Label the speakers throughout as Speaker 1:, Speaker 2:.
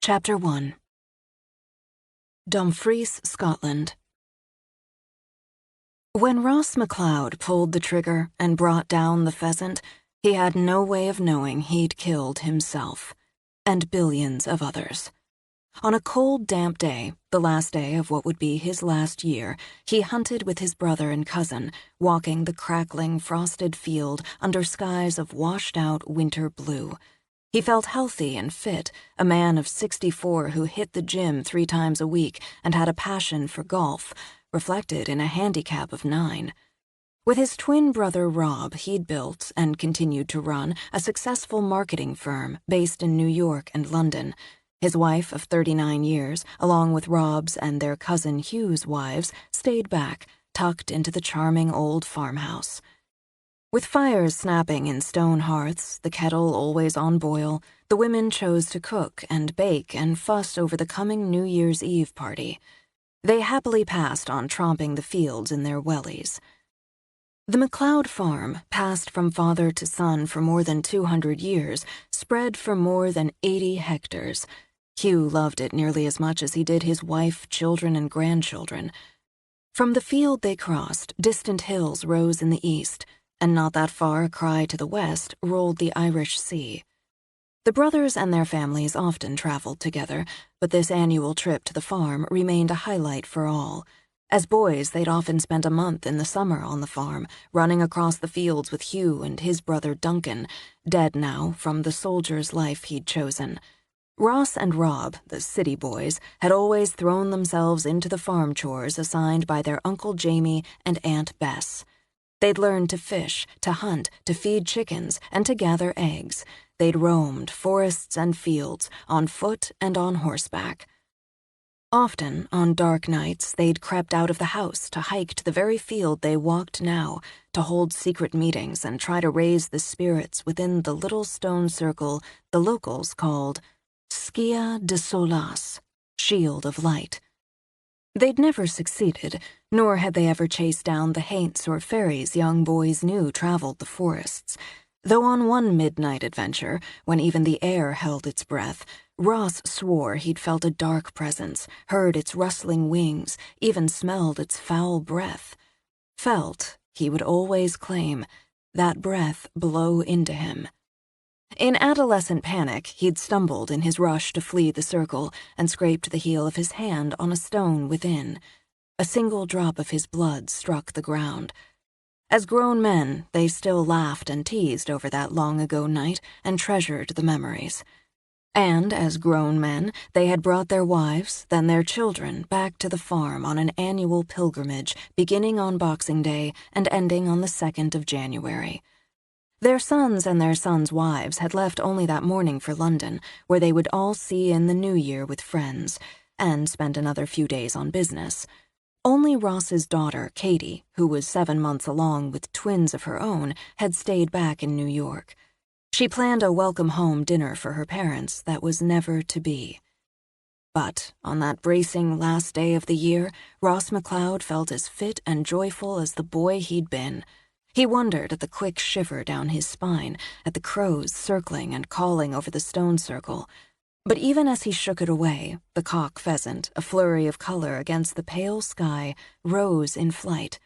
Speaker 1: Chapter 1. Dumfries, Scotland. When Ross MacLeod pulled the trigger and brought down the pheasant, he had no way of knowing he'd killed himself, and billions of others. On a cold, damp day, the last day of what would be his last year, he hunted with his brother and cousin, walking the crackling, frosted field under skies of washed-out winter blue. He felt healthy and fit, a man of 64 who hit the gym 3 times a week and had a passion for golf, reflected in a handicap of 9. With his twin brother Rob, he'd built, and continued to run, a successful marketing firm based in New York and London. His wife of 39 years, along with Rob's and their cousin Hugh's wives, stayed back, tucked into the charming old farmhouse. With fires snapping in stone hearths, the kettle always on boil, the women chose to cook and bake and fuss over the coming New Year's Eve party. They happily passed on tromping the fields in their wellies. The MacLeod farm, passed from father to son for more than 200 years, spread for more than 80 hectares. Hugh loved it nearly as much as he did his wife, children, and grandchildren. From the field they crossed, distant hills rose in the east, and not that far a cry to the west rolled the Irish Sea. The brothers and their families often traveled together, but this annual trip to the farm remained a highlight for all. As boys, they'd often spent a month in the summer on the farm, running across the fields with Hugh and his brother Duncan, dead now from the soldier's life he'd chosen. Ross and Rob, the city boys, had always thrown themselves into the farm chores assigned by their Uncle Jamie and Aunt Bess. They'd learned to fish, to hunt, to feed chickens, and to gather eggs. They'd roamed forests and fields, on foot and on horseback. Often, on dark nights, they'd crept out of the house to hike to the very field they walked now, to hold secret meetings and try to raise the spirits within the little stone circle the locals called Scia de Solas, Shield of Light. They'd never succeeded, nor had they ever chased down the haints or fairies young boys knew traveled the forests, though on one midnight adventure, when even the air held its breath, Ross swore he'd felt a dark presence, heard its rustling wings, even smelled its foul breath. Felt, he would always claim, that breath blow into him. In adolescent panic, he'd stumbled in his rush to flee the circle and scraped the heel of his hand on a stone within. A single drop of his blood struck the ground. As grown men, they still laughed and teased over that long-ago night and treasured the memories. And as grown men, they had brought their wives, then their children, back to the farm on an annual pilgrimage beginning on Boxing Day and ending on the 2nd of January. Their sons and their sons' wives had left only that morning for London, where they would all see in the new year with friends, and spend another few days on business. Only Ross's daughter, Katie, who was 7 months along with twins of her own, had stayed back in New York. She planned a welcome-home dinner for her parents that was never to be. But on that bracing last day of the year, Ross MacLeod felt as fit and joyful as the boy he'd been. He wondered at the quick shiver down his spine, at the crows circling and calling over the stone circle. But even as he shook it away, the cock pheasant, a flurry of color against the pale sky, rose in flight.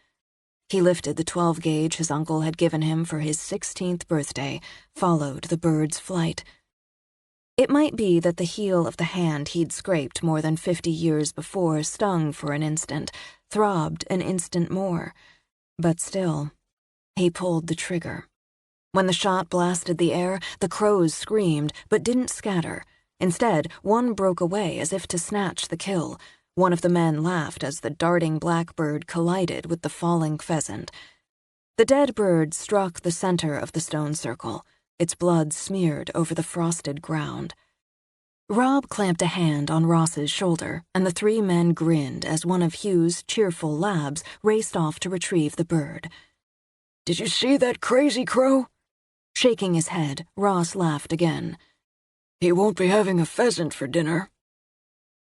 Speaker 1: He lifted the 12-gauge his uncle had given him for his 16th birthday, followed the bird's flight. It might be that the heel of the hand he'd scraped more than 50 years before stung for an instant, throbbed an instant more. But still, he pulled the trigger. When the shot blasted the air, the crows screamed, but didn't scatter. Instead, one broke away as if to snatch the kill. One of the men laughed as the darting blackbird collided with the falling pheasant. The dead bird struck the center of the stone circle, its blood smeared over the frosted ground. Rob clamped a hand on Ross's shoulder, and the 3 men grinned as one of Hugh's cheerful labs raced off to retrieve the bird. "Did you see that crazy crow?" Shaking his head, Ross laughed again. "He won't be having a pheasant for dinner."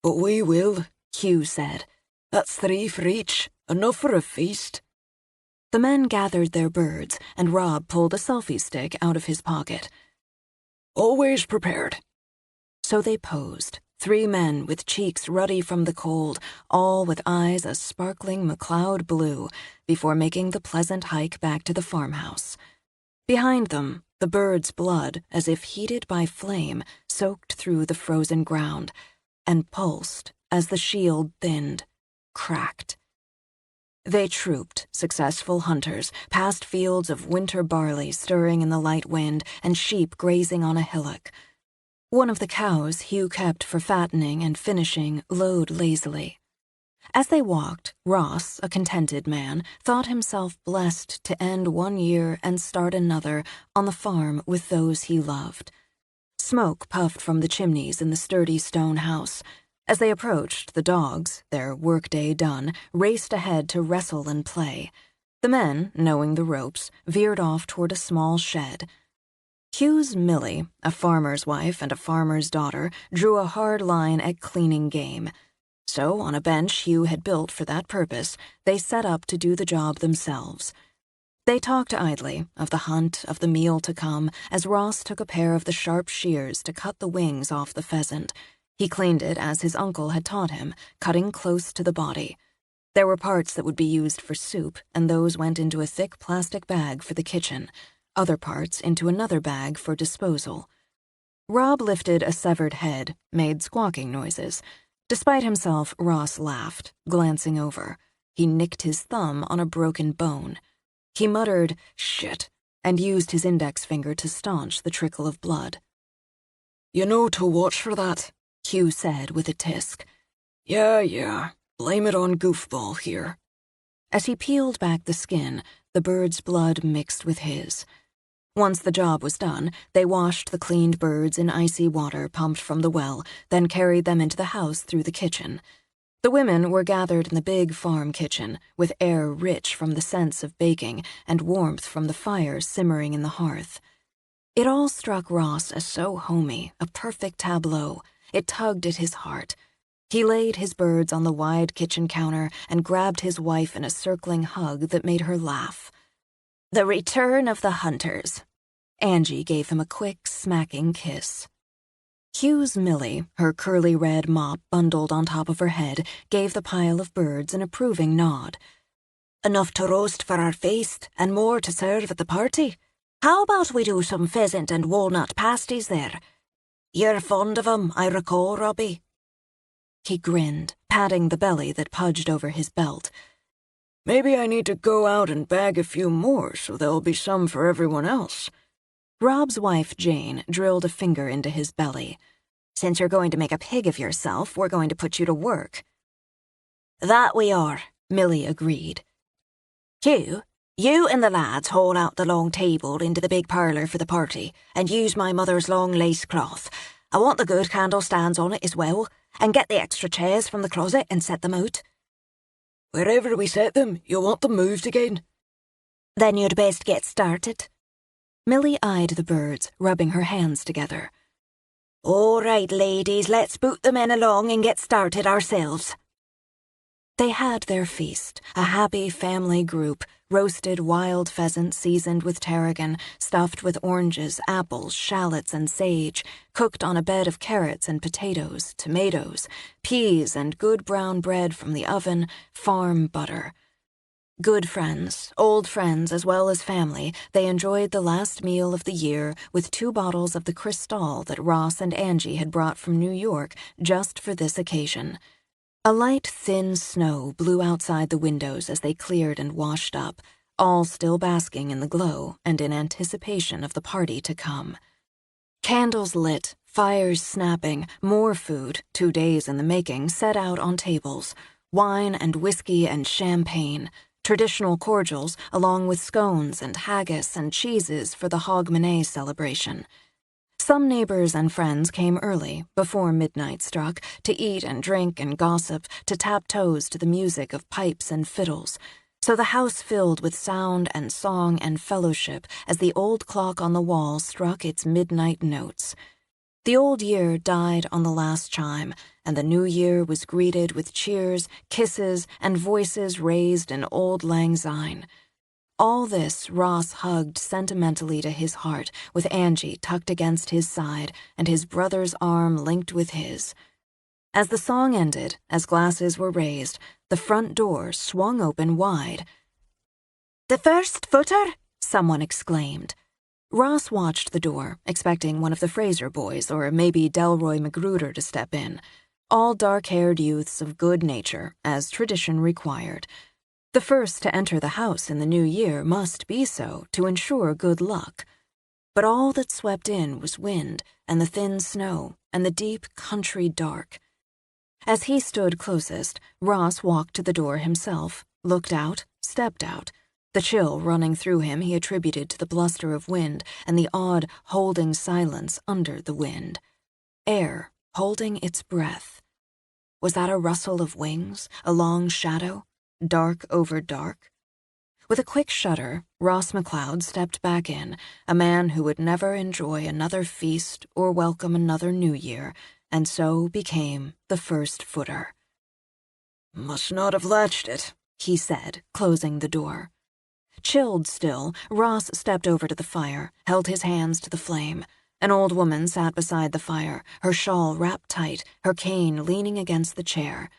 Speaker 1: "But we will," Hugh said. "That's 3 for each, enough for a feast." The men gathered their birds, and Rob pulled a selfie stick out of his pocket. "Always prepared." So they posed, 3 men with cheeks ruddy from the cold, all with eyes a sparkling McCloud blue, before making the pleasant hike back to the farmhouse. Behind them, the bird's blood, as if heated by flame, soaked through the frozen ground, and pulsed as the shield thinned, cracked. They trooped, successful hunters, past fields of winter barley stirring in the light wind and sheep grazing on a hillock. One of the cows Hugh kept for fattening and finishing lowed lazily. As they walked, Ross, a contented man, thought himself blessed to end one year and start another on the farm with those he loved. Smoke puffed from the chimneys in the sturdy stone house. As they approached, the dogs, their workday done, raced ahead to wrestle and play. The men, knowing the ropes, veered off toward a small shed. Hugh's Millie, a farmer's wife and a farmer's daughter, drew a hard line at cleaning game. So, on a bench Hugh had built for that purpose, they set up to do the job themselves. They talked idly, of the hunt, of the meal to come, as Ross took a pair of the sharp shears to cut the wings off the pheasant. He cleaned it as his uncle had taught him, cutting close to the body. There were parts that would be used for soup, and those went into a thick plastic bag for the kitchen, other parts into another bag for disposal. Rob lifted a severed head, made squawking noises. Despite himself, Ross laughed, glancing over. He nicked his thumb on a broken bone. He muttered, "Shit," and used his index finger to staunch the trickle of blood. "You know to watch for that," Hugh said with a tisk. Yeah, blame it on goofball here." As he peeled back the skin, the bird's blood mixed with his. Once the job was done, they washed the cleaned birds in icy water pumped from the well, then carried them into the house through the kitchen. The women were gathered in the big farm kitchen, with air rich from the scents of baking and warmth from the fire simmering in the hearth. It all struck Ross as so homey, a perfect tableau. It tugged at his heart. He laid his birds on the wide kitchen counter and grabbed his wife in a circling hug that made her laugh. "The return of the hunters." Angie gave him a quick, smacking kiss. Hugh's Millie, her curly red mop bundled on top of her head, gave the pile of birds an approving nod. "Enough to roast for our feast, and more to serve at the party. How about we do some pheasant and walnut pasties there? You're fond of 'em, I recall, Robbie." He grinned, patting the belly that pudged over his belt. "Maybe I need to go out and bag a few more so there'll be some for everyone else." Rob's wife, Jane, drilled a finger into his belly. "Since you're going to make a pig of yourself, we're going to put you to work." "That we are," Millie agreed. "Hugh, you and the lads haul out the long table into the big parlour for the party, and use my mother's long lace cloth. I want the good candle stands on it as well, and get the extra chairs from the closet and set them out." "Wherever we set them, you'll want them moved again." "Then you'd best get started." Millie eyed the birds, rubbing her hands together. "All right, ladies, let's boot the men along and get started ourselves." They had their feast, a happy family group, roasted wild pheasant seasoned with tarragon, stuffed with oranges, apples, shallots, and sage, cooked on a bed of carrots and potatoes, tomatoes, peas, and good brown bread from the oven, farm butter. Good friends, old friends as well as family, they enjoyed the last meal of the year with 2 bottles of the Cristal that Ross and Angie had brought from New York just for this occasion. A light, thin snow blew outside the windows as they cleared and washed up, all still basking in the glow and in anticipation of the party to come. Candles lit, fires snapping, more food, 2 days in the making, set out on tables, wine and whiskey and champagne, traditional cordials along with scones and haggis and cheeses for the Hogmanay celebration. Some neighbors and friends came early, before midnight struck, to eat and drink and gossip, to tap toes to the music of pipes and fiddles. So the house filled with sound and song and fellowship as the old clock on the wall struck its midnight notes. The old year died on the last chime, and the new year was greeted with cheers, kisses, and voices raised in Old Lang Syne. All this Ross hugged sentimentally to his heart, with Angie tucked against his side and his brother's arm linked with his. As the song ended, as glasses were raised, the front door swung open wide. "The first footer!" someone exclaimed. Ross watched the door, expecting one of the Fraser boys or maybe Delroy Magruder to step in, all dark-haired youths of good nature, as tradition required. The first to enter the house in the new year must be so to ensure good luck. But all that swept in was wind and the thin snow and the deep country dark. As he stood closest, Ross walked to the door himself, looked out, stepped out. The chill running through him he attributed to the bluster of wind and the odd, holding silence under the wind. Air holding its breath. Was that a rustle of wings, a long shadow, dark over dark? With a quick shudder, Ross McLeod stepped back in, a man who would never enjoy another feast or welcome another New Year, and so became the first footer. "Must not have latched it," he said, closing the door. Chilled still, Ross stepped over to the fire, held his hands to the flame. An old woman sat beside the fire, her shawl wrapped tight, her cane leaning against the chair.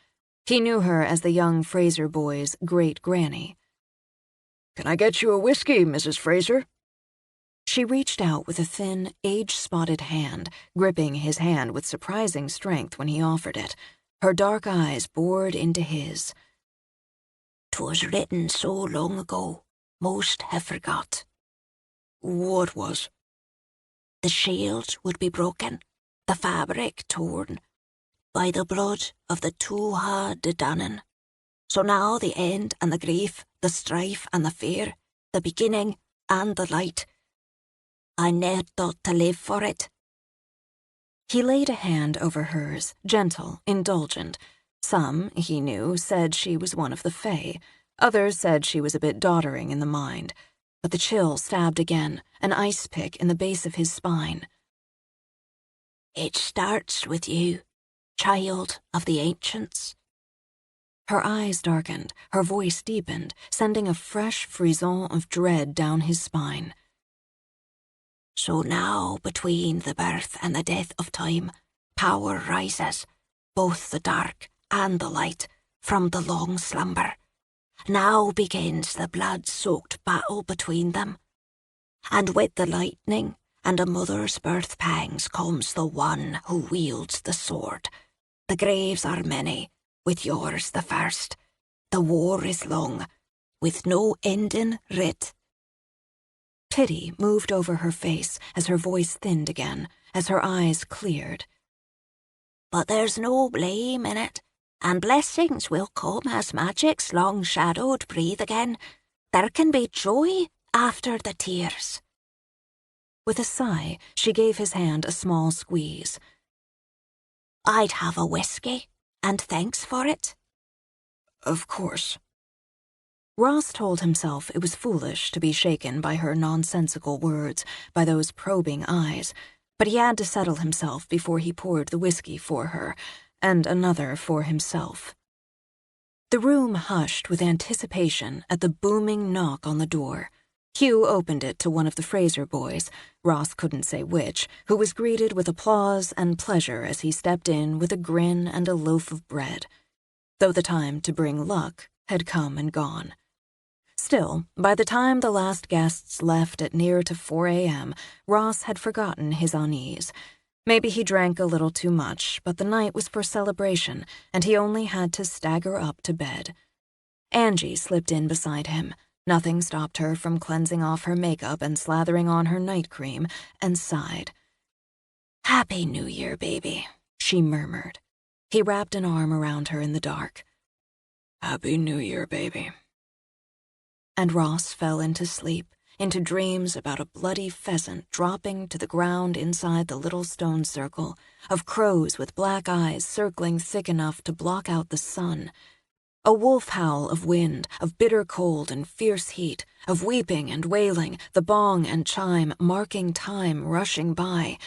Speaker 1: He knew her as the young Fraser boy's great-granny. "Can I get you a whiskey, Mrs. Fraser?" She reached out with a thin, age-spotted hand, gripping his hand with surprising strength when he offered it. Her dark eyes bored into his. "'Twas written so long ago, most have forgot." "What was?" "The shield would be broken, the fabric torn, by the blood of the Tuatha De Danann. So now the end and the grief, the strife and the fear, the beginning and the light. I ne'er thought to live for it." He laid a hand over hers, gentle, indulgent. Some, he knew, said she was one of the Fae. Others said she was a bit doddering in the mind. But the chill stabbed again, an ice pick in the base of his spine. "It starts with you, child of the ancients." Her eyes darkened, her voice deepened, sending a fresh frisson of dread down his spine. "So now, between the birth and the death of time, power rises, both the dark and the light, from the long slumber. Now begins the blood-soaked battle between them. And with the lightning and a mother's birth pangs comes the one who wields the sword. The graves are many, with yours the first. The war is long, with no ending writ." Pity moved over her face as her voice thinned again, as her eyes cleared. "But there's no blame in it, and blessings will come as magic's long-shadowed breathe again. There can be joy after the tears." With a sigh, she gave his hand a small squeeze. "I'd have a whiskey, and thanks for it." "Of course." Ross told himself it was foolish to be shaken by her nonsensical words, by those probing eyes, but he had to settle himself before he poured the whiskey for her, and another for himself. The room hushed with anticipation at the booming knock on the door. Hugh opened it to one of the Fraser boys, Ross couldn't say which, who was greeted with applause and pleasure as he stepped in with a grin and a loaf of bread, though the time to bring luck had come and gone. Still, by the time the last guests left at near to 4 a.m., Ross had forgotten his unease. Maybe he drank a little too much, but the night was for celebration, and he only had to stagger up to bed. Angie slipped in beside him. Nothing stopped her from cleansing off her makeup and slathering on her night cream, and sighed. "Happy New Year, baby," she murmured. He wrapped an arm around her in the dark. "Happy New Year, baby." And Ross fell into sleep, into dreams about a bloody pheasant dropping to the ground inside the little stone circle, of crows with black eyes circling thick enough to block out the sun. A wolf howl of wind, of bitter cold and fierce heat, of weeping and wailing, the bong and chime marking time rushing by,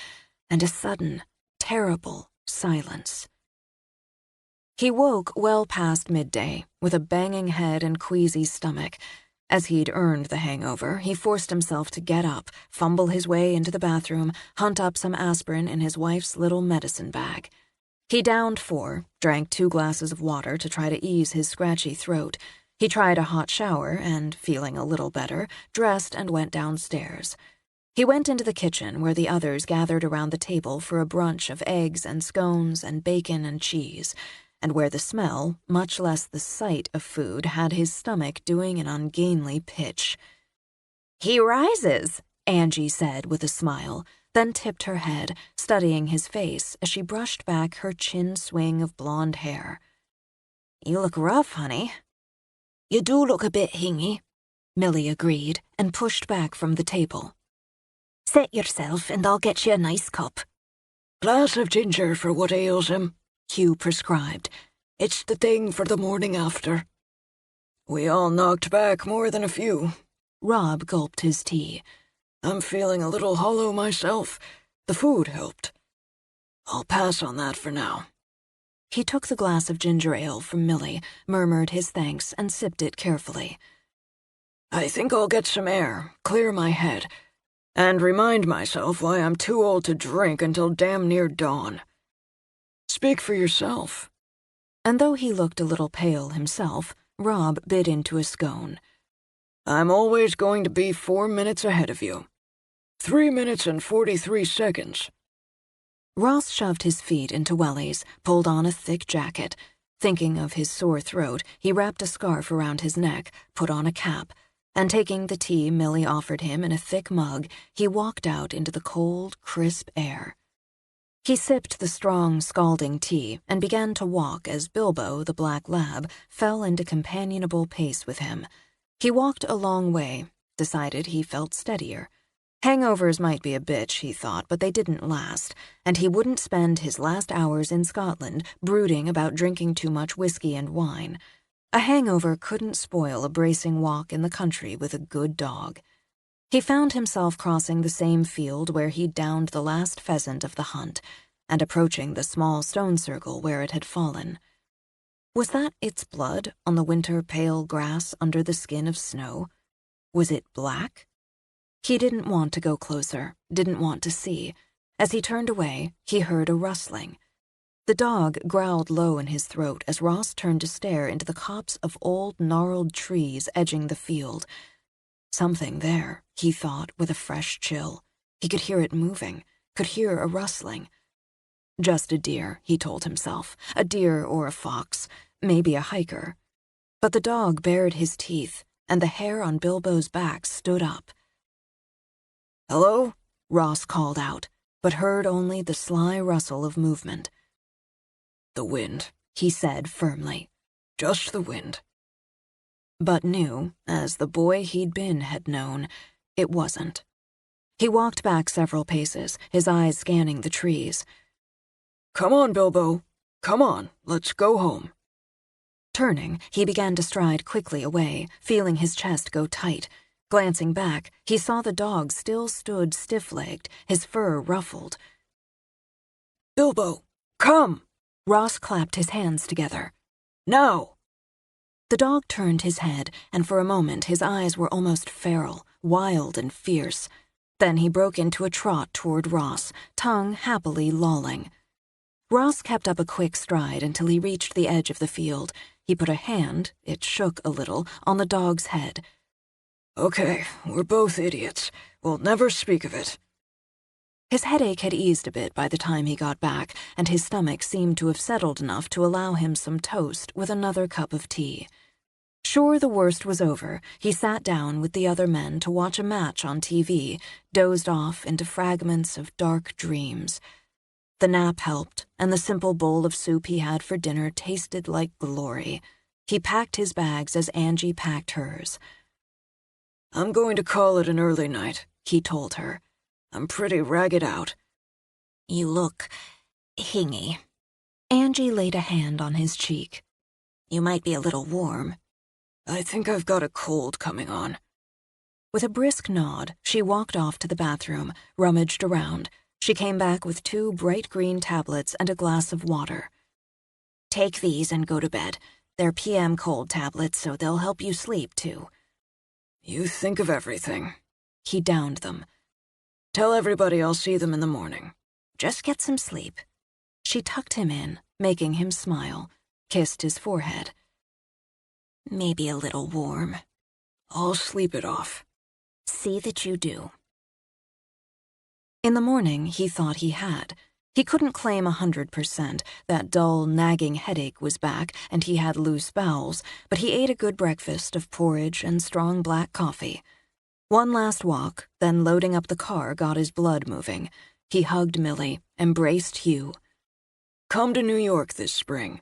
Speaker 1: and a sudden, terrible silence. He woke well past midday, with a banging head and queasy stomach. As he'd earned the hangover, he forced himself to get up, fumble his way into the bathroom, hunt up some aspirin in his wife's little medicine bag. He downed 4, drank 2 glasses of water to try to ease his scratchy throat. He tried a hot shower and, feeling a little better, dressed and went downstairs. He went into the kitchen where the others gathered around the table for a brunch of eggs and scones and bacon and cheese, and where the smell, much less the sight of food, had his stomach doing an ungainly pitch. "He rises," Angie said with a smile, then tipped her head, studying his face as she brushed back her chin swing of blonde hair. "You look rough, honey." "You do look a bit hingy," Millie agreed and pushed back from the table. "Sit yourself and I'll get you a nice cup." "Glass of ginger for what ails him," Hugh prescribed. "It's the thing for the morning after." "We all knocked back more than a few." Rob gulped his tea. "I'm feeling a little hollow myself. The food helped. I'll pass on that for now." He took the glass of ginger ale from Millie, murmured his thanks, and sipped it carefully. "I think I'll get some air, clear my head, and remind myself why I'm too old to drink until damn near dawn." "Speak for yourself." And though he looked a little pale himself, Rob bit into a scone. "I'm always going to be 4 minutes ahead of you. 3 minutes and 43 seconds. Ross shoved his feet into wellies, pulled on a thick jacket. Thinking of his sore throat, he wrapped a scarf around his neck, put on a cap, and taking the tea Millie offered him in a thick mug, he walked out into the cold, crisp air. He sipped the strong, scalding tea and began to walk as Bilbo, the black lab, fell into companionable pace with him. He walked a long way, decided he felt steadier. Hangovers might be a bitch, he thought, but they didn't last, and he wouldn't spend his last hours in Scotland brooding about drinking too much whiskey and wine. A hangover couldn't spoil a bracing walk in the country with a good dog. He found himself crossing the same field where he'd downed the last pheasant of the hunt, and approaching the small stone circle where it had fallen. Was that its blood on the winter pale grass under the skin of snow? Was it black? He didn't want to go closer, didn't want to see. As he turned away, he heard a rustling. The dog growled low in his throat as Ross turned to stare into the copse of old gnarled trees edging the field. Something there, he thought with a fresh chill. He could hear it moving, could hear a rustling. Just a deer, he told himself, a deer or a fox, maybe a hiker. But the dog bared his teeth, and the hair on Bilbo's back stood up. "Hello?" Ross called out, but heard only the sly rustle of movement. "The wind," he said firmly. "Just the wind." But knew, as the boy he'd been had known, it wasn't. He walked back several paces, his eyes scanning the trees. "Come on, Bilbo. Come on, let's go home." Turning, he began to stride quickly away, feeling his chest go tight. Glancing back, he saw the dog still stood stiff-legged, his fur ruffled. "Bilbo, come!" Ross clapped his hands together. "Now!" The dog turned his head, and for a moment his eyes were almost feral, wild and fierce. Then he broke into a trot toward Ross, tongue happily lolling. Ross kept up a quick stride until he reached the edge of the field. He put a hand, it shook a little, on the dog's head. "Okay, we're both idiots. We'll never speak of it." His headache had eased a bit by the time he got back, and his stomach seemed to have settled enough to allow him some toast with another cup of tea. Sure the worst was over, he sat down with the other men to watch a match on TV, dozed off into fragments of dark dreams. The nap helped, and the simple bowl of soup he had for dinner tasted like glory. He packed his bags as Angie packed hers. "I'm going to call it an early night," he told her. "I'm pretty ragged out." "You look hingy." Angie laid a hand on his cheek. "You might be a little warm." "I think I've got a cold coming on." With a brisk nod, she walked off to the bathroom, rummaged around. She came back with 2 bright green tablets and a glass of water. "Take these and go to bed. They're PM cold tablets, so they'll help you sleep, too." "You think of everything." He downed them. "Tell everybody I'll see them in the morning." "Just get some sleep." She tucked him in, making him smile, kissed his forehead. Maybe a little warm. I'll sleep it off. See that you do. In the morning, he thought he had. He couldn't claim 100%. That dull, nagging headache was back, and he had loose bowels, but he ate a good breakfast of porridge and strong black coffee. One last walk, then loading up the car got his blood moving. He hugged Millie, embraced Hugh. Come to New York this spring.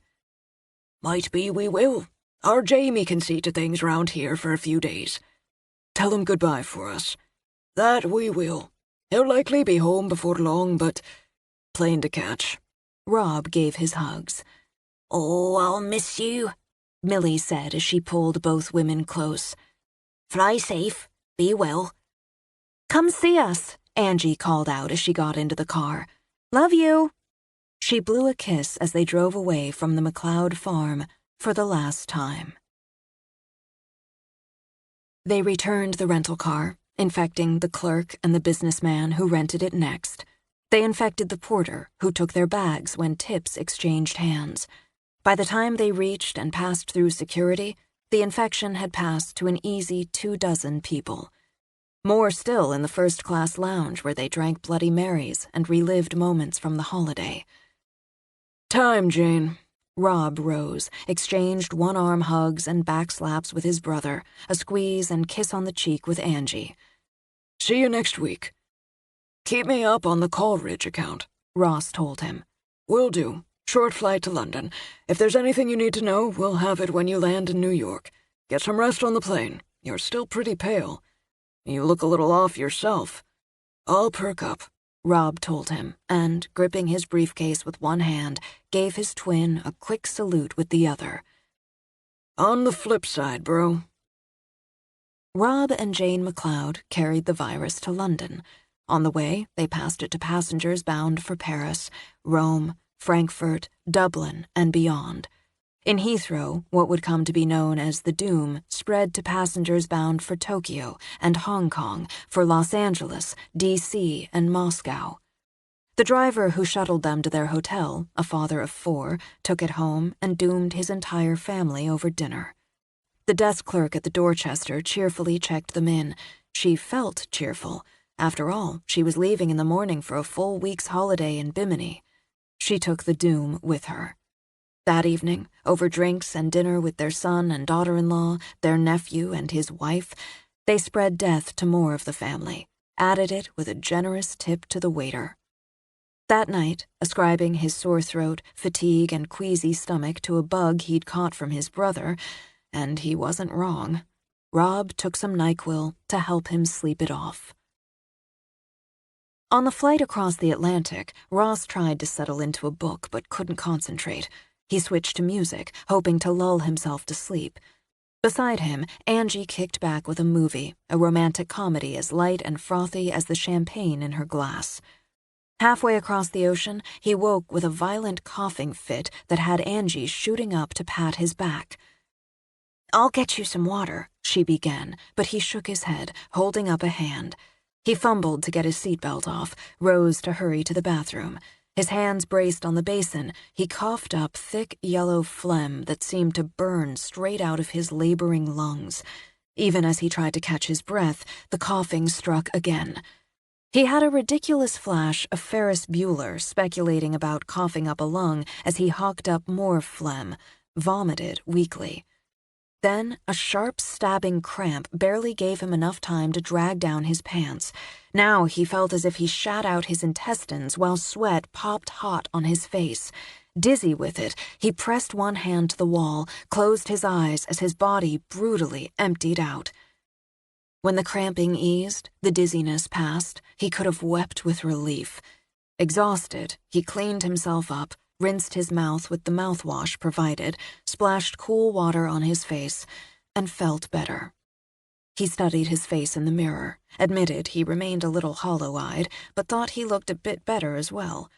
Speaker 1: Might be we will. Our Jamie can see to things round here for a few days. Tell him goodbye for us. That we will. He'll likely be home before long, but plane to catch. Rob gave his hugs. Oh, I'll miss you, Millie said as she pulled both women close. Fly safe. Be well. Come see us, Angie called out as she got into the car. Love you. She blew a kiss as they drove away from the McLeod farm for the last time. They returned the rental car, infecting the clerk and the businessman who rented it next. They infected the porter, who took their bags when tips exchanged hands. By the time they reached and passed through security, the infection had passed to an easy 24 people. More still in the first-class lounge where they drank Bloody Marys and relived moments from the holiday. Time, Jane. Rob rose, exchanged one-arm hugs and backslaps with his brother, a squeeze and kiss on the cheek with Angie. See you next week. Keep me up on the Coleridge account, Ross told him. Will do. Short flight to London. If there's anything you need to know, we'll have it when you land in New York. Get some rest on the plane. You're still pretty pale. You look a little off yourself. I'll perk up, Rob told him, and, gripping his briefcase with one hand, gave his twin a quick salute with the other. On the flip side, bro. Rob and Jane McLeod carried the virus to London. On the way, they passed it to passengers bound for Paris, Rome, Frankfurt, Dublin, and beyond. In Heathrow, what would come to be known as the Doom spread to passengers bound for Tokyo and Hong Kong, for Los Angeles, D.C., and Moscow. The driver who shuttled them to their hotel, a father of 4, took it home and doomed his entire family over dinner. The desk clerk at the Dorchester cheerfully checked them in. She felt cheerful. After all, she was leaving in the morning for a full week's holiday in Bimini. She took the Doom with her. That evening, over drinks and dinner with their son and daughter-in-law, their nephew and his wife, they spread death to more of the family, added it with a generous tip to the waiter. That night, ascribing his sore throat, fatigue, and queasy stomach to a bug he'd caught from his brother, and he wasn't wrong, Rob took some NyQuil to help him sleep it off. On the flight across the Atlantic, Ross tried to settle into a book but couldn't concentrate. He switched to music, hoping to lull himself to sleep. Beside him, Angie kicked back with a movie, a romantic comedy as light and frothy as the champagne in her glass. Halfway across the ocean, he woke with a violent coughing fit that had Angie shooting up to pat his back. I'll get you some water, she began, but he shook his head, holding up a hand. He fumbled to get his seatbelt off, rose to hurry to the bathroom. His hands braced on the basin, he coughed up thick yellow phlegm that seemed to burn straight out of his laboring lungs. Even as he tried to catch his breath, the coughing struck again. He had a ridiculous flash of Ferris Bueller speculating about coughing up a lung as he hawked up more phlegm, vomited weakly. Then a sharp, stabbing cramp barely gave him enough time to drag down his pants. Now he felt as if he shat out his intestines while sweat popped hot on his face. Dizzy with it, he pressed one hand to the wall, closed his eyes as his body brutally emptied out. When the cramping eased, the dizziness passed, he could have wept with relief. Exhausted, he cleaned himself up, rinsed his mouth with the mouthwash provided, splashed cool water on his face, and felt better. He studied his face in the mirror, admitted he remained a little hollow-eyed, but thought he looked a bit better as well.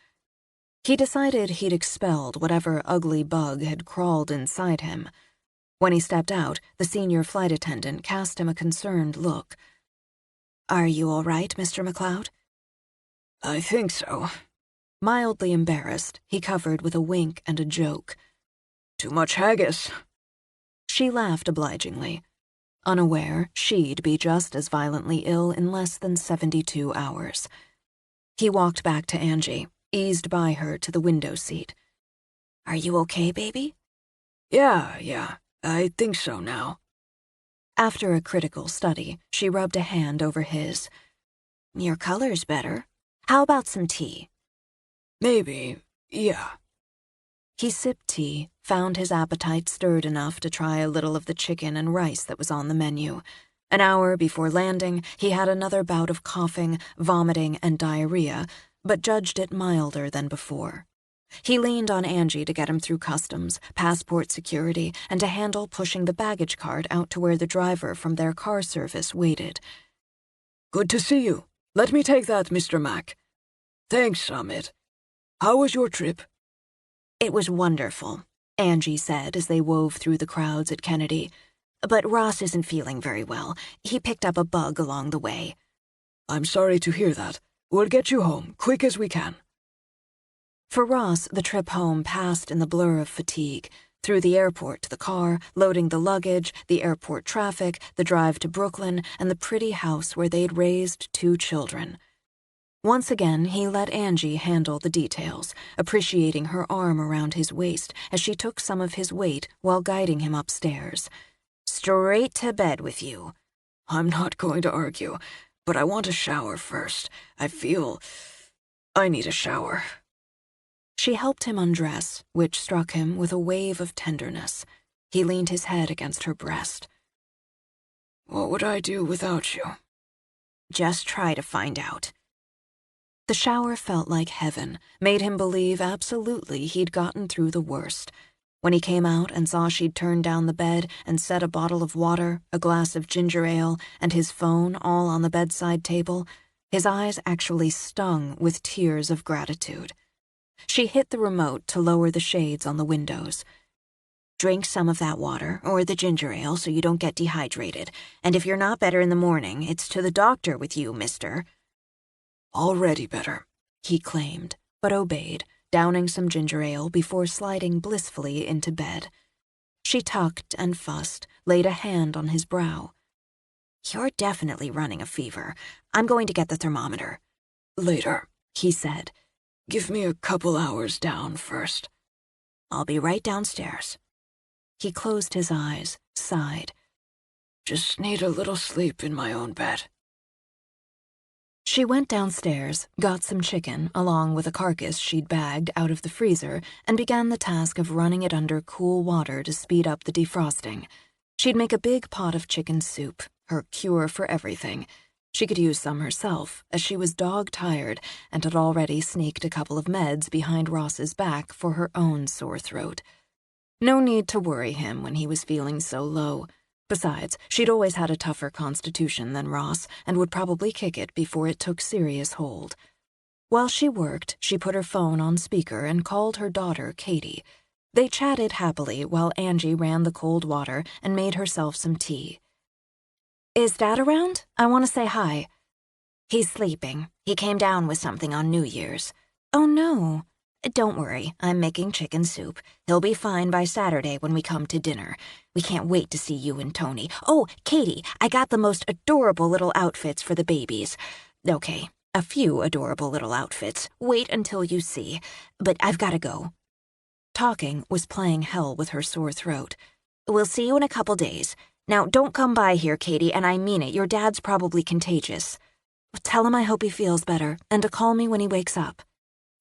Speaker 1: He decided he'd expelled whatever ugly bug had crawled inside him. When he stepped out, the senior flight attendant cast him a concerned look. Are you all right, Mr. McLeod? I think so. Mildly embarrassed, he covered with a wink and a joke.
Speaker 2: "Too much haggis."
Speaker 1: She laughed obligingly, unaware she'd be just as violently ill in less than 72 hours. He walked back to Angie, eased by her to the window seat. "Are you okay, baby?"
Speaker 2: Yeah, I think so now."
Speaker 1: After a critical study, she rubbed a hand over his. "Your color's better. How about some tea?"
Speaker 2: "Maybe, yeah."
Speaker 1: He sipped tea, found his appetite stirred enough to try a little of the chicken and rice that was on the menu. An hour before landing, he had another bout of coughing, vomiting, and diarrhea, but judged it milder than before. He leaned on Angie to get him through customs, passport security, and to handle pushing the baggage cart out to where the driver from their car service waited.
Speaker 2: "Good to see you. Let me take that, Mr. Mack." "Thanks, Amit. How was your trip?"
Speaker 1: "It was wonderful," Angie said as they wove through the crowds at Kennedy. "But Ross isn't feeling very well. He picked up a bug along the way."
Speaker 2: "I'm sorry to hear that. We'll get you home, quick as we can."
Speaker 1: For Ross, the trip home passed in the blur of fatigue, through the airport to the car, loading the luggage, the airport traffic, the drive to Brooklyn, and the pretty house where they'd raised 2 children. Once again, he let Angie handle the details, appreciating her arm around his waist as she took some of his weight while guiding him upstairs. "Straight to bed with you."
Speaker 2: "I'm not going to argue, but I want a shower first. I need a shower."
Speaker 1: She helped him undress, which struck him with a wave of tenderness. He leaned his head against her breast.
Speaker 2: "What would I do without you?"
Speaker 1: "Just try to find out." The shower felt like heaven, made him believe absolutely he'd gotten through the worst. When he came out and saw she'd turned down the bed and set a bottle of water, a glass of ginger ale, and his phone all on the bedside table, his eyes actually stung with tears of gratitude. She hit the remote to lower the shades on the windows. "Drink some of that water, or the ginger ale, so you don't get dehydrated. And if you're not better in the morning, it's to the doctor with you, mister."
Speaker 2: "Already better,"
Speaker 1: he claimed, but obeyed, downing some ginger ale before sliding blissfully into bed. She tucked and fussed, laid a hand on his brow. "You're definitely running a fever. I'm going to get the thermometer."
Speaker 2: "Later,"
Speaker 1: he said.
Speaker 2: "Give me a couple hours down first."
Speaker 1: "I'll be right downstairs." He closed his eyes, sighed.
Speaker 2: "Just need a little sleep in my own bed."
Speaker 1: She went downstairs, got some chicken, along with a carcass she'd bagged out of the freezer, and began the task of running it under cool water to speed up the defrosting. She'd make a big pot of chicken soup, her cure for everything. She could use some herself, as she was dog-tired and had already sneaked a couple of meds behind Ross's back for her own sore throat. No need to worry him when he was feeling so low. Besides, she'd always had a tougher constitution than Ross and would probably kick it before it took serious hold. While she worked, she put her phone on speaker and called her daughter, Katie. They chatted happily while Angie ran the cold water and made herself some tea. "Is Dad around? I want to say hi." "He's sleeping. He came down with something on New Year's." "Oh, no." "Don't worry, I'm making chicken soup. He'll be fine by Saturday when we come to dinner. We can't wait to see you and Tony. Oh, Katie, I got the most adorable little outfits for the babies. Okay, a few adorable little outfits. Wait until you see. But I've got to go." Talking was playing hell with her sore throat. "We'll see you in a couple days. Now, don't come by here, Katie, and I mean it. Your dad's probably contagious." "Tell him I hope he feels better, and to call me when he wakes up."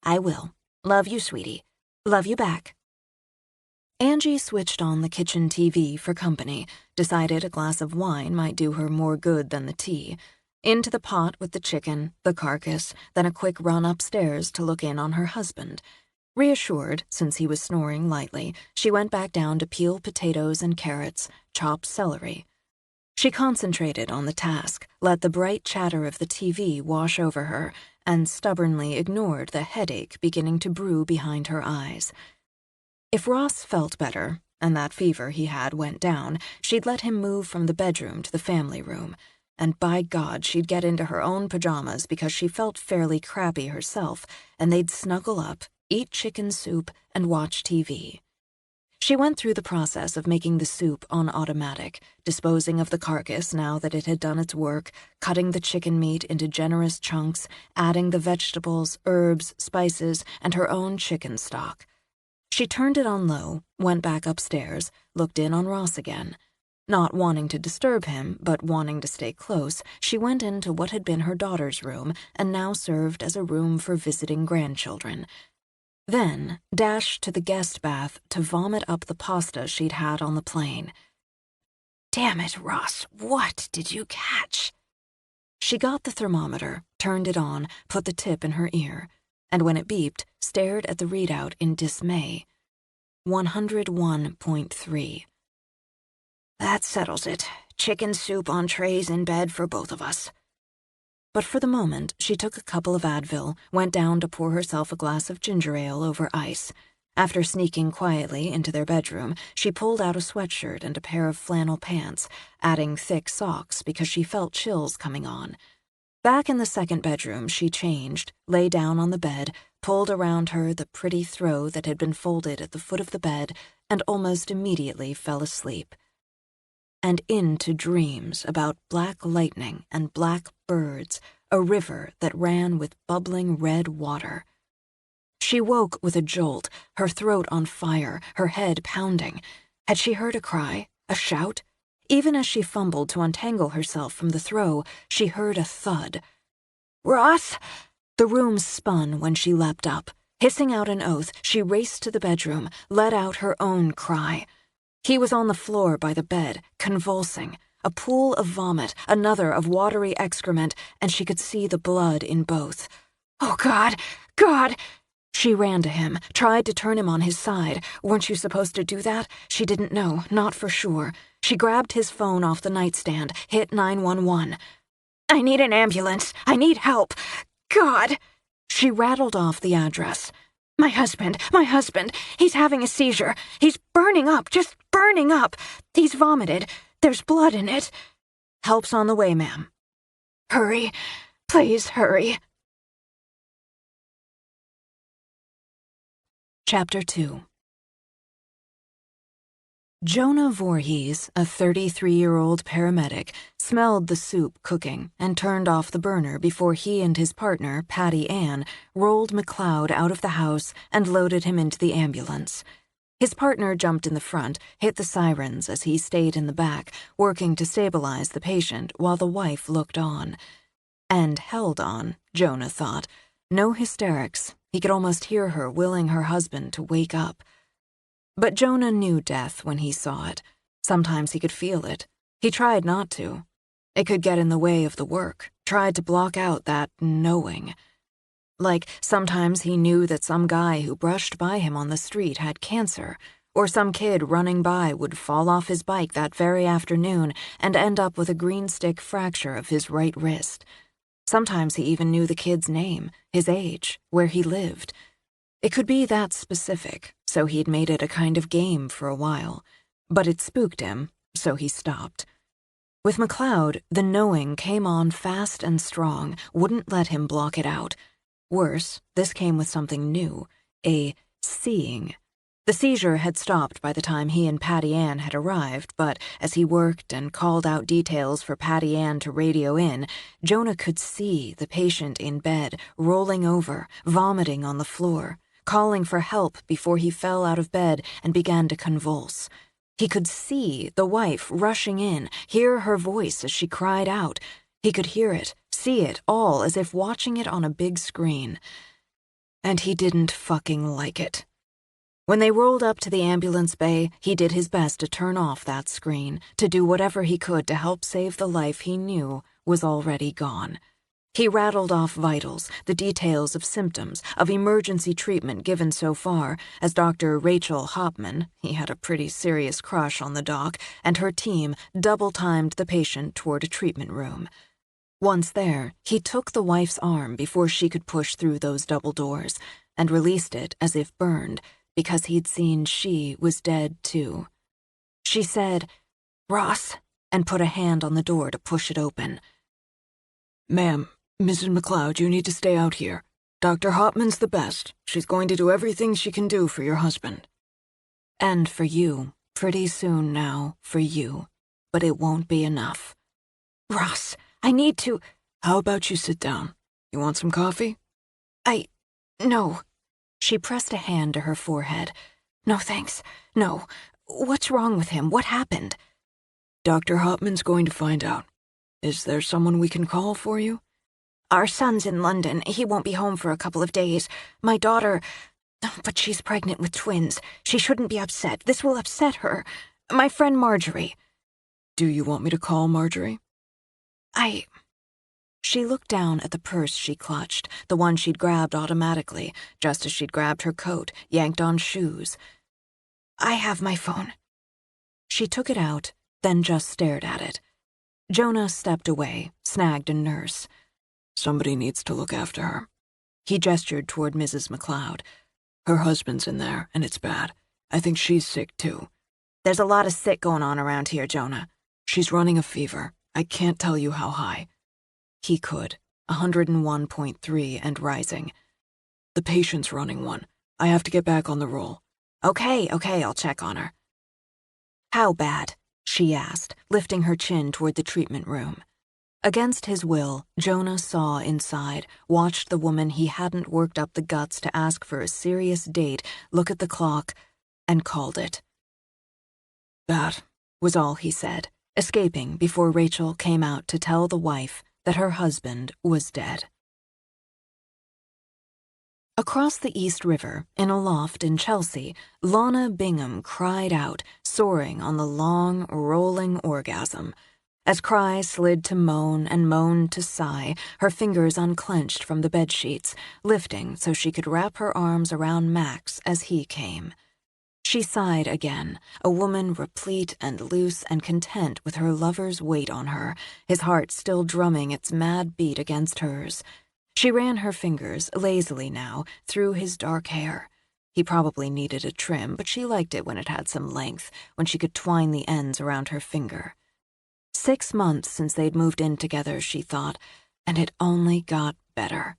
Speaker 1: "I will. Love you, sweetie." "Love you back." Angie switched on the kitchen TV for company, decided a glass of wine might do her more good than the tea. Into the pot with the chicken, the carcass, then a quick run upstairs to look in on her husband. Reassured, since he was snoring lightly, she went back down to peel potatoes and carrots, chop celery. She concentrated on the task, let the bright chatter of the TV wash over her, and stubbornly ignored the headache beginning to brew behind her eyes. If Ross felt better, and that fever he had went down, she'd let him move from the bedroom to the family room, and by God, she'd get into her own pajamas because she felt fairly crappy herself, and they'd snuggle up, eat chicken soup, and watch TV. She went through the process of making the soup on automatic, disposing of the carcass now that it had done its work, cutting the chicken meat into generous chunks, adding the vegetables, herbs, spices, and her own chicken stock. She turned it on low, went back upstairs, looked in on Ross again. Not wanting to disturb him, but wanting to stay close, she went into what had been her daughter's room and now served as a room for visiting grandchildren. Then dashed to the guest bath to vomit up the pasta she'd had on the plane. Damn it, Ross, what did you catch? She got the thermometer, turned it on, put the tip in her ear, and when it beeped, stared at the readout in dismay. 101.3. That settles it. Chicken soup on trays in bed for both of us. But for the moment, she took a couple of Advil, went down to pour herself a glass of ginger ale over ice. After sneaking quietly into their bedroom, she pulled out a sweatshirt and a pair of flannel pants, adding thick socks because she felt chills coming on. Back in the second bedroom, she changed, lay down on the bed, pulled around her the pretty throw that had been folded at the foot of the bed, and almost immediately fell asleep. And into dreams about black lightning and black birds, a river that ran with bubbling red water. She woke with a jolt, her throat on fire, her head pounding. Had she heard a cry, a shout? Even as she fumbled to untangle herself from the throw, she heard a thud. "Ross!" The room spun when she leapt up. Hissing out an oath, she raced to the bedroom, let out her own cry. He was on the floor by the bed, convulsing, a pool of vomit, another of watery excrement, and she could see the blood in both. "Oh, God! God!" She ran to him, tried to turn him on his side. Weren't you supposed to do that? She didn't know, not for sure. She grabbed his phone off the nightstand, hit 911. "I need an ambulance. I need help. God!" She rattled off the address. My husband, he's having a seizure. He's burning up, just burning up. He's vomited. There's blood in it. Help's on the way, ma'am." "Hurry. Please hurry." Chapter 2. Jonah Voorhees, a 33-year-old paramedic, smelled the soup cooking and turned off the burner before he and his partner, Patty Ann, rolled McLeod out of the house and loaded him into the ambulance. His partner jumped in the front, hit the sirens as he stayed in the back, working to stabilize the patient while the wife looked on. And held on, Jonah thought. No hysterics. He could almost hear her willing her husband to wake up. But Jonah knew death when he saw it. Sometimes he could feel it. He tried not to. It could get in the way of the work, tried to block out that knowing. Like sometimes he knew that some guy who brushed by him on the street had cancer, or some kid running by would fall off his bike that very afternoon and end up with a green stick fracture of his right wrist. Sometimes he even knew the kid's name, his age, where he lived. It could be that specific, so he'd made it a kind of game for a while. But it spooked him, so he stopped. With McLeod, the knowing came on fast and strong, wouldn't let him block it out. Worse, this came with something new, a seeing. The seizure had stopped by the time he and Patty Ann had arrived, but as he worked and called out details for Patty Ann to radio in, Jonah could see the patient in bed, rolling over, vomiting on the floor, calling for help before he fell out of bed and began to convulse. He could see the wife rushing in, hear her voice as she cried out. He could hear it, see it all as if watching it on a big screen. And he didn't fucking like it. When they rolled up to the ambulance bay, he did his best to turn off that screen, to do whatever he could to help save the life he knew was already gone. He rattled off vitals, the details of symptoms, of emergency treatment given so far, as Dr. Rachel Hopman, he had a pretty serious crush on the doc, and her team double-timed the patient toward a treatment room. Once there, he took the wife's arm before she could push through those double doors, and released it as if burned, because he'd seen she was dead too. She said, "Ross, and put a hand on the door to push it open.
Speaker 2: Ma'am, Mrs. McLeod, you need to stay out here. Dr. Hopman's the best. She's going to do everything she can do for your husband.
Speaker 1: And for you, pretty soon now, for you. But it won't be enough. Ross, I need to...
Speaker 2: How about you sit down? You want some coffee?
Speaker 1: No. She pressed a hand to her forehead. No, thanks. No. What's wrong with him? What happened?
Speaker 2: Dr. Hopman's going to find out. Is there someone we can call for you?
Speaker 1: Our son's in London. He won't be home for a couple of days. My daughter... But she's pregnant with twins. She shouldn't be upset. This will upset her. My friend Marjorie.
Speaker 2: Do you want me to call Marjorie?
Speaker 1: She looked down at the purse she clutched, the one she'd grabbed automatically, just as she'd grabbed her coat, yanked on shoes. I have my phone. She took it out, then just stared at it. Jonah stepped away, snagged a nurse.
Speaker 2: Somebody needs to look after her.
Speaker 1: He gestured toward Mrs. McLeod.
Speaker 2: Her husband's in there, and it's bad. I think she's sick, too.
Speaker 1: There's a lot of sick going on around here, Jonah.
Speaker 2: She's running a fever. I can't tell you how high.
Speaker 1: He could. 101.3 and rising.
Speaker 2: The patient's running one. I have to get back on the roll.
Speaker 1: Okay, I'll check on her. How bad? She asked, lifting her chin toward the treatment room. Against his will, Jonah saw inside, watched the woman he hadn't worked up the guts to ask for a serious date, look at the clock, and called it. That was all he said, escaping before Rachel came out to tell the wife that her husband was dead. Across the East River, in a loft in Chelsea, Lana Bingham cried out, soaring on the long, rolling orgasm. As cry slid to moan and moan to sigh, her fingers unclenched from the bedsheets, lifting so she could wrap her arms around Max as he came. She sighed again, a woman replete and loose and content with her lover's weight on her, his heart still drumming its mad beat against hers. She ran her fingers, lazily now, through his dark hair. He probably needed a trim, but she liked it when it had some length, when she could twine the ends around her finger. 6 months since they'd moved in together, she thought, and it only got better.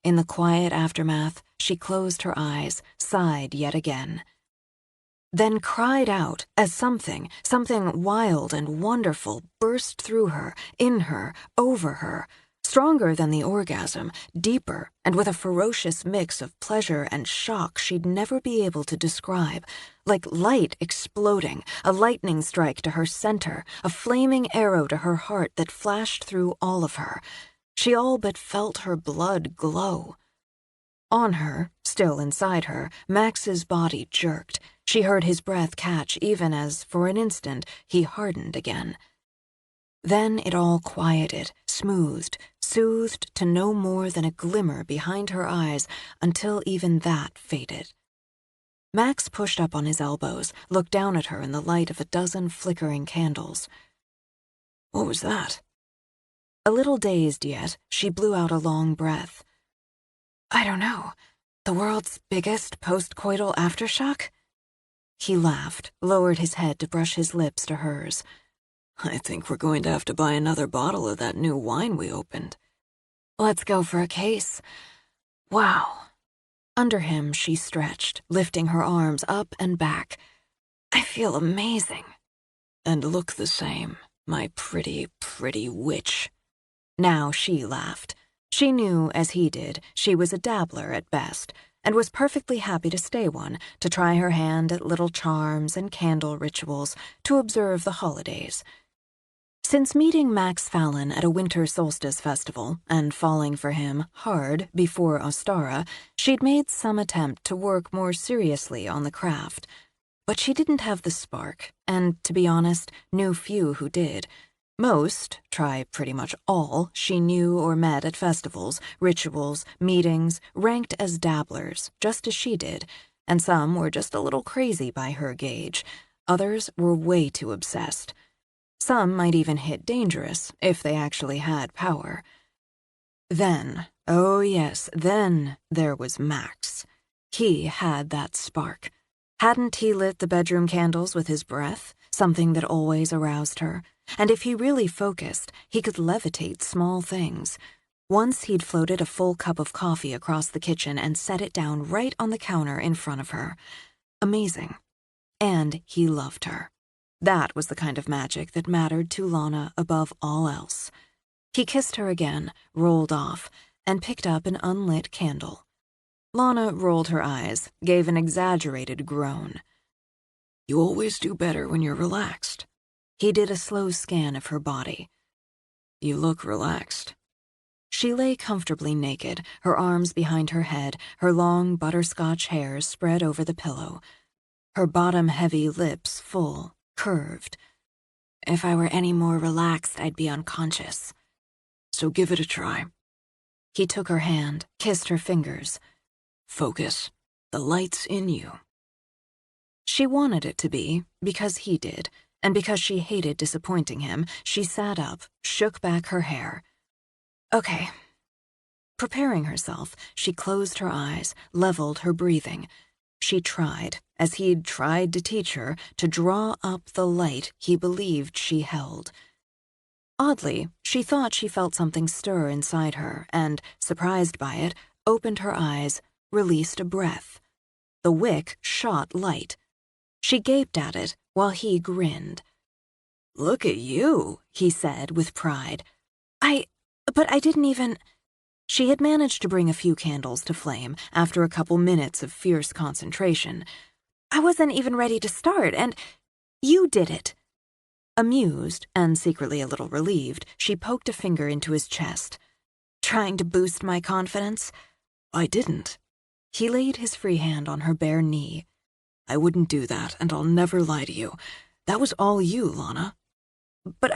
Speaker 1: In the quiet aftermath, she closed her eyes, sighed yet again, then cried out as something wild and wonderful burst through her, in her, over her, stronger than the orgasm, deeper, and with a ferocious mix of pleasure and shock she'd never be able to describe, like light exploding, a lightning strike to her center, a flaming arrow to her heart that flashed through all of her. She all but felt her blood glow. On her, still inside her, Max's body jerked. She heard his breath catch even as, for an instant, he hardened again. Then it all quieted, smoothed, soothed to no more than a glimmer behind her eyes until even that faded. Max pushed up on his elbows, looked down at her in the light of a dozen flickering candles.
Speaker 2: What was that?
Speaker 1: A little dazed yet, she blew out a long breath. I don't know. The world's biggest post-coital aftershock? He laughed, lowered his head to brush his lips to hers.
Speaker 2: I think we're going to have to buy another bottle of that new wine we opened.
Speaker 1: Let's go for a case. Wow. Under him, she stretched, lifting her arms up and back. I feel amazing.
Speaker 2: And look the same, my pretty, pretty witch.
Speaker 1: Now she laughed. She knew, as he did, she was a dabbler at best, and was perfectly happy to stay one, to try her hand at little charms and candle rituals, to observe the holidays. Since meeting Max Fallon at a winter solstice festival and falling for him hard before Ostara, she'd made some attempt to work more seriously on the craft. But she didn't have the spark, and, to be honest, knew few who did. Most, try pretty much all, she knew or met at festivals, rituals, meetings, ranked as dabblers, just as she did, and some were just a little crazy by her gauge. Others were way too obsessed. Some might even hit dangerous, if they actually had power. Then, oh yes, then there was Max. He had that spark. Hadn't he lit the bedroom candles with his breath, something that always aroused her, and if he really focused, he could levitate small things. Once he'd floated a full cup of coffee across the kitchen and set it down right on the counter in front of her. Amazing. And he loved her. That was the kind of magic that mattered to Lana above all else. He kissed her again, rolled off, and picked up an unlit candle. Lana rolled her eyes, gave an exaggerated groan.
Speaker 2: You always do better when you're relaxed.
Speaker 1: He did a slow scan of her body.
Speaker 2: You look relaxed.
Speaker 1: She lay comfortably naked, her arms behind her head, her long butterscotch hair spread over the pillow. Her bottom-heavy lips full, curved. If I were any more relaxed, I'd be unconscious.
Speaker 2: So give it a try.
Speaker 1: He took her hand, kissed her fingers.
Speaker 2: Focus. The light's in you.
Speaker 1: She wanted it to be, because he did, and because she hated disappointing him. She sat up, shook back her hair. Okay. Preparing herself, she closed her eyes, leveled her breathing. She tried, as he'd tried to teach her, to draw up the light he believed she held. Oddly, she thought she felt something stir inside her and, surprised by it, opened her eyes, released a breath. The wick shot light. She gaped at it while he grinned.
Speaker 2: Look at you,
Speaker 1: he said with pride. But I didn't even... She had managed to bring a few candles to flame after a couple minutes of fierce concentration. I wasn't even ready to start, and you did it. Amused, and secretly a little relieved, she poked a finger into his chest. Trying to boost my confidence?
Speaker 2: I didn't.
Speaker 1: He laid his free hand on her bare knee.
Speaker 2: I wouldn't do that, and I'll never lie to you. That was all you, Lana.
Speaker 1: But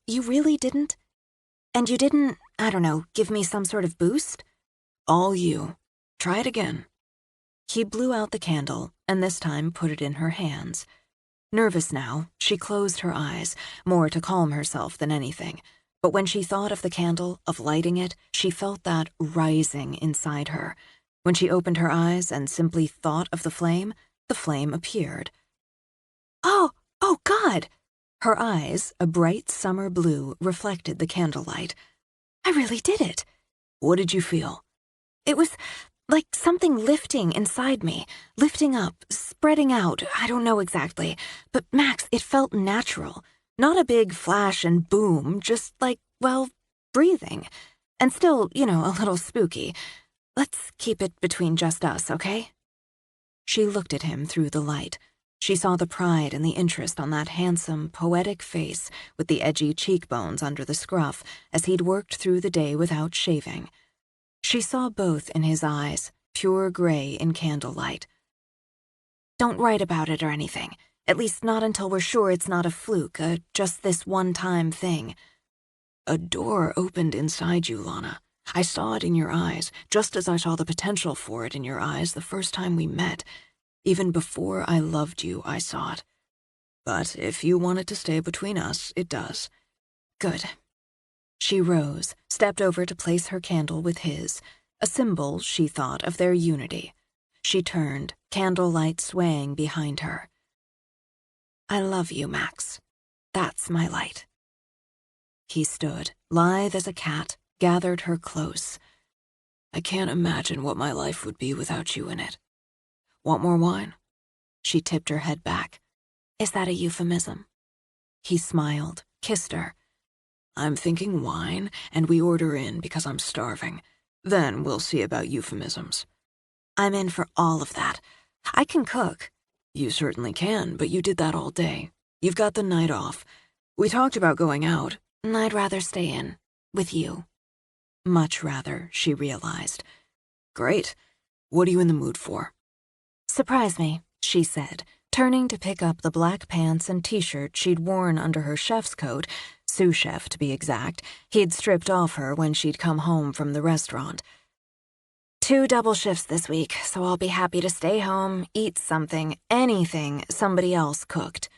Speaker 1: you really didn't? And you didn't, I don't know, give me some sort of boost?
Speaker 2: All you. Try it again.
Speaker 1: He blew out the candle, and this time put it in her hands. Nervous now, she closed her eyes, more to calm herself than anything. But when she thought of the candle, of lighting it, she felt that rising inside her. When she opened her eyes and simply thought of the flame appeared. Oh God! Her eyes, a bright summer blue, reflected the candlelight. I really did it.
Speaker 2: What did you feel?
Speaker 1: It was like something lifting inside me, lifting up, spreading out, I don't know exactly. But Max, it felt natural. Not a big flash and boom, just like, well, breathing. And still, a little spooky. Let's keep it between just us, okay? She looked at him through the light. She saw the pride and the interest on that handsome, poetic face with the edgy cheekbones under the scruff as he'd worked through the day without shaving. She saw both in his eyes, pure gray in candlelight. Don't write about it or anything, at least not until we're sure it's not a fluke, just this one-time thing.
Speaker 2: A door opened inside you, Lana. I saw it in your eyes, just as I saw the potential for it in your eyes the first time we met. Even before I loved you, I saw it. But if you want it to stay between us, it does.
Speaker 1: Good. She rose, stepped over to place her candle with his, a symbol, she thought, of their unity. She turned, candlelight swaying behind her. I love you, Max. That's my light. He stood, lithe as a cat, gathered her close.
Speaker 2: I can't imagine what my life would be without you in it. Want more wine?
Speaker 1: She tipped her head back. Is that a euphemism? He smiled, kissed her.
Speaker 2: I'm thinking wine, and we order in because I'm starving. Then we'll see about euphemisms.
Speaker 1: I'm in for all of that. I can cook.
Speaker 2: You certainly can, but you did that all day. You've got the night off. We talked about going out.
Speaker 1: I'd rather stay in, with you. Much rather, she realized.
Speaker 2: Great. What are you in the mood for?
Speaker 1: Surprise me, she said, turning to pick up the black pants and t-shirt she'd worn under her chef's coat, sous chef to be exact, he'd stripped off her when she'd come home from the restaurant. 2 double shifts this week, so I'll be happy to stay home, eat something, anything somebody else cooked.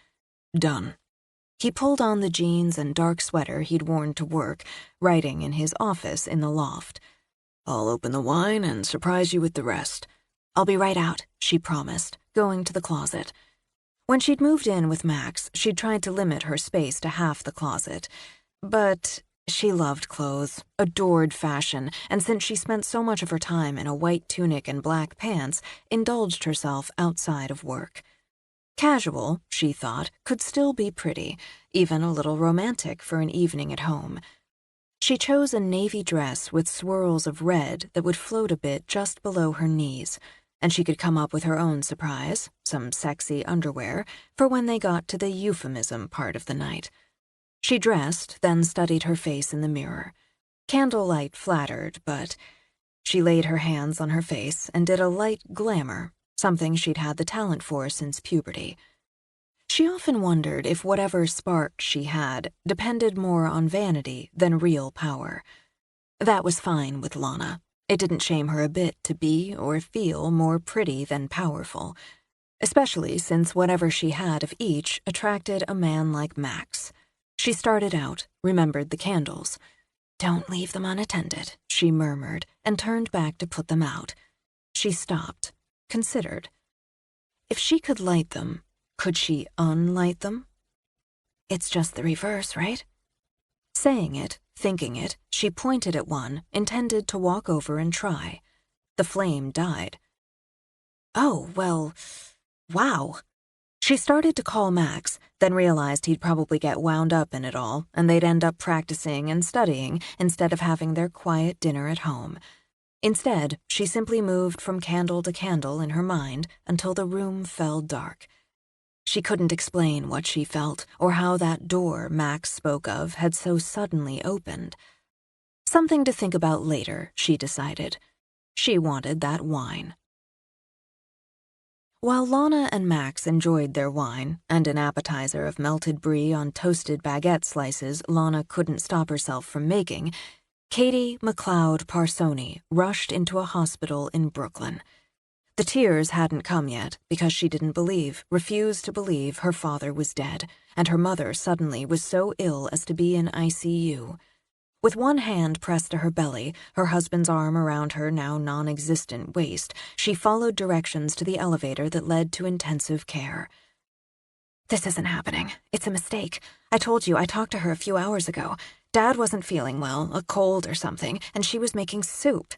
Speaker 2: Done.
Speaker 1: He pulled on the jeans and dark sweater he'd worn to work, writing in his office in the loft.
Speaker 2: I'll open the wine and surprise you with the rest.
Speaker 1: I'll be right out, she promised, going to the closet. When she'd moved in with Max, she'd tried to limit her space to half the closet. But she loved clothes, adored fashion, and since she spent so much of her time in a white tunic and black pants, indulged herself outside of work. Casual, she thought, could still be pretty, even a little romantic for an evening at home. She chose a navy dress with swirls of red that would float a bit just below her knees, and she could come up with her own surprise, some sexy underwear, for when they got to the euphemism part of the night. She dressed, then studied her face in the mirror. Candlelight flattered, but she laid her hands on her face and did a light glamour, something she'd had the talent for since puberty. She often wondered if whatever spark she had depended more on vanity than real power. That was fine with Lana. It didn't shame her a bit to be or feel more pretty than powerful, especially since whatever she had of each attracted a man like Max. She started out, remembered the candles. "Don't leave them unattended," she murmured, and turned back to put them out. She stopped, considered. If she could light them, could she unlight them? "It's just the reverse, right?" Saying it, thinking it, she pointed at one, intended to walk over and try. The flame died. "Oh, well, wow." She started to call Max, then realized he'd probably get wound up in it all, and they'd end up practicing and studying instead of having their quiet dinner at home. Instead, she simply moved from candle to candle in her mind until the room fell dark. She couldn't explain what she felt or how that door Max spoke of had so suddenly opened. Something to think about later, she decided. She wanted that wine. While Lana and Max enjoyed their wine and an appetizer of melted brie on toasted baguette slices Lana couldn't stop herself from making, Katie McLeod Parsoni rushed into a hospital in Brooklyn. The tears hadn't come yet because she refused to believe her father was dead, and her mother suddenly was so ill as to be in ICU. With one hand pressed to her belly, her husband's arm around her now non-existent waist, she followed directions to the elevator that led to intensive care. "This isn't happening. It's a mistake. I told you I talked to her a few hours ago. Dad wasn't feeling well, a cold or something, and she was making soup."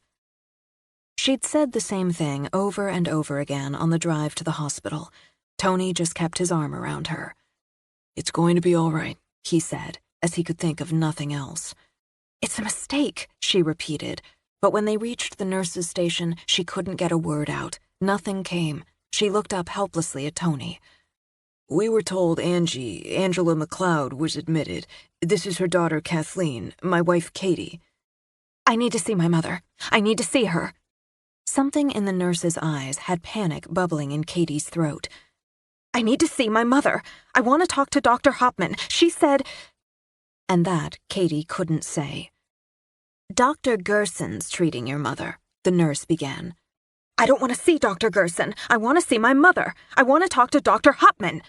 Speaker 1: She'd said the same thing over and over again on the drive to the hospital. Tony just kept his arm around her. "It's going to be all right," he said, as he could think of nothing else. "It's a mistake," she repeated, but when they reached the nurse's station, she couldn't get a word out. Nothing came. She looked up helplessly at Tony. "We were told Angela McLeod, was admitted. This is her daughter Kathleen, my wife Katie." "I need to see my mother. I need to see her." Something in the nurse's eyes had panic bubbling in Katie's throat. "I need to see my mother. I want to talk to Dr. Hopman. She said—" And that Katie couldn't say. "Dr. Gerson's treating your mother," the nurse began. "I don't want to see Dr. Gerson. I want to see my mother. I want to talk to Dr. Hopman."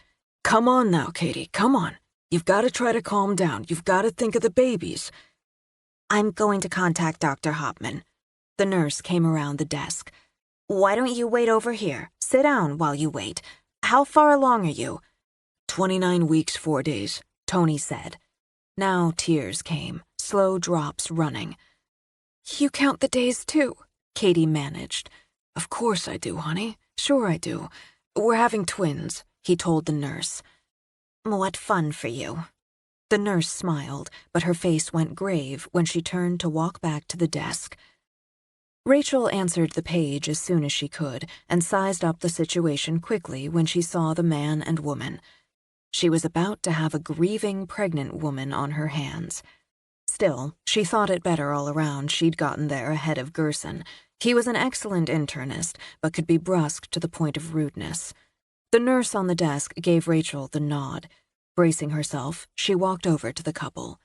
Speaker 2: "Come on now, Katie, come on. You've got to try to calm down. You've got to think of the babies."
Speaker 1: "I'm going to contact Dr. Hopman." The nurse came around the desk. "Why don't you wait over here? Sit down while you wait. How far along are you?"
Speaker 2: 29 weeks, 4 days,
Speaker 1: Tony said. Now tears came, slow drops running. "You count the days too," Katie managed.
Speaker 2: "Of course I do, honey. Sure I do. We're having twins," he told the nurse.
Speaker 1: "What fun for you." The nurse smiled, but her face went grave when she turned to walk back to the desk. Rachel answered the page as soon as she could and sized up the situation quickly when she saw the man and woman. She was about to have a grieving pregnant woman on her hands. Still, she thought it better all around she'd gotten there ahead of Gerson. He was an excellent internist, but could be brusque to the point of rudeness. The nurse on the desk gave Rachel the nod. Bracing herself, she walked over to the couple.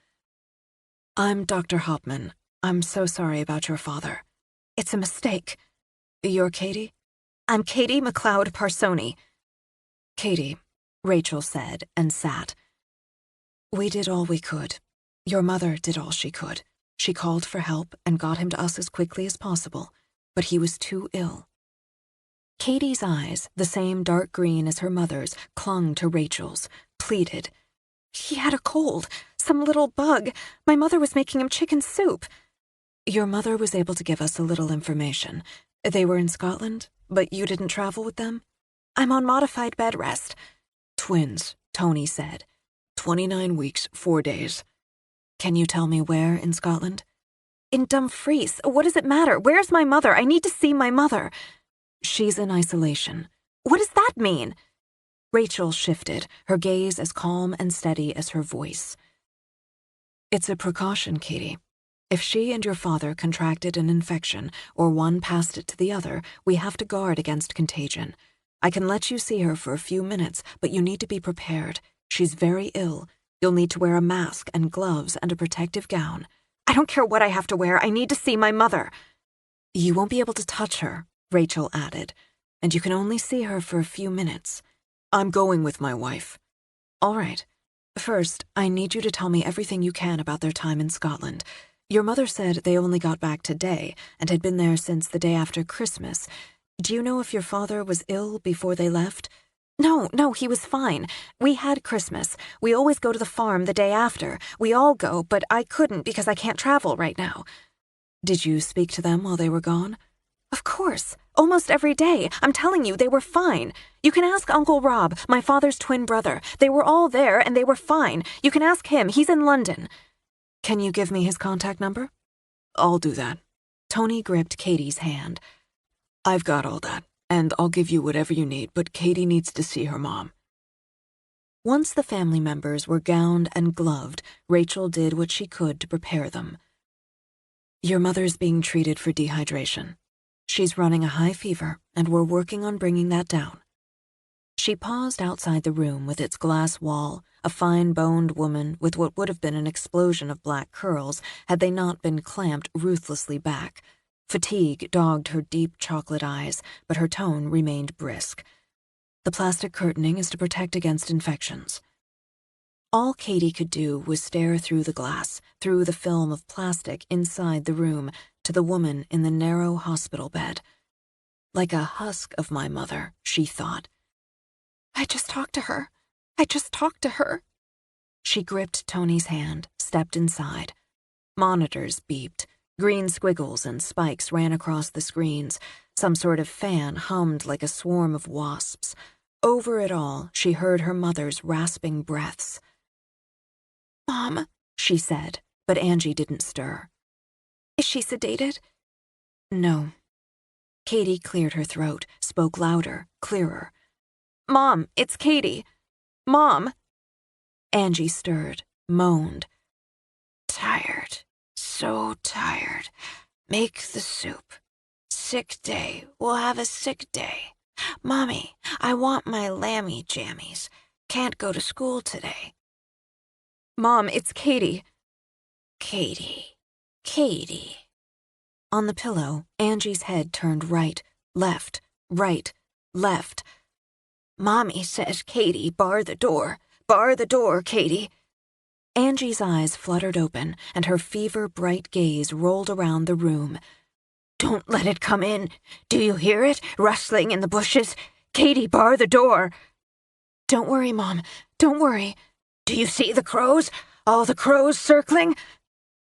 Speaker 2: "I'm Dr. Hopman. I'm so sorry about your father."
Speaker 1: "It's a mistake."
Speaker 2: "You're Katie?"
Speaker 1: "I'm Katie McLeod Parsoni."
Speaker 2: "Katie,"
Speaker 1: Rachel said and sat.
Speaker 2: "We did all we could. Your mother did all she could. She called for help and got him to us as quickly as possible, but he was too ill."
Speaker 1: Katie's eyes, the same dark green as her mother's, clung to Rachel's, pleaded. He had a cold, some little bug. My mother was making him chicken soup. Your mother was able to give us a little information. They were in Scotland, but you didn't travel with them? I'm on modified bed rest. Twins, Tony said. 29 weeks, 4 days. Can you tell me where in Scotland? In Dumfries. What does it matter? Where's my mother? I need to see my mother. She's in isolation. What does that mean? Rachel shifted, her gaze as calm and steady as her voice. It's a precaution, Katie. If she and your father contracted an infection, or one passed it to the other, we have to guard against contagion. I can let you see her for a few minutes, but you need to be prepared. She's very ill. You'll need to wear a mask and gloves and a protective gown. I don't care what I have to wear. I need to see my mother. You won't be able to touch her, Rachel added, and you can only see her for a few minutes. I'm going with my wife. All right. First, I need you to tell me everything you can about their time in Scotland. Your mother said they only got back today and had been there since the day after Christmas. Do you know if your father was ill before they left? No, he was fine. We had Christmas. We always go to the farm the day after. We all go, but I couldn't because I can't travel right now. Did you speak to them while they were gone? Of course. Almost every day. I'm telling you, they were fine. You can ask Uncle Rob, my father's twin brother. They were all there and they were fine. You can ask him. He's in London. Can you give me his contact number? I'll do that. Tony gripped Katie's hand. I've got all that, and I'll give you whatever you need, but Katie needs to see her mom. Once the family members were gowned and gloved, Rachel did what she could to prepare them. Your mother's being treated for dehydration. She's running a high fever, and we're working on bringing that down. She paused outside the room with its glass wall, a fine-boned woman with what would have been an explosion of black curls had they not been clamped ruthlessly back. Fatigue dogged her deep chocolate eyes, but her tone remained brisk. The plastic curtaining is to protect against infections. All Katie could do was stare through the glass, through the film of plastic inside the room, to the woman in the narrow hospital bed. Like a husk of my mother, she thought. I just talked to her. She gripped Tony's hand, stepped inside. Monitors beeped. Green squiggles and spikes ran across the screens. Some sort of fan hummed like a swarm of wasps. Over it all, she heard her mother's rasping breaths. Mom, she said, but Angie didn't stir. Is she sedated? No. Katie cleared her throat, spoke louder, clearer. Mom, it's Katie. Mom. Angie stirred, moaned. Tired. So tired. Make the soup. Sick day. We'll have a sick day. Mommy, I want my lammy jammies. Can't go to school today. Mom, it's Katie. Katie. On the pillow, Angie's head turned right, left, Mommy says, Katie, bar the door. Bar the door, Katie. Angie's eyes fluttered open, and her fever-bright gaze rolled around the room. Don't let it come in. Do you hear it? Rustling in the bushes. Katie, bar the door. Don't worry, Mom. Don't worry. Do you see the crows? All the crows circling?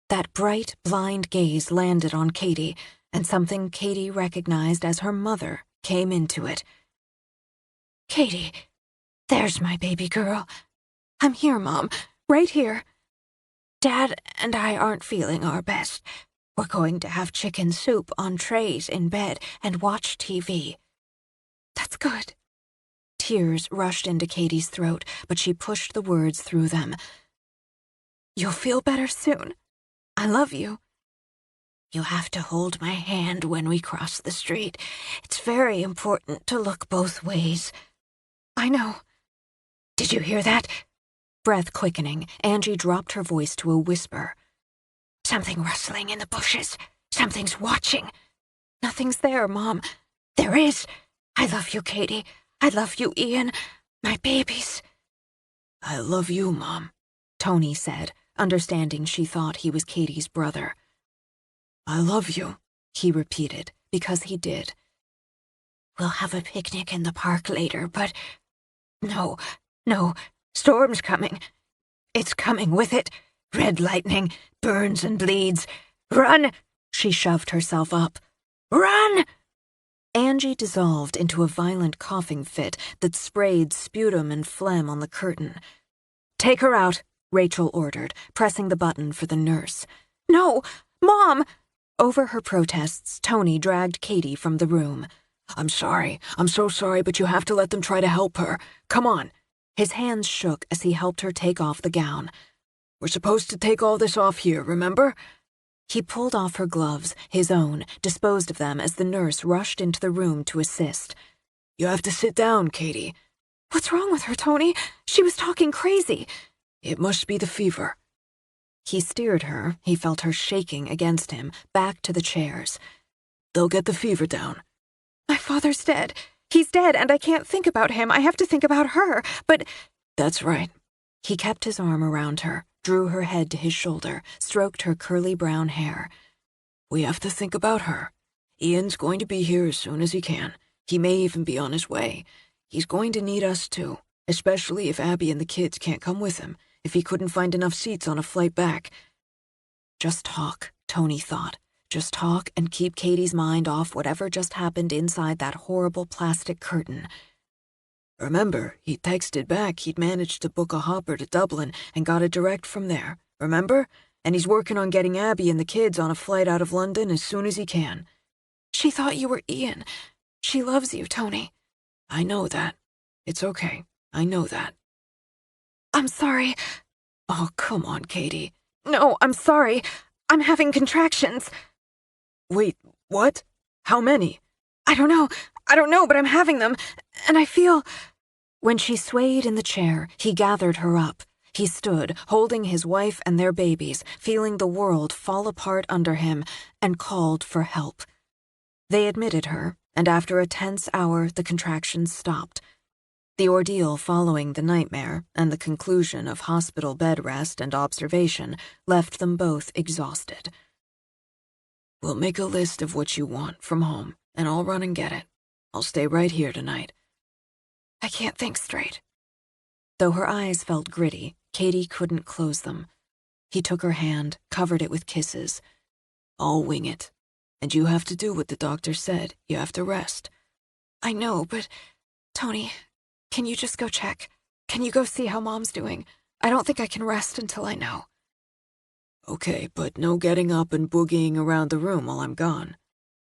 Speaker 1: That bright, blind gaze landed on Katie, and something Katie recognized as her mother came into it. Katie, there's my baby girl. I'm here, Mom. Right here. Dad and I aren't feeling our best. We're going to have chicken soup on trays in bed and watch TV. That's good. Tears rushed into Katie's throat, but she pushed the words through them. You'll feel better soon. I love you. You have to hold my hand when we cross the street. It's very important to look both ways. I know. Did you hear that? Breath quickening, Angie dropped her voice to a whisper. Something rustling in the bushes. Something's watching. Nothing's there, Mom. There is. I love you, Katie. I love you, Ian. My babies. I love you, Mom, Tony said, understanding she thought he was Katie's brother. I love you, he repeated, because he did.
Speaker 2: We'll have a picnic in the park later, but... No, storm's coming. It's coming with it. Red lightning, burns and bleeds. Run! She shoved herself up. Run! Angie dissolved into a violent coughing fit that sprayed sputum and phlegm on the curtain. Take her out, Rachel ordered, pressing the button for the nurse. No, Mom! Over her protests, Tony dragged Katie from the room. I'm so sorry, but you have to let them try to help her. Come on. His hands shook as he helped her take off the gown. We're supposed to take all this off here, remember? He pulled off her gloves, his own, disposed of them as the nurse rushed into the room to assist. You have to sit down, Katie. What's wrong with her, Tony? She was talking crazy. It must be the fever. He steered her, he felt her shaking against him, back to the chairs. They'll get the fever down. My father's dead. He's dead, and I can't think about him. I have to think about her, but... That's right. He kept his arm around her, drew her head to his shoulder, stroked her curly brown hair. We have to think about her. Ian's going to be here as soon as he can. He may even be on his way. He's going to need us too, especially if Abby and the kids can't come with him, if he couldn't find enough seats on a flight back. Just talk, Tony thought. Just talk and keep Katie's mind off whatever just happened inside that horrible plastic curtain. Remember, he texted back he'd managed to book a hopper to Dublin and got it direct from there. Remember? And he's working on getting Abby and the kids on a flight out of London as soon as he can. She thought you were Ian. She loves you, Tony. I know that. It's okay. I know that. I'm sorry. Oh, come on, Katie. No, I'm sorry. I'm having contractions. Wait, what? How many? I don't know, but I'm having them, and I feel... When she swayed in the chair, he gathered her up. He stood, holding his wife and their babies, feeling the world fall apart under him, and called for help. They admitted her, and after a tense hour, the contractions stopped. The ordeal following the nightmare and the conclusion of hospital bed rest and observation left them both exhausted. We'll make a list of what you want from home, and I'll run and get it. I'll stay right here tonight. I can't think straight. Though her eyes felt gritty, Katie couldn't close them. He took her hand, covered it with kisses. I'll wing it. And you have to do what the doctor said. You have to rest. I know, but... Tony, can you just go check? Can you go see how Mom's doing? I don't think I can rest until I know. Okay, but no getting up and boogieing around the room while I'm gone.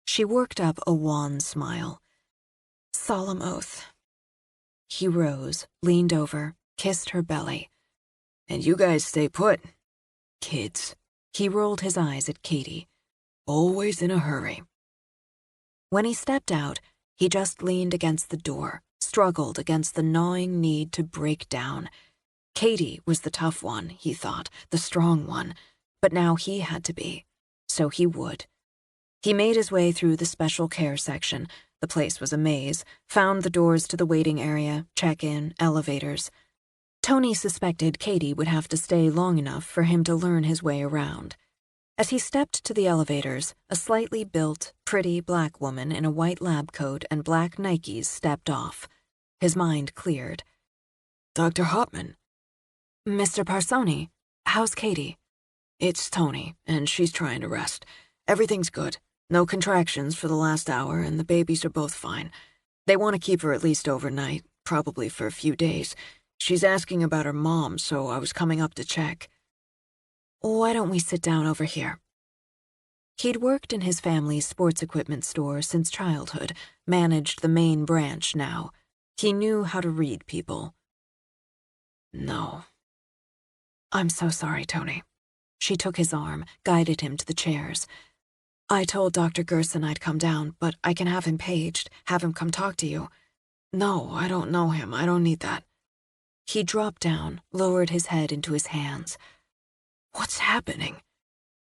Speaker 2: She worked up a wan smile. Solemn oath. He rose, leaned over, kissed her belly. And you guys stay put. Kids. He rolled his eyes at Katie. Always in a hurry. When he stepped out, he just leaned against the door, struggled against the gnawing need to break down. Katie was the tough one, he thought, the strong one. But now he had to be. So he would. He made his way through the special care section. The place was a maze, found the doors to the waiting area, check-in, elevators. Tony suspected Katie would have to stay long enough for him to learn his way around. As he stepped to the elevators, a slightly built, pretty black woman in a white lab coat and black Nikes stepped off. His mind cleared. Dr. Hopman. Mr. Parsoni, how's Katie? It's Tony, and she's trying to rest. Everything's good. No contractions for the last hour, and the babies are both fine. They want to keep her at least overnight, probably for a few days. She's asking about her mom, so I was coming up to check. Why don't we sit down over here? He'd worked in his family's sports equipment store since childhood, managed the main branch now. He knew how to read people. No. I'm so sorry, Tony. She took his arm, guided him to the chairs. I told Dr. Gerson I'd come down, but I can have him paged, have him come talk to you. No, I don't know him. I don't need that. He dropped down, lowered his head into his hands. What's happening?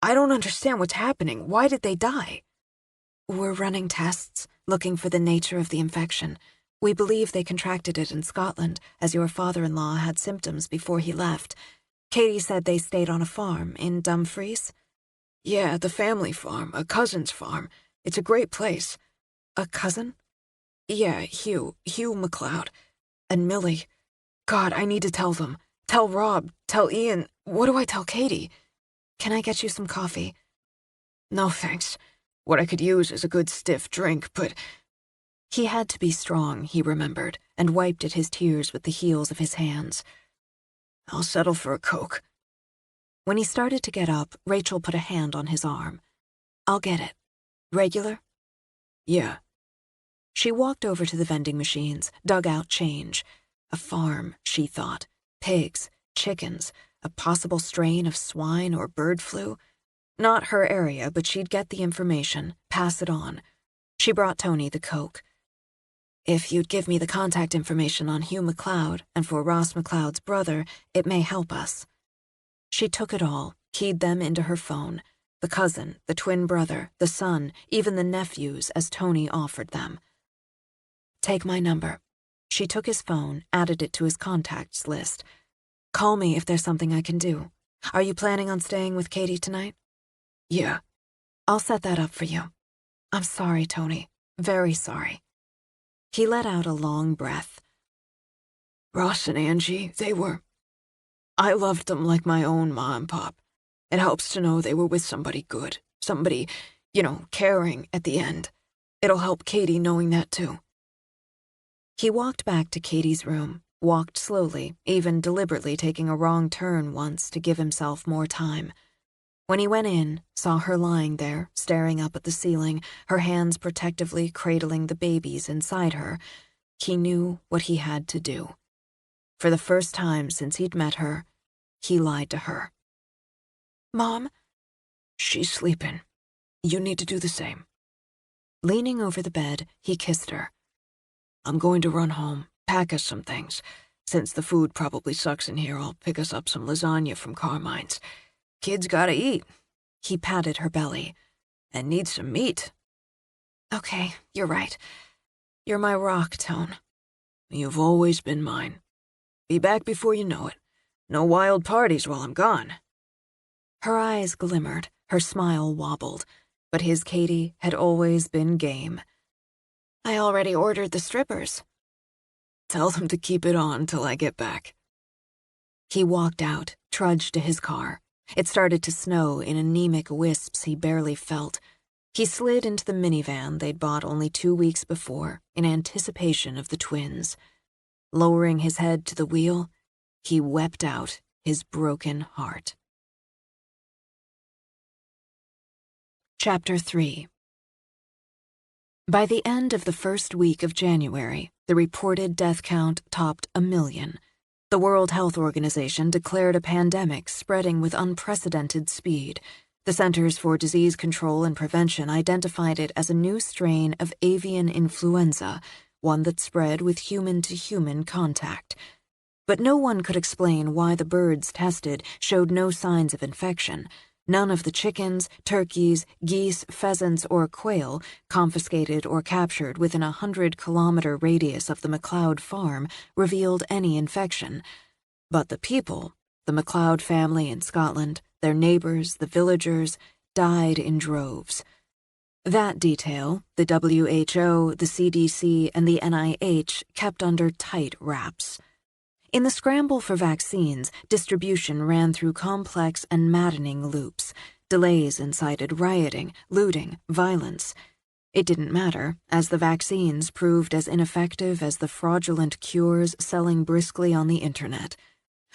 Speaker 2: I don't understand what's happening. Why did they die? We're running tests, looking for the nature of the infection. We believe they contracted it in Scotland, as your father-in-law had symptoms before he left. Katie said they stayed on a farm in Dumfries. Yeah, the family farm, a cousin's farm. It's a great place. A cousin? Yeah, Hugh McLeod. And Millie. God, I need to tell them. Tell Rob, tell Ian. What do I tell Katie?
Speaker 1: Can I get you some coffee?
Speaker 2: No, thanks. What I could use is a good stiff drink, but...
Speaker 1: He had to be strong, he remembered, and wiped at his tears with the heels of his hands.
Speaker 2: I'll settle for a Coke.
Speaker 1: When he started to get up, Rachel put a hand on his arm. I'll get it. Regular?
Speaker 2: Yeah.
Speaker 1: She walked over to the vending machines, dug out change. A farm, she thought. Pigs, chickens, a possible strain of swine or bird flu. Not her area, but she'd get the information, pass it on. She brought Tony the Coke. If you'd give me the contact information on Hugh McLeod and for Ross McLeod's brother, it may help us. She took it all, keyed them into her phone. The cousin, the twin brother, the son, even the nephews as Tony offered them. Take my number. She took his phone, added it to his contacts list. Call me if there's something I can do. Are you planning on staying with Katie tonight?
Speaker 2: Yeah.
Speaker 1: I'll set that up for you. I'm sorry, Tony. Very sorry. He let out a long breath.
Speaker 2: Ross and Angie, I loved them like my own ma and pop. It helps to know they were with somebody good. Somebody, caring at the end. It'll help Katie knowing that too.
Speaker 1: He walked back to Katie's room, walked slowly, even deliberately taking a wrong turn once to give himself more time. When he went in, saw her lying there, staring up at the ceiling, her hands protectively cradling the babies inside her, he knew what he had to do. For the first time since he'd met her, he lied to her.
Speaker 2: Mom? She's sleeping. You need to do the same.
Speaker 1: Leaning over the bed, he kissed her.
Speaker 2: I'm going to run home, pack us some things. Since the food probably sucks in here, I'll pick us up some lasagna from Carmine's. Kids gotta eat.
Speaker 1: He patted her belly.
Speaker 2: And need some meat.
Speaker 1: Okay, you're right. You're my rock, Tone.
Speaker 2: You've always been mine. Be back before you know it. No wild parties while I'm gone.
Speaker 1: Her eyes glimmered, her smile wobbled, but his Katie had always been game. I already ordered the strippers.
Speaker 2: Tell them to keep it on till I get back.
Speaker 1: He walked out, trudged to his car. It started to snow in anemic wisps he barely felt. He slid into the minivan they'd bought only 2 weeks before, in anticipation of the twins. Lowering his head to the wheel, he wept out his broken heart. Chapter 3. By the end of the first week of January, the reported death count topped 1 million. The World Health Organization declared a pandemic spreading with unprecedented speed. The Centers for Disease Control and Prevention identified it as a new strain of avian influenza, one that spread with human-to-human contact. But no one could explain why the birds tested showed no signs of infection. None of the chickens, turkeys, geese, pheasants, or quail confiscated or captured within a 100-kilometer radius of the McLeod farm revealed any infection. But the people, the McLeod family in Scotland, their neighbors, the villagers, died in droves. That detail, the WHO, the CDC, and the NIH kept under tight wraps. In the scramble for vaccines, distribution ran through complex and maddening loops. Delays incited rioting, looting, violence. It didn't matter, as the vaccines proved as ineffective as the fraudulent cures selling briskly on the internet.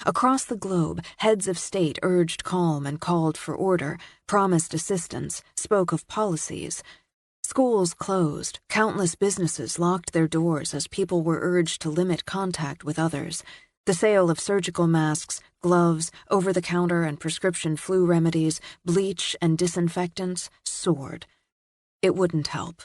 Speaker 1: Across the globe, heads of state urged calm and called for order, promised assistance, spoke of policies. Schools closed, countless businesses locked their doors as people were urged to limit contact with others. The sale of surgical masks, gloves, over-the-counter and prescription flu remedies, bleach and disinfectants soared. It wouldn't help.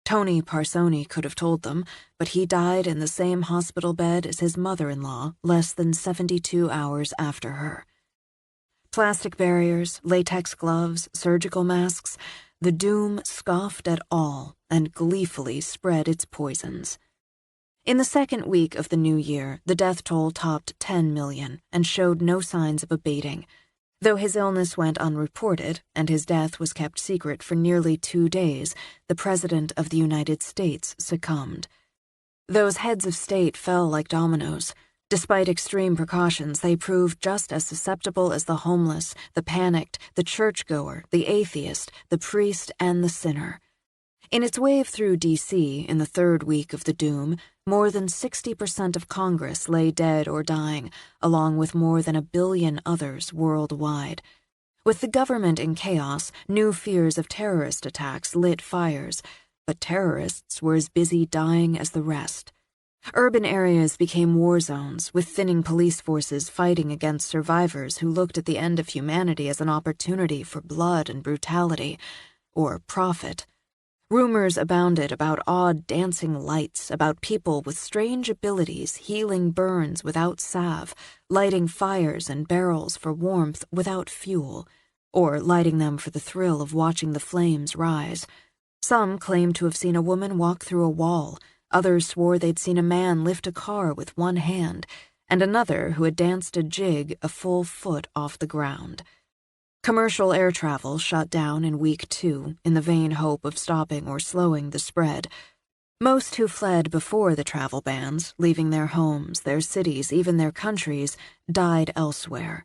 Speaker 1: Tony Parsoni could have told them, but he died in the same hospital bed as his mother-in-law less than 72 hours after her. Plastic barriers, latex gloves, surgical masks, the doom scoffed at all and gleefully spread its poisons. In the second week of the new year, the death toll topped 10 million and showed no signs of abating. Though his illness went unreported and his death was kept secret for nearly 2 days, the President of the United States succumbed.
Speaker 2: Those heads of state fell like dominoes. Despite extreme precautions, they proved just as susceptible as the homeless, the panicked, the churchgoer, the atheist, the priest, and the sinner. In its wave through D.C. in the third week of the doom, more than 60% of Congress lay dead or dying, along with more than 1 billion others worldwide. With the government in chaos, new fears of terrorist attacks lit fires, but terrorists were as busy dying as the rest. Urban areas became war zones, with thinning police forces fighting against survivors who looked at the end of humanity as an opportunity for blood and brutality, or profit. Rumors abounded about odd dancing lights, about people with strange abilities healing burns without salve, lighting fires in barrels for warmth without fuel, or lighting them for the thrill of watching the flames rise. Some claimed to have seen a woman walk through a wall. Others swore they'd seen a man lift a car with one hand, and another who had danced a jig a full foot off the ground. Commercial air travel shut down in week 2 in the vain hope of stopping or slowing the spread. Most who fled before the travel bans, leaving their homes, their cities, even their countries, died elsewhere.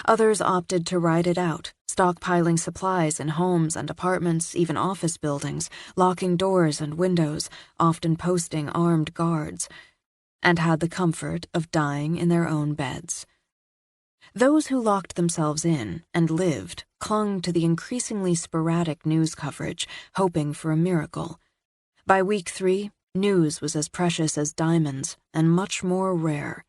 Speaker 2: Others opted to ride it out, stockpiling supplies in homes and apartments, even office buildings, locking doors and windows, often posting armed guards, and had the comfort of dying in their own beds. Those who locked themselves in and lived clung to the increasingly sporadic news coverage, hoping for a miracle. By week 3, news was as precious as diamonds and much more rare.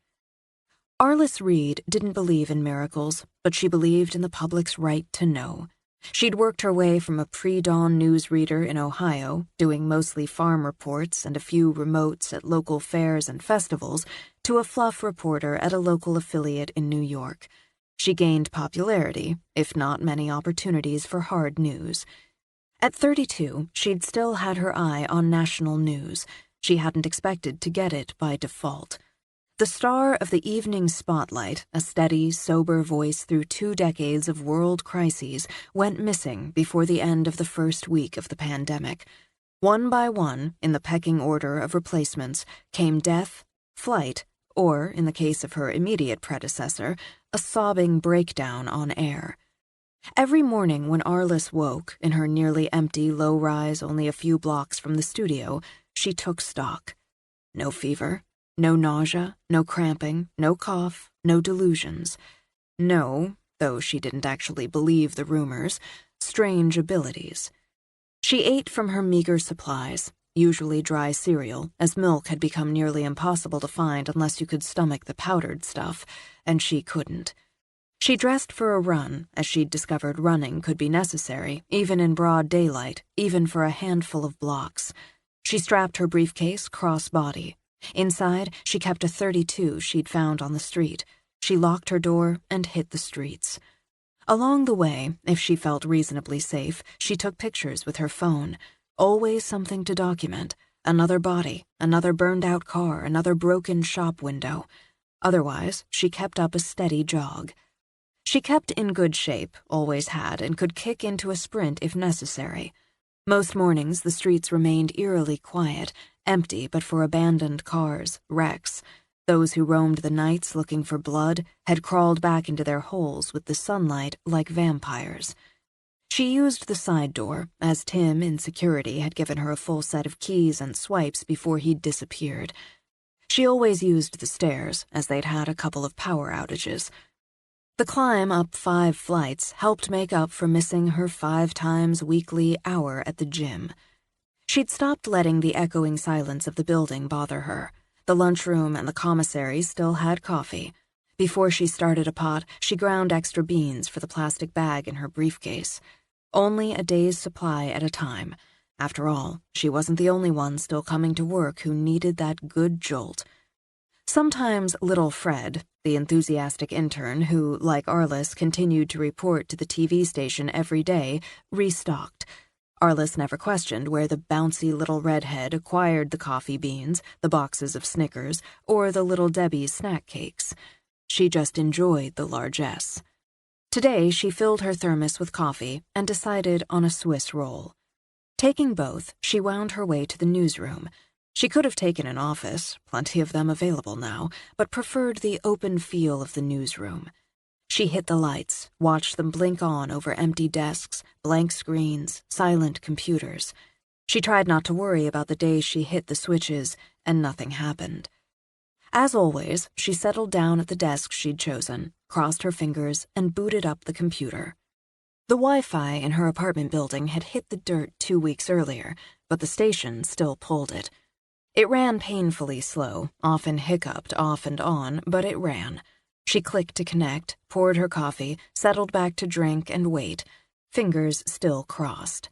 Speaker 2: Arliss Reed didn't believe in miracles, but she believed in the public's right to know. She'd worked her way from a pre-dawn newsreader in Ohio, doing mostly farm reports and a few remotes at local fairs and festivals, to a fluff reporter at a local affiliate in New York. She gained popularity, if not many opportunities for hard news. At 32, she'd still had her eye on national news. She hadn't expected to get it by default. The star of the evening spotlight, a steady, sober voice through 2 decades of world crises, went missing before the end of the first week of the pandemic. One by one, in the pecking order of replacements, came death, flight, or, in the case of her immediate predecessor, a sobbing breakdown on air. Every morning when Arliss woke, in her nearly empty low-rise only a few blocks from the studio, she took stock. No fever. No nausea, no cramping, no cough, no delusions. No, though she didn't actually believe the rumors, strange abilities. She ate from her meager supplies, usually dry cereal, as milk had become nearly impossible to find unless you could stomach the powdered stuff, and she couldn't. She dressed for a run, as she'd discovered running could be necessary, even in broad daylight, even for a handful of blocks. She strapped her briefcase cross-body. Inside, she kept a .32 she'd found on the street. She locked her door and hit the streets. Along the way, if she felt reasonably safe, she took pictures with her phone. Always something to document. Another body, another burned-out car, another broken shop window. Otherwise, she kept up a steady jog. She kept in good shape, always had, and could kick into a sprint if necessary. Most mornings, the streets remained eerily quiet, empty but for abandoned cars, wrecks. Those who roamed the nights looking for blood had crawled back into their holes with the sunlight like vampires. She used the side door, as Tim in security had given her a full set of keys and swipes before he'd disappeared. She always used the stairs, as they'd had a couple of power outages. The climb up 5 flights helped make up for missing her 5 times weekly hour at the gym. She'd stopped letting the echoing silence of the building bother her. The lunchroom and the commissary still had coffee. Before she started a pot, she ground extra beans for the plastic bag in her briefcase. Only a day's supply at a time. After all, she wasn't the only one still coming to work who needed that good jolt. Sometimes little Fred, the enthusiastic intern who, like Arliss, continued to report to the TV station every day, restocked. Arliss never questioned where the bouncy little redhead acquired the coffee beans, the boxes of Snickers, or the Little Debbie's snack cakes. She just enjoyed the largesse. Today, she filled her thermos with coffee and decided on a Swiss roll. Taking both, she wound her way to the newsroom. She could have taken an office, plenty of them available now, but preferred the open feel of the newsroom. She hit the lights, watched them blink on over empty desks, blank screens, silent computers. She tried not to worry about the days she hit the switches, and nothing happened. As always, she settled down at the desk she'd chosen, crossed her fingers, and booted up the computer. The Wi-Fi in her apartment building had hit the dirt 2 weeks earlier, but the station still pulled it. It ran painfully slow, often hiccuped off and on, but it ran. She clicked to connect, poured her coffee, settled back to drink and wait, fingers still crossed.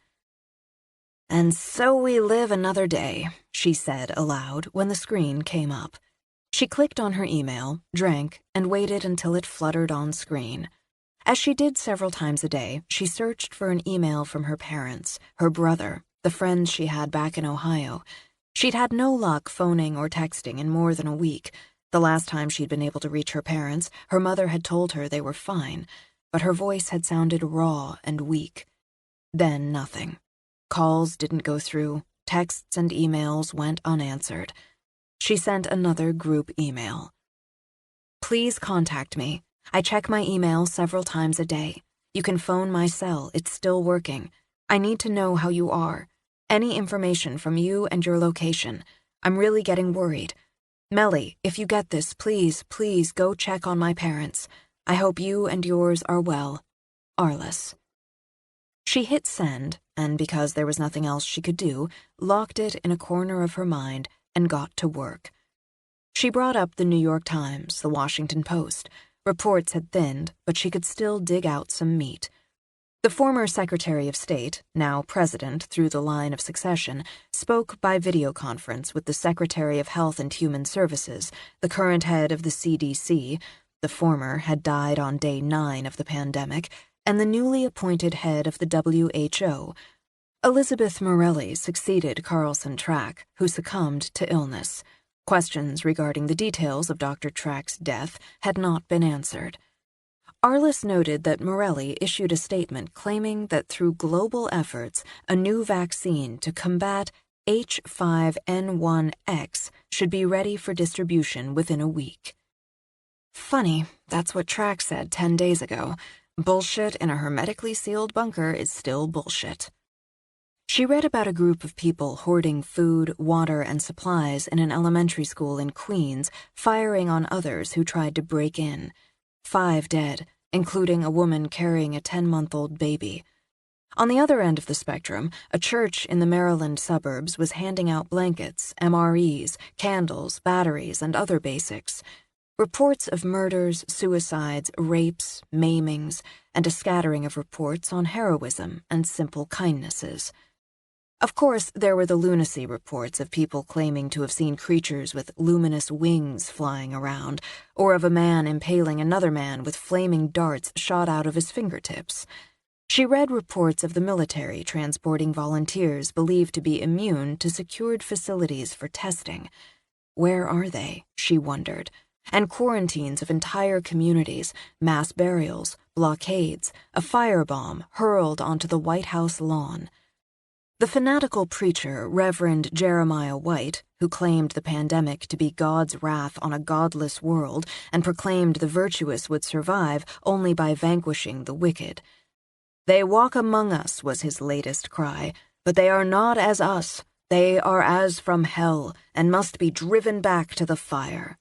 Speaker 2: "And so we live another day," she said aloud when the screen came up. She clicked on her email, drank, and waited until it fluttered on screen. As she did several times a day, she searched for an email from her parents, her brother, the friends she had back in Ohio. She'd had no luck phoning or texting in more than a week. The last time she'd been able to reach her parents, her mother had told her they were fine, but her voice had sounded raw and weak. Then nothing. Calls didn't go through, texts and emails went unanswered. She sent another group email. "Please contact me. I check my email several times a day. You can phone my cell, it's still working. I need to know how you are. Any information from you and your location. I'm really getting worried. Melly, if you get this, please go check on my parents. I hope you and yours are well. Arliss." She hit send, and because there was nothing else she could do, locked it in a corner of her mind and got to work. She brought up the New York Times, the Washington Post. Reports had thinned, but she could still dig out some meat. The former Secretary of State, now President through the line of succession, spoke by video conference with the Secretary of Health and Human Services, the current head of the CDC. The former had died on day 9 of the pandemic, and the newly appointed head of the WHO. Elizabeth Morelli succeeded Carlson Track, who succumbed to illness. Questions regarding the details of Dr. Track's death had not been answered. Arliss noted that Morelli issued a statement claiming that through global efforts, a new vaccine to combat H5N1X should be ready for distribution within a week. Funny, that's what Track said 10 days ago. Bullshit in a hermetically sealed bunker is still bullshit. She read about a group of people hoarding food, water, and supplies in an elementary school in Queens, firing on others who tried to break in. 5 dead, including a woman carrying a 10-month-old baby. On the other end of the spectrum, a church in the Maryland suburbs was handing out blankets, MREs, candles, batteries, and other basics. Reports of murders, suicides, rapes, maimings, and a scattering of reports on heroism and simple kindnesses. Of course, there were the lunacy reports of people claiming to have seen creatures with luminous wings flying around, or of a man impaling another man with flaming darts shot out of his fingertips. She read reports of the military transporting volunteers believed to be immune to secured facilities for testing. Where are they, she wondered, and quarantines of entire communities, mass burials, blockades, a firebomb hurled onto the White House lawn. The fanatical preacher, Reverend Jeremiah White, who claimed the pandemic to be God's wrath on a godless world and proclaimed the virtuous would survive only by vanquishing the wicked. "They walk among us," was his latest cry, "but they are not as us. They are as from hell and must be driven back to the fire."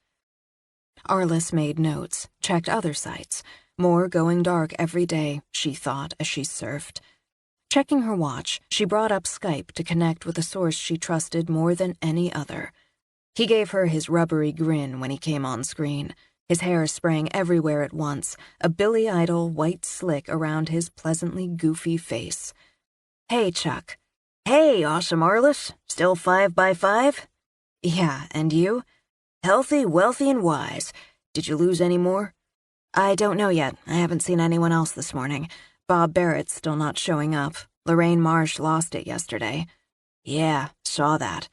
Speaker 2: Arliss made notes, checked other sites. More going dark every day, she thought as she surfed. Checking her watch, she brought up Skype to connect with a source she trusted more than any other. He gave her his rubbery grin when he came on screen, his hair spraying everywhere at once, a Billy Idol white slick around his pleasantly goofy face. "Hey, Chuck." "Hey, awesome Arliss. Still 5 by 5? "Yeah, and you?" "Healthy, wealthy, and wise. Did you lose any more?" "I don't know yet. I haven't seen anyone else this morning. Bob Barrett's still not showing up. Lorraine Marsh lost it yesterday." "Yeah, saw that."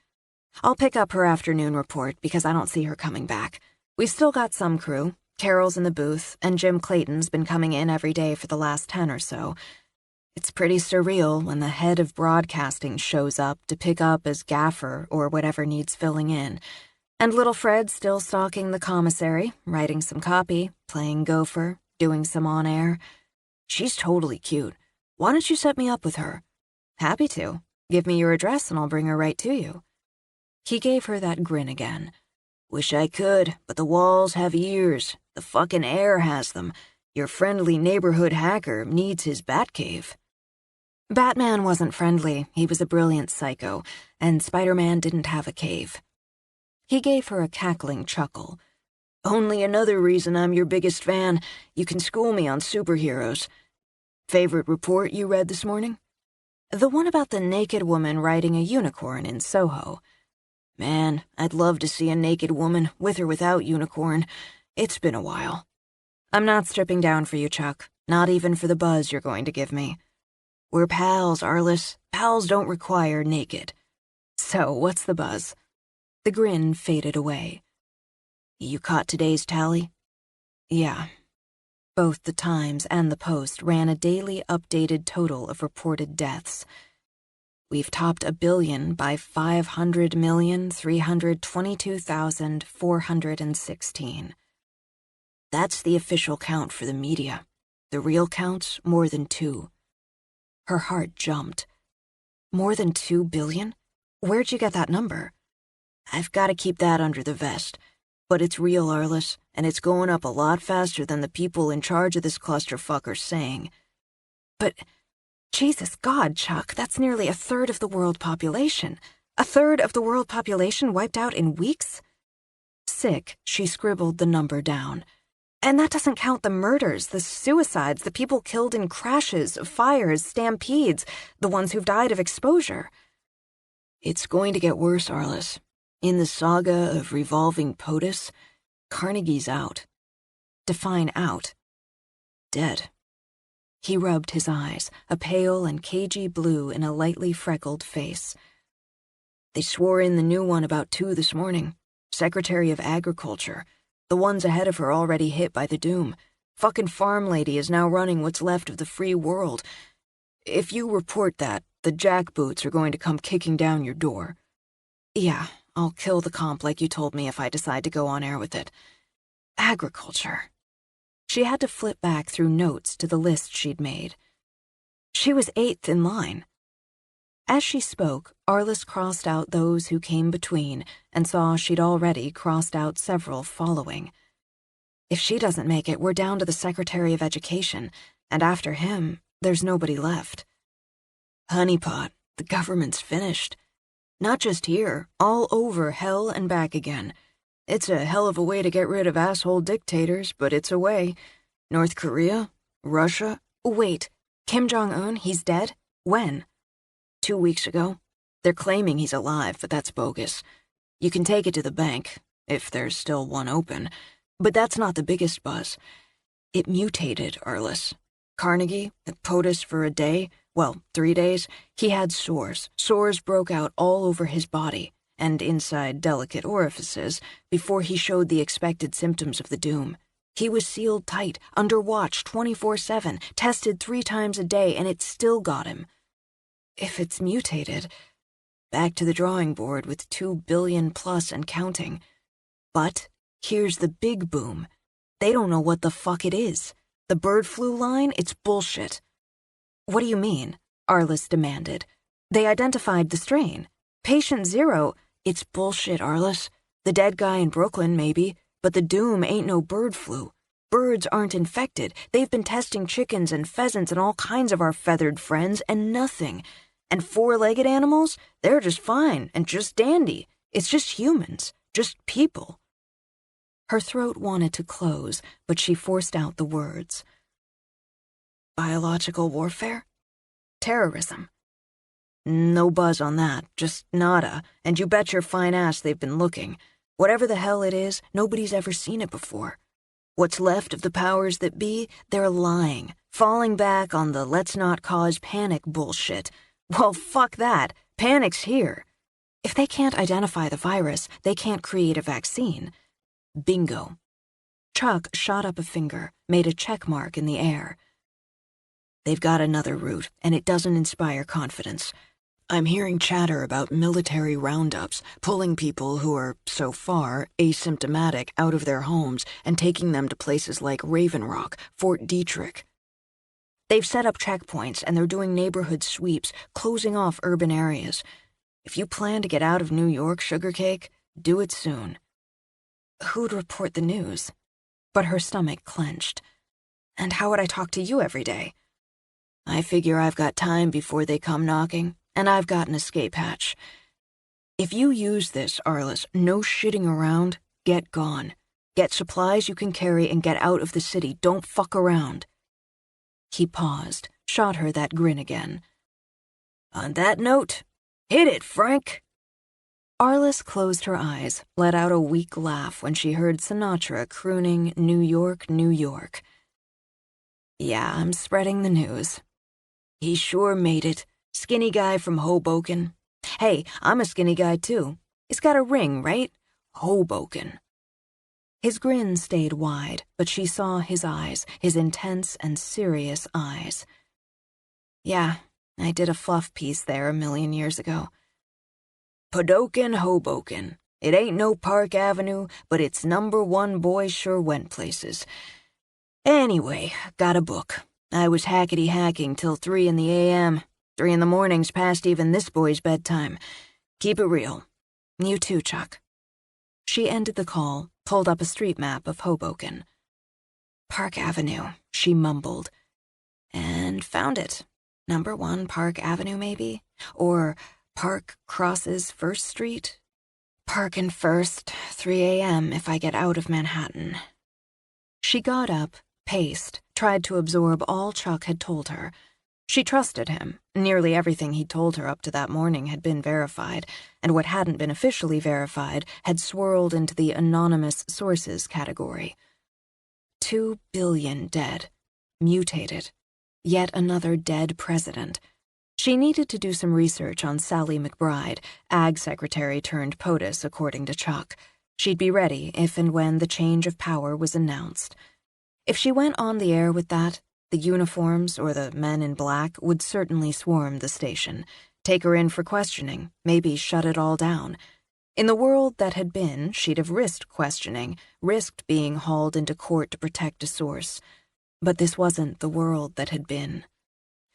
Speaker 2: "I'll pick up her afternoon report because I don't see her coming back. We've still got some crew. Carol's in the booth, and Jim Clayton's been coming in every day for the last 10 or so.
Speaker 1: It's pretty surreal when the head of broadcasting shows up to pick up as gaffer or whatever needs filling in, and little Fred's still stalking the commissary, writing some copy, playing gopher, doing some on-air. She's totally cute. Why don't you set me up with her? Happy to. Give me your address and I'll bring her right to you. He gave her that grin again. Wish I could, but the walls have ears. The fucking air has them. Your friendly neighborhood hacker needs his Batcave. Batman wasn't friendly, he was a brilliant psycho, and Spider-Man didn't have a cave. He gave her a cackling chuckle. Only another reason I'm your biggest fan. You can school me on superheroes. Favorite report you read this morning? The one about the naked woman riding a unicorn in Soho. Man, I'd love to see a naked woman, with or without unicorn. It's been a while. I'm not stripping down for you, Chuck. Not even for the buzz you're going to give me. We're pals, Arliss. Pals don't require naked. So, what's the buzz? The grin faded away. You caught today's tally? Yeah. Both the Times and the Post ran a daily updated total of reported deaths. We've topped 1 billion by 500,322,416. That's the official count for the media. The real count's more than 2. Her heart jumped. More than 2 billion? Where'd you get that number? I've got to keep that under the vest. But it's real, Arliss, and it's going up a lot faster than the people in charge of this clusterfuck are saying. But, Jesus God, Chuck, that's nearly 1/3 of the world population. 1/3 of the world population wiped out in weeks? Sick, she scribbled the number down. And that doesn't count the murders, the suicides, the people killed in crashes, fires, stampedes, the ones who've died of exposure. It's going to get worse, Arliss. In the saga of revolving POTUS, Carnegie's out. Define out. Dead. He rubbed his eyes, a pale and cagey blue in a lightly freckled face. They swore in the new one about 2 this morning. Secretary of Agriculture. The ones ahead of her already hit by the doom. Fucking farm lady is now running what's left of the free world. If you report that, the jackboots are going to come kicking down your door. Yeah, I'll kill the comp like you told me if I decide to go on air with it. Agriculture. She had to flip back through notes to the list she'd made. She was 8th in line. As she spoke, Arliss crossed out those who came between and saw she'd already crossed out several following. If she doesn't make it, we're down to the Secretary of Education, and after him, there's nobody left. Honeypot, the government's finished. Not just here, all over hell and back again. It's a hell of a way to get rid of asshole dictators, but it's a way. North Korea? Russia? Wait, Kim Jong-un, he's dead? When? 2 weeks ago. They're claiming he's alive, but that's bogus. You can take it to the bank, if there's still one open. But that's not the biggest buzz. It mutated, Arliss. Carnegie, at POTUS for a day, well, 3 days, he had sores. Sores broke out all over his body, and inside delicate orifices, before he showed the expected symptoms of the doom. He was sealed tight, under watch 24/7, tested 3 times a day, and it still got him. If it's mutated, back to the drawing board with 2 billion plus and counting. But here's the big boom. They don't know what the fuck it is. The bird flu line, it's bullshit. What do you mean? Arliss demanded. They identified the strain. Patient 0, it's bullshit, Arliss. The dead guy in Brooklyn, maybe, but the doom ain't no bird flu. Birds aren't infected. They've been testing chickens and pheasants and all kinds of our feathered friends, and nothing. And 4-legged animals? They're just fine and just dandy. It's just humans. Just people. Her throat wanted to close, but she forced out the words. Biological warfare? Terrorism. No buzz on that, just nada, and you bet your fine ass they've been looking. Whatever the hell it is, nobody's ever seen it before. What's left of the powers that be, they're lying, falling back on the let's not cause panic bullshit. Well, fuck that. Panic's here. If they can't identify the virus, they can't create a vaccine. Bingo. Chuck shot up a finger, made a check mark in the air.
Speaker 2: They've got another route, and it doesn't inspire confidence. I'm hearing chatter about military roundups, pulling people who are, so far, asymptomatic out of their homes and taking them to places like Raven Rock, Fort Detrick. They've set up checkpoints and they're doing neighborhood sweeps, closing off urban areas. If you plan to get out of New York, Sugarcake, do it soon. Who'd report the news? But her stomach clenched. And how would I talk to you every day? I figure I've got time before they come knocking, and I've got an escape hatch. If you use this, Arliss, no shitting around, get gone. Get supplies you can carry and get out of the city. Don't fuck around. He paused, shot her that grin again. On that note, hit it, Frank. Arliss closed her eyes, let out a weak laugh when she heard Sinatra crooning New York, New York. Yeah, I'm spreading the news. He sure made it. Skinny guy from Hoboken. Hey, I'm a skinny guy too. It's got a ring, right? Hoboken. His grin stayed wide, but she saw his eyes, his intense and serious eyes. Yeah, I did a fluff piece there a million years ago. Podoken, Hoboken. It ain't no Park Avenue, but it's #1 boys sure went places. Anyway, got a book. I was hackety-hacking till 3 in the a.m. 3 in the morning's past even this boy's bedtime. Keep it real. You too, Chuck. She ended the call, pulled up a street map of Hoboken. Park Avenue, she mumbled. And found it. #1 Park Avenue, maybe? Or Park crosses 1st Street? Park and 1st, 3 a.m. if I get out of Manhattan. She got up, paced, tried to absorb all Chuck had told her. She trusted him. Nearly everything he'd told her up to that morning had been verified, and what hadn't been officially verified had swirled into the anonymous sources category. 2 billion dead. Mutated. Yet another dead president. She needed to do some research on Sally McBride, Ag Secretary turned POTUS, according to Chuck. She'd be ready if and when the change of power was announced. If she went on the air with that, the uniforms or the men in black would certainly swarm the station, take her in for questioning, maybe shut it all down. In the world that had been, she'd have risked questioning, risked being hauled into court to protect a source. But this wasn't the world that had been.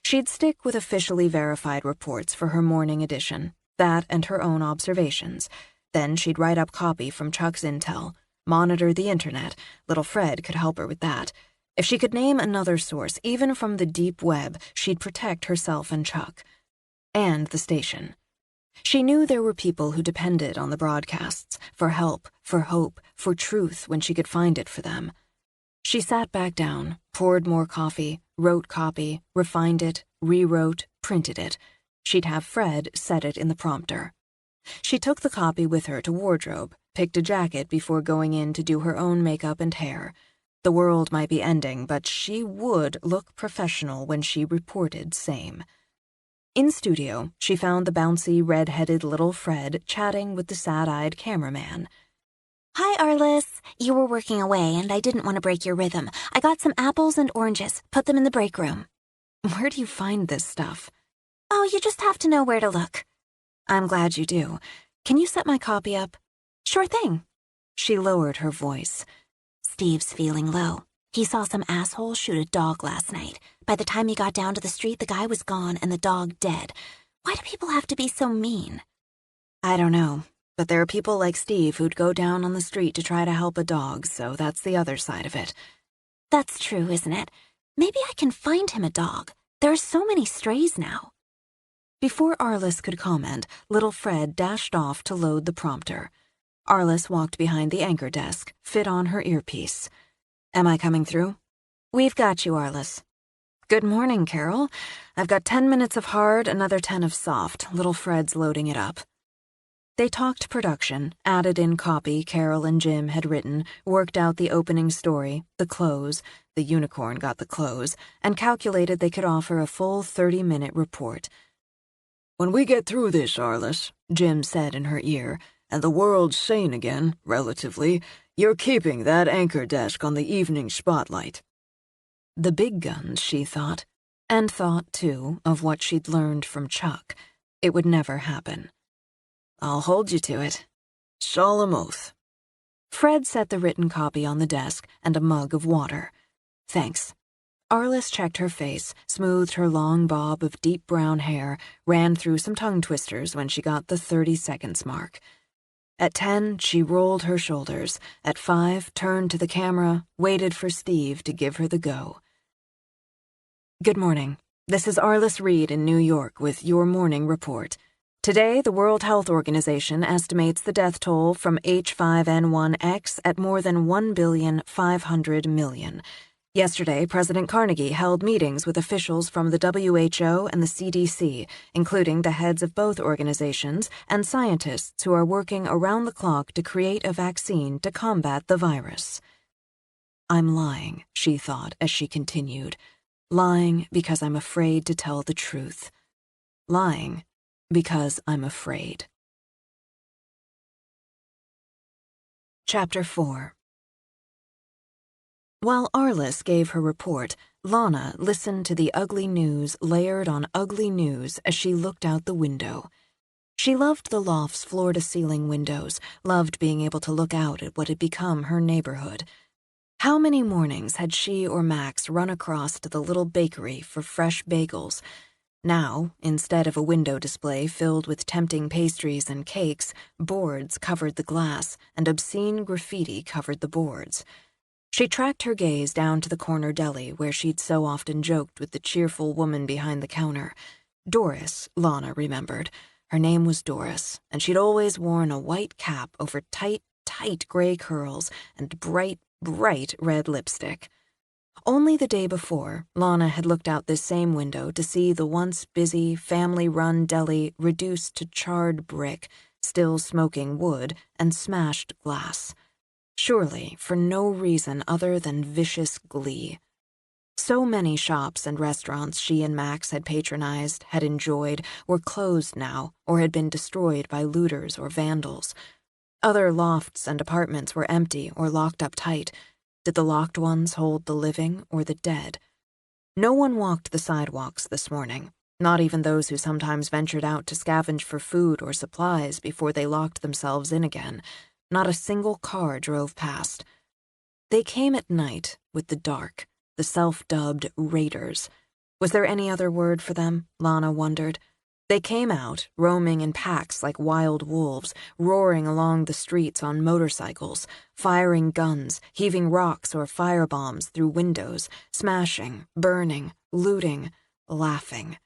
Speaker 2: She'd stick with officially verified reports for her morning edition, that and her own observations. Then she'd write up copy from Chuck's intel, monitor the internet. Little Fred could help her with that. If she could name another source, even from the deep web, she'd protect herself and Chuck. And the station. She knew there were people who depended on the broadcasts, for help, for hope, for truth when she could find it for them. She sat back down, poured more coffee, wrote copy, refined it, rewrote, printed it. She'd have Fred set it in the prompter. She took the copy with her to wardrobe, picked a jacket before going in to do her own makeup and hair. The world might be ending, but she would look professional when she reported same. In studio, she found the bouncy, red-headed little Fred chatting with the sad-eyed cameraman.
Speaker 3: Hi, Arliss. You were working away, and I didn't want to break your rhythm. I got some apples and oranges. Put them in the break room.
Speaker 1: Where do you find this stuff?
Speaker 3: Oh, you just have to know where to look.
Speaker 1: I'm glad you do. Can you set my copy up?
Speaker 3: Sure thing.
Speaker 1: She lowered her voice.
Speaker 3: Steve's feeling low. He saw some asshole shoot a dog last night. By the time he got down to the street, the guy was gone and the dog dead. Why do people have to be so mean?
Speaker 1: I don't know. But there are people like Steve who'd go down on the street to try to help a dog, so that's the other side of it.
Speaker 3: That's true, isn't it? Maybe I can find him a dog. There are so many strays now.
Speaker 1: Before Arliss could comment, little Fred dashed off to load the prompter. Arliss walked behind the anchor desk, fit on her earpiece. Am I coming through? We've got you, Arliss. Good morning, Carol. I've got 10 minutes of hard, another 10 of soft. Little Fred's loading it up. They talked production, added in copy Carol and Jim had written, worked out the opening story, the close, the unicorn got the close, and calculated they could offer a full 30-minute report. When we get through this, Arliss, Jim said in her ear, and the world's sane again, relatively, you're keeping that anchor desk on the evening spotlight. The big guns, she thought. And thought, too, of what she'd learned from Chuck. It would never happen.
Speaker 2: I'll hold you to it. Solemn oath.
Speaker 1: Fred set the written copy on the desk and a mug of water. Thanks. Arliss checked her face, smoothed her long bob of deep brown hair, ran through some tongue twisters when she got the 30 seconds mark. At 10, she rolled her shoulders. At 5, turned to the camera, waited for Steve to give her the go. Good morning. This is Arliss Reed in New York with your morning report. Today, the World Health Organization estimates the death toll from H5N1X at more than 1,500,000,000. Yesterday, President Carnegie held meetings with officials from the WHO and the CDC, including the heads of both organizations and scientists who are working around the clock to create a vaccine to combat the virus. I'm lying, she thought as she continued. Lying because I'm afraid to tell the truth. Lying because I'm afraid. Chapter 4. While Arliss gave her report, Lana listened to the ugly news layered on ugly news as she looked out the window. She loved the loft's floor-to-ceiling windows, loved being able to look out at what had become her neighborhood. How many mornings had she or Max run across to the little bakery for fresh bagels? Now, instead of a window display filled with tempting pastries and cakes, boards covered the glass, and obscene graffiti covered the boards. She tracked her gaze down to the corner deli where she'd so often joked with the cheerful woman behind the counter. Doris, Lana remembered. Her name was Doris, and she'd always worn a white cap over tight gray curls and bright red lipstick. Only the day before, Lana had looked out this same window to see the once busy, family-run deli reduced to charred brick, still smoking wood, and smashed glass. Surely, for no reason other than vicious glee. So many shops and restaurants she and Max had patronized, had enjoyed, were closed now, or had been destroyed by looters or vandals. Other lofts and apartments were empty or locked up tight. Did the locked ones hold the living or the dead? No one walked the sidewalks this morning, not even those who sometimes ventured out to scavenge for food or supplies before they locked themselves in again. Not a single car drove past. They came at night with the dark, the self-dubbed raiders. Was there any other word for them? Lana wondered. They came out, roaming in packs like wild wolves, roaring along the streets on motorcycles, firing guns, heaving rocks or firebombs through windows, smashing, burning, looting, laughing.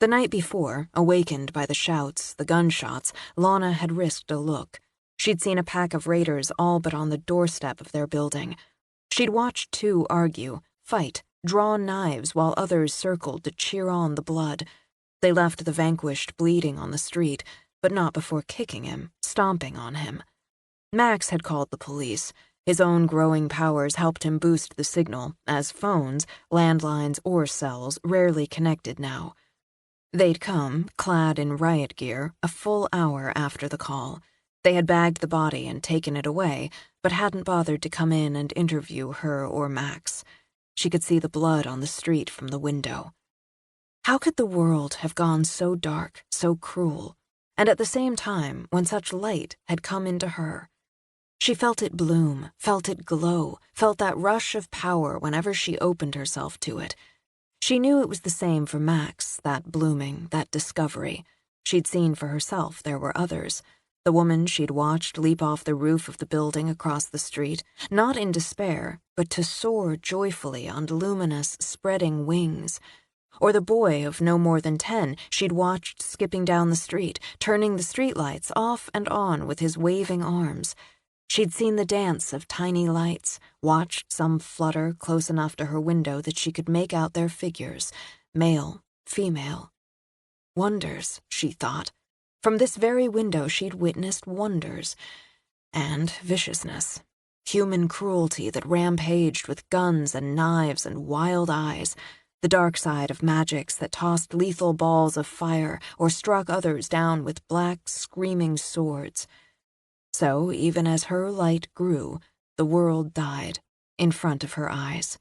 Speaker 1: The night before, awakened by the shouts, the gunshots, Lana had risked a look. She'd seen a pack of raiders all but on the doorstep of their building. She'd watched two argue, fight, draw knives while others circled to cheer on the blood. They left the vanquished bleeding on the street, but not before kicking him, stomping on him. Max had called the police. His own growing powers helped him boost the signal, as phones, landlines or cells, rarely connected now. They'd come, clad in riot gear, a full hour after the call. They had bagged the body and taken it away, but hadn't bothered to come in and interview her or Max. She could see the blood on the street from the window. How could the world have gone so dark, so cruel, and at the same time when such light had come into her? She felt it bloom, felt it glow, felt that rush of power whenever she opened herself to it. She knew it was the same for Max, that blooming, that discovery. She'd seen for herself there were others. The woman she'd watched leap off the roof of the building across the street, not in despair, but to soar joyfully on luminous, spreading wings. Or the boy of no more than 10 she'd watched skipping down the street, turning the streetlights off and on with his waving arms. She'd seen the dance of tiny lights, watched some flutter close enough to her window that she could make out their figures, male, female. Wonders, she thought. From this very window she'd witnessed wonders. And viciousness. Human cruelty that rampaged with guns and knives and wild eyes. The dark side of magics that tossed lethal balls of fire or struck others down with black, screaming swords. So, even as her light grew, the world died in front of her eyes.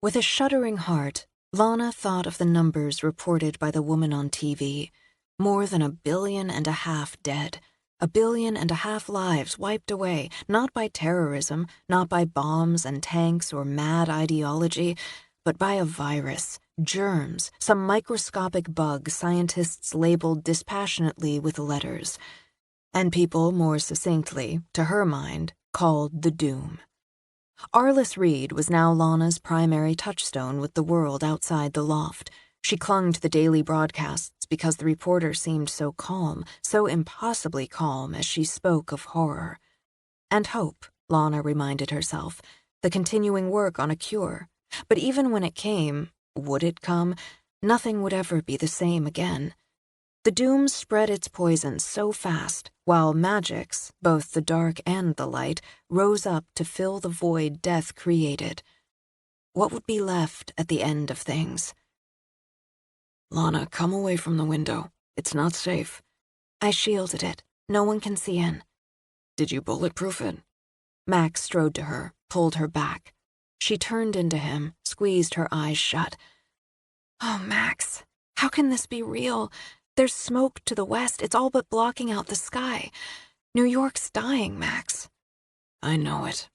Speaker 1: With a shuddering heart, Lana thought of the numbers reported by the woman on TV. More than 1.5 billion dead. 1.5 billion lives wiped away, not by terrorism, not by bombs and tanks or mad ideology, but by a virus, germs, some microscopic bug scientists labeled dispassionately with letters, and people more succinctly, to her mind, called the Doom. Arliss Reed was now Lana's primary touchstone with the world outside the loft. She clung to the daily broadcasts because the reporter seemed so calm, so impossibly calm as she spoke of horror. And hope, Lana reminded herself, the continuing work on a cure. But even when it came, would it come, nothing would ever be the same again. The Doom spread its poison so fast, while magics, both the dark and the light, rose up to fill the void death created. What would be left at the end of things?
Speaker 2: Lana, come away from the window. It's not safe.
Speaker 1: I shielded it. No one can see in.
Speaker 2: Did you bulletproof it?
Speaker 1: Max strode to her, pulled her back. She turned into him, squeezed her eyes shut. Oh, Max, how can this be real? There's smoke to the west. It's all but blocking out the sky. New York's dying, Max.
Speaker 2: I know it.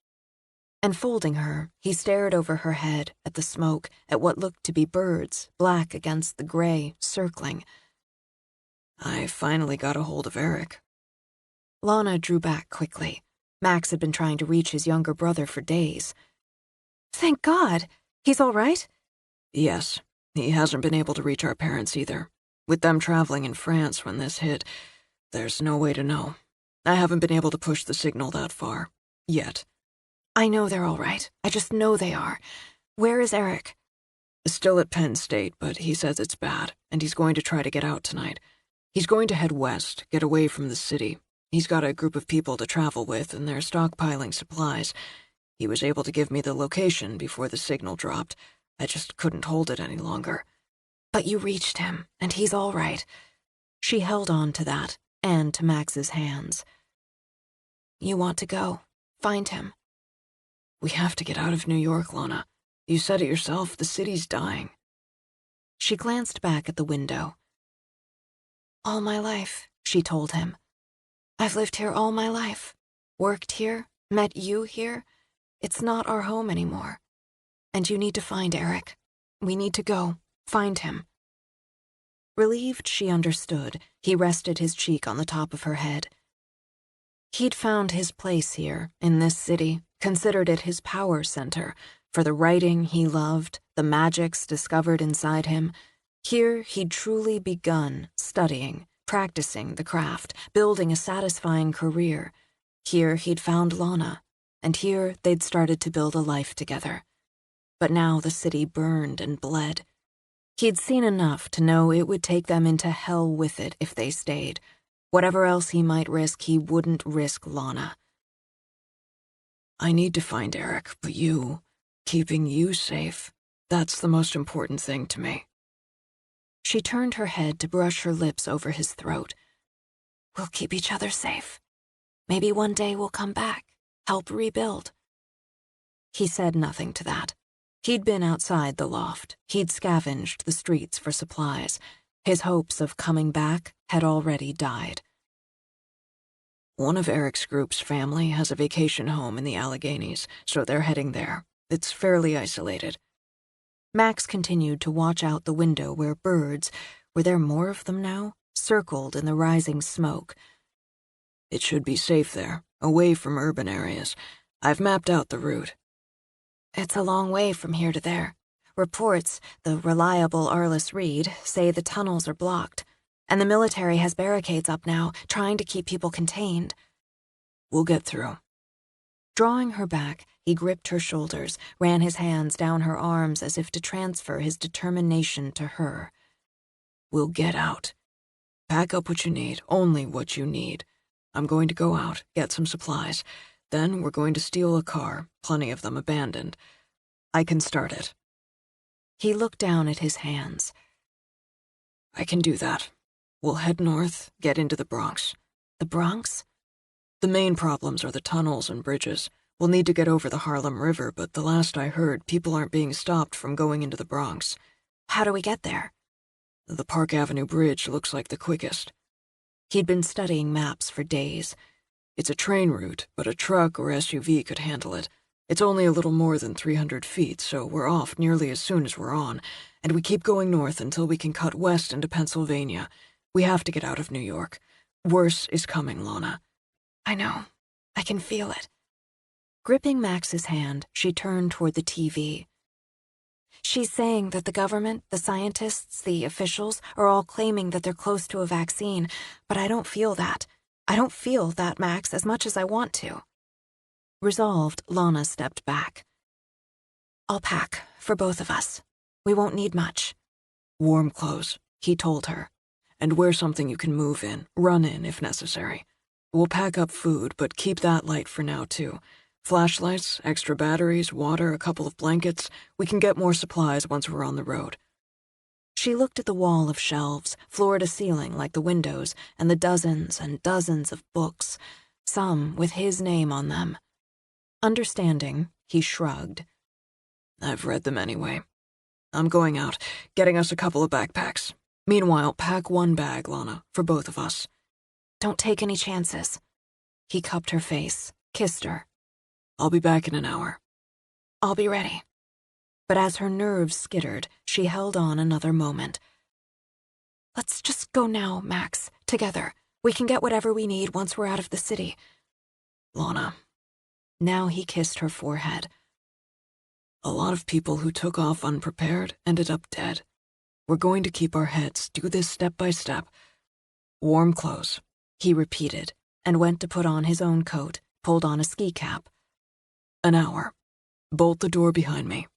Speaker 1: Enfolding her, he stared over her head at the smoke, at what looked to be birds, black against the gray, circling.
Speaker 2: I finally got a hold of Eric.
Speaker 1: Lana drew back quickly. Max had been trying to reach his younger brother for days. Thank God. He's all right?
Speaker 2: Yes. He hasn't been able to reach our parents either. With them traveling in France when this hit, there's no way to know. I haven't been able to push the signal that far. Yet.
Speaker 1: I know they're all right. I just know they are. Where is Eric?
Speaker 2: Still at Penn State, but he says it's bad, and he's going to try to get out tonight. He's going to head west, get away from the city. He's got a group of people to travel with, and they're stockpiling supplies. He was able to give me the location before the signal dropped. I just couldn't hold it any longer.
Speaker 1: But you reached him, and he's all right. She held on to that, and to Max's hands. You want to go. Find him.
Speaker 2: We have to get out of New York, Lana. You said it yourself, the city's dying.
Speaker 1: She glanced back at the window. All my life, she told him. I've lived here all my life. Worked here, met you here. It's not our home anymore. And you need to find Eric. We need to go. Find him. Relieved she understood, he rested his cheek on the top of her head. He'd found his place here, in this city, considered it his power center, for the writing he loved, the magics discovered inside him. Here he'd truly begun studying, practicing the craft, building a satisfying career. Here he'd found Lana, and here they'd started to build a life together. But now the city burned and bled. He'd seen enough to know it would take them into hell with it if they stayed. Whatever else he might risk, he wouldn't risk Lana.
Speaker 2: I need to find Eric, but keeping you safe, that's the most important thing to me.
Speaker 1: She turned her head to brush her lips over his throat. We'll keep each other safe. Maybe one day we'll come back, help rebuild. He said nothing to that. He'd been outside the loft. He'd scavenged the streets for supplies. His hopes of coming back had already died.
Speaker 2: One of Eric's group's family has a vacation home in the Alleghenies, so they're heading there. It's fairly isolated.
Speaker 1: Max continued to watch out the window where birds, were there more of them now, circled in the rising smoke.
Speaker 2: It should be safe there, away from urban areas. I've mapped out the route.
Speaker 1: It's a long way from here to there. Reports, the reliable Arliss Reed, say the tunnels are blocked, and the military has barricades up now, trying to keep people contained.
Speaker 2: We'll get through.
Speaker 1: Drawing her back, he gripped her shoulders, ran his hands down her arms as if to transfer his determination to her.
Speaker 2: We'll get out. Pack up what you need, only what you need. I'm going to go out, get some supplies. Then we're going to steal a car, plenty of them abandoned. I can start it.
Speaker 1: He looked down at his hands.
Speaker 2: I can do that. We'll head north, get into the Bronx.
Speaker 1: The Bronx?
Speaker 2: The main problems are the tunnels and bridges. We'll need to get over the Harlem River, but the last I heard, people aren't being stopped from going into the Bronx.
Speaker 1: How do we get there?
Speaker 2: The Park Avenue Bridge looks like the quickest. He'd been studying maps for days. It's a train route, but a truck or SUV could handle it. It's only a little more than 300 feet, so we're off nearly as soon as we're on, and we keep going north until we can cut west into Pennsylvania. We have to get out of New York. Worse is coming, Lana.
Speaker 1: I know. I can feel it.
Speaker 2: Gripping Max's hand, she turned toward the TV.
Speaker 1: She's saying that the government, the scientists, the officials are all claiming that they're close to a vaccine, but I don't feel that. I don't feel that, Max, as much as I want to.
Speaker 2: Resolved, Lana stepped back.
Speaker 1: I'll pack, for both of us. We won't need much.
Speaker 2: Warm clothes, he told her. And wear something you can move in, run in if necessary. We'll pack up food, but keep that light for now, too. Flashlights, extra batteries, water, a couple of blankets. We can get more supplies once we're on the road.
Speaker 1: She looked at the wall of shelves, floor to ceiling like the windows, and the dozens and dozens of books, some with his name on them.
Speaker 2: Understanding, he shrugged. I've read them anyway. I'm going out, getting us a couple of backpacks. Meanwhile, pack one bag, Lana, for both of us.
Speaker 1: Don't take any chances.
Speaker 2: He cupped her face, kissed her. I'll be back in an hour.
Speaker 1: I'll be ready.
Speaker 2: But as her nerves skittered, she held on another moment.
Speaker 1: Let's just go now, Max, together. We can get whatever we need once we're out of the city.
Speaker 2: Lana. Now he kissed her forehead. A lot of people who took off unprepared ended up dead. We're going to keep our heads, do this step by step. Warm clothes, he repeated, and went to put on his own coat, pulled on a ski cap. An hour. Bolt the door behind me.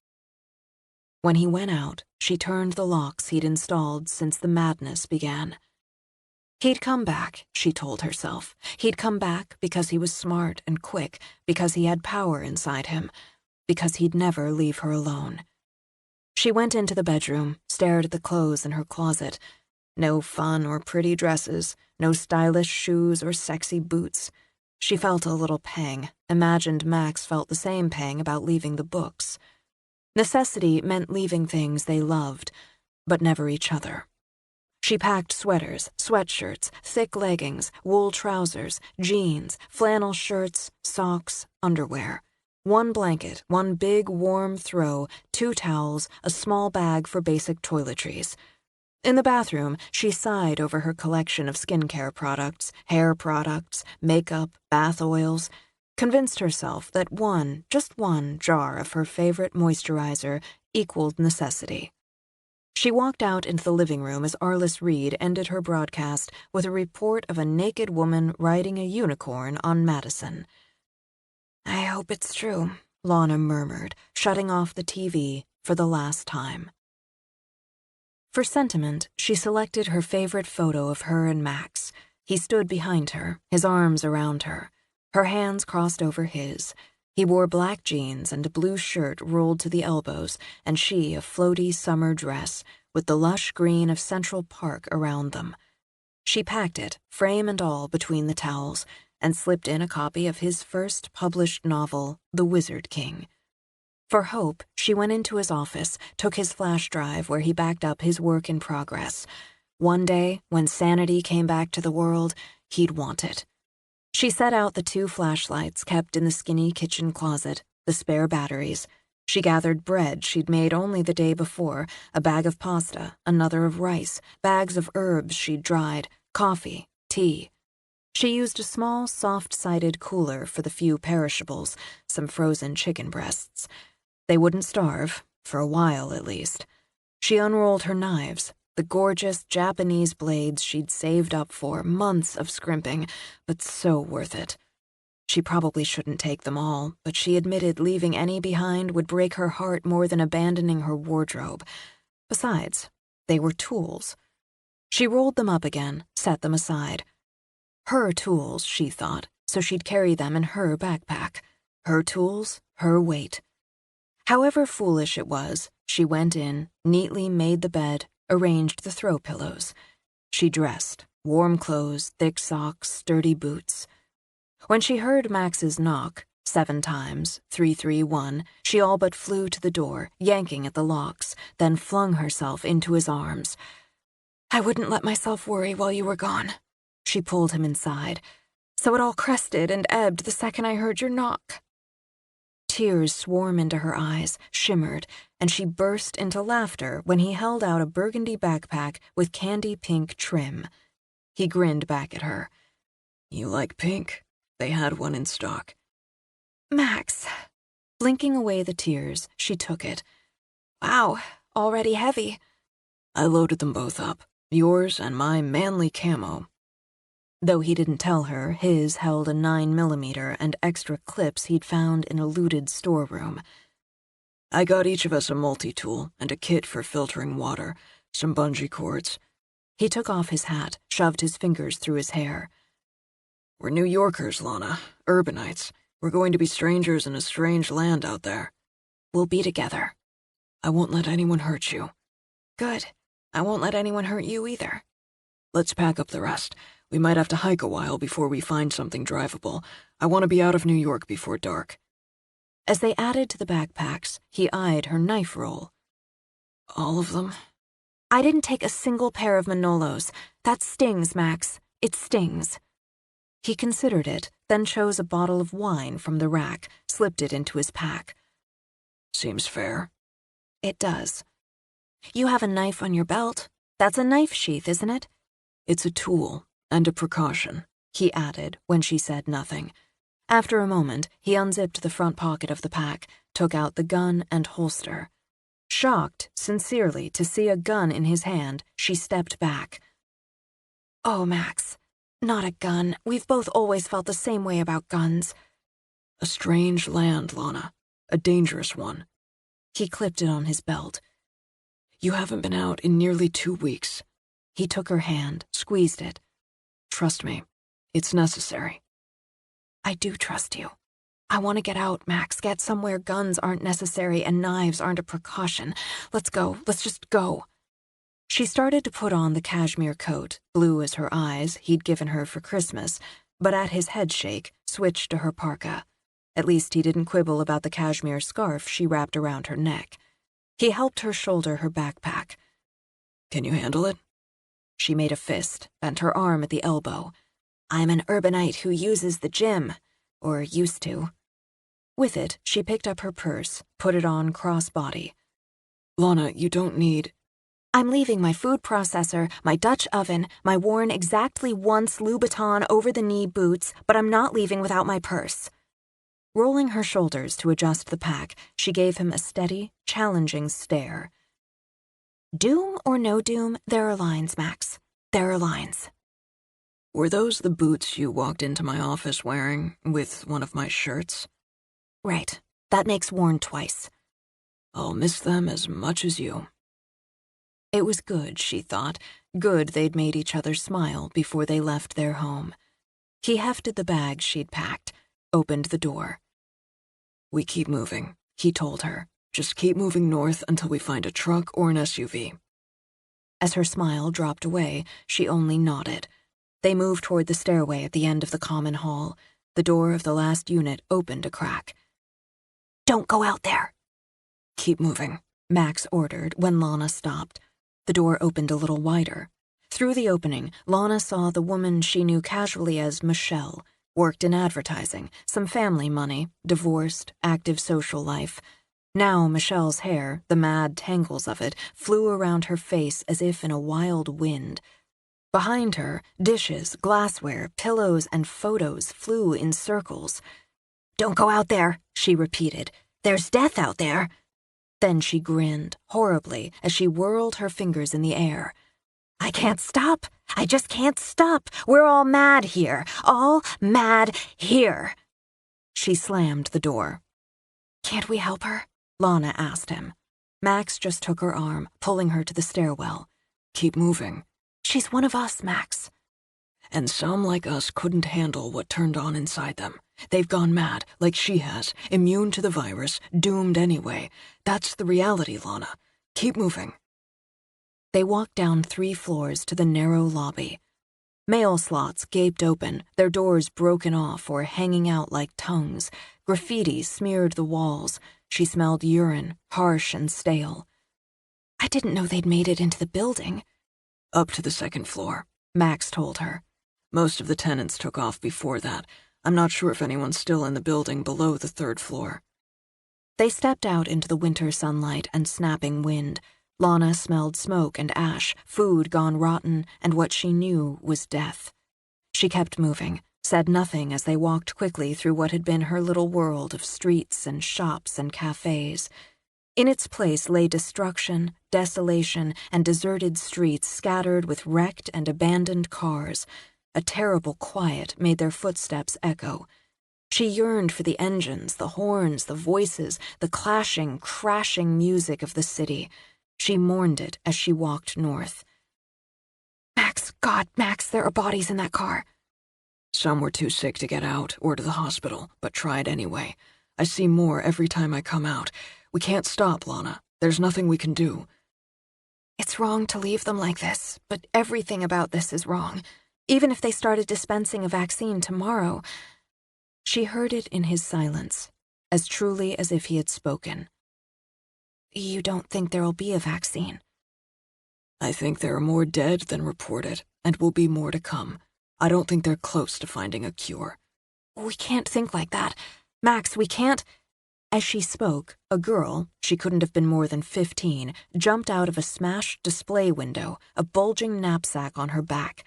Speaker 2: When he went out, she turned the locks he'd installed since the madness began. He'd come back, she told herself. He'd come back because he was smart and quick, because he had power inside him, because he'd never leave her alone. She went into the bedroom, stared at the clothes in her closet. No fun or pretty dresses, no stylish shoes or sexy boots. She felt a little pang, imagined Max felt the same pang about leaving the books. Necessity meant leaving things they loved, but never each other. She packed sweaters, sweatshirts, thick leggings, wool trousers, jeans, flannel shirts, socks, underwear. One blanket, one big warm throw, 2 towels, a small bag for basic toiletries. In the bathroom, she sighed over her collection of skincare products, hair products, makeup, bath oils, convinced herself that just one jar of her favorite moisturizer equaled necessity. She walked out into the living room as Arliss Reed ended her broadcast with a report of a naked woman riding a unicorn on Madison.
Speaker 1: I hope it's true,
Speaker 2: Lana murmured, shutting off the TV for the last time. For sentiment, she selected her favorite photo of her and Max. He stood behind her, his arms around her, her hands crossed over his. He wore black jeans and a blue shirt rolled to the elbows, and she a floaty summer dress with the lush green of Central Park around them. She packed it, frame and all, between the towels, and slipped in a copy of his first published novel, The Wizard King. For hope, she went into his office, took his flash drive where he backed up his work in progress. One day, when sanity came back to the world, he'd want it. She set out the 2 flashlights kept in the skinny kitchen closet, the spare batteries. She gathered bread she'd made only the day before, a bag of pasta, another of rice, bags of herbs she'd dried, coffee, tea. She used a small, soft-sided cooler for the few perishables, some frozen chicken breasts. They wouldn't starve, for a while at least. She unrolled her knives, the gorgeous Japanese blades she'd saved up for months of scrimping, but so worth it. She probably shouldn't take them all, but she admitted leaving any behind would break her heart more than abandoning her wardrobe. Besides, they were tools. She rolled them up again, set them aside. Her tools, she thought, so she'd carry them in her backpack. Her tools, her weight. However foolish it was, she went in, neatly made the bed, arranged the throw pillows. She dressed, warm clothes, thick socks, sturdy boots. When she heard Max's knock,
Speaker 1: 7 times, 331, she all but flew to the door, yanking at the locks, then flung herself into his arms. I wouldn't let myself worry while you were gone. She pulled him inside. So it all crested and ebbed the second I heard your knock. Tears swam into her eyes, shimmered, and she burst into laughter when he held out a burgundy backpack with candy pink trim. He grinned back at her. You like pink? They had one in stock. Max. Blinking away the tears, she took it. Wow, already heavy. I loaded them both up, yours and my manly camo. Though he didn't tell her, his held a 9mm and extra clips he'd found in a looted storeroom. I got each of us a multi-tool and a kit for filtering water, some bungee cords. He took off his hat, shoved his fingers through his hair. We're New Yorkers, Lana, urbanites. We're going to be strangers in a strange land out there. We'll be together. I won't let anyone hurt you. Good. I won't let anyone hurt you either. Let's pack up the rest. We might have to hike a while before we find something drivable. I want to be out of New York before dark. As they added to the backpacks, he eyed her knife roll. All of them? I didn't take a single pair of Manolos. That stings, Max. It stings. He considered it, then chose a bottle of wine from the rack, slipped it into his pack. Seems fair. It does. You have a knife on your belt. That's a knife sheath, isn't it? It's a tool and a precaution, he added when she said nothing. After a moment, he unzipped the front pocket of the pack, took out the gun and holster. Shocked, sincerely, to see a gun in his hand, she stepped back. Oh, Max, not a gun. We've both always felt the same way about guns. A strange land, Lana. A dangerous one. He clipped it on his belt. You haven't been out in nearly 2 weeks. He took her hand, squeezed it. Trust me, it's necessary. I do trust you. I want to get out, Max, get somewhere guns aren't necessary and knives aren't a precaution. Let's go. Let's just go. She started to put on the cashmere coat, blue as her eyes, he'd given her for Christmas, but at his head shake, switched to her parka. At least he didn't quibble about the cashmere scarf she wrapped around her neck. He helped her shoulder her backpack. Can you handle it? She made a fist, bent her arm at the elbow. I'm an urbanite who uses the gym, or used to. With it, she picked up her purse, put it on cross-body. Lana, you don't need... I'm leaving my food processor, my Dutch oven, my worn exactly once Louboutin over-the-knee boots, but I'm not leaving without my purse. Rolling her shoulders to adjust the pack, she gave him a steady, challenging stare. Doom or no doom, there are lines, Max. There are lines. Were those the boots you walked into my office wearing, with one of my shirts? Right. That makes worn twice. I'll miss them as much as you. It was good, she thought. Good they'd made each other smile before they left their home. He hefted the bag she'd packed, opened the door. We keep moving, he told her. Just keep moving north until we find a truck or an SUV. As her smile dropped away, she only nodded. They moved toward the stairway at the end of the common hall. The door of the last unit opened a crack. Don't go out there. Keep moving, Max ordered when Lana stopped. The door opened a little wider. Through the opening, Lana saw the woman she knew casually as Michelle, worked in advertising, some family money, divorced, active social life. Now Michelle's hair, the mad tangles of it, flew around her face as if in a wild wind. Behind her, dishes, glassware, pillows, and photos flew in circles. Don't go out there, she repeated. There's death out there. Then she grinned, horribly, as she whirled her fingers in the air. I can't stop. I just can't stop. We're all mad here. All mad here. She slammed the door. Can't we help her? Lana asked him. Max just took her arm, pulling her to the stairwell. Keep moving. She's one of us, Max. And some like us couldn't handle what turned on inside them. They've gone mad, like she has, immune to the virus, doomed anyway. That's the reality, Lana. Keep moving. They walked down 3 floors to the narrow lobby. Mail slots gaped open, their doors broken off or hanging out like tongues. Graffiti smeared the walls. She smelled urine, harsh and stale.
Speaker 2: I didn't know they'd made it into the building.
Speaker 1: Up to the second floor, Max told her. Most of the tenants took off before that. I'm not sure if anyone's still in the building below the third floor.
Speaker 2: They stepped out into the winter sunlight and snapping wind. Lana smelled smoke and ash, food gone rotten, and what she knew was death. She kept moving, said nothing as they walked quickly through what had been her little world of streets and shops and cafes. In its place lay destruction, desolation, and deserted streets scattered with wrecked and abandoned cars. A terrible quiet made their footsteps echo. She yearned for the engines, the horns, the voices, the clashing, crashing music of the city. She mourned it as she walked north. Max, God, Max, there are bodies in that car.
Speaker 1: Some were too sick to get out or to the hospital, but tried anyway. I see more every time I come out. We can't stop, Lana. There's nothing we can do.
Speaker 2: It's wrong to leave them like this, but everything about this is wrong. Even if they started dispensing a vaccine tomorrow.
Speaker 1: She heard it in his silence, as truly as if he had spoken.
Speaker 2: You don't think there'll be a vaccine?
Speaker 1: I think there are more dead than reported, and will be more to come. I don't think they're close to finding a cure.
Speaker 2: We can't think like that. Max, we can't...
Speaker 1: As she spoke, a girl, she couldn't have been more than 15, jumped out of a smashed display window, a bulging knapsack on her back.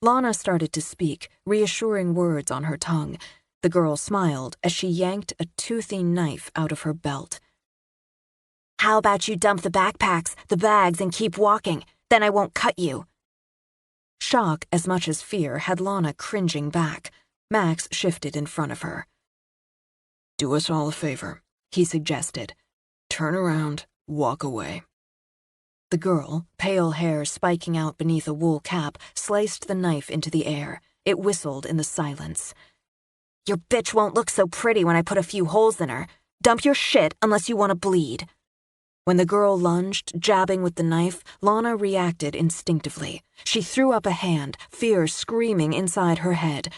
Speaker 1: Lana started to speak, reassuring words on her tongue. The girl smiled as she yanked a toothy knife out of her belt.
Speaker 3: How about you dump the backpacks, the bags, and keep walking? Then I won't cut you.
Speaker 1: Shock as much as fear had Lana cringing back. Max shifted in front of her. Do us all a favor, he suggested. Turn around, walk away. The girl, pale hair spiking out beneath a wool cap, sliced the knife into the air. It whistled in the silence.
Speaker 3: Your bitch won't look so pretty when I put a few holes in her. Dump your shit unless you want to bleed.
Speaker 1: When the girl lunged, jabbing with the knife, Lana reacted instinctively. She threw up a hand, fear screaming inside her head.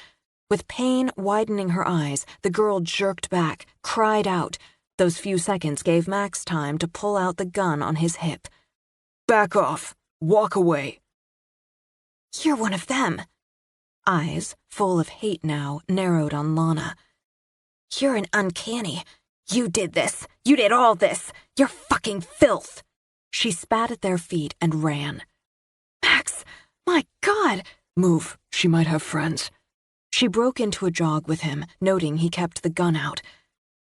Speaker 1: With pain widening her eyes, the girl jerked back, cried out. Those few seconds gave Max time to pull out the gun on his hip. Back off. Walk away.
Speaker 2: You're one of them.
Speaker 1: Eyes, full of hate now, narrowed on Lana.
Speaker 3: You're an uncanny. You did this. You did all this. You're fucking filth.
Speaker 1: She spat at their feet and ran.
Speaker 2: Max, my God.
Speaker 1: Move. She might have friends. She broke into a jog with him, noting he kept the gun out.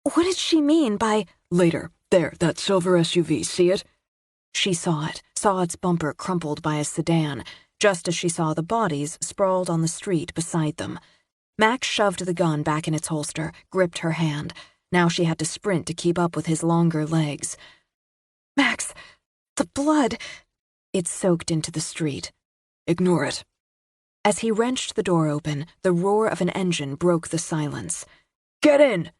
Speaker 2: What did she mean by...
Speaker 1: Later. There, that silver SUV. See it? She saw it, saw its bumper crumpled by a sedan, just as she saw the bodies sprawled on the street beside them. Max shoved the gun back in its holster, gripped her hand. Now she had to sprint to keep up with his longer legs.
Speaker 2: Max, the blood...
Speaker 1: It soaked into the street. Ignore it. As he wrenched the door open, the roar of an engine broke the silence. Get in!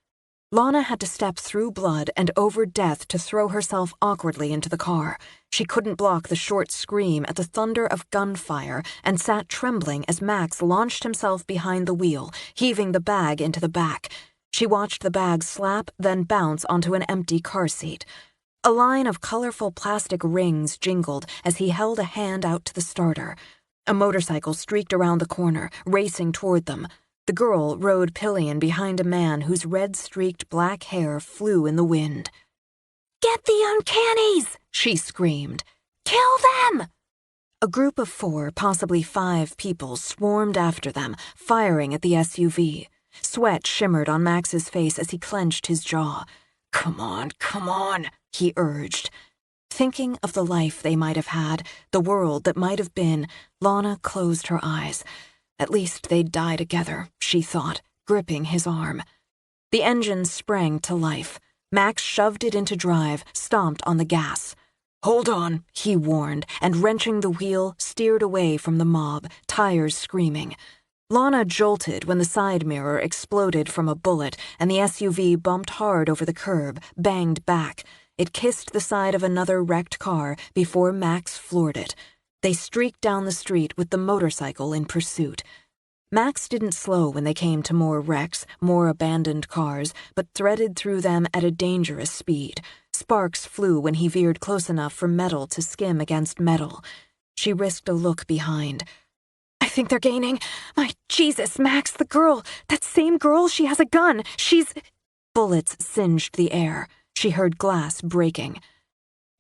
Speaker 1: Lana had to step through blood and over death to throw herself awkwardly into the car. She couldn't block the short scream at the thunder of gunfire and sat trembling as Max launched himself behind the wheel, heaving the bag into the back. She watched the bag slap, then bounce onto an empty car seat. A line of colorful plastic rings jingled as he held a hand out to the starter. A motorcycle streaked around the corner, racing toward them. The girl rode pillion behind a man whose red-streaked black hair flew in the wind.
Speaker 3: Get the uncannies!
Speaker 1: She screamed.
Speaker 3: Kill them!
Speaker 1: A group of 4, possibly 5 people swarmed after them, firing at the SUV. Sweat shimmered on Max's face as he clenched his jaw. Come on, he urged. Thinking of the life they might have had, the world that might have been, Lana closed her eyes. At least they'd die together, she thought, gripping his arm. The engine sprang to life. Max shoved it into drive, stomped on the gas. Hold on, he warned, and wrenching the wheel, steered away from the mob, tires screaming. Lana jolted when the side mirror exploded from a bullet and the SUV bumped hard over the curb, banged back. It kissed the side of another wrecked car before Max floored it. They streaked down the street with the motorcycle in pursuit. Max didn't slow when they came to more wrecks, more abandoned cars, but threaded through them at a dangerous speed. Sparks flew when he veered close enough for metal to skim against metal. She risked a look behind. I think they're gaining. My Jesus, Max, the girl. That same girl, she has a gun. She's... Bullets singed the air. She heard glass breaking.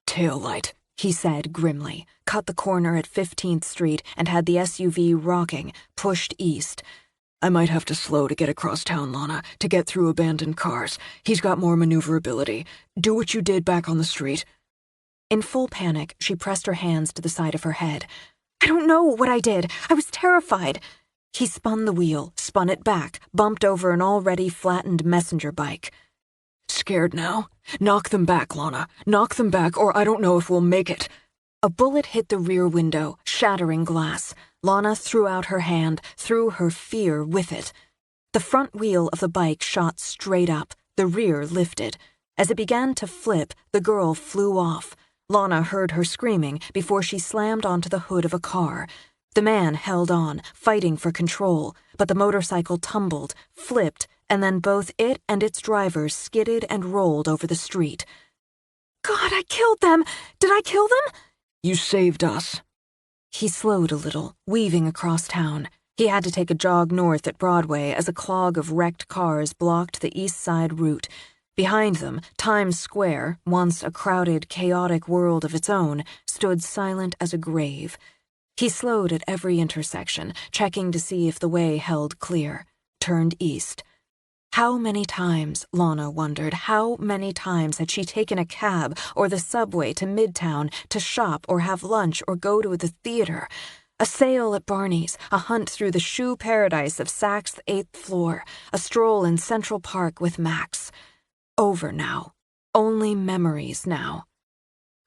Speaker 2: Tail light,
Speaker 1: he said grimly, cut the corner at 15th Street and had the SUV rocking, pushed east.
Speaker 2: I might have to slow to get across town, Lana, to get through abandoned cars. He's got more maneuverability. Do what you did back on the street.
Speaker 1: In full panic, she pressed her hands to the side of her head. I don't know what I did. I was terrified. He spun the wheel, spun it back, bumped over an already flattened messenger bike.
Speaker 2: Scared now? Knock them back, Lana. Knock them back, or I don't know if we'll make it.
Speaker 1: A bullet hit the rear window, shattering glass. Lana threw out her hand, threw her fear with it. The front wheel of the bike shot straight up, the rear lifted. As it began to flip, the girl flew off. Lana heard her screaming before she slammed onto the hood of a car. The man held on, fighting for control, but the motorcycle tumbled, flipped, and then both it and its driver skidded and rolled over the street. God, I killed them! Did I kill them?
Speaker 2: You saved us.
Speaker 1: He slowed a little, weaving across town. He had to take a jog north at Broadway as a clog of wrecked cars blocked the east side route. Behind them, Times Square, once a crowded, chaotic world of its own, stood silent as a grave. He slowed at every intersection, checking to see if the way held clear, turned east. How many times, Lana wondered, how many times had she taken a cab or the subway to Midtown to shop or have lunch or go to the theater? A sale at Barney's, a hunt through the shoe paradise of Saks' 8th floor, a stroll in Central Park with Max. Over now. Only memories now.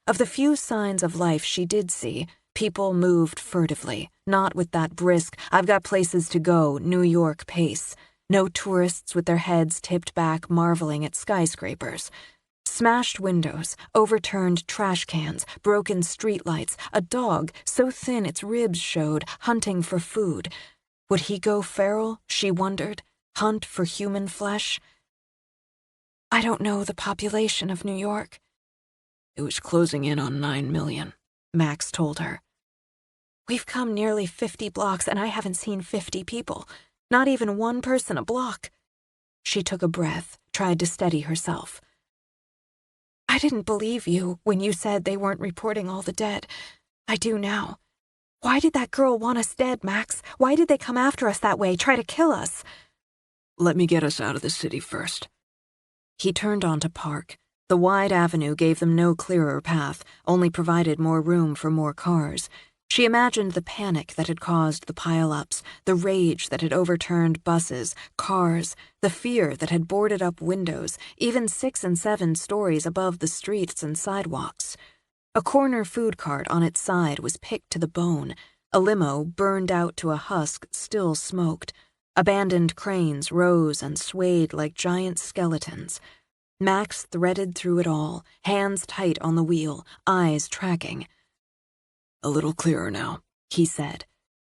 Speaker 1: Of the few signs of life she did see, people moved furtively, not with that brisk, I've got places to go, New York pace. No tourists with their heads tipped back marveling at skyscrapers. Smashed windows, overturned trash cans, broken streetlights, a dog so thin its ribs showed, hunting for food. Would he go feral, she wondered, hunt for human flesh? I don't know the population of New York.
Speaker 2: It was closing in on 9 million,
Speaker 1: Max told her. We've come nearly 50 blocks and I haven't seen 50 people. Not even one person a block. She took a breath, tried to steady herself. I didn't believe you when you said they weren't reporting all the dead. I do now. Why did that girl want us dead, Max? Why did they come after us that way, try to kill us?
Speaker 2: Let me get us out of the city first.
Speaker 1: He turned onto Park. The wide avenue gave them no clearer path, only provided more room for more cars. She imagined the panic that had caused the pile-ups, the rage that had overturned buses, cars, the fear that had boarded up windows, even 6 and 7 stories above the streets and sidewalks. A corner food cart on its side was picked to the bone. A limo, burned out to a husk, still smoked. Abandoned cranes rose and swayed like giant skeletons. Max threaded through it all, hands tight on the wheel, eyes tracking.
Speaker 2: A little clearer now, he said.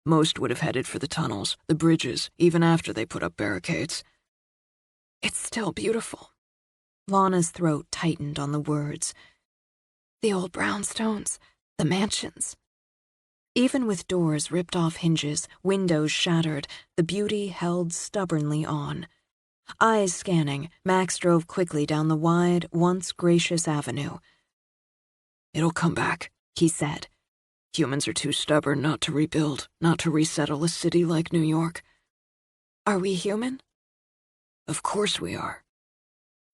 Speaker 2: Most would have headed for the tunnels, the bridges, even after they put up barricades.
Speaker 1: It's still beautiful. Lana's throat tightened on the words. The old brownstones, the mansions. Even with doors ripped off hinges, windows shattered, the beauty held stubbornly on. Eyes scanning, Max drove quickly down the wide, once gracious avenue.
Speaker 2: It'll come back, he said. Humans are too stubborn not to rebuild, not to resettle a city like New York.
Speaker 1: Are we human?
Speaker 2: Of course we are.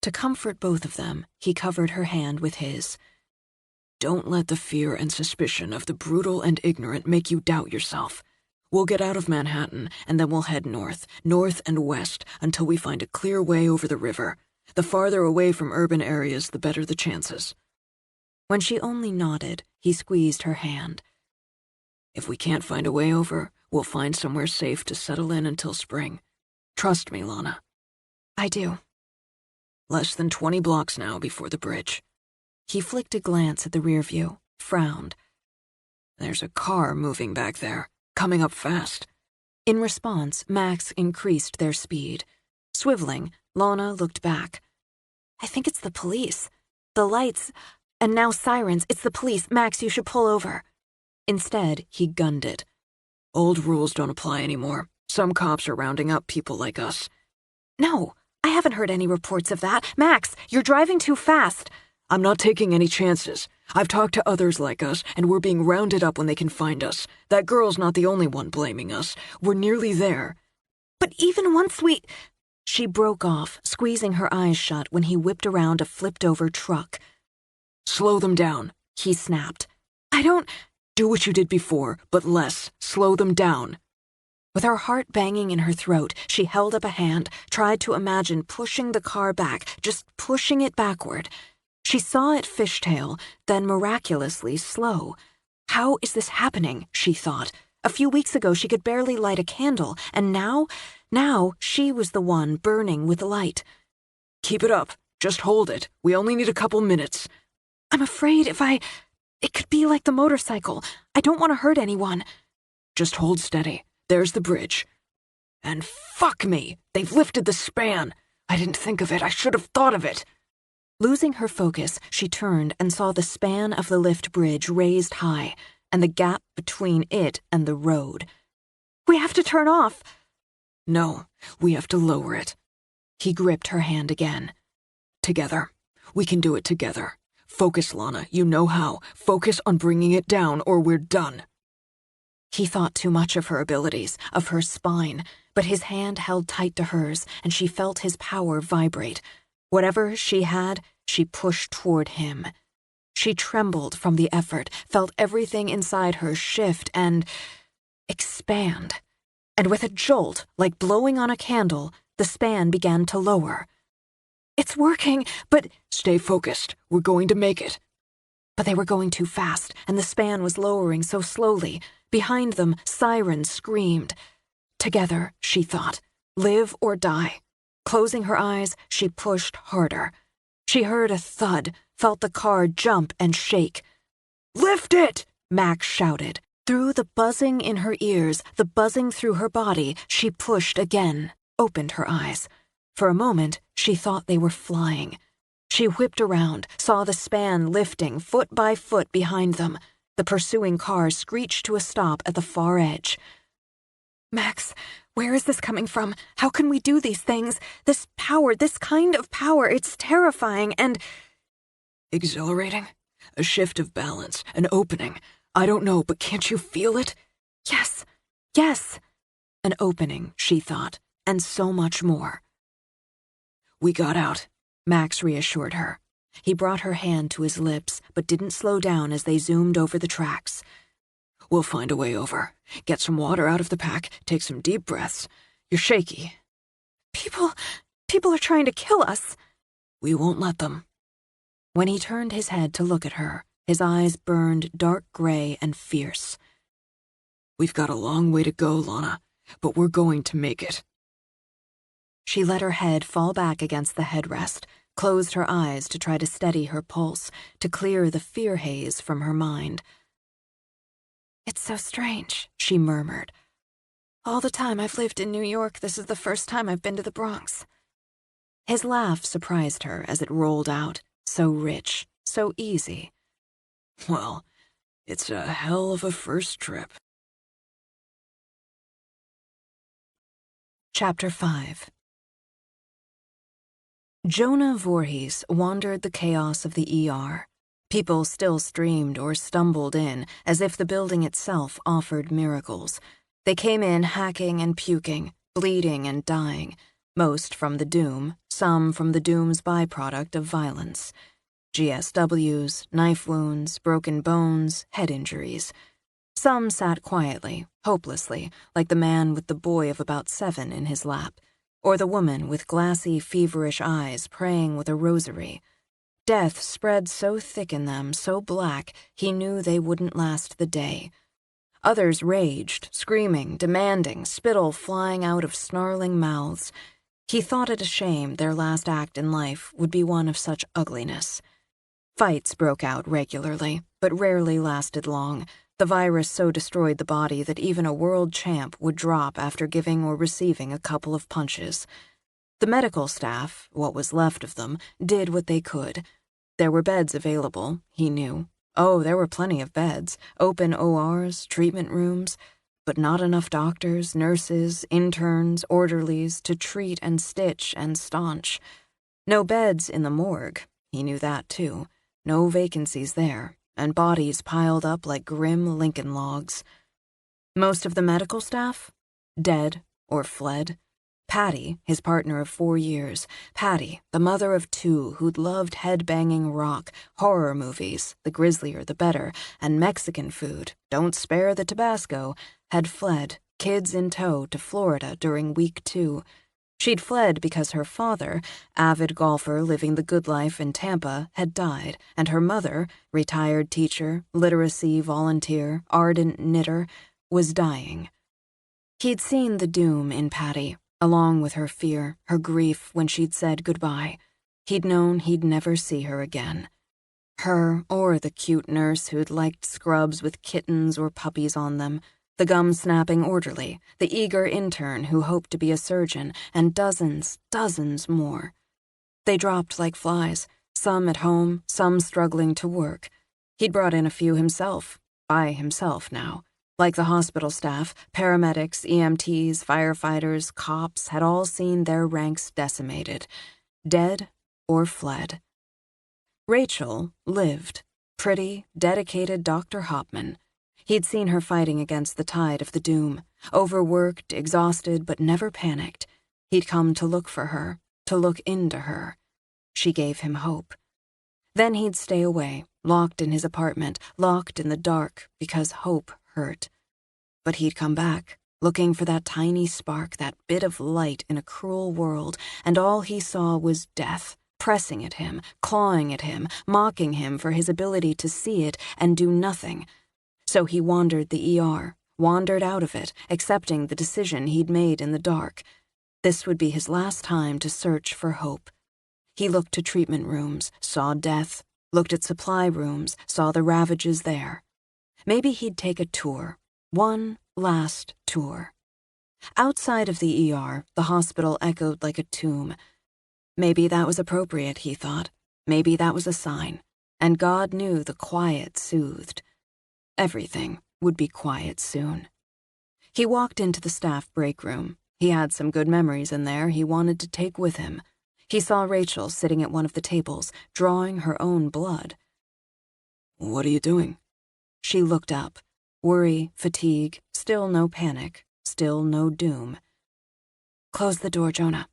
Speaker 1: To comfort both of them, he covered her hand with his.
Speaker 2: Don't let the fear and suspicion of the brutal and ignorant make you doubt yourself. We'll get out of Manhattan, and then we'll head north and west, until we find a clear way over the river. The farther away from urban areas, the better the chances.
Speaker 1: When she only nodded, he squeezed her hand.
Speaker 2: If we can't find a way over, we'll find somewhere safe to settle in until spring. Trust me, Lana.
Speaker 1: I do.
Speaker 2: Less than 20 blocks now before the bridge.
Speaker 1: He flicked a glance at the rear view, frowned.
Speaker 2: There's a car moving back there, coming up fast.
Speaker 1: In response, Max increased their speed. Swiveling, Lana looked back. I think it's the police. The lights, and now sirens. It's the police. Max, you should pull over. Instead, he gunned it.
Speaker 2: Old rules don't apply anymore. Some cops are rounding up people like us.
Speaker 1: No, I haven't heard any reports of that. Max, you're driving too fast.
Speaker 2: I'm not taking any chances. I've talked to others like us, and we're being rounded up when they can find us. That girl's not the only one blaming us. We're nearly there.
Speaker 1: But even once we... She broke off, squeezing her eyes shut when he whipped around a flipped-over truck.
Speaker 2: Slow them down,
Speaker 1: he snapped. I don't...
Speaker 2: Do what you did before, but less. Slow them down.
Speaker 1: With her heart banging in her throat, she held up a hand, tried to imagine pushing the car back, just pushing it backward. She saw it fishtail, then miraculously slow. How is this happening, she thought. A few weeks ago she could barely light a candle, and now she was the one burning with light.
Speaker 2: Keep it up. Just hold it. We only need a couple minutes.
Speaker 1: I'm afraid it could be like the motorcycle. I don't want to hurt anyone.
Speaker 2: Just hold steady. There's the bridge. And fuck me, they've lifted the span. I didn't think of it. I should have thought of it.
Speaker 1: Losing her focus, she turned and saw the span of the lift bridge raised high, and the gap between it and the road. We have to turn off.
Speaker 2: No, we have to lower it.
Speaker 1: He gripped her hand again.
Speaker 2: Together. We can do it together. Focus, Lana. You know how. Focus on bringing it down, or we're done.
Speaker 1: He thought too much of her abilities, of her spine, but his hand held tight to hers, and she felt his power vibrate. Whatever she had, she pushed toward him. She trembled from the effort, felt everything inside her shift and expand. And with a jolt, like blowing on a candle, the span began to lower. It's working, but...
Speaker 2: Stay focused. We're going to make it.
Speaker 1: But they were going too fast, and the span was lowering so slowly. Behind them, sirens screamed. Together, she thought, live or die. Closing her eyes, she pushed harder. She heard a thud, felt the car jump and shake.
Speaker 2: Lift it!
Speaker 1: Max shouted. Through the buzzing in her ears, the buzzing through her body, she pushed again, opened her eyes. For a moment, she thought they were flying. She whipped around, saw the span lifting foot by foot behind them. The pursuing car screeched to a stop at the far edge. Max, where is this coming from? How can we do these things? This power, this kind of power, it's terrifying and...
Speaker 2: Exhilarating? A shift of balance, an opening. I don't know, but can't you feel it?
Speaker 1: Yes, yes. An opening, she thought, and so much more.
Speaker 2: We got out,
Speaker 1: Max reassured her. He brought her hand to his lips, but didn't slow down as they zoomed over the tracks.
Speaker 2: We'll find a way over. Get some water out of the pack, take some deep breaths. You're shaky.
Speaker 1: People are trying to kill us.
Speaker 2: We won't let them.
Speaker 1: When he turned his head to look at her, his eyes burned dark gray and fierce.
Speaker 2: We've got a long way to go, Lana, but we're going to make it.
Speaker 1: She let her head fall back against the headrest, closed her eyes to try to steady her pulse, to clear the fear haze from her mind. It's so strange, she murmured. All the time I've lived in New York, this is the first time I've been to the Bronx. His laugh surprised her as it rolled out, so rich, so easy.
Speaker 2: Well, it's a hell of a first trip.
Speaker 1: Chapter 5. Jonah Voorhees wandered the chaos of the ER. People still streamed or stumbled in, as if the building itself offered miracles. They came in hacking and puking, bleeding and dying, most from the doom, some from the doom's byproduct of violence. GSWs, knife wounds, broken bones, head injuries. Some sat quietly, hopelessly, like the man with the boy of about 7 in his lap, or the woman with glassy, feverish eyes praying with a rosary. Death spread so thick in them, so black, he knew they wouldn't last the day. Others raged, screaming, demanding, spittle flying out of snarling mouths. He thought it a shame their last act in life would be one of such ugliness. Fights broke out regularly, but rarely lasted long. The virus so destroyed the body that even a world champ would drop after giving or receiving a couple of punches. The medical staff, what was left of them, did what they could. There were beds available, he knew. Oh, there were plenty of beds, open ORs, treatment rooms, but not enough doctors, nurses, interns, orderlies to treat and stitch and staunch. No beds in the morgue, he knew that too. No vacancies there, and bodies piled up like grim Lincoln logs. Most of the medical staff? Dead or fled. Patty, his partner of 4 years, Patty, the mother of 2 who'd loved head-banging rock, horror movies, the grislier the better, and Mexican food, don't spare the Tabasco, had fled, kids in tow, to Florida during week 2. She'd fled because her father, avid golfer living the good life in Tampa, had died, and her mother, retired teacher, literacy volunteer, ardent knitter, was dying. He'd seen the doom in Patty, along with her fear, her grief when she'd said goodbye. He'd known he'd never see her again. Her or the cute nurse who'd liked scrubs with kittens or puppies on them, the gum-snapping orderly, the eager intern who hoped to be a surgeon, and dozens more. They dropped like flies, some at home, some struggling to work. He'd brought in a few himself, by himself now. Like the hospital staff, paramedics, EMTs, firefighters, cops had all seen their ranks decimated, dead or fled. Rachel lived, pretty, dedicated Dr. Hopman. He'd seen her fighting against the tide of the doom, overworked, exhausted, but never panicked. He'd come to look for her, to look into her. She gave him hope. Then he'd stay away, locked in his apartment, locked in the dark, because hope hurt. But he'd come back, looking for that tiny spark, that bit of light in a cruel world, and all he saw was death, pressing at him, clawing at him, mocking him for his ability to see it and do nothing. So he wandered the ER, wandered out of it, accepting the decision he'd made in the dark. This would be his last time to search for hope. He looked to treatment rooms, saw death, looked at supply rooms, saw the ravages there. Maybe he'd take a tour, one last tour. Outside of the ER, the hospital echoed like a tomb. Maybe that was appropriate, he thought. Maybe that was a sign. And God knew the quiet soothed. Everything would be quiet soon. He walked into the staff break room. He had some good memories in there he wanted to take with him. He saw Rachel sitting at one of the tables, drawing her own blood. "What are you doing?" She looked up. Worry, fatigue, still no panic, still no doom. "Close the door, Jonah."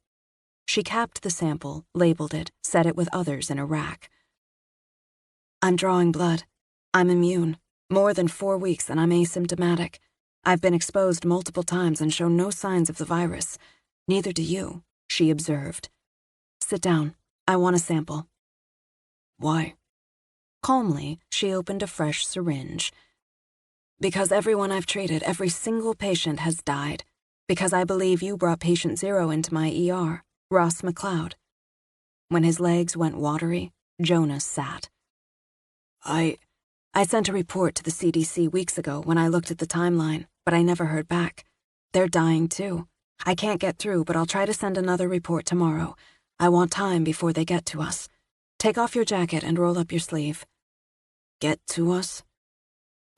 Speaker 1: She capped the sample, labeled it, set it with others in a rack. "I'm drawing blood. I'm immune. More than 4 weeks and I'm asymptomatic. I've been exposed multiple times and show no signs of the virus. Neither do you," she observed. "Sit down. I want a sample." "Why?" Calmly, she opened a fresh syringe. "Because everyone I've treated, every single patient has died. Because I believe you brought patient 0 into my ER, Ross McLeod." When his legs went watery, Jonah sat. I sent a report to the CDC weeks ago when I looked at the timeline, but I never heard back. They're dying too. I can't get through, but I'll try to send another report tomorrow. I want time before they get to us. Take off your jacket and roll up your sleeve." "Get to us?"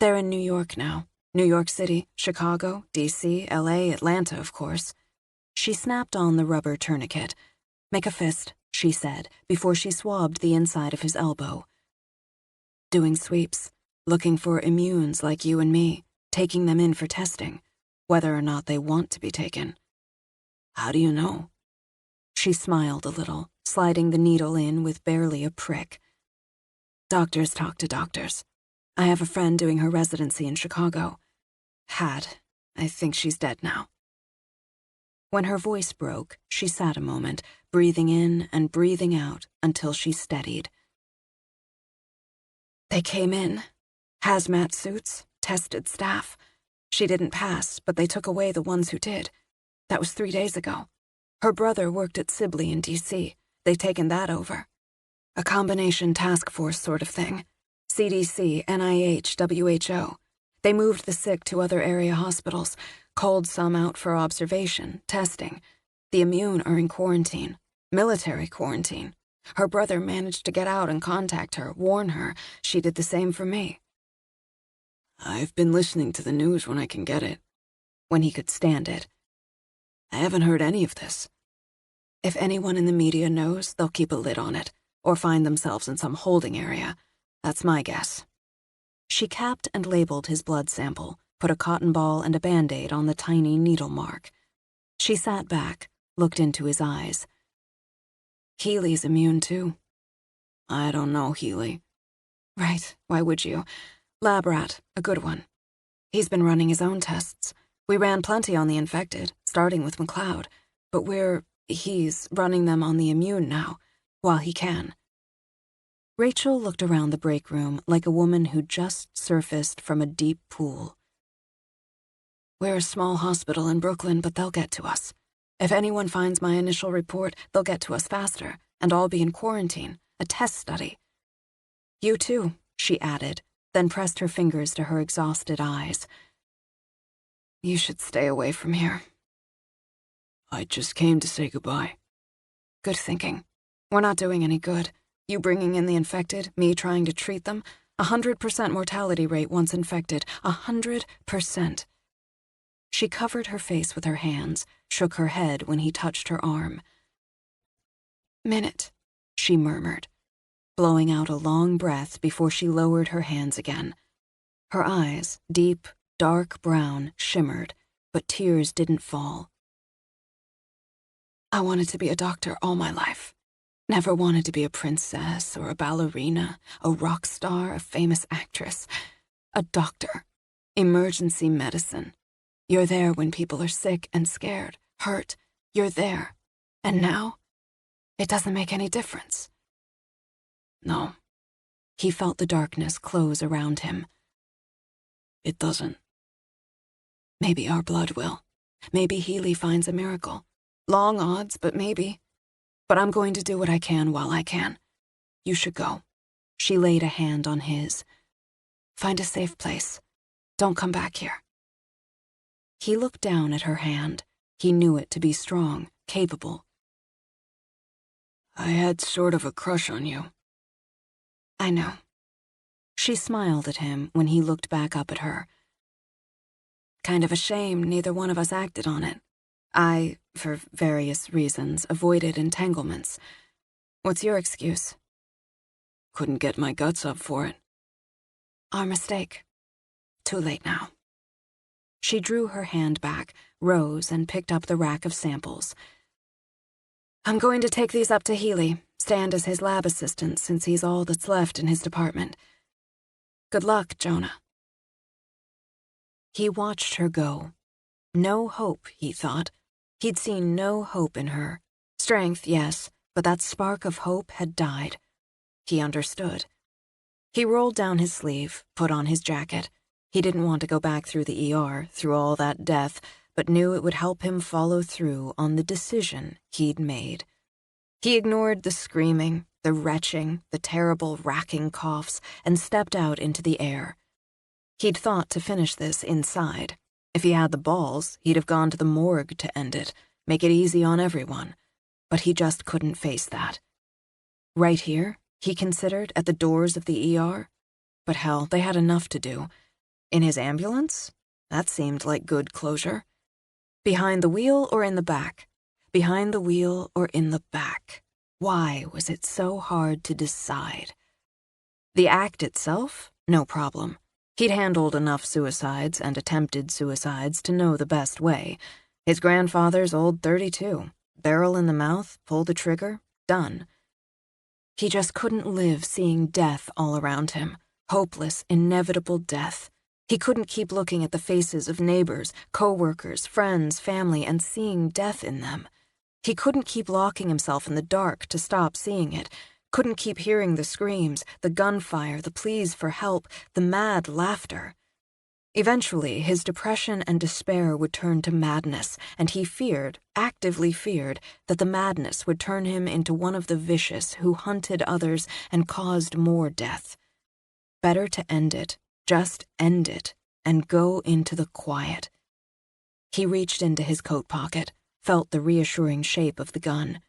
Speaker 1: "They're in New York now. New York City, Chicago, DC, LA, Atlanta, of course." She snapped on the rubber tourniquet. "Make a fist," she said, before she swabbed the inside of his elbow. "Doing sweeps, looking for immunes like you and me, taking them in for testing, whether or not they want to be taken." "How do you know?" She smiled a little, sliding the needle in with barely a prick. "Doctors talk to doctors. I have a friend doing her residency in Chicago. Had. I think she's dead now." When her voice broke, she sat a moment, breathing in and breathing out until she steadied. "They came in. Hazmat suits, tested staff. She didn't pass, but they took away the ones who did. That was 3 days ago. Her brother worked at Sibley in DC. They've taken that over. A combination task force sort of thing. CDC, NIH, WHO. They moved the sick to other area hospitals, called some out for observation, testing. The immune are in quarantine, military quarantine. Her brother managed to get out and contact her, warn her. She did the same for me.
Speaker 2: I've been listening to the news when I can get it.
Speaker 1: When he could stand it.
Speaker 2: I haven't heard any of this.
Speaker 1: If anyone in the media knows, they'll keep a lid on it, or find themselves in some holding area. That's my guess. She capped and labeled his blood sample, put a cotton ball and a Band-Aid on the tiny needle mark. She sat back, looked into his eyes. Healy's immune too.
Speaker 2: I don't know Healy.
Speaker 1: Right, why would you? Lab rat, a good one. He's been running his own tests. We ran plenty on the infected, starting with McLeod, but he's running them on the immune now, while he can. Rachel looked around the break room like a woman who just surfaced from a deep pool. We're a small hospital in Brooklyn, but they'll get to us. If anyone finds my initial report, they'll get to us faster, and I'll be in quarantine, a test study. You too, she added, then pressed her fingers to her exhausted eyes. You should stay away from here.
Speaker 2: I just came to say goodbye.
Speaker 1: Good thinking. We're not doing any good. You bringing in the infected, me trying to treat them. 100% mortality rate once infected. 100%. She covered her face with her hands, shook her head when he touched her arm. Minute, she murmured, blowing out a long breath before she lowered her hands again. Her eyes, deep, dark brown, shimmered, but tears didn't fall. I wanted to be a doctor all my life. Never wanted to be a princess or a ballerina, a rock star, a famous actress. A doctor. Emergency medicine. You're there when people are sick and scared, hurt. You're there. And now, it doesn't make any difference.
Speaker 2: No.
Speaker 1: He felt the darkness close around him.
Speaker 2: It doesn't.
Speaker 1: Maybe our blood will. Maybe Healy finds a miracle. Long odds, but maybe. But I'm going to do what I can while I can. You should go. She laid a hand on his. Find a safe place. Don't come back here. He looked down at her hand. He knew it to be strong, capable.
Speaker 2: I had sort of a crush on you.
Speaker 1: I know. She smiled at him when he looked back up at her. Kind of a shame neither one of us acted on it. I, for various reasons, avoided entanglements. What's your excuse?
Speaker 2: Couldn't get my guts up for it.
Speaker 1: Our mistake. Too late now. She drew her hand back, rose, and picked up the rack of samples. I'm going to take these up to Healy, stand as his lab assistant since he's all that's left in his department. Good luck, Jonah. He watched her go. No hope, he thought. He'd seen no hope in her. Strength, yes, but that spark of hope had died. He understood. He rolled down his sleeve, put on his jacket. He didn't want to go back through the ER, through all that death, but knew it would help him follow through on the decision he'd made. He ignored the screaming, the retching, the terrible racking coughs, and stepped out into the air. He'd thought to finish this inside. If he had the balls, he'd have gone to the morgue to end it, make it easy on everyone. But he just couldn't face that. Right here, he considered, at the doors of the ER? But hell, they had enough to do. In his ambulance? That seemed like good closure. Behind the wheel or in the back? Behind the wheel or in the back? Why was it so hard to decide? The act itself? No problem. He'd handled enough suicides and attempted suicides to know the best way. His grandfather's old 32. Barrel in the mouth, pull the trigger, done. He just couldn't live seeing death all around him. Hopeless, inevitable death. He couldn't keep looking at the faces of neighbors, co-workers, friends, family, and seeing death in them. He couldn't keep locking himself in the dark to stop seeing it. Couldn't keep hearing the screams, the gunfire, the pleas for help, the mad laughter. Eventually, his depression and despair would turn to madness, and he feared, actively feared, that the madness would turn him into one of the vicious who hunted others and caused more death. Better to end it, just end it, and go into the quiet. He reached into his coat pocket, felt the reassuring shape of the gun.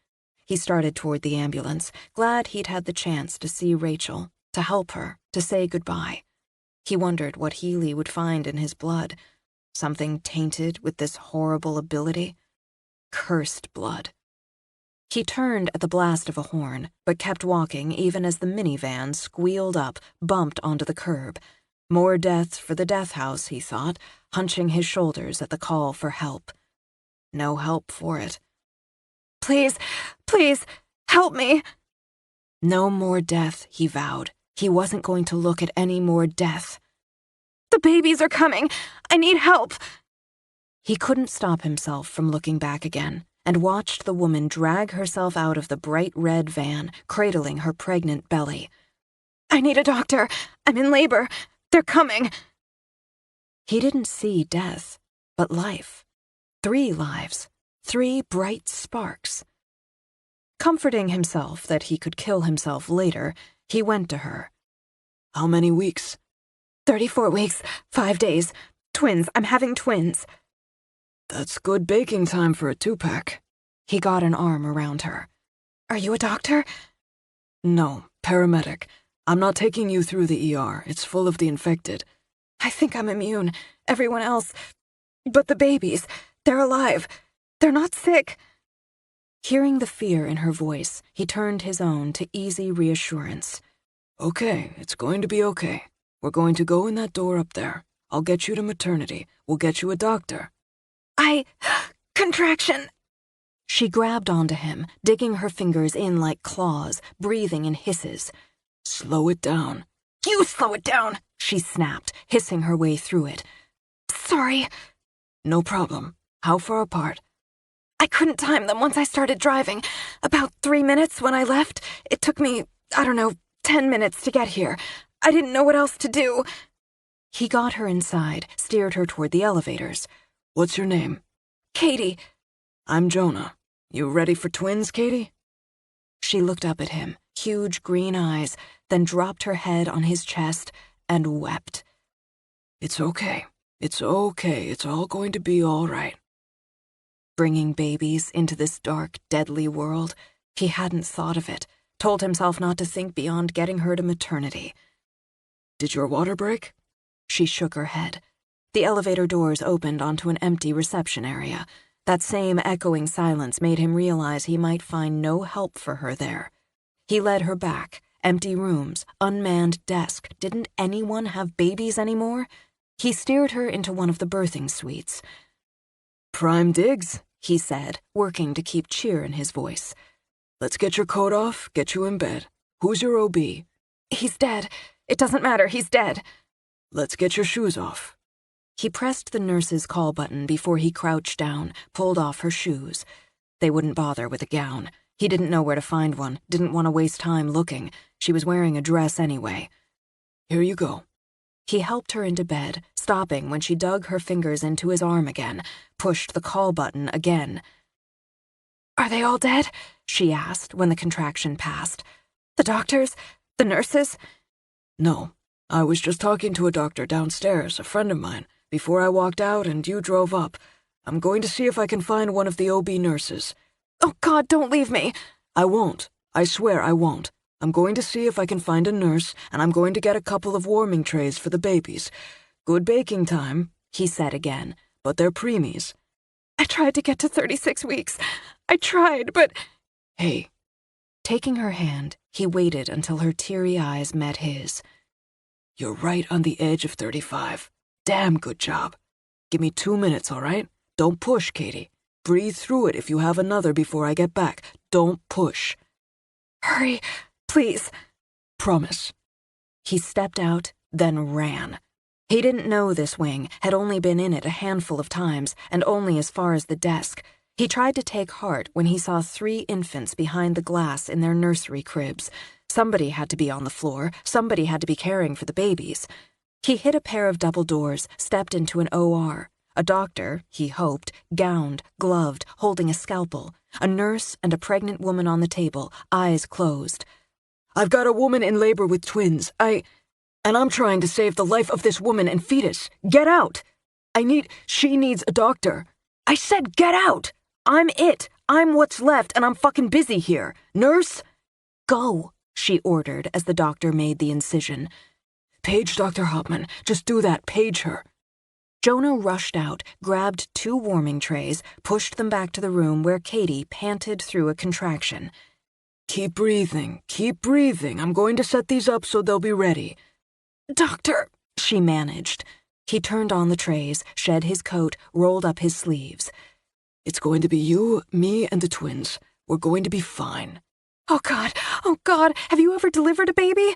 Speaker 1: He started toward the ambulance, glad he'd had the chance to see Rachel, to help her, to say goodbye. He wondered what Healy would find in his blood. Something tainted with this horrible ability? Cursed blood. He turned at the blast of a horn, but kept walking even as the minivan squealed up, bumped onto the curb. More deaths for the death house, he thought, hunching his shoulders at the call for help. No help for it.
Speaker 2: Please, please, help me.
Speaker 1: No more death, he vowed. He wasn't going to look at any more death.
Speaker 2: The babies are coming. I need help.
Speaker 1: He couldn't stop himself from looking back again, and watched the woman drag herself out of the bright red van, cradling her pregnant belly.
Speaker 2: I need a doctor. I'm in labor. They're coming.
Speaker 1: He didn't see death, but life. 3 lives. 3 bright sparks. Comforting himself that he could kill himself later, he went to her.
Speaker 4: How many weeks?
Speaker 2: 34 weeks, 5 days. Twins. I'm having twins.
Speaker 4: That's good baking time for a 2-pack.
Speaker 1: He got an arm around her.
Speaker 2: Are you a doctor?
Speaker 4: No, paramedic. I'm not taking you through the ER. It's full of the infected.
Speaker 2: I think I'm immune. Everyone else. But the babies, they're alive. They're not sick.
Speaker 1: Hearing the fear in her voice, he turned his own to easy reassurance.
Speaker 4: Okay, it's going to be okay. We're going to go in that door up there. I'll get you to maternity. We'll get you a doctor.
Speaker 2: Contraction.
Speaker 1: She grabbed onto him, digging her fingers in like claws, breathing in hisses.
Speaker 4: Slow it down.
Speaker 2: You slow it down,
Speaker 1: she snapped, hissing her way through it.
Speaker 2: Sorry.
Speaker 4: No problem. How far apart?
Speaker 2: I couldn't time them once I started driving. About 3 minutes when I left. It took me, 10 minutes to get here. I didn't know what else to do.
Speaker 1: He got her inside, steered her toward the elevators.
Speaker 4: What's your name?
Speaker 2: Katie.
Speaker 4: I'm Jonah. You ready for twins, Katie?
Speaker 1: She looked up at him, huge green eyes, then dropped her head on his chest and wept.
Speaker 4: It's okay. It's okay. It's all going to be all right.
Speaker 1: Bringing babies into this dark, deadly world, he hadn't thought of it, told himself not to think beyond getting her to maternity.
Speaker 4: Did your water break?
Speaker 1: She shook her head. The elevator doors opened onto an empty reception area. That same echoing silence made him realize he might find no help for her there. He led her back. Empty rooms, unmanned desk. Didn't anyone have babies anymore? He steered her into one of the birthing suites.
Speaker 4: Prime digs,
Speaker 1: he said, working to keep cheer in his voice.
Speaker 4: Let's get your coat off, get you in bed. Who's your OB?
Speaker 2: He's dead. It doesn't matter, he's dead.
Speaker 4: Let's get your shoes off.
Speaker 1: He pressed the nurse's call button before he crouched down, pulled off her shoes. They wouldn't bother with a gown. He didn't know where to find one, didn't want to waste time looking. She was wearing a dress anyway.
Speaker 4: Here you go.
Speaker 1: He helped her into bed, stopping when she dug her fingers into his arm again, pushed the call button again.
Speaker 2: Are they all dead?
Speaker 1: She asked when the contraction passed.
Speaker 2: The doctors? The nurses?
Speaker 4: No, I was just talking to a doctor downstairs, a friend of mine, before I walked out and you drove up. I'm going to see if I can find one of the OB nurses.
Speaker 2: Oh, God, don't leave me.
Speaker 4: I won't. I swear I won't. I'm going to see if I can find a nurse, and I'm going to get a couple of warming trays for the babies. Good baking time, he said again, but they're preemies.
Speaker 2: I tried to get to 36 weeks. I tried, but...
Speaker 4: Hey.
Speaker 1: Taking her hand, he waited until her teary eyes met his.
Speaker 4: You're right on the edge of 35. Damn good job. Give me 2 minutes, all right? Don't push, Katie. Breathe through it if you have another before I get back. Don't push.
Speaker 2: Hurry, please.
Speaker 4: Promise.
Speaker 1: He stepped out, then ran. He didn't know this wing, had only been in it a handful of times, and only as far as the desk. He tried to take heart when he saw 3 infants behind the glass in their nursery cribs. Somebody had to be on the floor, somebody had to be caring for the babies. He hit a pair of double doors, stepped into an OR. A doctor, he hoped, gowned, gloved, holding a scalpel. A nurse and a pregnant woman on the table, eyes closed.
Speaker 4: I've got a woman in labor with twins. And I'm trying to save the life of this woman and fetus. Get out! She needs a doctor. I said get out! I'm it. I'm what's left, and I'm fucking busy here. Nurse?
Speaker 1: Go, she ordered as the doctor made the incision.
Speaker 4: Page Dr. Hopman. Just do that. Page her.
Speaker 1: Jonah rushed out, grabbed 2 warming trays, pushed them back to the room where Katie panted through a contraction.
Speaker 4: Keep breathing. Keep breathing. I'm going to set these up so they'll be ready.
Speaker 1: Doctor, she managed. He turned on the trays, shed his coat, rolled up his sleeves.
Speaker 4: It's going to be you, me, and the twins. We're going to be fine.
Speaker 1: Oh, God. Have you ever delivered a baby?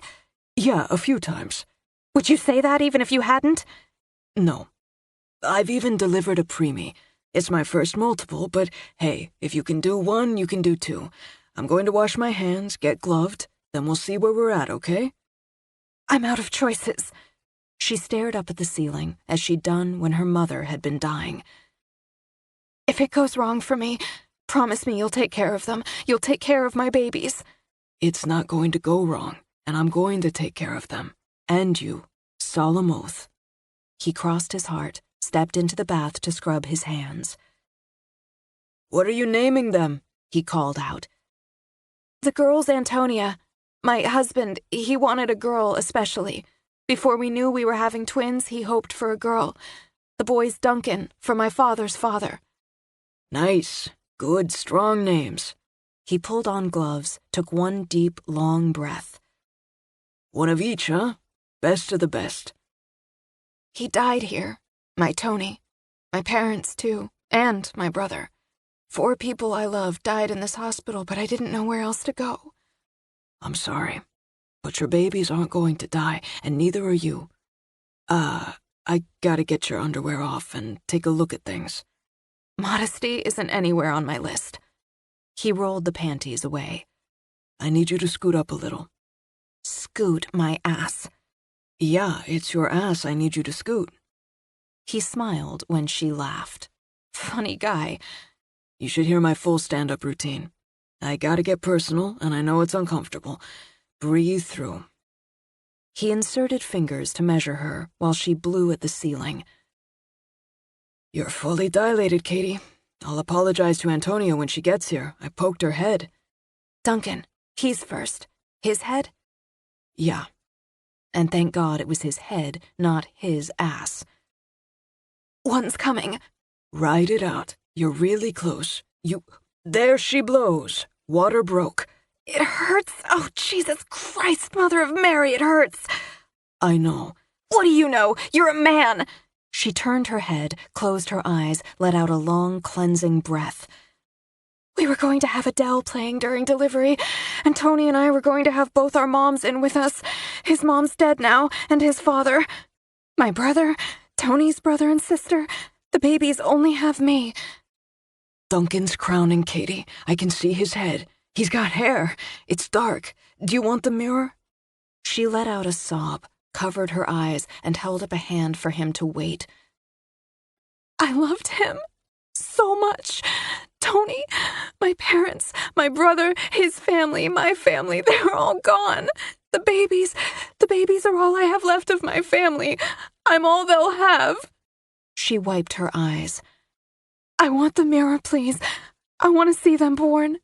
Speaker 4: Yeah, a few times.
Speaker 1: Would you say that even if you hadn't?
Speaker 4: No. I've even delivered a preemie. It's my first multiple, but hey, if you can do 1, you can do 2. I'm going to wash my hands, get gloved, then we'll see where we're at, okay?
Speaker 1: I'm out of choices. She stared up at the ceiling, as she'd done when her mother had been dying. If it goes wrong for me, promise me you'll take care of them. You'll take care of my babies.
Speaker 4: It's not going to go wrong, and I'm going to take care of them. And you. Solemn oath.
Speaker 1: He crossed his heart, stepped into the bath to scrub his hands.
Speaker 4: What are you naming them?
Speaker 1: He called out. The girl's Antonia. My husband, he wanted a girl especially. Before we knew we were having twins, he hoped for a girl. The boy's Duncan, for my father's father.
Speaker 4: Nice. Good, strong names.
Speaker 1: He pulled on gloves, took 1 deep, long breath.
Speaker 4: 1 of each, huh? Best of the best.
Speaker 1: He died here. My Tony. My parents, too. And my brother. 4 people I loved died in this hospital, but I didn't know where else to go.
Speaker 4: I'm sorry, but your babies aren't going to die, and neither are you. I gotta get your underwear off and take a look at things.
Speaker 1: Modesty isn't anywhere on my list. He rolled the panties away.
Speaker 4: I need you to scoot up a little.
Speaker 1: Scoot my ass.
Speaker 4: Yeah, it's your ass I need you to scoot.
Speaker 1: He smiled when she laughed. Funny guy.
Speaker 4: You should hear my full stand-up routine. I gotta get personal, and I know it's uncomfortable. Breathe through.
Speaker 1: He inserted fingers to measure her while she blew at the ceiling.
Speaker 4: You're fully dilated, Katie. I'll apologize to Antonia when she gets here. I poked her head.
Speaker 1: Duncan, he's first. His head?
Speaker 4: Yeah.
Speaker 1: And thank God it was his head, not his ass. One's coming.
Speaker 4: Ride it out. You're really close. There she blows. Water broke.
Speaker 1: It hurts. Oh, Jesus Christ, Mother of Mary, it hurts.
Speaker 4: I know.
Speaker 1: What do you know? You're a man. She turned her head, closed her eyes, let out a long, cleansing breath. We were going to have Adele playing during delivery, and Tony and I were going to have both our moms in with us. His mom's dead now, and his father. My brother, Tony's brother and sister. The babies only have me.
Speaker 4: Duncan's crowning, Katie. I can see his head. He's got hair. It's dark. Do you want the mirror?
Speaker 1: She let out a sob, covered her eyes, and held up a hand for him to wait. I loved him so much. Tony, my parents, my brother, his family, my family, they were all gone. The babies are all I have left of my family. I'm all they'll have. She wiped her eyes. I want the mirror, please. I want to see them born.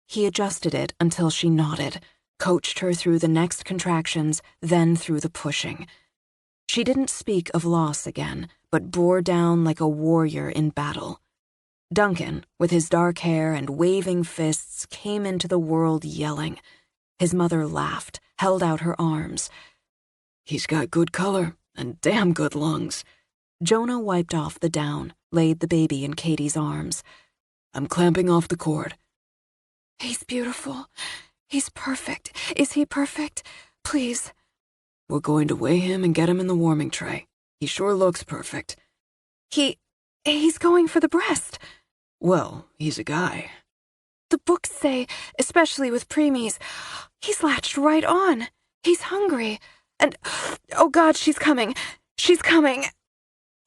Speaker 1: He adjusted it until she nodded, coached her through the next contractions, then through the pushing. She didn't speak of loss again, but bore down like a warrior in battle. Duncan, with his dark hair and waving fists, came into the world yelling. His mother laughed, held out her arms.
Speaker 4: He's got good color and damn good lungs.
Speaker 1: Jonah wiped off the down, laid the baby in Katie's arms.
Speaker 4: I'm clamping off the cord.
Speaker 1: He's beautiful. He's perfect. Is he perfect? Please.
Speaker 4: We're going to weigh him and get him in the warming tray. He sure looks perfect.
Speaker 1: He's going for the breast.
Speaker 4: Well, he's a guy.
Speaker 1: The books say, especially with preemies, he's latched right on. He's hungry. And, oh God, she's coming. She's coming.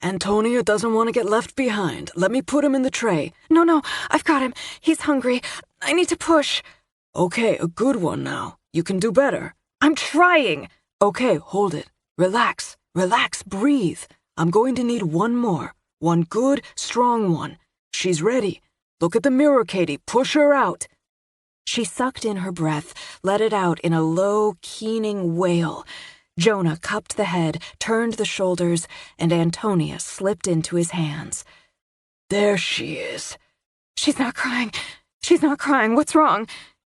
Speaker 4: Antonia doesn't want to get left behind. Let me put him in the tray.
Speaker 1: No, I've got him. He's hungry. I need to push.
Speaker 4: Okay, a good one now. You can do better.
Speaker 1: I'm trying.
Speaker 4: Okay, hold it. Relax, breathe. I'm going to need one more. One good, strong one. She's ready. Look at the mirror, Katie. Push her out.
Speaker 1: She sucked in her breath, let it out in a low, keening wail. Jonah cupped the head, turned the shoulders, and Antonia slipped into his hands.
Speaker 4: There she is.
Speaker 1: She's not crying. She's not crying. What's wrong?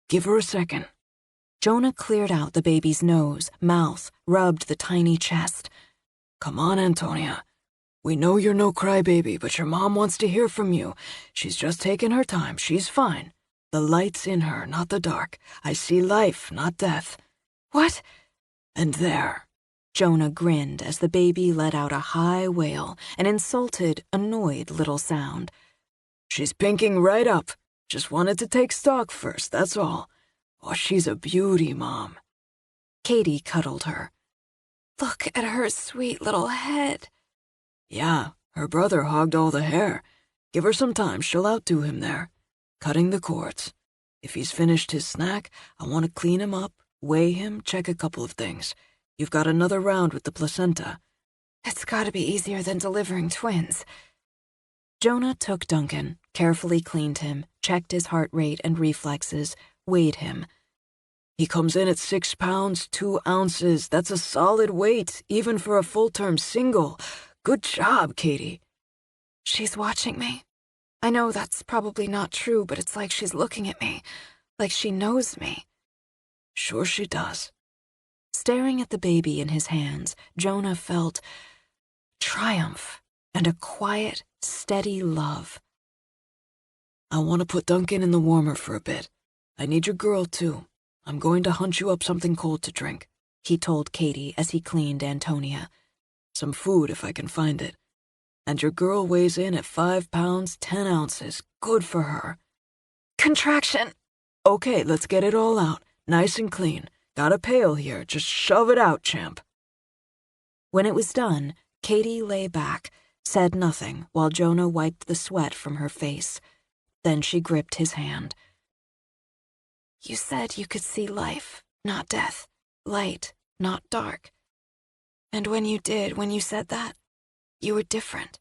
Speaker 4: Give her a second.
Speaker 1: Jonah cleared out the baby's nose, mouth, rubbed the tiny chest.
Speaker 4: Come on, Antonia. We know you're no crybaby, but your mom wants to hear from you. She's just taking her time. She's fine. The light's in her, not the dark. I see life, not death.
Speaker 1: What?
Speaker 4: And there.
Speaker 1: Jonah grinned as the baby let out a high wail, an insulted, annoyed little sound.
Speaker 4: She's pinking right up. Just wanted to take stock first, that's all. Oh, she's a beauty, Mom.
Speaker 1: Katie cuddled her. Look at her sweet little head.
Speaker 4: Yeah, her brother hogged all the hair. Give her some time, she'll outdo him there. Cutting the cords. If he's finished his snack, I want to clean him up, weigh him, check a couple of things. You've got another round with the placenta.
Speaker 1: It's gotta be easier than delivering twins. Jonah took Duncan, carefully cleaned him, checked his heart rate and reflexes, weighed him.
Speaker 4: He comes in at 6 pounds, 2 ounces. That's a solid weight, even for a full-term single. Good job, Katie.
Speaker 1: She's watching me. I know that's probably not true, but it's like she's looking at me, like she knows me.
Speaker 4: Sure she does.
Speaker 1: Staring at the baby in his hands, Jonah felt triumph and a quiet, steady love.
Speaker 4: I want to put Duncan in the warmer for a bit. I need your girl, too. I'm going to hunt you up something cold to drink,
Speaker 1: he told Katie as he cleaned Antonia.
Speaker 4: Some food if I can find it. And your girl weighs in at 5 pounds, 10 ounces. Good for her.
Speaker 1: Contraction.
Speaker 4: Okay, let's get it all out. Nice and clean. Got a pail here. Just shove it out, champ.
Speaker 1: When it was done, Katie lay back, said nothing while Jonah wiped the sweat from her face. Then she gripped his hand. You said you could see life, not death. Light, not dark. And when you did, when you said that, you were different.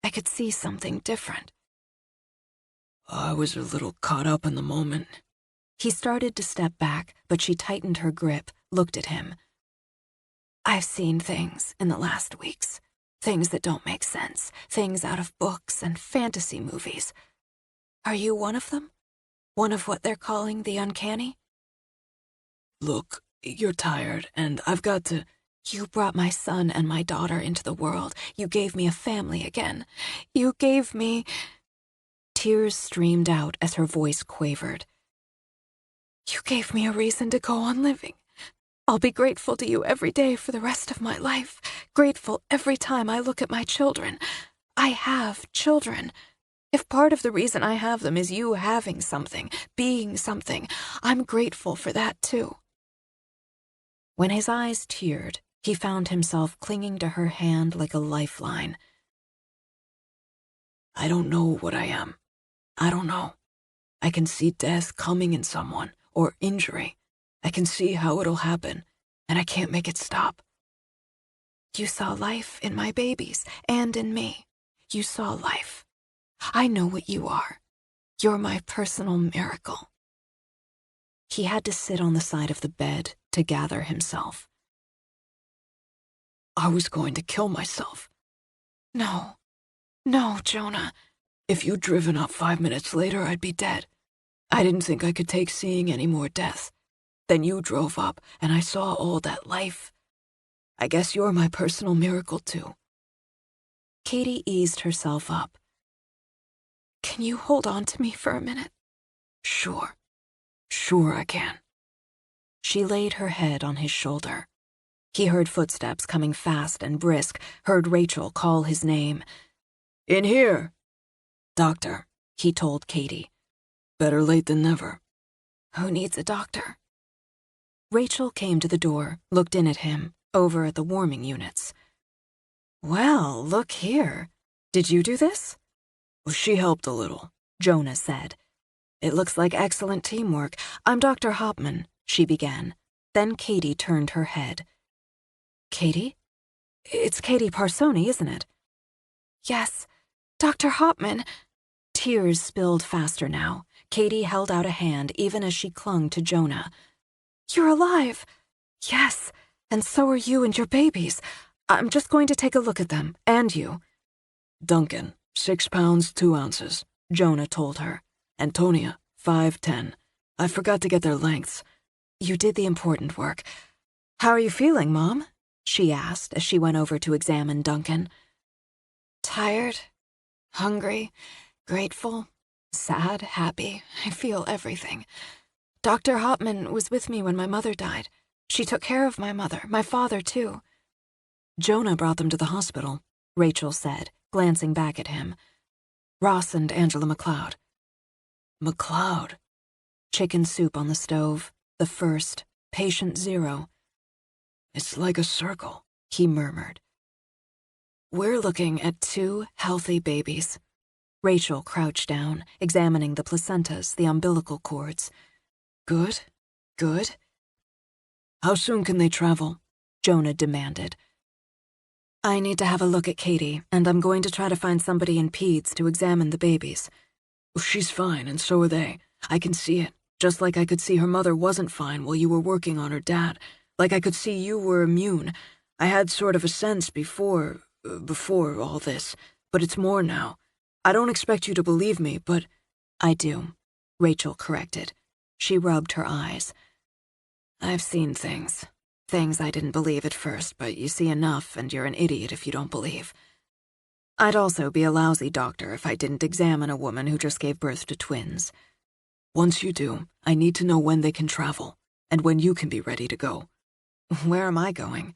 Speaker 1: I could see something different.
Speaker 4: I was a little caught up in the moment.
Speaker 1: He started to step back, but she tightened her grip, looked at him. I've seen things in the last weeks. Things that don't make sense. Things out of books and fantasy movies. Are you one of them? One of what they're calling the uncanny?
Speaker 4: Look, you're tired, and I've got to...
Speaker 1: You brought my son and my daughter into the world. You gave me a family again. You gave me... Tears streamed out as her voice quavered. You gave me a reason to go on living. I'll be grateful to you every day for the rest of my life. Grateful every time I look at my children. I have children. If part of the reason I have them is you having something, being something, I'm grateful for that too. When his eyes teared, he found himself clinging to her hand like a lifeline.
Speaker 4: I don't know what I am. I don't know. I can see death coming in someone, or injury. I can see how it'll happen, and I can't make it stop.
Speaker 1: You saw life in my babies, and in me. You saw life. I know what you are. You're my personal miracle. He had to sit on the side of the bed to gather himself.
Speaker 4: I was going to kill myself.
Speaker 1: No, Jonah.
Speaker 4: If you'd driven up 5 minutes later, I'd be dead. I didn't think I could take seeing any more death. Then you drove up, and I saw all that life. I guess you're my personal miracle, too.
Speaker 1: Katie eased herself up. Can you hold on to me for a minute?
Speaker 4: Sure I can.
Speaker 1: She laid her head on his shoulder. He heard footsteps coming fast and brisk, heard Rachel call his name.
Speaker 4: In here.
Speaker 1: Doctor, he told Katie.
Speaker 4: Better late than never.
Speaker 1: Who needs a doctor? Rachel came to the door, looked in at him, over at the warming units. Well, look here. Did you do this?
Speaker 4: Well, she helped a little,
Speaker 1: Jonah said. It looks like excellent teamwork. I'm Dr. Hopman, she began. Then Katie turned her head. Katie? It's Katie Parsoni, isn't it?
Speaker 2: Yes, Dr. Hopman.
Speaker 1: Tears spilled faster now. Katie held out a hand even as she clung to Jonah.
Speaker 2: You're alive. Yes, and so are you and your babies. I'm just going to take a look at them, and you.
Speaker 4: Duncan, 6 pounds, 2 ounces, Jonah told her. Antonia, 5'10". I forgot to get their lengths.
Speaker 1: You did the important work. How are you feeling, Mom? She asked as she went over to examine Duncan.
Speaker 2: Tired, hungry, grateful, sad, happy. I feel everything. Dr. Hopman was with me when my mother died. She took care of my mother, my father too.
Speaker 1: Jonah brought them to the hospital, Rachel said, glancing back at him. Ross and Angela McLeod.
Speaker 4: McLeod?
Speaker 1: Chicken soup on the stove, the first, patient 0.
Speaker 4: It's like a circle,
Speaker 1: he murmured.
Speaker 2: We're looking at 2 healthy babies.
Speaker 1: Rachel crouched down, examining the placentas, the umbilical cords.
Speaker 4: Good, good. How soon can they travel?
Speaker 1: Jonah demanded.
Speaker 2: I need to have a look at Katie, and I'm going to try to find somebody in peds to examine the babies.
Speaker 4: She's fine, and so are they. I can see it, just like I could see her mother wasn't fine while you were working on her dad. Like I could see you were immune. I had sort of a sense before all this, but it's more now. I don't expect you to believe me, but
Speaker 1: I do, Rachel corrected. She rubbed her eyes.
Speaker 2: I've seen things. Things I didn't believe at first, but you see enough and you're an idiot if you don't believe. I'd also be a lousy doctor if I didn't examine a woman who just gave birth to twins.
Speaker 4: Once you do, I need to know when they can travel, and when you can be ready to go.
Speaker 2: Where am I going?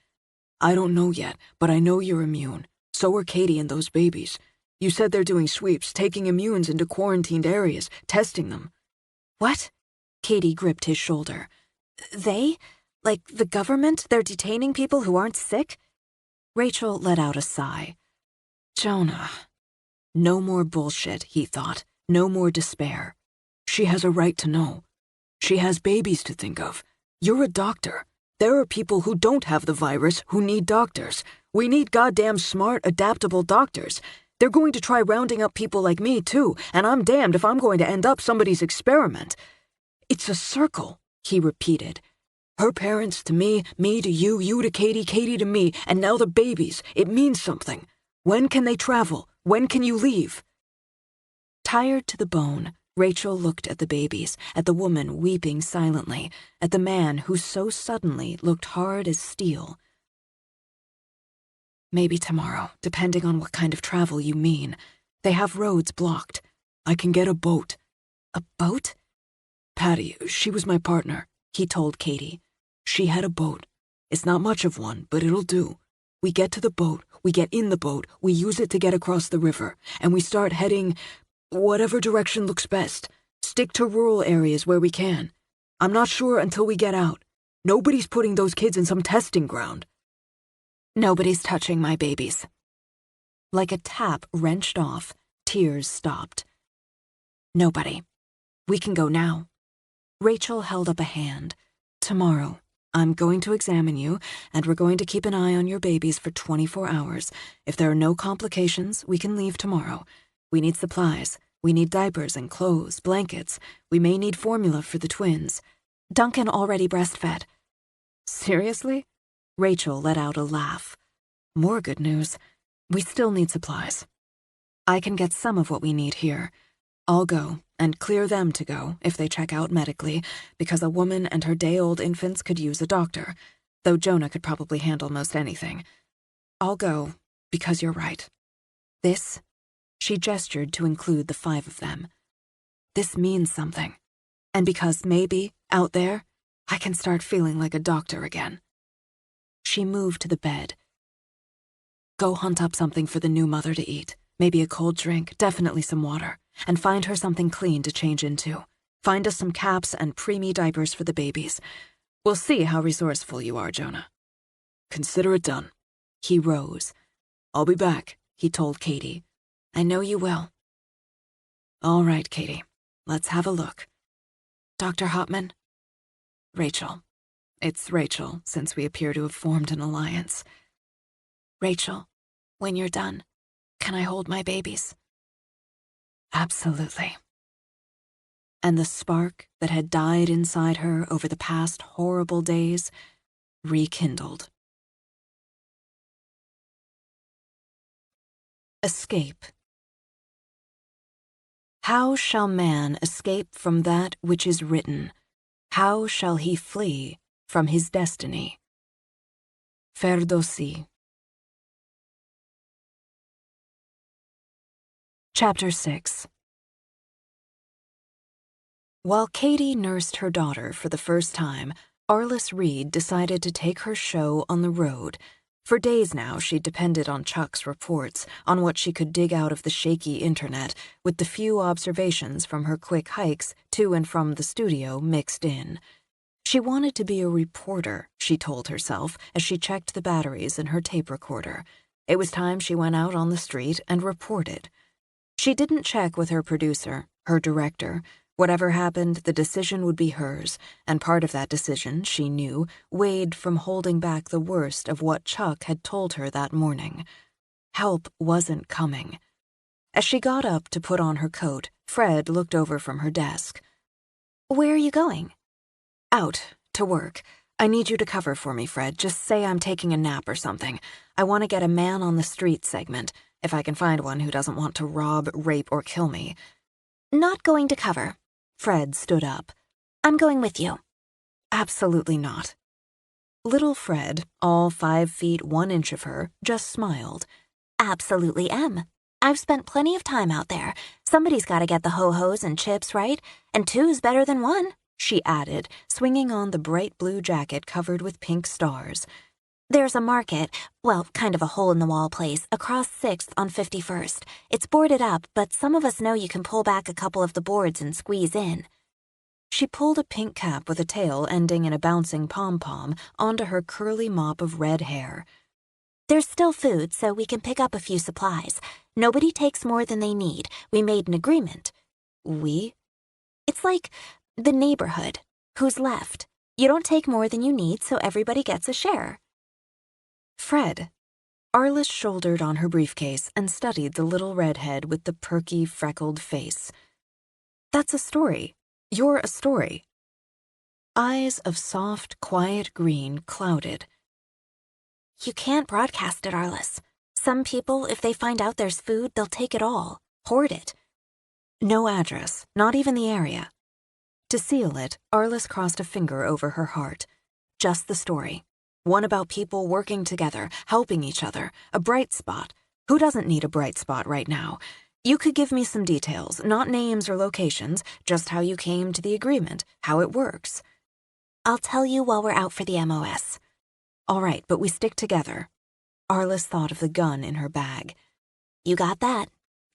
Speaker 4: I don't know yet, but I know you're immune. So are Katie and those babies. You said they're doing sweeps, taking immunes into quarantined areas, testing them.
Speaker 2: What?
Speaker 1: Katie gripped his shoulder.
Speaker 2: They? Like the government? They're detaining people who aren't sick?
Speaker 1: Rachel let out a sigh.
Speaker 2: Jonah.
Speaker 1: No more bullshit, he thought. No more despair.
Speaker 4: She has a right to know. She has babies to think of. You're a doctor. There are people who don't have the virus who need doctors. We need goddamn smart, adaptable doctors. They're going to try rounding up people like me, too, and I'm damned if I'm going to end up somebody's experiment. It's a circle, he repeated. Her parents to me, me to you, you to Katie, Katie to me, and now the babies. It means something. When can they travel? When can you leave?
Speaker 1: Tired to the bone, Rachel looked at the babies, at the woman weeping silently, at the man who so suddenly looked hard as steel.
Speaker 2: Maybe tomorrow, depending on what kind of travel you mean. They have roads blocked.
Speaker 4: I can get a boat.
Speaker 2: A boat?
Speaker 4: Patty, she was my partner, he told Katie. She had a boat. It's not much of one, but it'll do. We get to the boat, we get in the boat, we use it to get across the river, and we start heading whatever direction looks best. Stick to rural areas where we can. I'm not sure until we get out. Nobody's putting those kids in some testing ground.
Speaker 2: Nobody's touching my babies.
Speaker 1: Like a tap wrenched off, tears stopped.
Speaker 2: Nobody. We can go now.
Speaker 1: Rachel held up a hand. Tomorrow, I'm going to examine you, and we're going to keep an eye on your babies for 24 hours. If there are no complications, we can leave tomorrow. We need supplies. We need diapers and clothes, blankets. We may need formula for the twins.
Speaker 2: Duncan already breastfed.
Speaker 1: Seriously? Rachel let out a laugh. More good news. We still need supplies. I can get some of what we need here. I'll go and clear them to go if they check out medically, because a woman and her day-old infants could use a doctor, though Jonah could probably handle most anything. I'll go because you're right. This, she gestured to include the 5 of them. This means something. And because maybe, out there, I can start feeling like a doctor again. She moved to the bed. Go hunt up something for the new mother to eat. Maybe a cold drink, definitely some water. And find her something clean to change into. Find us some caps and preemie diapers for the babies. We'll see how resourceful you are, Jonah.
Speaker 4: Consider it done.
Speaker 1: He rose.
Speaker 4: I'll be back,
Speaker 1: he told Katie.
Speaker 2: I know you will.
Speaker 1: All right, Katie. Let's have a look.
Speaker 2: Dr. Hopman? Rachel. It's Rachel, since we appear to have formed an alliance.
Speaker 1: Rachel, when you're done, can I hold my babies?
Speaker 2: Absolutely. And the spark that had died inside her over the past horrible days rekindled. Escape. How shall man escape from that which is written? How shall he flee from his destiny? Ferdowsi. Chapter 6. While Katie nursed her daughter for the first time, Arliss Reed decided to take her show on the road. For days now, she'd depended on Chuck's reports, on what she could dig out of the shaky internet, with the few observations from her quick hikes to and from the studio mixed in. She wanted to be a reporter, she told herself as she checked the batteries in her tape recorder. It was time she went out on the street and reported. She didn't check with her producer, her director. Whatever happened, the decision would be hers, and part of that decision, she knew, weighed from holding back the worst of what Chuck had told her that morning. Help wasn't coming. As she got up to put on her coat, Fred looked over from her desk.
Speaker 3: Where are you going?
Speaker 2: Out, to work. I need you to cover for me, Fred. Just say I'm taking a nap or something. I want to get a man on the street segment, if I can find one who doesn't want to rob, rape, or kill me.
Speaker 3: Not going to cover.
Speaker 2: Fred stood up.
Speaker 3: I'm going with you.
Speaker 2: Absolutely not. Little Fred, all 5 feet 1 inch of her, just smiled.
Speaker 3: Absolutely am. I've spent plenty of time out there. Somebody's got to get the ho-hos and chips, right? And 2's better than 1, she added, swinging on the bright blue jacket covered with pink stars. There's a market, well, kind of a hole-in-the-wall place, across 6th on 51st. It's boarded up, but some of us know you can pull back a couple of the boards and squeeze in.
Speaker 2: She pulled a pink cap with a tail ending in a bouncing pom-pom onto her curly mop of red hair.
Speaker 3: There's still food, so we can pick up a few supplies. Nobody takes more than they need. We made an agreement.
Speaker 2: We?
Speaker 3: It's like the neighborhood. Who's left? You don't take more than you need, so everybody gets a share.
Speaker 2: Fred. Arliss shouldered on her briefcase and studied the little redhead with the perky, freckled face. That's a story. You're a story. Eyes of soft, quiet green clouded.
Speaker 3: You can't broadcast it, Arliss. Some people, if they find out there's food, they'll take it all. Hoard it.
Speaker 2: No address, not even the area. To seal it, Arliss crossed a finger over her heart. Just the story. One about people working together, helping each other, a bright spot. Who doesn't need a bright spot right now? You could give me some details, not names or locations, just how you came to the agreement, how it works.
Speaker 3: I'll tell you while we're out for the MOS.
Speaker 2: All right, but we stick together. Arliss thought of the gun in her bag.
Speaker 3: You got that.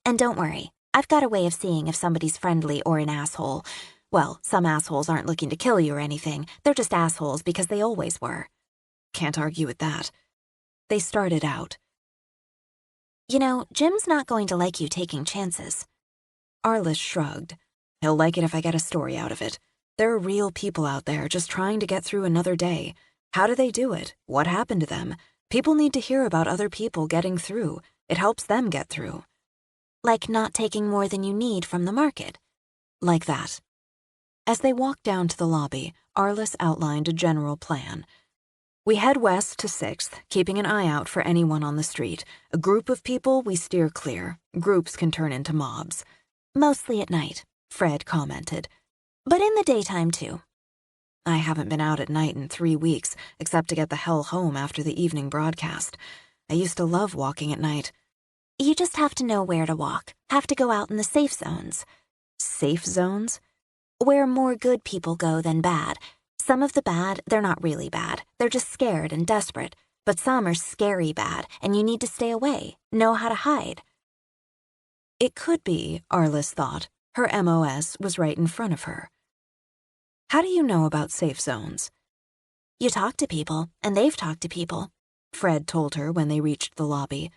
Speaker 3: And don't worry, I've got a way of seeing if somebody's friendly or an asshole. Well, some assholes aren't looking to kill you or anything. They're just assholes because they always were.
Speaker 2: Can't argue with that. They started out.
Speaker 3: You know, Jim's not going to like you taking chances.
Speaker 2: Arliss shrugged. He'll like it if I get a story out of it. There are real people out there just trying to get through another day. How do they do it? What happened to them? People need to hear about other people getting through. It helps them get through.
Speaker 3: Like not taking more than you need from the market.
Speaker 2: Like that. As they walked down to the lobby, Arliss outlined a general plan. We head west to 6th, keeping an eye out for anyone on the street. A group of people we steer clear. Groups can turn into mobs.
Speaker 3: Mostly at night,
Speaker 2: Fred commented.
Speaker 3: But in the daytime, too.
Speaker 2: I haven't been out at night in 3 weeks, except to get the hell home after the evening broadcast. I used to love walking at night.
Speaker 3: You just have to know where to walk. Have to go out in the safe zones.
Speaker 2: Safe zones?
Speaker 3: Where more good people go than bad. Some of the bad, they're not really bad. They're just scared and desperate. But some are scary bad, and you need to stay away. Know how to hide.
Speaker 2: It could be, Arliss thought, her MOS was right in front of her. How do you know about safe zones?
Speaker 3: You talk to people, and they've talked to people,
Speaker 2: Fred told her when they reached the lobby.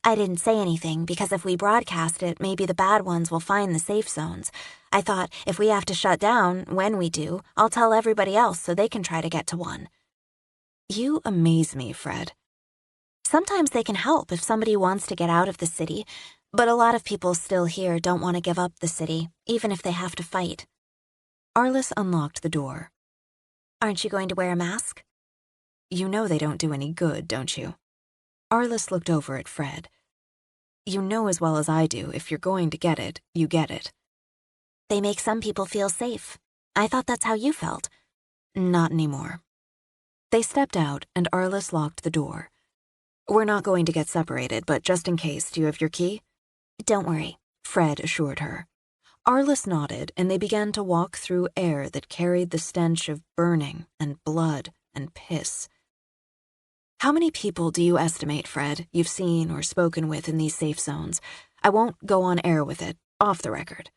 Speaker 3: I didn't say anything because if we broadcast it, maybe the bad ones will find the safe zones. I thought if we have to shut down, when we do, I'll tell everybody else so they can try to get to one.
Speaker 2: You amaze me, Fred.
Speaker 3: Sometimes they can help if somebody wants to get out of the city, but a lot of people still here don't want to give up the city, even if they have to fight.
Speaker 2: Arliss unlocked the door.
Speaker 3: Aren't you going to wear a mask?
Speaker 2: You know they don't do any good, don't you? Arliss looked over at Fred. You know as well as I do, if you're going to get it, you get it.
Speaker 3: They make some people feel safe. I thought that's how you felt.
Speaker 2: Not anymore. They stepped out, and Arliss locked the door. We're not going to get separated, but just in case, do you have your key?
Speaker 3: Don't worry,
Speaker 2: Fred assured her. Arliss nodded, and they began to walk through air that carried the stench of burning and blood and piss. How many people do you estimate, Fred, you've seen or spoken with in these safe zones? I won't go on air with it, off the record.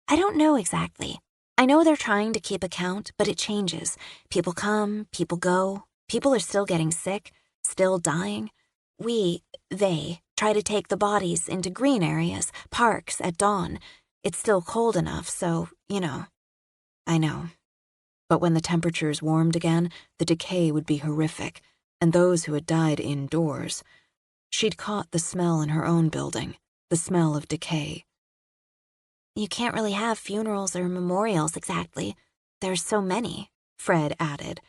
Speaker 3: I don't know exactly. I know they're trying to keep account, but it changes. People come, people go. People are still getting sick, still dying. They try to take the bodies into green areas, parks at dawn. It's still cold enough, so, you know.
Speaker 2: I know. But when the temperatures warmed again, the decay would be horrific, and those who had died indoors. She'd caught the smell in her own building, the smell of decay.
Speaker 3: You can't really have funerals or memorials exactly. There's so many,
Speaker 2: Fred added.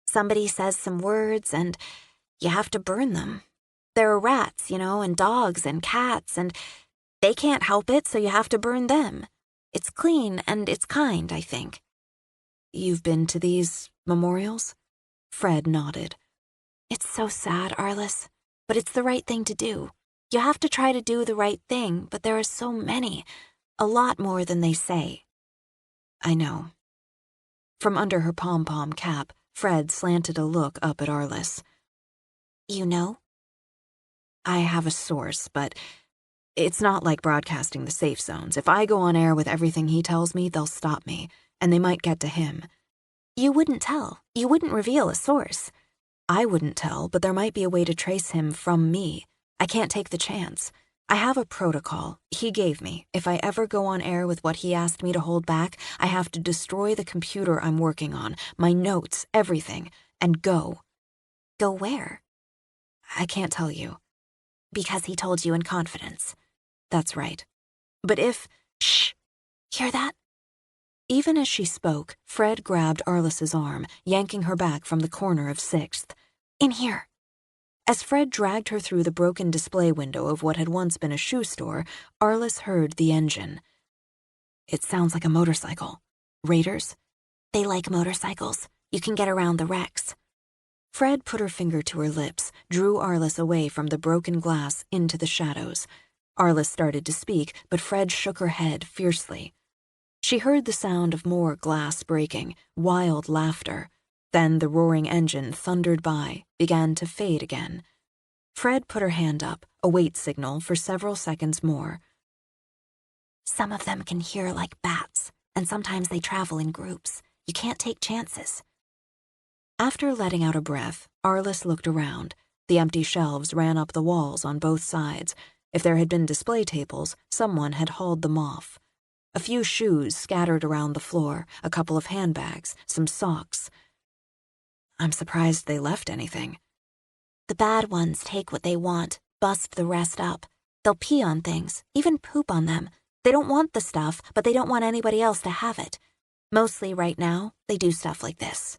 Speaker 3: Somebody says some words, and you have to burn them. There are rats, and dogs and cats, and they can't help it, so you have to burn them. It's clean and it's kind, I think.
Speaker 2: You've been to these memorials? Fred nodded.
Speaker 3: It's so sad, Arliss, but it's the right thing to do. You have to try to do the right thing, but there are so many, a lot more than they say.
Speaker 2: I know. From under her pom-pom cap, Fred slanted a look up at Arliss.
Speaker 3: You know?
Speaker 2: I have a source, but it's not like broadcasting the safe zones. If I go on air with everything he tells me, they'll stop me, and they might get to him.
Speaker 3: You wouldn't tell. You wouldn't reveal a source.
Speaker 2: I wouldn't tell, but there might be a way to trace him from me. I can't take the chance. I have a protocol he gave me. If I ever go on air with what he asked me to hold back, I have to destroy the computer I'm working on, my notes, everything, and go.
Speaker 3: Go where?
Speaker 2: I can't tell you.
Speaker 3: Because he told you in confidence.
Speaker 2: That's right. But if...
Speaker 3: Shh! Hear that?
Speaker 2: Even as she spoke, Fred grabbed Arliss's arm, yanking her back from the corner of 6th.
Speaker 3: In here.
Speaker 2: As Fred dragged her through the broken display window of what had once been a shoe store, Arliss heard the engine. It sounds like a motorcycle. Raiders?
Speaker 3: They like motorcycles. You can get around the wrecks.
Speaker 2: Fred put her finger to her lips, drew Arliss away from the broken glass into the shadows. Arliss started to speak, but Fred shook her head fiercely. She heard the sound of more glass breaking, wild laughter. Then the roaring engine thundered by, began to fade again. Fred put her hand up, a wait signal for several seconds more.
Speaker 3: Some of them can hear like bats, and sometimes they travel in groups. You can't take chances.
Speaker 2: After letting out a breath, Arliss looked around. The empty shelves ran up the walls on both sides. If there had been display tables, someone had hauled them off. A few shoes scattered around the floor, a couple of handbags, some socks. I'm surprised they left anything.
Speaker 3: The bad ones take what they want, bust the rest up. They'll pee on things, even poop on them. They don't want the stuff, but they don't want anybody else to have it. Mostly right now, they do stuff like this.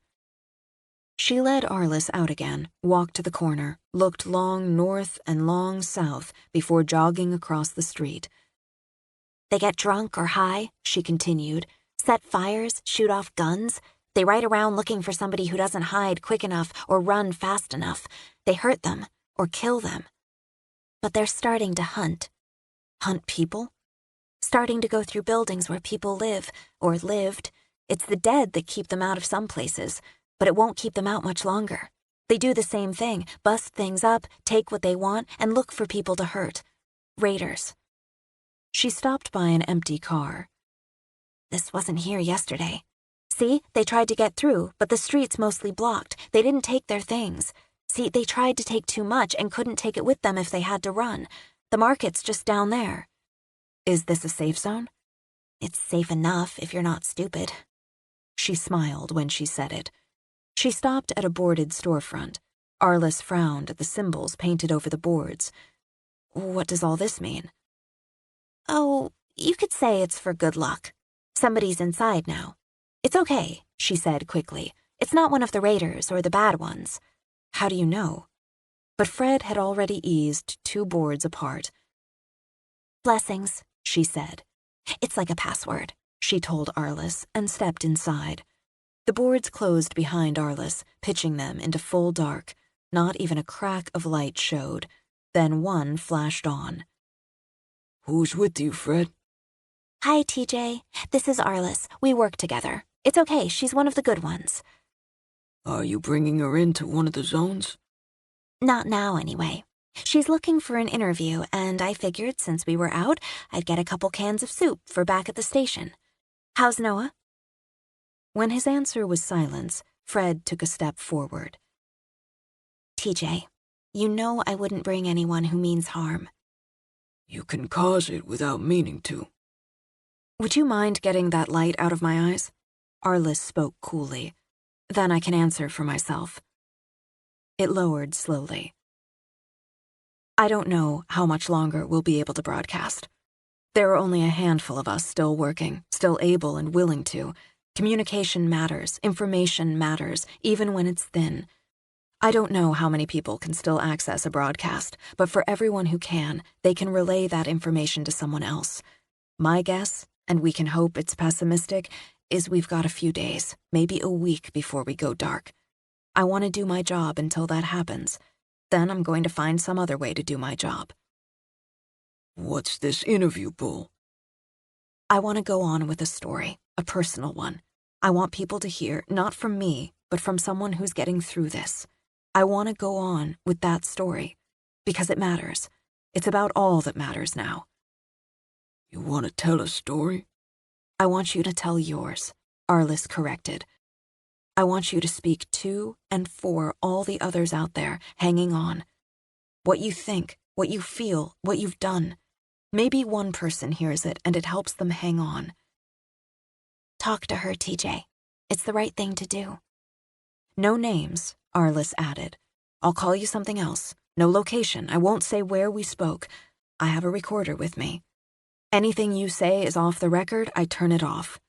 Speaker 2: She led Arliss out again, walked to the corner, looked long north and long south before jogging across the street.
Speaker 3: They get drunk or high, she continued, set fires, shoot off guns. They ride around looking for somebody who doesn't hide quick enough or run fast enough. They hurt them or kill them. But they're starting to hunt.
Speaker 2: Hunt people?
Speaker 3: Starting to go through buildings where people live or lived. It's the dead that keep them out of some places, but it won't keep them out much longer. They do the same thing, bust things up, take what they want, and look for people to hurt. Raiders.
Speaker 2: She stopped by an empty car.
Speaker 3: This wasn't here yesterday. See, they tried to get through, but the street's mostly blocked. They didn't take their things. See, they tried to take too much and couldn't take it with them if they had to run. The market's just down there.
Speaker 1: Is this a safe zone?
Speaker 3: It's safe enough if you're not stupid.
Speaker 1: She smiled when she said it. She stopped at a boarded storefront. Arliss frowned at the symbols painted over the boards. What does all this mean?
Speaker 3: Oh, you could say it's for good luck. Somebody's inside now. It's okay, she said quickly. It's not one of the raiders or the bad ones.
Speaker 1: How do you know? But Fred had already eased 2 boards apart.
Speaker 3: Blessings,
Speaker 1: she said.
Speaker 3: It's like a password,
Speaker 1: she told Arliss and stepped inside. The boards closed behind Arliss, pitching them into full dark. Not even a crack of light showed. Then one flashed on.
Speaker 4: Who's with you, Fred?
Speaker 3: Hi, TJ. This is Arliss. We work together. It's okay, she's one of the good ones.
Speaker 4: Are you bringing her into one of the zones?
Speaker 3: Not now, anyway. She's looking for an interview, and I figured since we were out, I'd get a couple cans of soup for back at the station. How's Noah?
Speaker 1: When his answer was silence, Fred took a step forward.
Speaker 3: TJ, you know I wouldn't bring anyone who means harm.
Speaker 4: You can cause it without meaning to.
Speaker 1: Would you mind getting that light out of my eyes? Arliss spoke coolly. Then I can answer for myself. It lowered slowly. I don't know how much longer we'll be able to broadcast. There are only a handful of us still working, still able and willing to. Communication matters, information matters, even when it's thin. I don't know how many people can still access a broadcast, but for everyone who can, they can relay that information to someone else. My guess, and we can hope it's pessimistic, is we've got a few days, maybe a week before we go dark. I want to do my job until that happens. Then I'm going to find some other way to do my job.
Speaker 4: What's this interview, Bull?
Speaker 1: I want to go on with a story, a personal one. I want people to hear, not from me, but from someone who's getting through this. I want to go on with that story, because it matters. It's about all that matters now.
Speaker 4: You want to tell a story?
Speaker 1: I want you to tell yours, Arliss corrected. I want you to speak to and for all the others out there hanging on. What you think, what you feel, what you've done. Maybe one person hears it and it helps them hang on.
Speaker 3: Talk to her, TJ. It's the right thing to do.
Speaker 1: No names, Arliss added. I'll call you something else. No location. I won't say where we spoke. I have a recorder with me. Anything you say is off the record, I turn it off.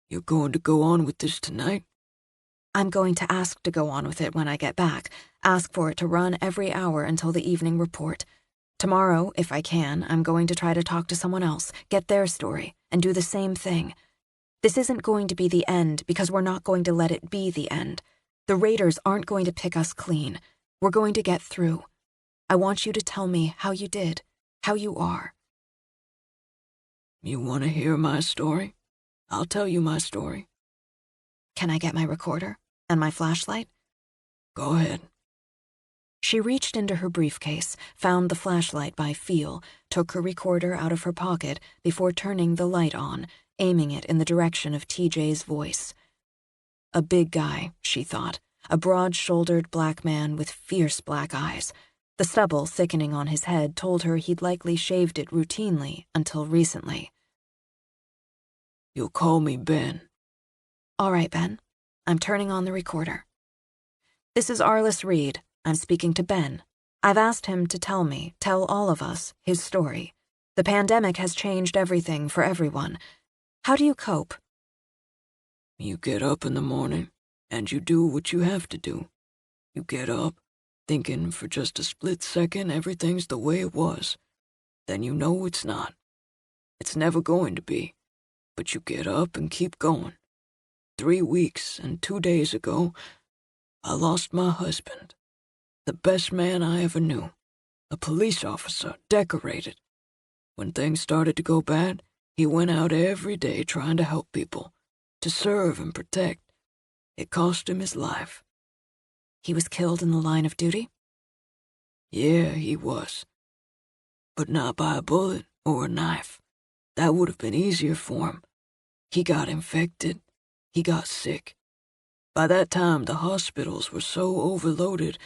Speaker 4: You're going to go on with this tonight?
Speaker 1: I'm going to ask to go on with it when I get back. Ask for it to run every hour until the evening report. Tomorrow, if I can, I'm going to try to talk to someone else, get their story, and do the same thing. This isn't going to be the end because we're not going to let it be the end. The raiders aren't going to pick us clean. We're going to get through. I want you to tell me how you did, how you are.
Speaker 4: You want to hear my story? I'll tell you my story.
Speaker 1: Can I get my recorder and my flashlight?
Speaker 4: Go ahead.
Speaker 1: She reached into her briefcase, found the flashlight by feel, took her recorder out of her pocket before turning the light on, aiming it in the direction of TJ's voice. A big guy, she thought, a broad-shouldered black man with fierce black eyes. The stubble thickening on his head told her he'd likely shaved it routinely until recently.
Speaker 4: You'll call me Ben.
Speaker 1: All right, Ben. I'm turning on the recorder. This is Arliss Reed. I'm speaking to Ben. I've asked him to tell all of us, his story. The pandemic has changed everything for everyone. How do you cope?
Speaker 4: You get up in the morning, and you do what you have to do. You get up, thinking for just a split second everything's the way it was. Then you know it's not. It's never going to be. But you get up and keep going. 3 weeks and 2 days ago, I lost my husband. The best man I ever knew. A police officer, decorated. When things started to go bad, he went out every day trying to help people, to serve and protect. It cost him his life.
Speaker 1: He was killed in the line of duty?
Speaker 4: Yeah, he was. But not by a bullet or a knife. That would have been easier for him. He got infected. He got sick. By that time, the hospitals were so overloaded,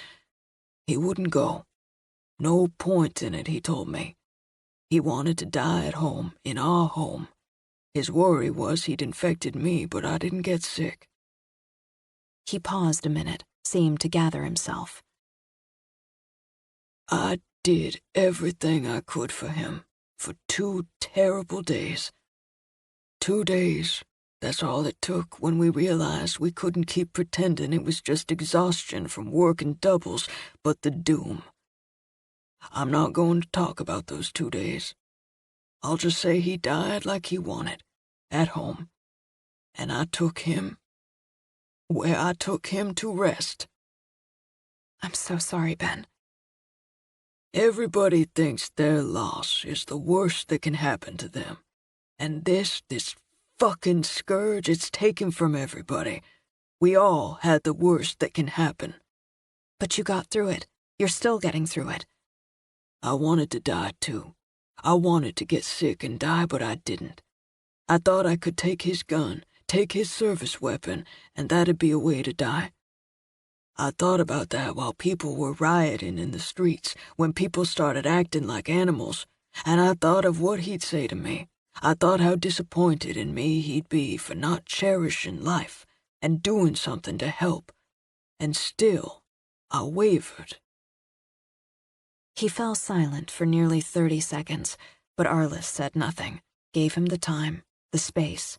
Speaker 4: he wouldn't go. No point in it, he told me. He wanted to die at home, in our home. His worry was he'd infected me, but I didn't get sick.
Speaker 1: He paused a minute, seemed to gather himself.
Speaker 4: I did everything I could for him, for 2 terrible days. 2 days, that's all it took when we realized we couldn't keep pretending it was just exhaustion from working doubles, but the doom. I'm not going to talk about those 2 days. I'll just say he died like he wanted, at home. And I took him where I took him to rest.
Speaker 1: I'm so sorry, Ben.
Speaker 4: Everybody thinks their loss is the worst that can happen to them. And this fucking scourge, it's taken from everybody. We all had the worst that can happen.
Speaker 1: But you got through it. You're still getting through it.
Speaker 4: I wanted to die too. I wanted to get sick and die, but I didn't. I thought I could take his gun, take his service weapon, and that'd be a way to die. I thought about that while people were rioting in the streets, when people started acting like animals, and I thought of what he'd say to me. I thought how disappointed in me he'd be for not cherishing life and doing something to help. And still, I wavered.
Speaker 1: He fell silent for nearly 30 seconds, but Arliss said nothing, gave him the time, the space.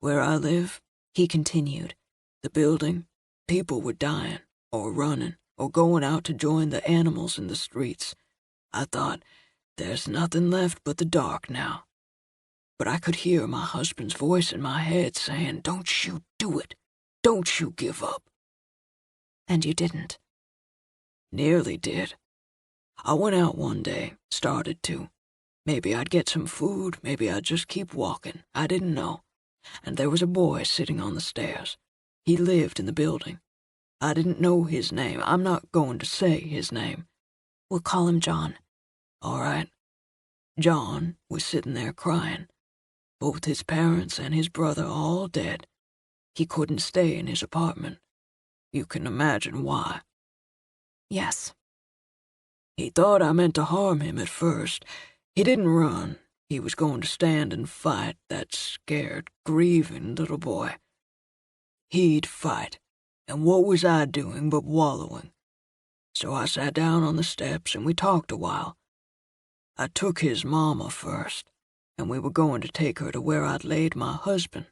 Speaker 4: Where I live, he continued, the building, people were dying, or running, or going out to join the animals in the streets. I thought, there's nothing left but the dark now. But I could hear my husband's voice in my head saying, don't you do it. Don't you give up.
Speaker 1: And you didn't.
Speaker 4: Nearly did. I went out one day, started to. Maybe I'd get some food, maybe I'd just keep walking. I didn't know. And there was a boy sitting on the stairs. He lived in the building. I didn't know his name. I'm not going to say his name.
Speaker 1: We'll call him John.
Speaker 4: All right. John was sitting there crying. Both his parents and his brother all dead. He couldn't stay in his apartment. You can imagine why.
Speaker 1: Yes.
Speaker 4: He thought I meant to harm him at first. He didn't run. He was going to stand and fight that scared, grieving little boy. He'd fight, and what was I doing but wallowing? So I sat down on the steps and we talked a while. I took his mama first, and we were going to take her to where I'd laid my husband.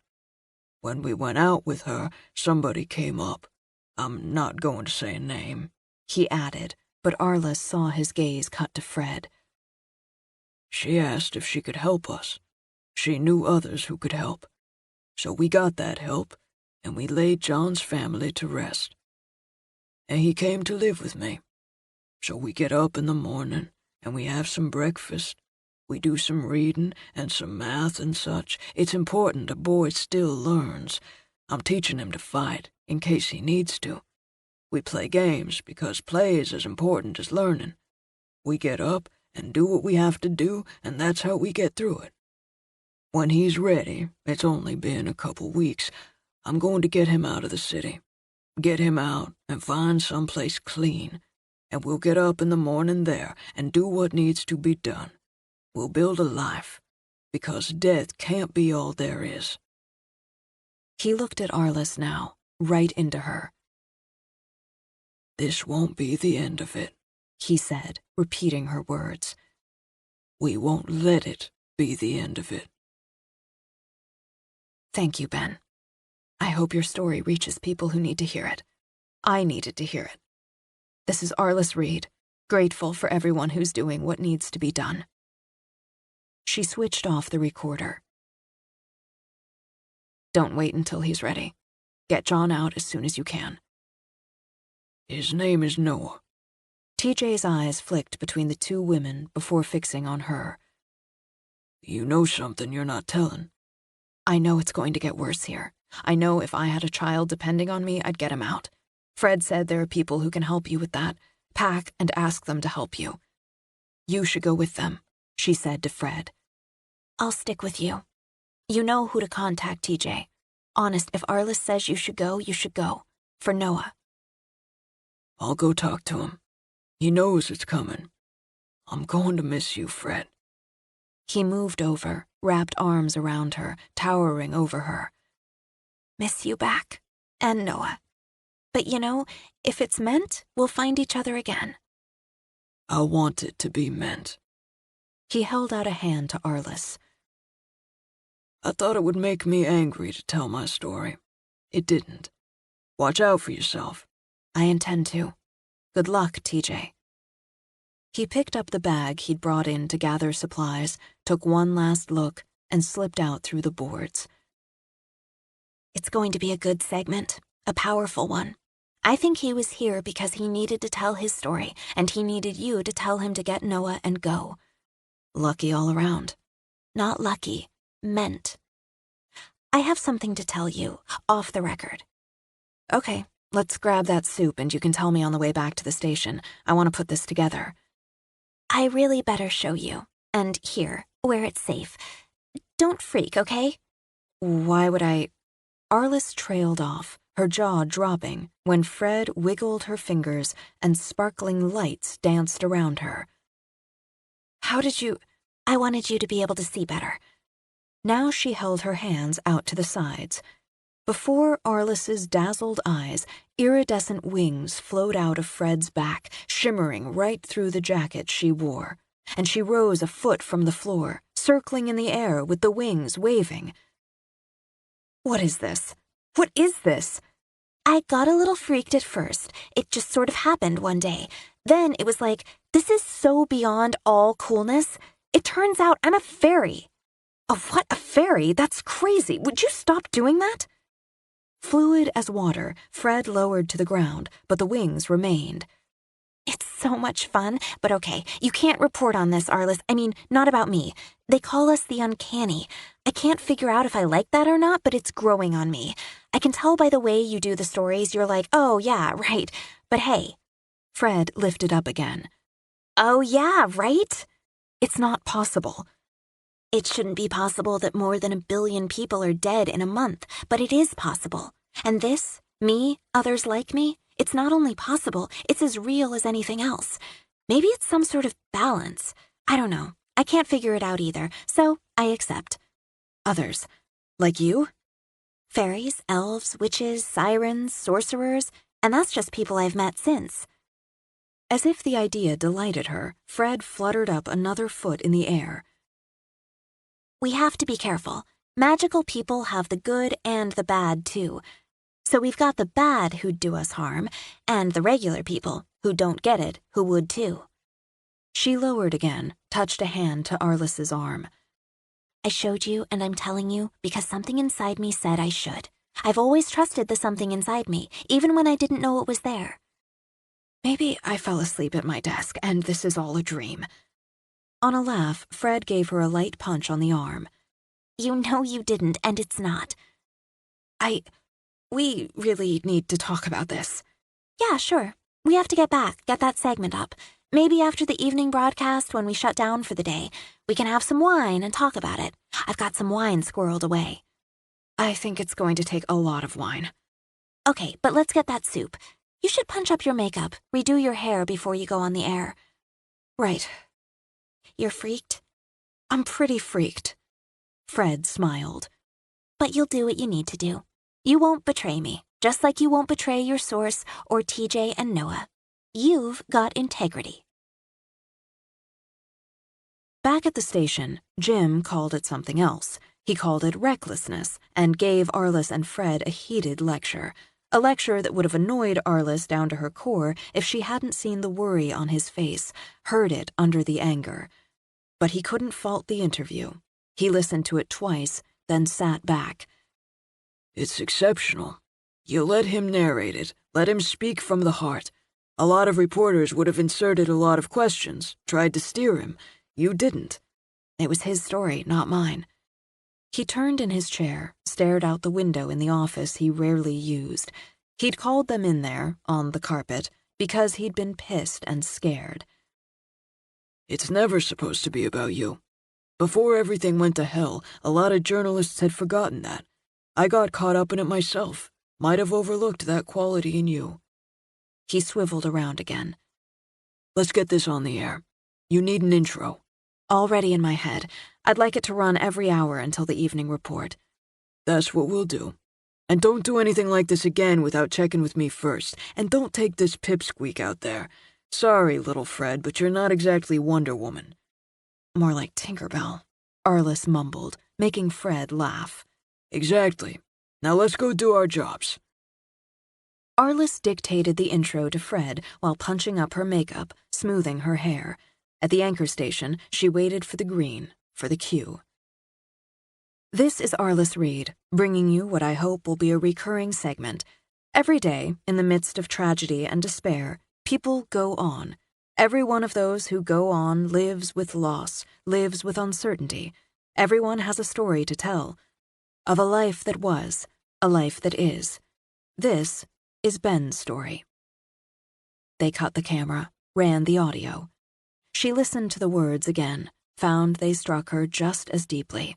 Speaker 4: When we went out with her, somebody came up. I'm not going to say a name,
Speaker 1: he added, but Arliss saw his gaze cut to Fred.
Speaker 4: She asked if she could help us. She knew others who could help. So we got that help, and we laid John's family to rest. And he came to live with me. So we get up in the morning, and we have some breakfast. We do some reading and some math and such. It's important a boy still learns. I'm teaching him to fight, in case he needs to. We play games, because play is as important as learning. We get up and do what we have to do, and that's how we get through it. When he's ready, it's only been a couple weeks, I'm going to get him out of the city. Get him out and find someplace clean, and we'll get up in the morning there and do what needs to be done. We'll build a life, because death can't be all there is.
Speaker 1: He looked at Arliss now, right into her.
Speaker 4: This won't be the end of it,
Speaker 1: he said, repeating her words.
Speaker 4: We won't let it be the end of it.
Speaker 1: Thank you, Ben. I hope your story reaches people who need to hear it. I needed to hear it. This is Arliss Reed, grateful for everyone who's doing what needs to be done. She switched off the recorder. Don't wait until he's ready. Get John out as soon as you can.
Speaker 4: His name is Noah.
Speaker 1: TJ's eyes flicked between the two women before fixing on her.
Speaker 4: You know something you're not telling.
Speaker 1: I know it's going to get worse here. I know if I had a child depending on me, I'd get him out. Fred said there are people who can help you with that. Pack and ask them to help you. You should go with them, she said to Fred.
Speaker 3: I'll stick with you. You know who to contact, TJ. Honest, if Arliss says you should go, you should go. For Noah.
Speaker 4: I'll go talk to him. He knows it's coming. I'm going to miss you, Fred.
Speaker 1: He moved over, wrapped arms around her, towering over her.
Speaker 3: Miss you back. And Noah. But if it's meant, we'll find each other again.
Speaker 4: I want it to be meant.
Speaker 1: He held out a hand to Arliss.
Speaker 4: I thought it would make me angry to tell my story. It didn't. Watch out for yourself.
Speaker 1: I intend to. Good luck, TJ. He picked up the bag he'd brought in to gather supplies, took one last look, and slipped out through the boards.
Speaker 3: It's going to be a good segment, a powerful one. I think he was here because he needed to tell his story, and he needed you to tell him to get Noah and go.
Speaker 1: Lucky all around.
Speaker 3: Not lucky. Meant. I have something to tell you, off the record.
Speaker 1: Okay, let's grab that soup and you can tell me on the way back to the station. I want to put this together.
Speaker 3: I really better show you. And here, where it's safe. Don't freak, okay?
Speaker 1: Why would I... Arliss trailed off, her jaw dropping, when Fred wiggled her fingers and sparkling lights danced around her.
Speaker 3: How did you... I wanted you to be able to see better.
Speaker 1: Now she held her hands out to the sides. Before Arliss's dazzled eyes, iridescent wings flowed out of Fred's back, shimmering right through the jacket she wore, and she rose a foot from the floor, circling in the air with the wings waving. What is this? What is this?
Speaker 3: I got a little freaked at first. It just sort of happened one day. Then it was like, this is so beyond all coolness. It turns out I'm a fairy.
Speaker 1: What, a fairy? That's crazy. Would you stop doing that? Fluid as water, Fred lowered to the ground, but the wings remained.
Speaker 3: It's so much fun, but okay, you can't report on this, Arliss. I mean, not about me. They call us the uncanny. I can't figure out if I like that or not, but it's growing on me. I can tell by the way you do the stories, you're like, oh yeah, right. But hey.
Speaker 1: Fred lifted up again.
Speaker 3: Oh yeah, right?
Speaker 1: It's not possible.
Speaker 3: It shouldn't be possible that more than 1 billion people are dead in a month, but it is possible. And this, me, others like me, it's not only possible, it's as real as anything else. Maybe it's some sort of balance. I don't know. I can't figure it out either, so I accept.
Speaker 1: Others. Like you?
Speaker 3: Fairies, elves, witches, sirens, sorcerers, and that's just people I've met since.
Speaker 1: As if the idea delighted her, Fred fluttered up another foot in the air.
Speaker 3: We have to be careful. Magical people have the good and the bad, too. So we've got the bad who'd do us harm, and the regular people who don't get it, who would too.
Speaker 1: She lowered again, touched a hand to Arliss's arm.
Speaker 3: I showed you, and I'm telling you, because something inside me said I should. I've always trusted the something inside me, even when I didn't know it was there.
Speaker 1: Maybe I fell asleep at my desk, and this is all a dream. On a laugh, Fred gave her a light punch on the arm.
Speaker 3: You know you didn't, and it's not.
Speaker 1: We really need to talk about this.
Speaker 3: Yeah, sure. We have to get that segment up. Maybe after the evening broadcast when we shut down for the day, we can have some wine and talk about it. I've got some wine squirreled away.
Speaker 1: I think it's going to take a lot of wine.
Speaker 3: Okay, but let's get that soup. You should punch up your makeup, redo your hair before you go on the air.
Speaker 1: Right.
Speaker 3: You're freaked?
Speaker 1: I'm pretty freaked. Fred smiled.
Speaker 3: But you'll do what you need to do. You won't betray me, just like you won't betray your source or TJ and Noah. You've got integrity.
Speaker 1: Back at the station, Jim called it something else. He called it recklessness and gave Arliss and Fred a heated lecture. A lecture that would have annoyed Arliss down to her core if she hadn't seen the worry on his face, heard it under the anger. But he couldn't fault the interview. He listened to it twice, then sat back.
Speaker 4: It's exceptional. You let him narrate it, let him speak from the heart. A lot of reporters would have inserted a lot of questions, tried to steer him. You didn't.
Speaker 1: It was his story, not mine. He turned in his chair, stared out the window in the office he rarely used. He'd called them in there, on the carpet, because he'd been pissed and scared.
Speaker 4: It's never supposed to be about you. Before everything went to hell, a lot of journalists had forgotten that. I got caught up in it myself. Might have overlooked that quality in you."
Speaker 2: He swiveled around again.
Speaker 4: "Let's get this on the air. You need an intro."
Speaker 2: "Already in my head. I'd like it to run every hour until the evening report."
Speaker 4: "That's what we'll do. And don't do anything like this again without checking with me first. And don't take this pipsqueak out there. Sorry, little Fred, but you're not exactly Wonder Woman."
Speaker 2: "More like Tinkerbell," Arliss mumbled, making Fred laugh.
Speaker 4: "Exactly. Now let's go do our jobs."
Speaker 2: Arliss dictated the intro to Fred while punching up her makeup, smoothing her hair. At the anchor station, she waited for the green, for the cue. This is Arliss Reed, bringing you what I hope will be a recurring segment. Every day, in the midst of tragedy and despair, people go on. Every one of those who go on lives with loss, lives with uncertainty. Everyone has a story to tell. Of a life that was, a life that is. This is Ben's story. They cut the camera, ran the audio. She listened to the words again, found they struck her just as deeply.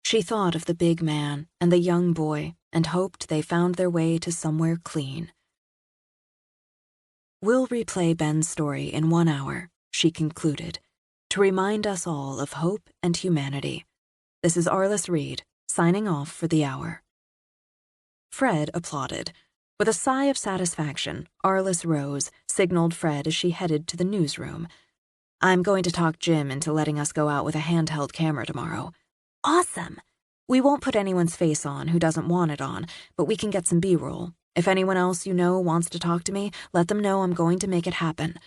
Speaker 2: She thought of the big man and the young boy and hoped they found their way to somewhere clean. "We'll replay Ben's story in 1 hour," she concluded, "to remind us all of hope and humanity. This is Arliss Reed, signing off for the hour." Fred applauded. With a sigh of satisfaction, Arliss rose, signaled Fred as she headed to the newsroom. "I'm going to talk Jim into letting us go out with a handheld camera tomorrow."
Speaker 3: Awesome.
Speaker 2: "We won't put anyone's face on who doesn't want it on, but we can get some B-roll. If anyone else you know wants to talk to me, let them know I'm going to make it happen.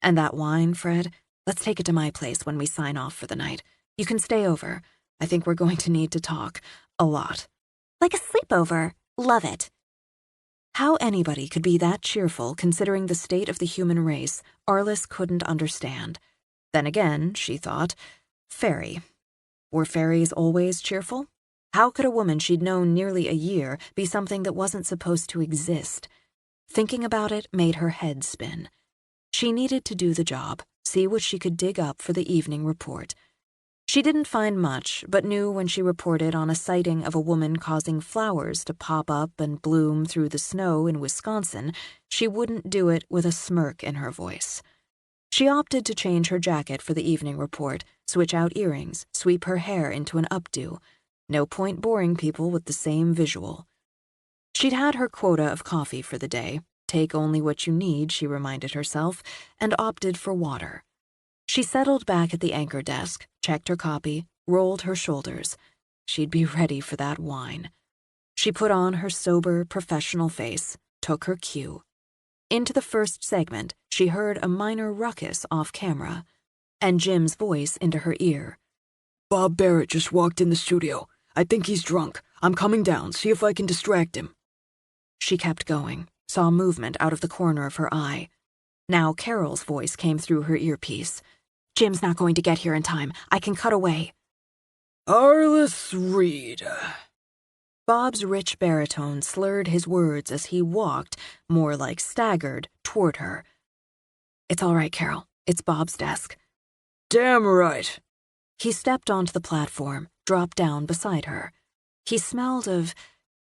Speaker 2: And that wine, Fred, let's take it to my place when we sign off for the night. You can stay over. I think we're going to need to talk. A lot."
Speaker 3: Like a sleepover. Love it.
Speaker 2: How anybody could be that cheerful considering the state of the human race, Arliss couldn't understand. Then again, she thought, fairy. Were fairies always cheerful? How could a woman she'd known nearly a year be something that wasn't supposed to exist? Thinking about it made her head spin. She needed to do the job, see what she could dig up for the evening report. She didn't find much, but knew when she reported on a sighting of a woman causing flowers to pop up and bloom through the snow in Wisconsin, she wouldn't do it with a smirk in her voice. She opted to change her jacket for the evening report, switch out earrings, sweep her hair into an updo. No point boring people with the same visual. She'd had her quota of coffee for the day. Take only what you need, she reminded herself, and opted for water. She settled back at the anchor desk, checked her copy, rolled her shoulders. She'd be ready for that wine. She put on her sober, professional face, took her cue. Into the first segment, she heard a minor ruckus off camera, and Jim's voice into her ear.
Speaker 4: "Bob Barrett just walked in the studio. I think he's drunk. I'm coming down, see if I can distract him."
Speaker 2: She kept going, saw movement out of the corner of her eye. Now Carol's voice came through her earpiece. "Jim's not going to get here in time. I can cut away."
Speaker 4: "Arliss Reed."
Speaker 2: Bob's rich baritone slurred his words as he walked, more like staggered, toward her. "It's all right, Carol. It's Bob's desk."
Speaker 4: "Damn right."
Speaker 2: He stepped onto the platform, dropped down beside her. He smelled of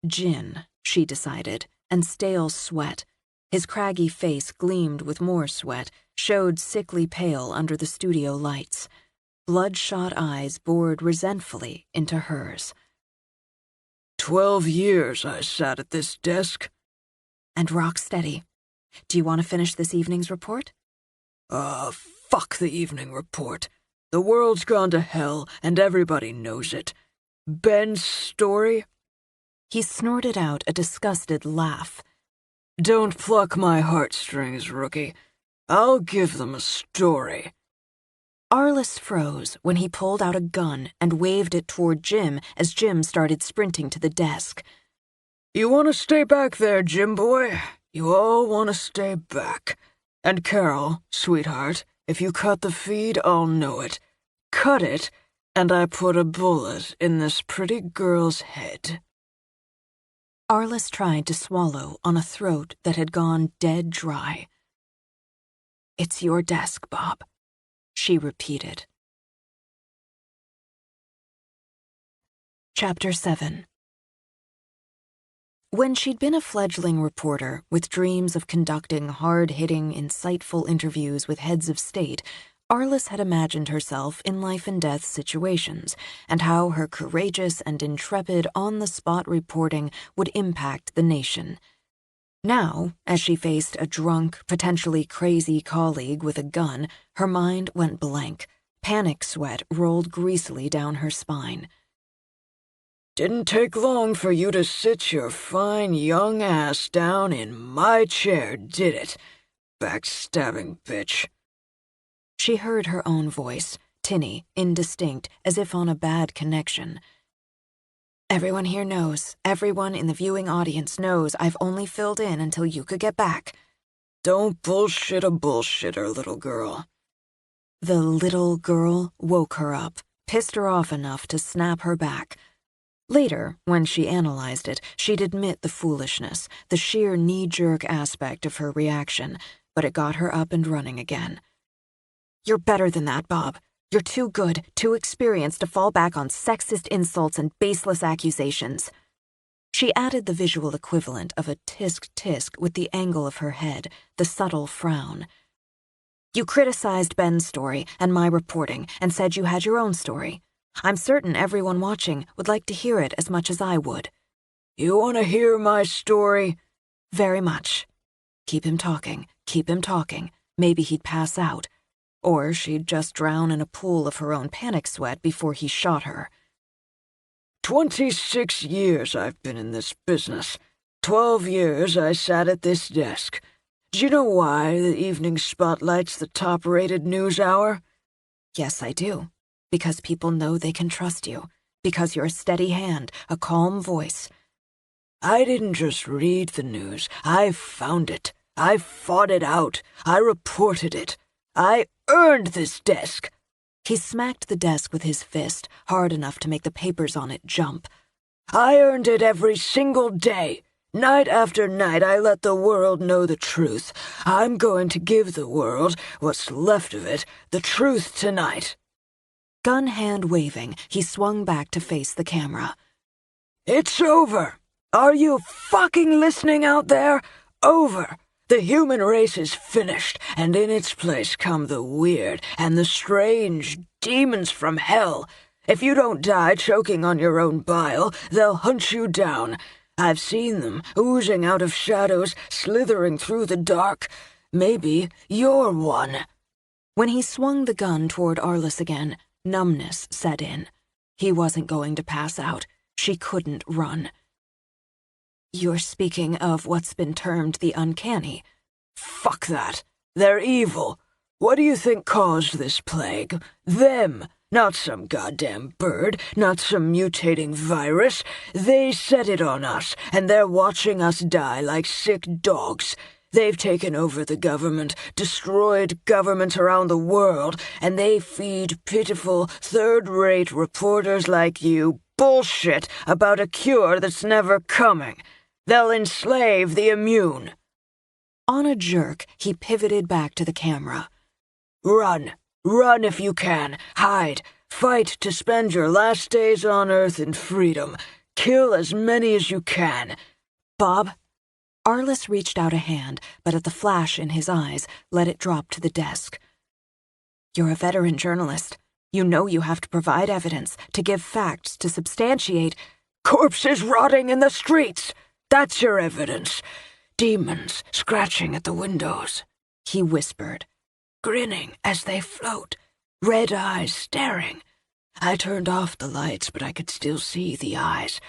Speaker 2: gin, she decided, and stale sweat. His craggy face gleamed with more sweat, showed sickly pale under the studio lights. Bloodshot eyes bored resentfully into hers.
Speaker 4: 12 years I sat at this desk.
Speaker 2: And rock steady. Do you want to finish this evening's report?
Speaker 4: Fuck the evening report. The world's gone to hell, and everybody knows it. Ben's story?
Speaker 2: He snorted out a disgusted laugh.
Speaker 4: Don't pluck my heartstrings, rookie. I'll give them a story.
Speaker 2: Arliss froze when he pulled out a gun and waved it toward Jim as Jim started sprinting to the desk.
Speaker 4: You want to stay back there, Jim boy? You all want to stay back. And Carol, sweetheart, if you cut the feed, I'll know it. Cut it, and I put a bullet in this pretty girl's head.
Speaker 2: Arliss tried to swallow on a throat that had gone dead dry. It's your desk, Bob, she repeated. Chapter 7.
Speaker 1: When she'd been a fledgling reporter with dreams of conducting hard-hitting, insightful interviews with heads of state, Arliss had imagined herself in life-and-death situations and how her courageous and intrepid on-the-spot reporting would impact the nation. Now, as she faced a drunk, potentially crazy colleague with a gun, her mind went blank. Panic sweat rolled greasily down her spine.
Speaker 4: Didn't take long for you to sit your fine young ass down in my chair, did it? Backstabbing bitch.
Speaker 1: She heard her own voice, tinny, indistinct, as if on a bad connection. Everyone here knows, everyone in the viewing audience knows I've only filled in until you could get back.
Speaker 4: Don't bullshit a bullshitter, little girl.
Speaker 1: The little girl woke her up, pissed her off enough to snap her back. Later, when she analyzed it, she'd admit the foolishness, the sheer knee-jerk aspect of her reaction, but it got her up and running again. You're better than that, Bob. You're too good, too experienced to fall back on sexist insults and baseless accusations. She added the visual equivalent of a tisk-tisk with the angle of her head, the subtle frown. You criticized Ben's story and my reporting and said you had your own story. I'm certain everyone watching would like to hear it as much as I would.
Speaker 4: You want to hear my story?
Speaker 1: Very much. Keep him talking, keep him talking. Maybe he'd pass out. Or she'd just drown in a pool of her own panic sweat before he shot her.
Speaker 4: 26 years I've been in this business. 12 years I sat at this desk. Do you know why the evening spotlight's the top-rated news hour?
Speaker 1: Yes, I do. Because people know they can trust you. Because you're a steady hand, a calm voice.
Speaker 4: I didn't just read the news. I found it. I fought it out. I reported it. I earned this desk.
Speaker 1: He smacked the desk with his fist, hard enough to make the papers on it jump.
Speaker 4: I earned it every single day. Night after night, I let the world know the truth. I'm going to give the world, what's left of it, the truth tonight.
Speaker 1: Gun hand waving, he swung back to face the camera.
Speaker 4: It's over. Are you fucking listening out there? Over. The human race is finished, and in its place come the weird and the strange demons from hell. If you don't die choking on your own bile, they'll hunt you down. I've seen them, oozing out of shadows, slithering through the dark. Maybe you're one.
Speaker 1: When he swung the gun toward Arliss again, numbness set in. He wasn't going to pass out. She couldn't run. You're speaking of what's been termed the uncanny.
Speaker 4: Fuck that. They're evil. What do you think caused this plague? Them. Not some goddamn bird, not some mutating virus. They set it on us, and they're watching us die like sick dogs. They've taken over the government, destroyed governments around the world, and they feed pitiful, third-rate reporters like you bullshit about a cure that's never coming. They'll enslave the immune.
Speaker 1: On a jerk, he pivoted back to the camera.
Speaker 4: Run. Run if you can. Hide. Fight to spend your last days on Earth in freedom. Kill as many as you can.
Speaker 1: Bob? Arliss reached out a hand, but at the flash in his eyes, let it drop to the desk. You're a veteran journalist. You know you have to provide evidence, to give facts, to substantiate.
Speaker 4: Corpses rotting in the streets. That's your evidence. Demons scratching at the windows.
Speaker 1: He whispered.
Speaker 4: Grinning as they float. Red eyes staring. I turned off the lights, but I could still see the eyes.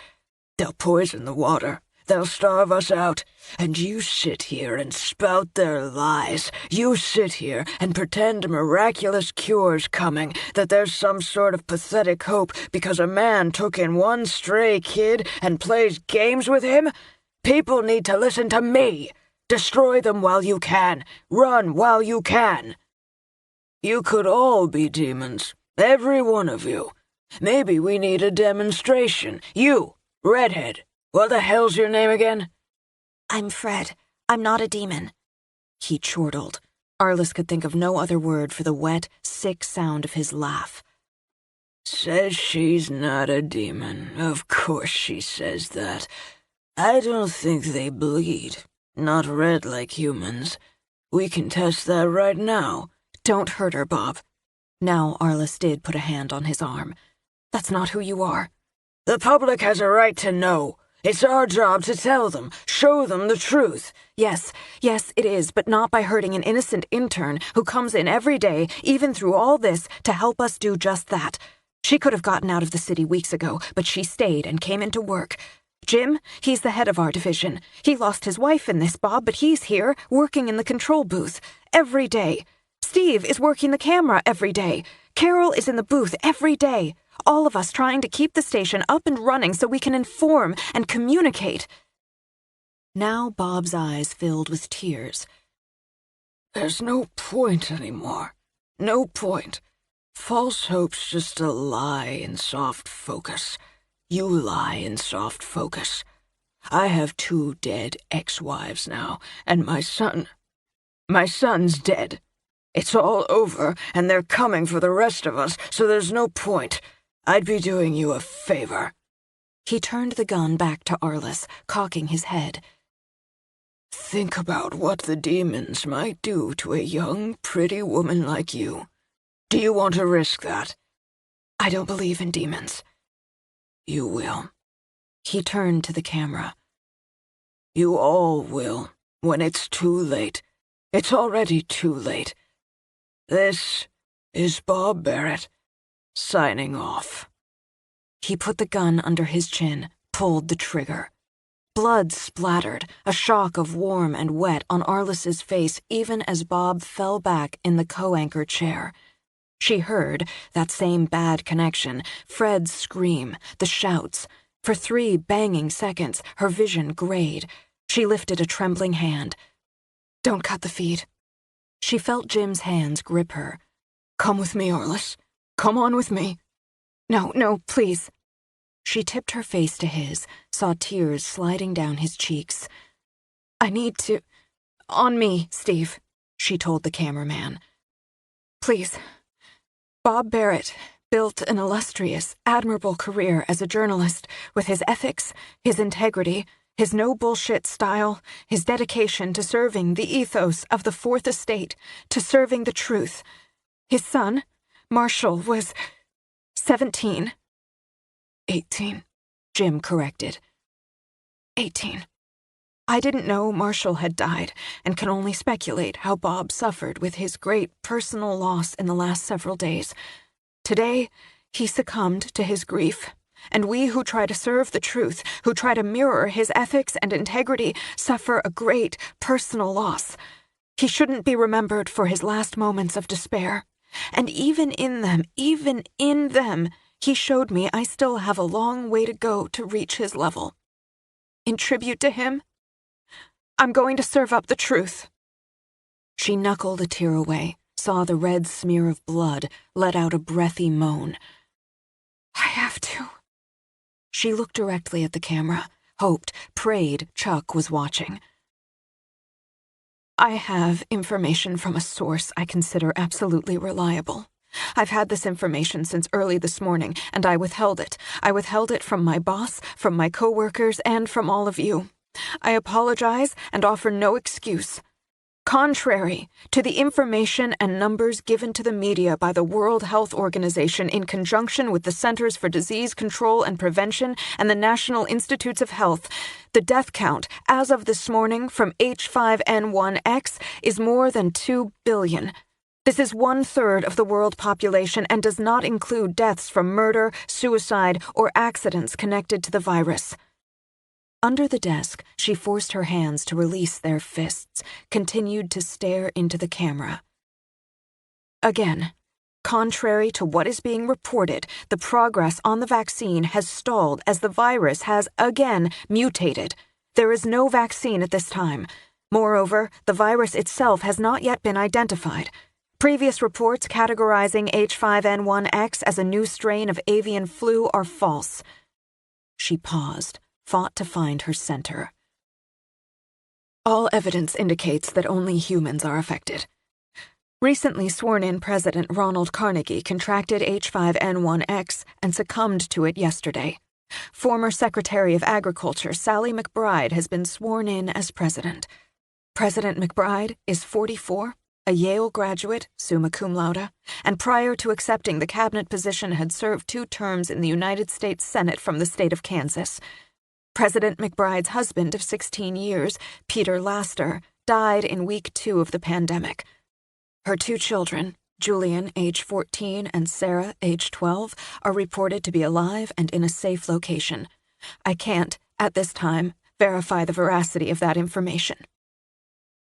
Speaker 4: They'll poison the water. They'll starve us out. And you sit here and spout their lies. You sit here and pretend a miraculous cure's coming, that there's some sort of pathetic hope because a man took in one stray kid and plays games with him? People need to listen to me. Destroy them while you can. Run while you can. You could all be demons. Every one of you. Maybe we need a demonstration. You, redhead. What the hell's your name again?
Speaker 3: I'm Fred. I'm not a demon.
Speaker 1: He chortled. Arliss could think of no other word for the wet, sick sound of his laugh.
Speaker 4: Says she's not a demon. Of course she says that. I don't think they bleed. Not red like humans. We can test that right now.
Speaker 1: Don't hurt her, Bob. Now Arliss did put a hand on his arm. That's not who you are.
Speaker 4: The public has a right to know. It's our job to tell them, show them the truth.
Speaker 1: Yes, it is, but not by hurting an innocent intern who comes in every day, even through all this, to help us do just that. She could have gotten out of the city weeks ago, but she stayed and came into work. Jim, he's the head of our division. He lost his wife in this, Bob, but he's here, working in the control booth, every day. Steve is working the camera every day. Carol is in the booth every day. All of us trying to keep the station up and running so we can inform and communicate. Now Bob's eyes filled with tears.
Speaker 4: There's no point anymore. No point. False hope's just a lie in soft focus. You lie in soft focus. I have 2 dead ex-wives now, and my son's dead. It's all over, and they're coming for the rest of us, so there's no point. I'd be doing you a favor.
Speaker 1: He turned the gun back to Arliss, cocking his head.
Speaker 4: Think about what the demons might do to a young, pretty woman like you. Do you want to risk that?
Speaker 1: I don't believe in demons.
Speaker 4: You will.
Speaker 1: He turned to the camera.
Speaker 4: You all will, when it's too late. It's already too late. This is Bob Barrett, signing off.
Speaker 1: He put the gun under his chin, pulled the trigger. Blood splattered, a shock of warm and wet on Arliss's face even as Bob fell back in the co-anchor chair. She heard, that same bad connection, Fred's scream, the shouts. For 3 banging seconds, her vision grayed. She lifted a trembling hand. Don't cut the feed. She felt Jim's hands grip her.
Speaker 4: Come with me, Arliss. Come on with me.
Speaker 1: No, please. She tipped her face to his, saw tears sliding down his cheeks. I need to... On me, Steve, she told the cameraman. Please. Bob Barrett built an illustrious, admirable career as a journalist with his ethics, his integrity, his no-bullshit style, his dedication to serving the ethos of the Fourth Estate, to serving the truth. His son, Marshall, was 17.
Speaker 4: 18,
Speaker 1: Jim corrected. 18. I didn't know Marshall had died, and can only speculate how Bob suffered with his great personal loss in the last several days. Today, he succumbed to his grief, and we who try to serve the truth, who try to mirror his ethics and integrity, suffer a great personal loss. He shouldn't be remembered for his last moments of despair. And even in them, he showed me I still have a long way to go to reach his level. In tribute to him, I'm going to serve up the truth. She knuckled a tear away, saw the red smear of blood, let out a breathy moan. I have to. She looked directly at the camera, hoped, prayed Chuck was watching. I have information from a source I consider absolutely reliable. I've had this information since early this morning, and I withheld it. I withheld it from my boss, from my coworkers, and from all of you. I apologize and offer no excuse. Contrary to the information and numbers given to the media by the World Health Organization in conjunction with the Centers for Disease Control and Prevention and the National Institutes of Health, the death count as of this morning from H5N1X is more than 2 billion. This is 1/3 of the world population and does not include deaths from murder, suicide, or accidents connected to the virus. Under the desk, she forced her hands to release their fists, continued to stare into the camera. Again, contrary to what is being reported, the progress on the vaccine has stalled as the virus has again mutated. There is no vaccine at this time. Moreover, the virus itself has not yet been identified. Previous reports categorizing H5N1X as a new strain of avian flu are false. She paused, fought to find her center. All evidence indicates that only humans are affected. Recently sworn-in President Ronald Carnegie contracted H5N1X and succumbed to it yesterday. Former Secretary of Agriculture Sally McBride has been sworn in as president. President McBride is 44, a Yale graduate, summa cum laude, and prior to accepting the cabinet position had served 2 terms in the United States Senate from the state of Kansas. President McBride's husband of 16 years, Peter Laster, died in week 2 of the pandemic. Her 2 children, Julian, age 14, and Sarah, age 12, are reported to be alive and in a safe location. I can't, at this time, verify the veracity of that information.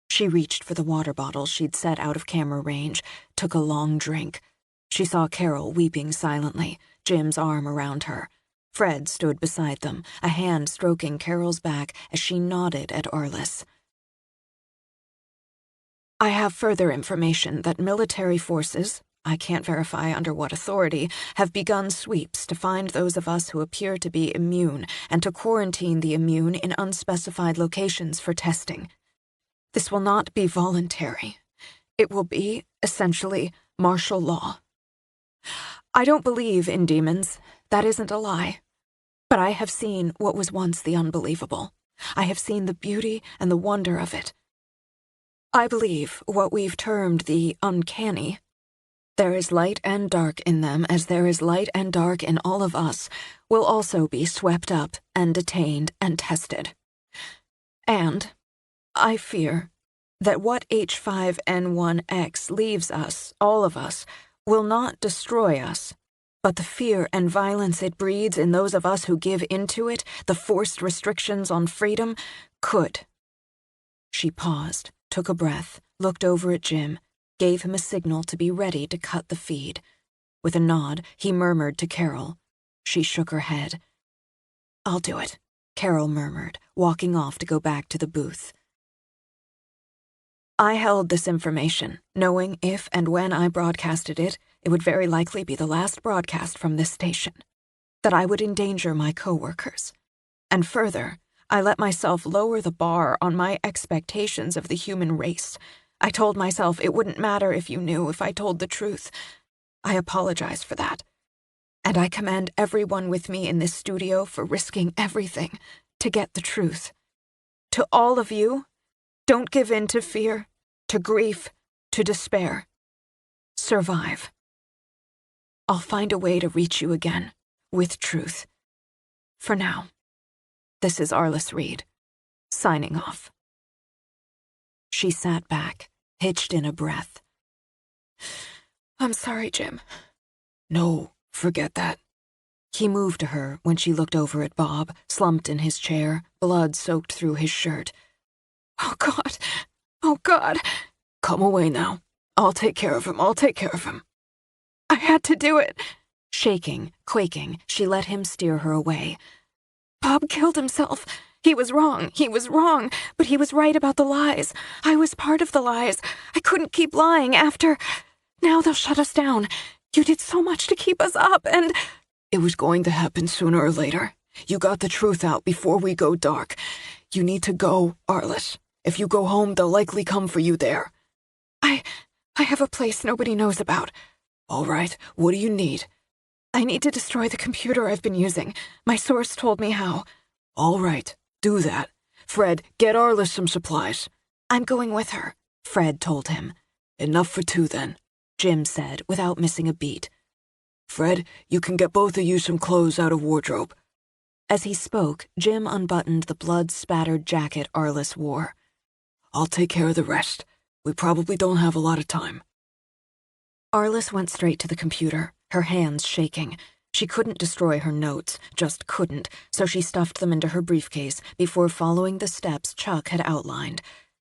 Speaker 1: She reached for the water bottle she'd set out of camera range, took a long drink. She saw Carol weeping silently, Jim's arm around her. Fred stood beside them, a hand stroking Carol's back as she nodded at Arliss. I have further information that military forces, I can't verify under what authority, have begun sweeps to find those of us who appear to be immune and to quarantine the immune in unspecified locations for testing. This will not be voluntary. It will be, essentially, martial law. I don't believe in demons. That isn't a lie. But I have seen what was once the unbelievable. I have seen the beauty and the wonder of it. I believe what we've termed the uncanny. There is light and dark in them as there is light and dark in all of us, will also be swept up and detained and tested. And I fear that what H5N1X leaves us, all of us, will not destroy us, but the fear and violence it breeds in those of us who give into it, the forced restrictions on freedom, could. She paused, took a breath, looked over at Jim, gave him a signal to be ready to cut the feed. With a nod, he murmured to Carol. She shook her head. "I'll do it," Carol murmured, walking off to go back to the booth. I held this information, knowing if and when I broadcasted it, it would very likely be the last broadcast from this station, that I would endanger my coworkers. And further, I let myself lower the bar on my expectations of the human race. I told myself it wouldn't matter if you knew if I told the truth. I apologize for that. And I commend everyone with me in this studio for risking everything to get the truth. To all of you, don't give in to fear, to grief, to despair. Survive. I'll find a way to reach you again, with truth. For now, this is Arliss Reed, signing off. She sat back, hitched in a breath. I'm sorry, Jim.
Speaker 4: No, forget that.
Speaker 1: He moved to her when she looked over at Bob, slumped in his chair, blood soaked through his shirt. Oh, God. Oh, God.
Speaker 4: Come away now. I'll take care of him.
Speaker 1: I had to do it. Shaking, quaking, she let him steer her away. Bob killed himself. He was wrong, but he was right about the lies. I was part of the lies. I couldn't keep lying after. Now they'll shut us down. You did so much to keep us up, and...
Speaker 4: It was going to happen sooner or later. You got the truth out before we go dark. You need to go, Arliss. If you go home, they'll likely come for you there.
Speaker 1: I have a place nobody knows about.
Speaker 4: All right, what do you need?
Speaker 1: I need to destroy the computer I've been using. My source told me how.
Speaker 4: All right, do that. Fred, get Arliss some supplies.
Speaker 1: I'm going with her, Fred told him.
Speaker 4: Enough for 2 then,
Speaker 1: Jim said without missing a beat.
Speaker 4: Fred, you can get both of you some clothes out of wardrobe.
Speaker 1: As he spoke, Jim unbuttoned the blood-spattered jacket Arliss wore.
Speaker 4: I'll take care of the rest. We probably don't have a lot of time.
Speaker 1: Arliss went straight to the computer, her hands shaking. She couldn't destroy her notes, just couldn't, so she stuffed them into her briefcase before following the steps Chuck had outlined.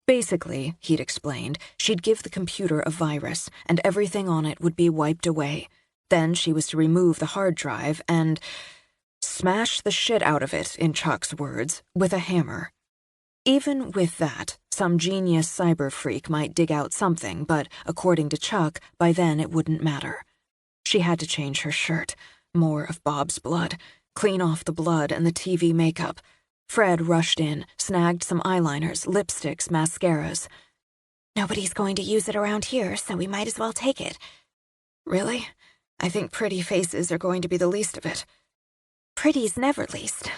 Speaker 1: Basically, he'd explained, she'd give the computer a virus, and everything on it would be wiped away. Then she was to remove the hard drive and smash the shit out of it, in Chuck's words, with a hammer. Even with that, some genius cyber freak might dig out something, but according to Chuck, by then it wouldn't matter. She had to change her shirt. More of Bob's blood. Clean off the blood and the TV makeup. Fred rushed in, snagged some eyeliners, lipsticks, mascaras.
Speaker 3: Nobody's going to use it around here, so we might as well take it.
Speaker 1: Really? I think pretty faces are going to be the least of it.
Speaker 3: pretty's never least.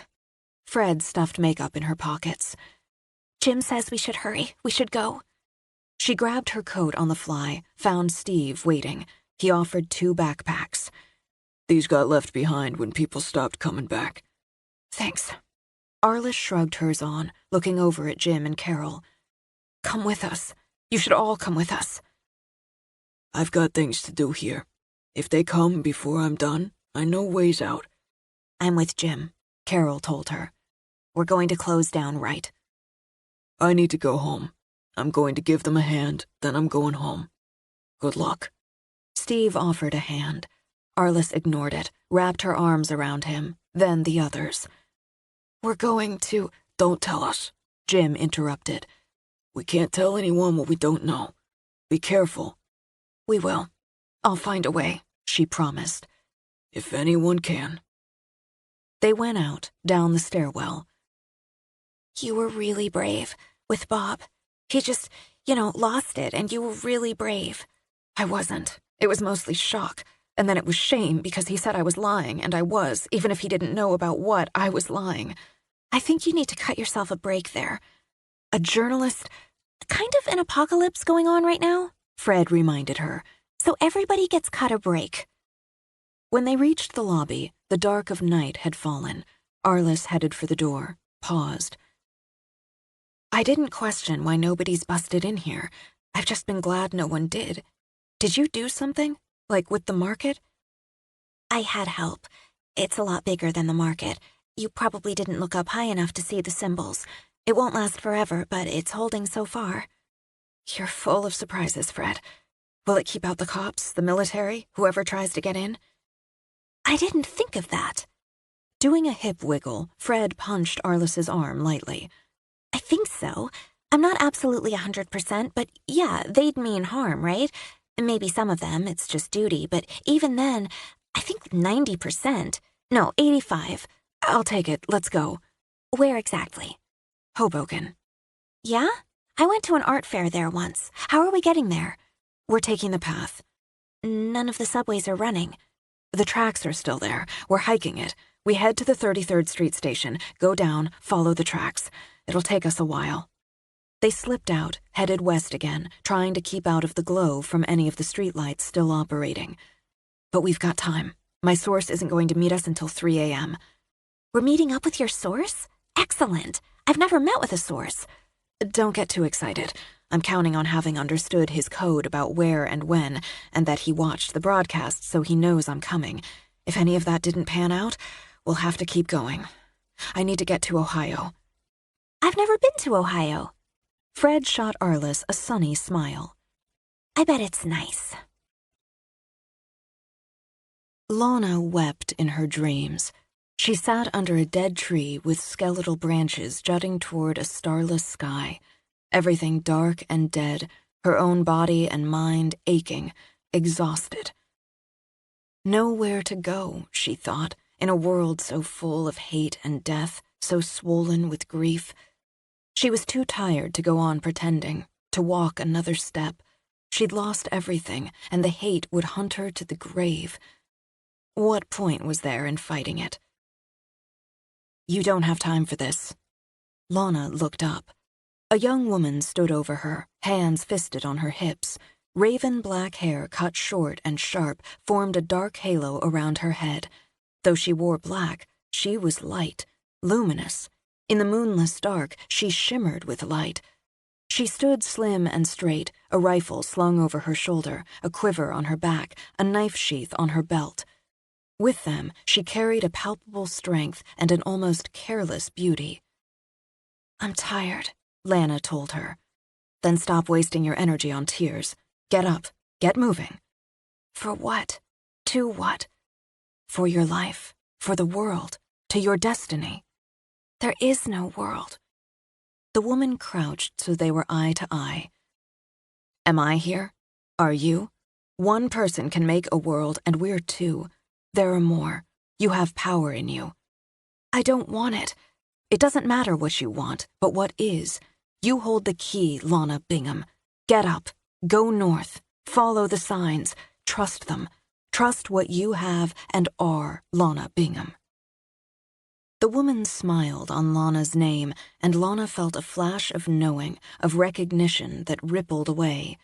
Speaker 1: Fred stuffed makeup in her pockets.
Speaker 3: Jim says we should hurry. We should go.
Speaker 1: She grabbed her coat on the fly, found Steve waiting. He offered 2 backpacks.
Speaker 4: These got left behind when people stopped coming back.
Speaker 1: Thanks. Arliss shrugged hers on, looking over at Jim and Carol. Come with us. You should all come with us.
Speaker 4: I've got things to do here. If they come before I'm done, I know ways out.
Speaker 1: I'm with Jim, Carol told her. We're going to close down right.
Speaker 4: I need to go home. I'm going to give them a hand, then I'm going home. Good luck.
Speaker 1: Steve offered a hand. Arliss ignored it, wrapped her arms around him, then the others.
Speaker 4: We're going to... Don't tell us,
Speaker 1: Jim interrupted.
Speaker 4: We can't tell anyone what we don't know. Be careful.
Speaker 1: We will. I'll find a way, she promised.
Speaker 4: If anyone can.
Speaker 1: They went out, down the stairwell.
Speaker 3: You were really brave, with Bob. He just, lost it, and you were really brave.
Speaker 1: I wasn't. It was mostly shock. And then it was shame because he said I was lying, and I was, even if he didn't know about what, I was lying.
Speaker 3: I think you need to cut yourself a break there.
Speaker 1: A journalist...
Speaker 3: Kind of an apocalypse going on right now,
Speaker 1: Fred reminded her.
Speaker 3: So everybody gets cut a break.
Speaker 1: When they reached the lobby, the dark of night had fallen. Arliss headed for the door, paused. I didn't question why nobody's busted in here. I've just been glad no one did. Did you do something? Like with the market?
Speaker 3: I had help. It's a lot bigger than the market. You probably didn't look up high enough to see the symbols. It won't last forever, but it's holding so far.
Speaker 1: You're full of surprises, Fred. Will it keep out the cops, the military, whoever tries to get in?
Speaker 3: I didn't think of that.
Speaker 1: Doing a hip wiggle, Fred punched Arliss's arm lightly.
Speaker 3: I think so. I'm not absolutely 100%, but yeah, they'd mean harm, right? Maybe some of them, it's just duty, but even then, I think 90%. No, 85.
Speaker 1: I'll take it. Let's go.
Speaker 3: Where exactly?
Speaker 1: Hoboken.
Speaker 3: Yeah? I went to an art fair there once. How are we getting there?
Speaker 1: We're taking the path.
Speaker 3: None of the subways are running.
Speaker 1: The tracks are still there. We're hiking it. We head to the 33rd Street station, go down, follow the tracks. It'll take us a while. They slipped out, headed west again, trying to keep out of the glow from any of the streetlights still operating. But we've got time. My source isn't going to meet us until 3 a.m.
Speaker 3: We're meeting up with your source? Excellent. I've never met with a source.
Speaker 1: Don't get too excited. I'm counting on having understood his code about where and when, and that he watched the broadcast so he knows I'm coming. If any of that didn't pan out, we'll have to keep going. I need to get to Ohio.
Speaker 3: I've never been to Ohio.
Speaker 1: Fred shot Arliss a sunny smile.
Speaker 3: I bet it's nice.
Speaker 1: Lana wept in her dreams. She sat under a dead tree with skeletal branches jutting toward a starless sky. Everything dark and dead, her own body and mind aching, exhausted. Nowhere to go, she thought, in a world so full of hate and death, so swollen with grief. She was too tired to go on pretending, to walk another step. She'd lost everything, and the hate would hunt her to the grave. What point was there in fighting it? You don't have time for this. Lana looked up. A young woman stood over her, hands fisted on her hips. Raven black hair cut short and sharp formed a dark halo around her head. Though she wore black, she was light, luminous. In the moonless dark, she shimmered with light. She stood slim and straight, a rifle slung over her shoulder, a quiver on her back, a knife sheath on her belt. With them, she carried a palpable strength and an almost careless beauty. I'm tired, Lana told her. Then stop wasting your energy on tears. Get up. Get moving. For what? To what? For your life. For the world. To your destiny. There is no world. The woman crouched so they were eye to eye. Am I here? Are you? One person can make a world, and we're two. There are more. You have power in you. I don't want it. It doesn't matter what you want, but what is. You hold the key, Lana Bingham. Get up. Go north. Follow the signs. Trust them. Trust what you have and are, Lana Bingham. The woman smiled on Lana's name, and Lana felt a flash of knowing, of recognition that rippled away.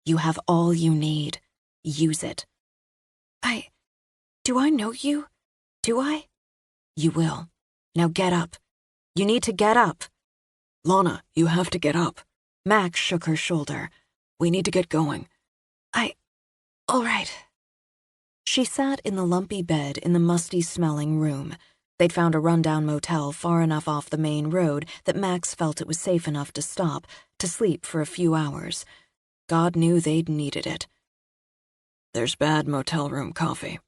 Speaker 1: You have all you need. Use it. Do I know you? Do I? You will. Now get up. You need to get up.
Speaker 4: Lana, you have to get up.
Speaker 1: Max shook her shoulder.
Speaker 4: We need to get going.
Speaker 1: All right. She sat in the lumpy bed in the musty-smelling room. They'd found a rundown motel far enough off the main road that Max felt it was safe enough to stop, to sleep for a few hours. God knew they'd needed it.
Speaker 4: There's bad motel room coffee.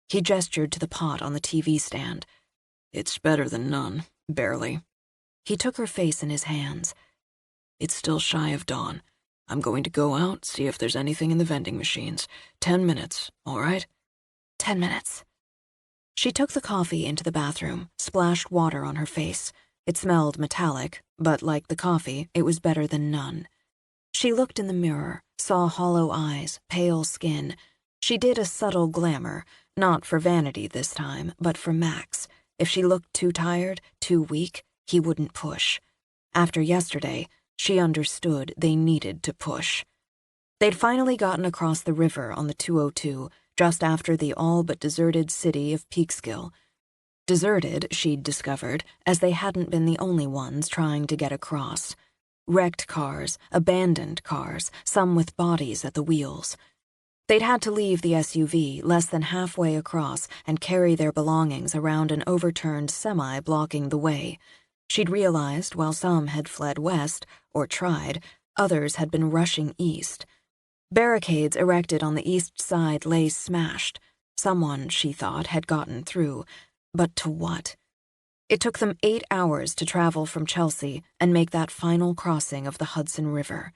Speaker 1: He gestured to the pot on the TV stand.
Speaker 4: It's better than none, barely.
Speaker 1: He took her face in his hands.
Speaker 4: It's still shy of dawn. I'm going to go out, see if there's anything in the vending machines. 10 minutes, all right?
Speaker 1: 10 minutes. She took the coffee into the bathroom, splashed water on her face. It smelled metallic, but like the coffee, it was better than none. She looked in the mirror, saw hollow eyes, pale skin. She did a subtle glamour, not for vanity this time, but for Max. If she looked too tired, too weak, he wouldn't push. After yesterday, she understood they needed to push. They'd finally gotten across the river on the 202, just after the all-but-deserted city of Peekskill. Deserted, she'd discovered, as they hadn't been the only ones trying to get across. Wrecked cars, abandoned cars, some with bodies at the wheels. They'd had to leave the SUV less than halfway across and carry their belongings around an overturned semi blocking the way. She'd realized while some had fled west, or tried, others had been rushing east. Barricades erected on the east side lay smashed. Someone, she thought, had gotten through. But to what? It took them 8 hours to travel from Chelsea and make that final crossing of the Hudson River.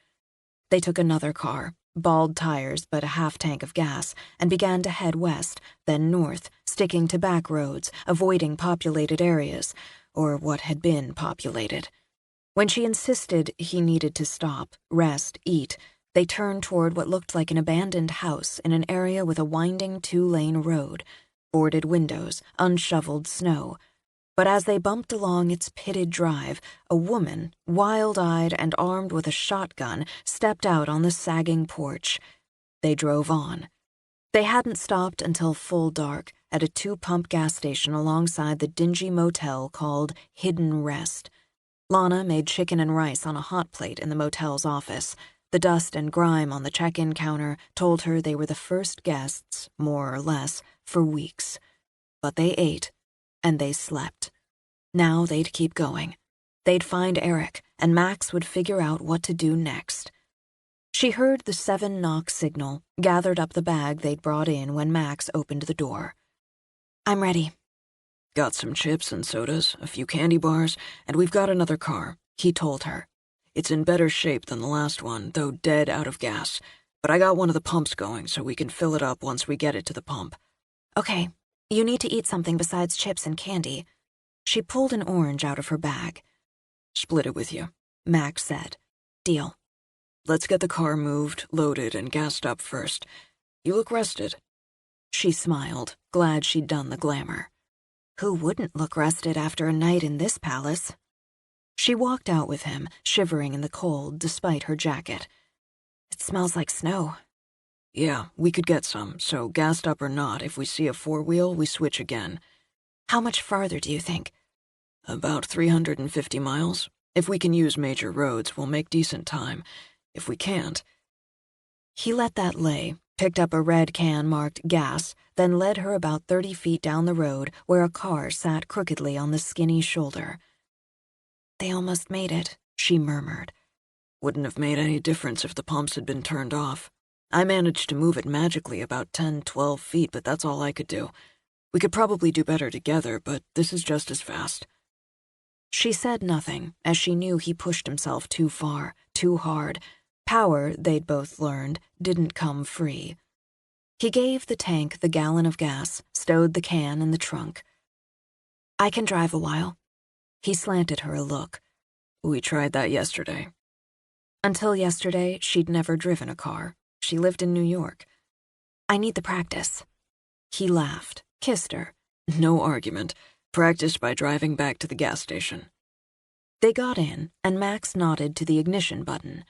Speaker 1: They took another car, bald tires but a half-tank of gas, and began to head west, then north, sticking to back roads, avoiding populated areas, or what had been populated. When she insisted he needed to stop, rest, eat, they turned toward what looked like an abandoned house in an area with a winding 2-lane road, boarded windows, unshoveled snow. But as they bumped along its pitted drive, a woman, wild-eyed and armed with a shotgun, stepped out on the sagging porch. They drove on. They hadn't stopped until full dark at a 2-pump gas station alongside the dingy motel called Hidden Rest. Lana made chicken and rice on a hot plate in the motel's office. The dust and grime on the check-in counter told her they were the first guests, more or less, for weeks. But they ate, and they slept. Now they'd keep going. They'd find Eric, and Max would figure out what to do next. She heard the 7-knock signal, gathered up the bag they'd brought in when Max opened the door. I'm ready.
Speaker 4: Got some chips and sodas, a few candy bars, and we've got another car, he told her. It's in better shape than the last one, though dead out of gas. But I got one of the pumps going so we can fill it up once we get it to the pump.
Speaker 3: Okay, you need to eat something besides chips and candy.
Speaker 1: She pulled an orange out of her bag.
Speaker 4: Split it with you,
Speaker 1: Max said. Deal.
Speaker 4: Let's get the car moved, loaded, and gassed up first. You look rested.
Speaker 1: She smiled, glad she'd done the glamour. Who wouldn't look rested after a night in this palace? She walked out with him, shivering in the cold despite her jacket. It smells like snow.
Speaker 4: Yeah, we could get some, so gassed up or not, if we see a 4-wheel, we switch again.
Speaker 1: How much farther do you think?
Speaker 4: About 350 miles. If we can use major roads, we'll make decent time. If we can't...
Speaker 1: He let that lay, picked up a red can marked gas, then led her about 30 feet down the road where a car sat crookedly on the skinny shoulder. They almost made it, she murmured.
Speaker 4: Wouldn't have made any difference if the pumps had been turned off. I managed to move it magically about 10, 12 feet, but that's all I could do. We could probably do better together, but this is just as fast.
Speaker 1: She said nothing, as she knew he pushed himself too far, too hard. Power, they'd both learned, didn't come free. He gave the tank the gallon of gas, stowed the can in the trunk. I can drive a while. He slanted her a look.
Speaker 4: We tried that yesterday.
Speaker 1: Until yesterday, she'd never driven a car. She lived in New York. I need the practice. He laughed, kissed her.
Speaker 4: No argument. Practice by driving back to the gas station.
Speaker 1: They got in, and Max nodded to the ignition button.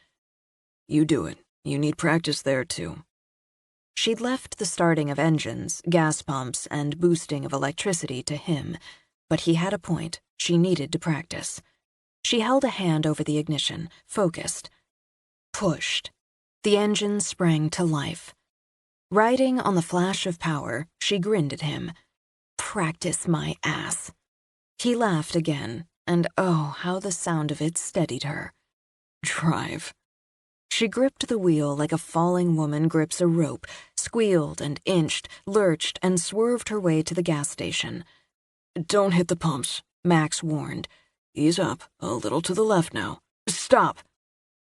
Speaker 4: You do it. You need practice there, too.
Speaker 1: She'd left the starting of engines, gas pumps, and boosting of electricity to him, but he had a point. She needed to practice. She held a hand over the ignition, focused. Pushed. The engine sprang to life. Riding on the flash of power, she grinned at him. Practice my ass. He laughed again, and oh, how the sound of it steadied her. Drive. She gripped the wheel like a falling woman grips a rope, squealed and inched, lurched, and swerved her way to the gas station.
Speaker 4: Don't hit the pumps,
Speaker 1: Max warned.
Speaker 4: Ease up, a little to the left now. Stop!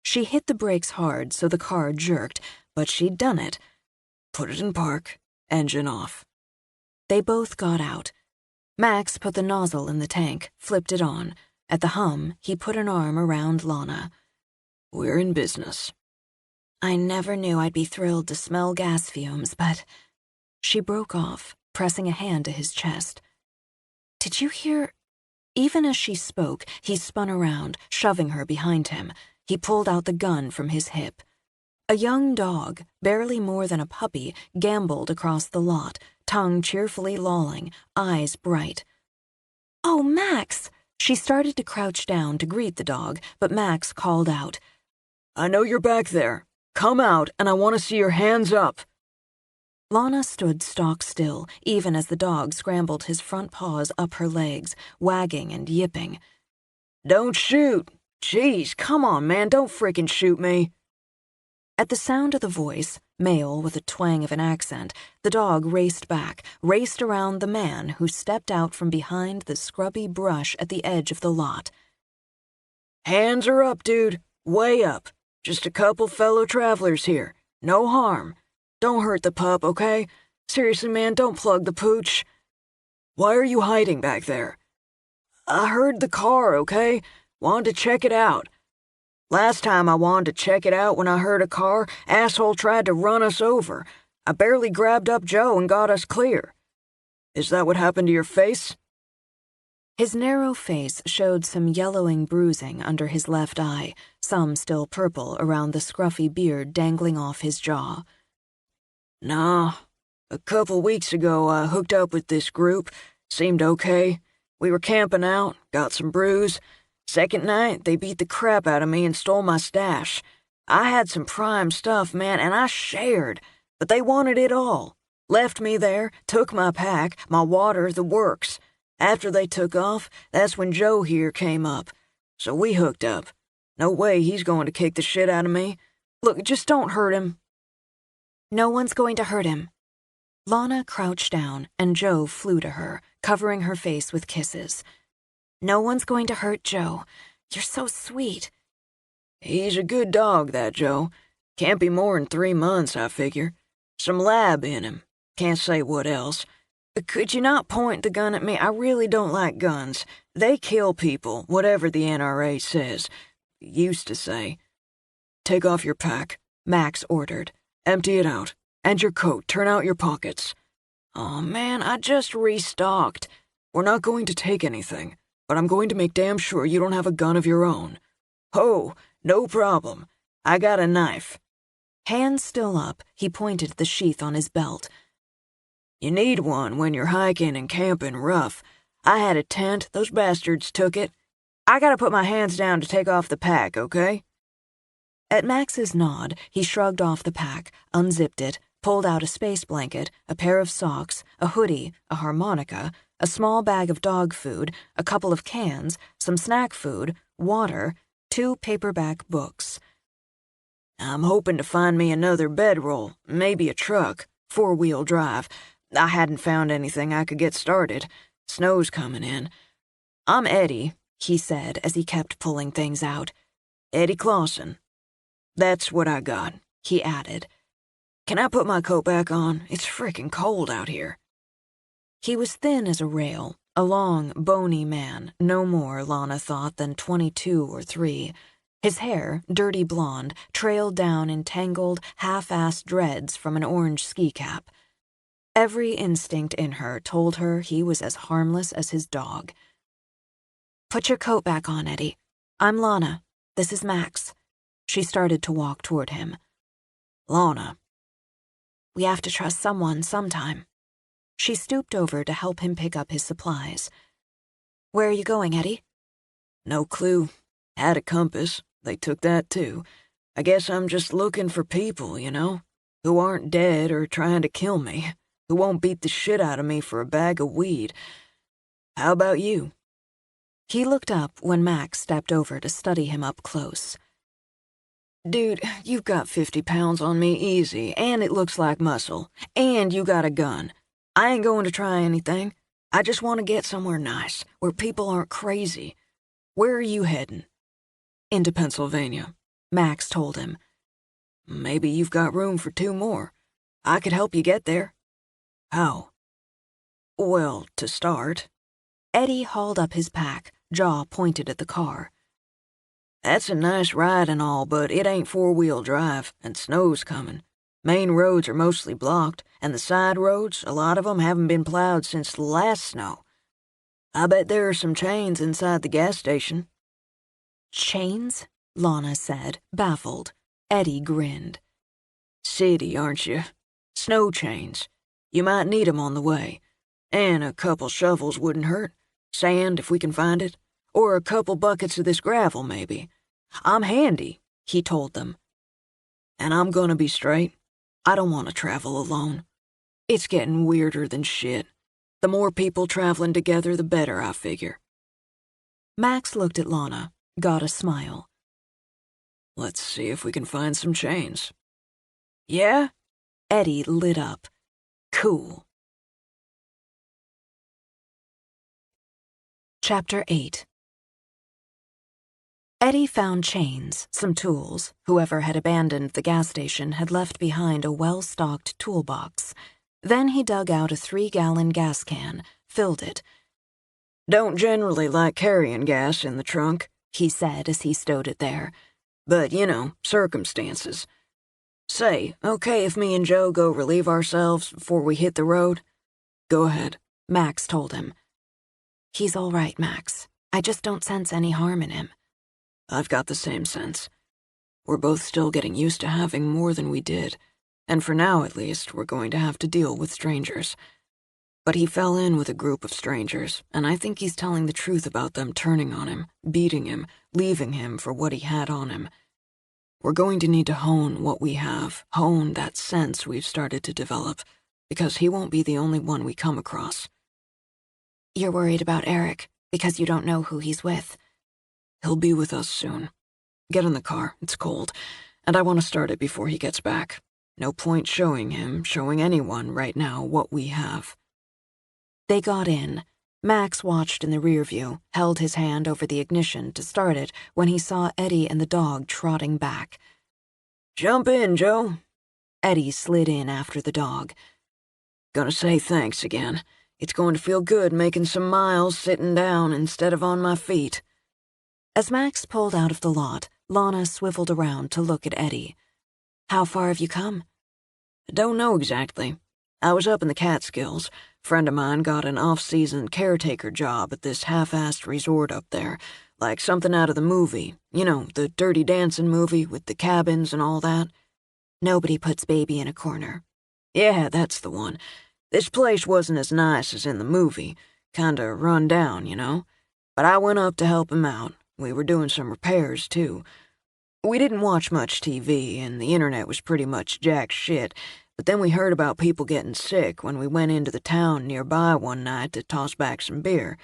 Speaker 1: She hit the brakes hard so the car jerked, but she'd done it.
Speaker 4: Put it in park. Engine off.
Speaker 1: They both got out. Max put the nozzle in the tank, flipped it on. At the hum, he put an arm around Lana.
Speaker 4: We're in business.
Speaker 1: I never knew I'd be thrilled to smell gas fumes, but... She broke off, pressing a hand to his chest. Did you hear... Even as she spoke, he spun around, shoving her behind him. He pulled out the gun from his hip. A young dog, barely more than a puppy, gamboled across the lot, tongue cheerfully lolling, eyes bright. Oh, Max! She started to crouch down to greet the dog, but Max called out.
Speaker 4: I know you're back there. Come out, and I want to see your hands up.
Speaker 1: Lana stood stock still, even as the dog scrambled his front paws up her legs, wagging and yipping.
Speaker 4: Don't shoot! Jeez, come on, man, don't frickin' shoot me.
Speaker 1: At the sound of the voice, male with a twang of an accent, the dog raced back, raced around the man who stepped out from behind the scrubby brush at the edge of the lot.
Speaker 4: Hands are up, dude. Way up. Just a couple fellow travelers here. No harm. Don't hurt the pup, okay? Seriously, man, don't plug the pooch. Why are you hiding back there? I heard the car, okay? Wanted to check it out. Last time I wanted to check it out when I heard a car, asshole tried to run us over. I barely grabbed up Joe and got us clear. Is that what happened to your face?
Speaker 1: His narrow face showed some yellowing bruising under his left eye, some still purple around the scruffy beard dangling off his jaw.
Speaker 4: Nah. A couple weeks ago I hooked up with this group. Seemed okay. We were camping out, got some brews. Second night, they beat the crap out of me and stole my stash. I had some prime stuff, man, and I shared, but they wanted it all. Left me there, took my pack, my water, the works. After they took off, that's when Joe here came up. So we hooked up. No way he's going to kick the shit out of me. Look, just don't hurt him.
Speaker 1: No one's going to hurt him. Lana crouched down, and Joe flew to her, covering her face with kisses. No one's going to hurt Joe. You're so sweet.
Speaker 4: He's a good dog, that Joe. Can't be more'n 3 months, I figure. Some lab in him. Can't say what else. Could you not point the gun at me? I really don't like guns. They kill people, whatever the NRA says. Used to say. Take off your pack, Max ordered. Empty it out. And your coat. Turn out your pockets. Aw, man, I just restocked. We're not going to take anything, but I'm going to make damn sure you don't have a gun of your own. Oh, no problem. I got a knife.
Speaker 1: Hands still up, he pointed the sheath on his belt.
Speaker 4: You need one when you're hiking and camping rough. I had a tent, those bastards took it. I gotta put my hands down to take off the pack, okay?
Speaker 1: At Max's nod, he shrugged off the pack, unzipped it, pulled out a space blanket, a pair of socks, a hoodie, a harmonica, a small bag of dog food, a couple of cans, some snack food, water, 2 paperback books.
Speaker 4: I'm hoping to find me another bedroll, maybe a truck, 4-wheel drive. I hadn't found anything I could get started. Snow's coming in. I'm Eddie, he said as he kept pulling things out. Eddie Clausen. That's what I got, he added. Can I put my coat back on? It's frickin' cold out here.
Speaker 1: He was thin as a rail, a long, bony man, no more, Lana thought, than 22 or 3. His hair, dirty blonde, trailed down in tangled, half-assed dreads from an orange ski cap. Every instinct in her told her he was as harmless as his dog. "Put your coat back on, Eddie. I'm Lana. This is Max." She started to walk toward him.
Speaker 2: "Lana."
Speaker 1: "We have to trust someone sometime." She stooped over to help him pick up his supplies. "Where are you going, Eddie?"
Speaker 2: "No clue. Had a compass. They took that too. I guess I'm just looking for people, who aren't dead or trying to kill me, who won't beat the shit out of me for a bag of weed. How about you?"
Speaker 1: He looked up when Max stepped over to study him up close.
Speaker 2: "Dude, you've got 50 pounds on me easy, and it looks like muscle, and you got a gun. I ain't going to try anything. I just want to get somewhere nice, where people aren't crazy. Where are you heading?"
Speaker 1: "Into Pennsylvania," Max told him.
Speaker 2: "Maybe you've got room for 2 more. I could help you get there." "How?" "Well, to start."
Speaker 1: Eddie hauled up his pack, jaw pointed at the car.
Speaker 2: "That's a nice ride and all, but it ain't 4-wheel drive, and snow's coming. Main roads are mostly blocked, and the side roads, a lot of them haven't been plowed since the last snow. I bet there are some chains inside the gas station."
Speaker 1: "Chains?" Lana said, baffled. Eddie grinned.
Speaker 2: "City, aren't you? Snow chains. You might need 'em on the way. And a couple shovels wouldn't hurt. Sand, if we can find it. Or a couple buckets of this gravel, maybe. I'm handy," he told them. "And I'm gonna be straight. I don't want to travel alone. It's getting weirder than shit. The more people traveling together, the better, I figure."
Speaker 1: Max looked at Lana, got a smile.
Speaker 2: "Let's see if we can find some chains." "Yeah?"
Speaker 1: Eddie lit up.
Speaker 2: "Cool."
Speaker 1: Chapter 8. Eddie found chains, some tools. Whoever had abandoned the gas station had left behind a well-stocked toolbox. Then he dug out a 3-gallon gas can, filled it.
Speaker 2: "Don't generally like carrying gas in the trunk,"
Speaker 1: he said as he stowed it there.
Speaker 2: "But, circumstances. Say, okay if me and Joe go relieve ourselves before we hit the road?" "Go ahead,"
Speaker 1: Max told him. "He's all right, Max. I just don't sense any harm in him."
Speaker 2: "I've got the same sense. We're both still getting used to having more than we did, and for now at least, we're going to have to deal with strangers. But he fell in with a group of strangers, and I think he's telling the truth about them turning on him, beating him, leaving him for what he had on him. We're going to need to hone what we have, hone that sense we've started to develop, because he won't be the only one we come across."
Speaker 1: "You're worried about Eric, because you don't know who he's with."
Speaker 2: "He'll be with us soon. Get in the car, it's cold, and I want to start it before he gets back. No point showing anyone right now what we have."
Speaker 1: They got in. Max watched in the rear view, held his hand over the ignition to start it when he saw Eddie and the dog trotting back.
Speaker 2: "Jump in, Joe."
Speaker 1: Eddie slid in after the dog.
Speaker 2: "Gonna say thanks again. It's going to feel good making some miles sitting down instead of on my feet."
Speaker 1: As Max pulled out of the lot, Lana swiveled around to look at Eddie. "How far have you come?"
Speaker 2: "Don't know exactly. I was up in the Catskills. Friend of mine got an off-season caretaker job at this half-assed resort up there, like something out of the movie. The Dirty Dancing movie with the cabins and all that."
Speaker 1: "Nobody puts baby in a corner."
Speaker 2: "Yeah, that's the one. This place wasn't as nice as in the movie. Kinda run down, But I went up to help him out. We were doing some repairs, too. We didn't watch much TV, and the internet was pretty much jack shit, but then we heard about people getting sick when we went into the town nearby one night to toss back some beer."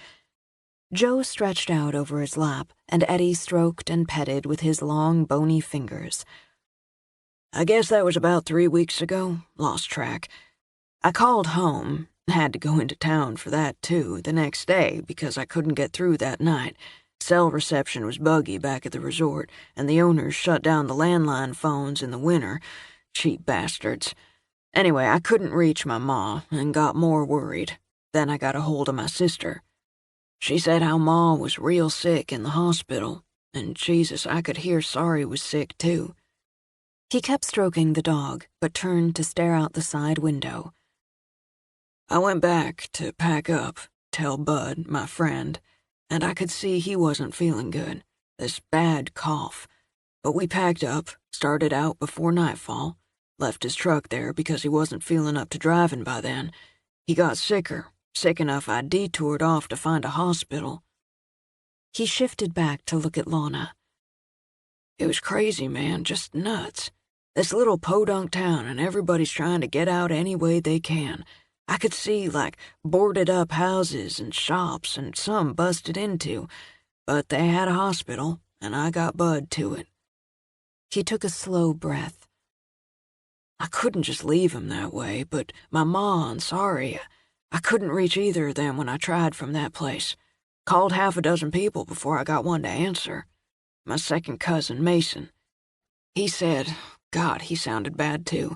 Speaker 1: Joe stretched out over his lap, and Eddie stroked and petted with his long, bony fingers.
Speaker 2: "I guess that was about 3 weeks ago. Lost track. I called home. Had to go into town for that, too, the next day because I couldn't get through that night. Cell reception was buggy back at the resort, and the owners shut down the landline phones in the winter. Cheap bastards. Anyway, I couldn't reach my ma and got more worried. Then I got a hold of my sister. She said how Ma was real sick in the hospital, and Jesus, I could hear Sorry was sick, too."
Speaker 1: He kept stroking the dog, but turned to stare out the side window.
Speaker 4: I went back to pack up, tell Bud, my friend, and I could see he wasn't feeling good, this bad cough. But we packed up, started out before nightfall, left his truck there because he wasn't feeling up to driving by then. He got sicker, sick enough I detoured off to find a hospital.
Speaker 2: He shifted back to look at Lana.
Speaker 4: It was crazy, man, just nuts. This little podunk town and everybody's trying to get out any way they can. I could see, like, boarded-up houses and shops and some busted into, but they had a hospital, and I got Bud to it.
Speaker 2: He took a slow breath.
Speaker 4: I couldn't just leave him that way, but my ma and Sorry, I couldn't reach either of them when I tried from that place. Called half a dozen people before I got one to answer. My second cousin, Mason. He said, God, he sounded bad too.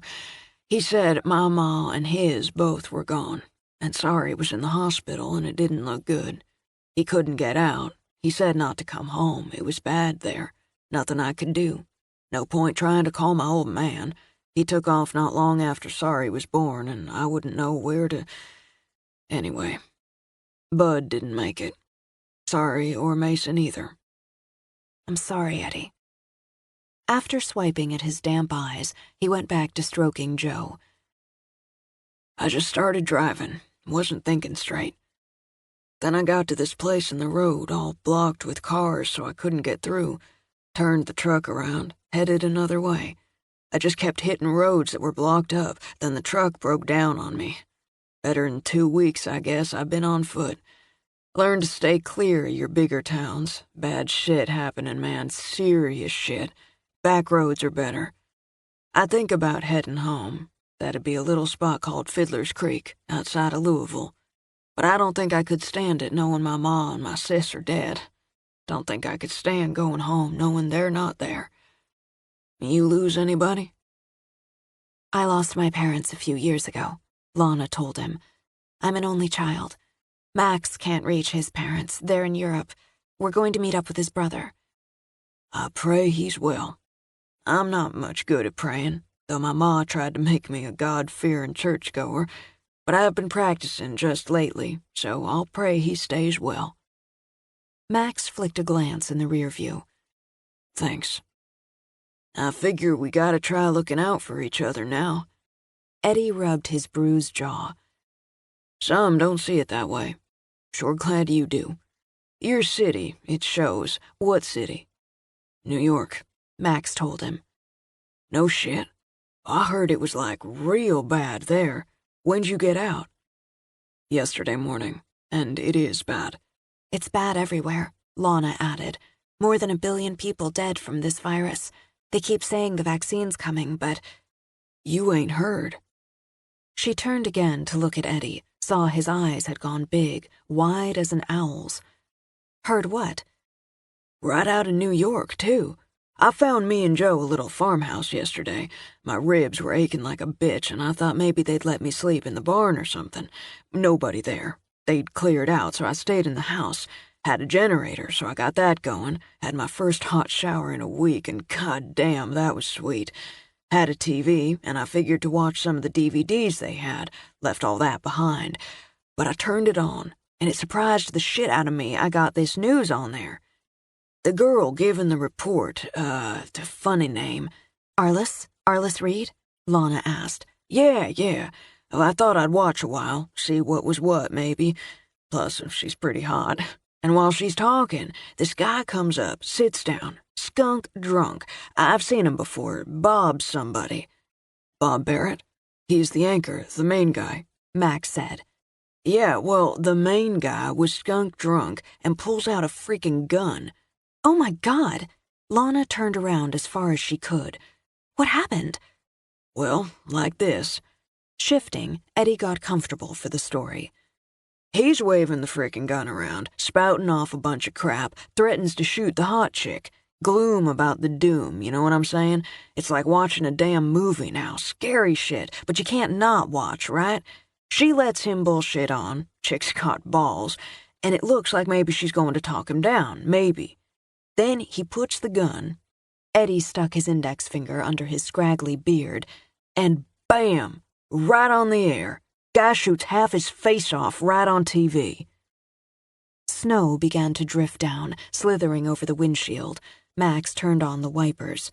Speaker 4: He said my ma and his both were gone, and Sorry was in the hospital and it didn't look good. He couldn't get out. He said not to come home. It was bad there. Nothing I could do. No point trying to call my old man. He took off not long after Sorry was born, and I wouldn't know where to... Anyway, Bud didn't make it. Sorry or Mason either.
Speaker 2: I'm sorry, Eddie. After swiping at his damp eyes, he went back to stroking Joe.
Speaker 4: I just started driving, wasn't thinking straight. Then I got to this place in the road, all blocked with cars so I couldn't get through. Turned the truck around, headed another way. I just kept hitting roads that were blocked up, then the truck broke down on me. Better than 2 weeks, I guess, I've been on foot. Learn to stay clear of your bigger towns. Bad shit happening, man, serious shit. Back roads are better. I think about heading home. That'd be a little spot called Fiddler's Creek, outside of Louisville. But I don't think I could stand it knowing my ma and my sis are dead. Don't think I could stand going home knowing they're not there. You lose anybody?
Speaker 2: I lost my parents a few years ago, Lana told him. I'm an only child. Max can't reach his parents. They're in Europe. We're going to meet up with his brother.
Speaker 4: I pray he's well. I'm not much good at praying, though my ma tried to make me a God-fearing churchgoer, but I've been practicing just lately, so I'll pray he stays well.
Speaker 2: Max flicked a glance in the rear view.
Speaker 4: Thanks. I figure we gotta try looking out for each other now.
Speaker 2: Eddie rubbed his bruised jaw.
Speaker 4: Some don't see it that way. Sure glad you do. Your city, it shows. What city? New York, Max told him. No shit. I heard it was like real bad there. When'd you get out? Yesterday morning, and it is bad.
Speaker 2: It's bad everywhere, Lana added. More than 1 billion people dead from this virus. They keep saying the vaccine's coming, but...
Speaker 4: You ain't heard.
Speaker 2: She turned again to look at Eddie, saw his eyes had gone big, wide as an owl's. Heard what?
Speaker 4: Right out of New York, too. I found me and Joe a little farmhouse yesterday. My ribs were aching like a bitch, and I thought maybe they'd let me sleep in the barn or something. Nobody there. They'd cleared out, so I stayed in the house. Had a generator, so I got that going. Had my first hot shower in a week, and goddamn, that was sweet. Had a TV, and I figured to watch some of the DVDs they had. Left all that behind. But I turned it on, and it surprised the shit out of me I got this news on there. The girl giving the report, the funny name.
Speaker 2: Arliss? Arliss Reed? Lana asked.
Speaker 4: Yeah. Well, I thought I'd watch a while, see what was what, maybe. Plus, she's pretty hot. And while she's talking, this guy comes up, sits down, skunk drunk. I've seen him before. Bob somebody. Bob Barrett? He's the anchor, the main guy, Max said. Yeah, well, the main guy was skunk drunk and pulls out a freaking gun.
Speaker 2: Oh my God! Lana turned around as far as she could. What happened?
Speaker 4: Well, like this.
Speaker 2: Shifting, Eddie got comfortable for the story.
Speaker 4: He's waving the frickin' gun around, spouting off a bunch of crap, threatens to shoot the hot chick. Gloom about the doom, you know what I'm saying? It's like watching a damn movie now. Scary shit, but you can't not watch, right? She lets him bullshit on, chick's got balls, and it looks like maybe she's going to talk him down, maybe. Then he puts the gun.
Speaker 2: Eddie stuck his index finger under his scraggly beard,
Speaker 4: and bam! Right on the air. Guy shoots half his face off right on TV.
Speaker 1: Snow began to drift down, slithering over the windshield. Max turned on the wipers.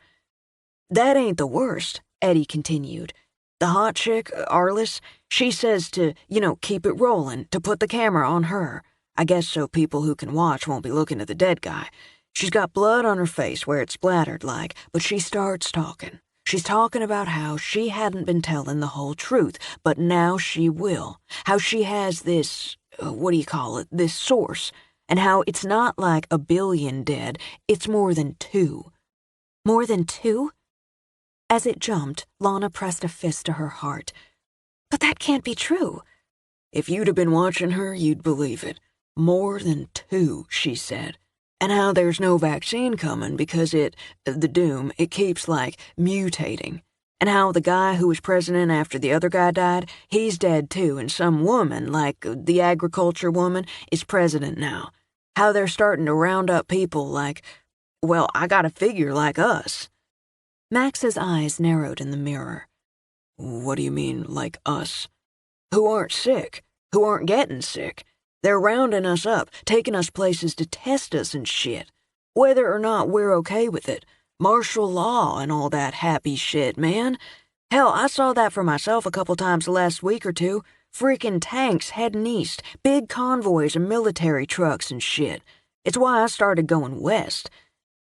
Speaker 4: That ain't the worst, Eddie continued. The hot chick, Arliss, she says to, keep it rolling, to put the camera on her. I guess so people who can watch won't be looking at the dead guy. She's got blood on her face where it's splattered like, but she starts talking. She's talking about how she hadn't been telling the whole truth, but now she will. How she has this, this source, and how it's not like 1 billion dead, it's more than 2.
Speaker 1: More than 2? As it jumped, Lana pressed a fist to her heart. But that can't be true.
Speaker 4: If you'd have been watching her, you'd believe it. More than 2, she said. And how there's no vaccine coming because the doom, it keeps, mutating. And how the guy who was president after the other guy died, he's dead too, and some woman, the agriculture woman, is president now. How they're starting to round up people I gotta figure like us.
Speaker 1: Max's eyes narrowed in the mirror.
Speaker 4: What do you mean, like us? Who aren't sick, who aren't getting sick. They're rounding us up, taking us places to test us and shit. Whether or not we're okay with it. Martial law and all that happy shit, man. Hell, I saw that for myself a couple times the last week or two. Freaking tanks heading east, big convoys and military trucks and shit. It's why I started going west.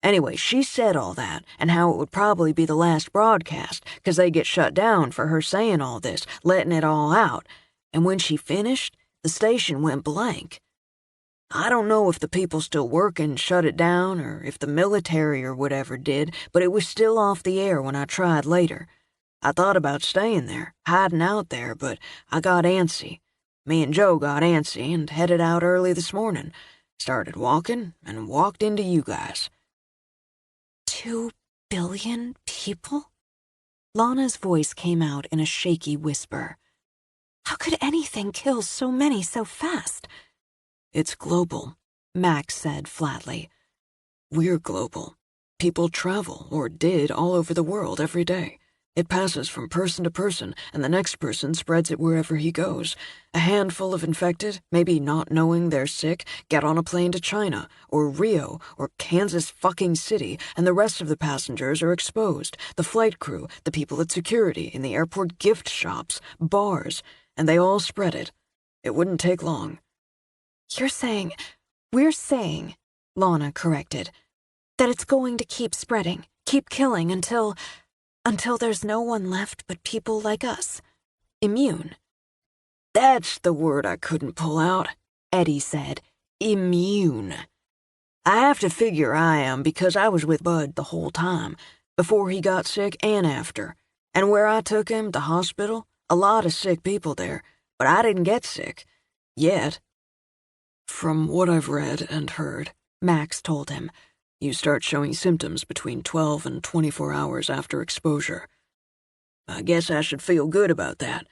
Speaker 4: Anyway, she said all that, and how it would probably be the last broadcast, 'cause they get shut down for her saying all this, letting it all out. And when she finished, the station went blank. I don't know if the people still working shut it down or if the military or whatever did, but it was still off the air when I tried later. I thought about staying there, hiding out there, but I got antsy. Me and Joe got antsy and headed out early this morning. Started walking and walked into you guys.
Speaker 1: 2 billion people? Lana's voice came out in a shaky whisper. How could anything kill so many so fast?
Speaker 4: It's global, Max said flatly. We're global. People travel, or did, all over the world every day. It passes from person to person, and the next person spreads it wherever he goes. A handful of infected, maybe not knowing they're sick, get on a plane to China, or Rio, or Kansas fucking City, and the rest of the passengers are exposed. The flight crew, the people at security, in the airport gift shops, bars, and they all spread it. It wouldn't take long.
Speaker 1: We're saying, Lana corrected, that it's going to keep spreading, keep killing until there's no one left but people like us. Immune.
Speaker 4: That's the word I couldn't pull out, Eddie said. Immune. I have to figure I am because I was with Bud the whole time, before he got sick and after. And where I took him, the hospital, a lot of sick people there, but I didn't get sick. Yet. From what I've read and heard, Max told him, you start showing symptoms between 12 and 24 hours after exposure. I guess I should feel good about that.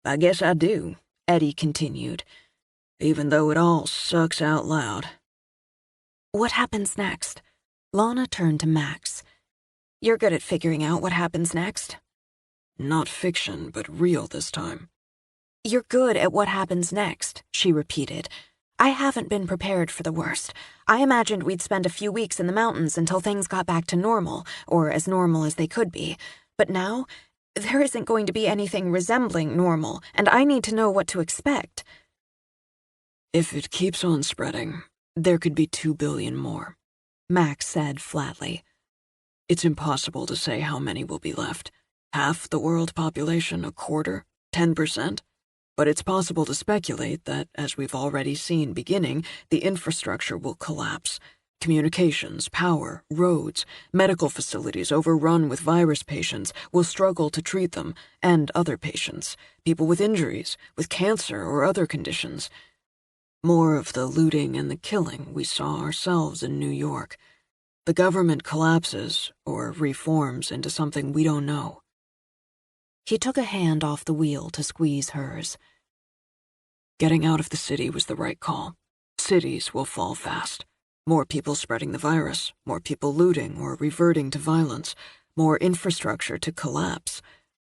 Speaker 4: I guess I do, Eddie continued, even though it all sucks out loud.
Speaker 1: What happens next? Lana turned to Max. You're good at figuring out what happens next.
Speaker 4: Not fiction, but real this time.
Speaker 1: You're good at what happens next, she repeated. I haven't been prepared for the worst. I imagined we'd spend a few weeks in the mountains until things got back to normal, or as normal as they could be. But now, there isn't going to be anything resembling normal, and I need to know what to expect.
Speaker 4: If it keeps on spreading, there could be 2 billion more, Max said flatly. It's impossible to say how many will be left. Half the world population, a quarter, 10%? But it's possible to speculate that, as we've already seen beginning, the infrastructure will collapse. Communications, power, roads, medical facilities overrun with virus patients will struggle to treat them, and other patients, people with injuries, with cancer or other conditions. More of the looting and the killing we saw ourselves in New York. The government collapses, or reforms into something we don't know.
Speaker 1: He took a hand off the wheel to squeeze hers.
Speaker 4: Getting out of the city was the right call. Cities will fall fast. More people spreading the virus, more people looting or reverting to violence, more infrastructure to collapse.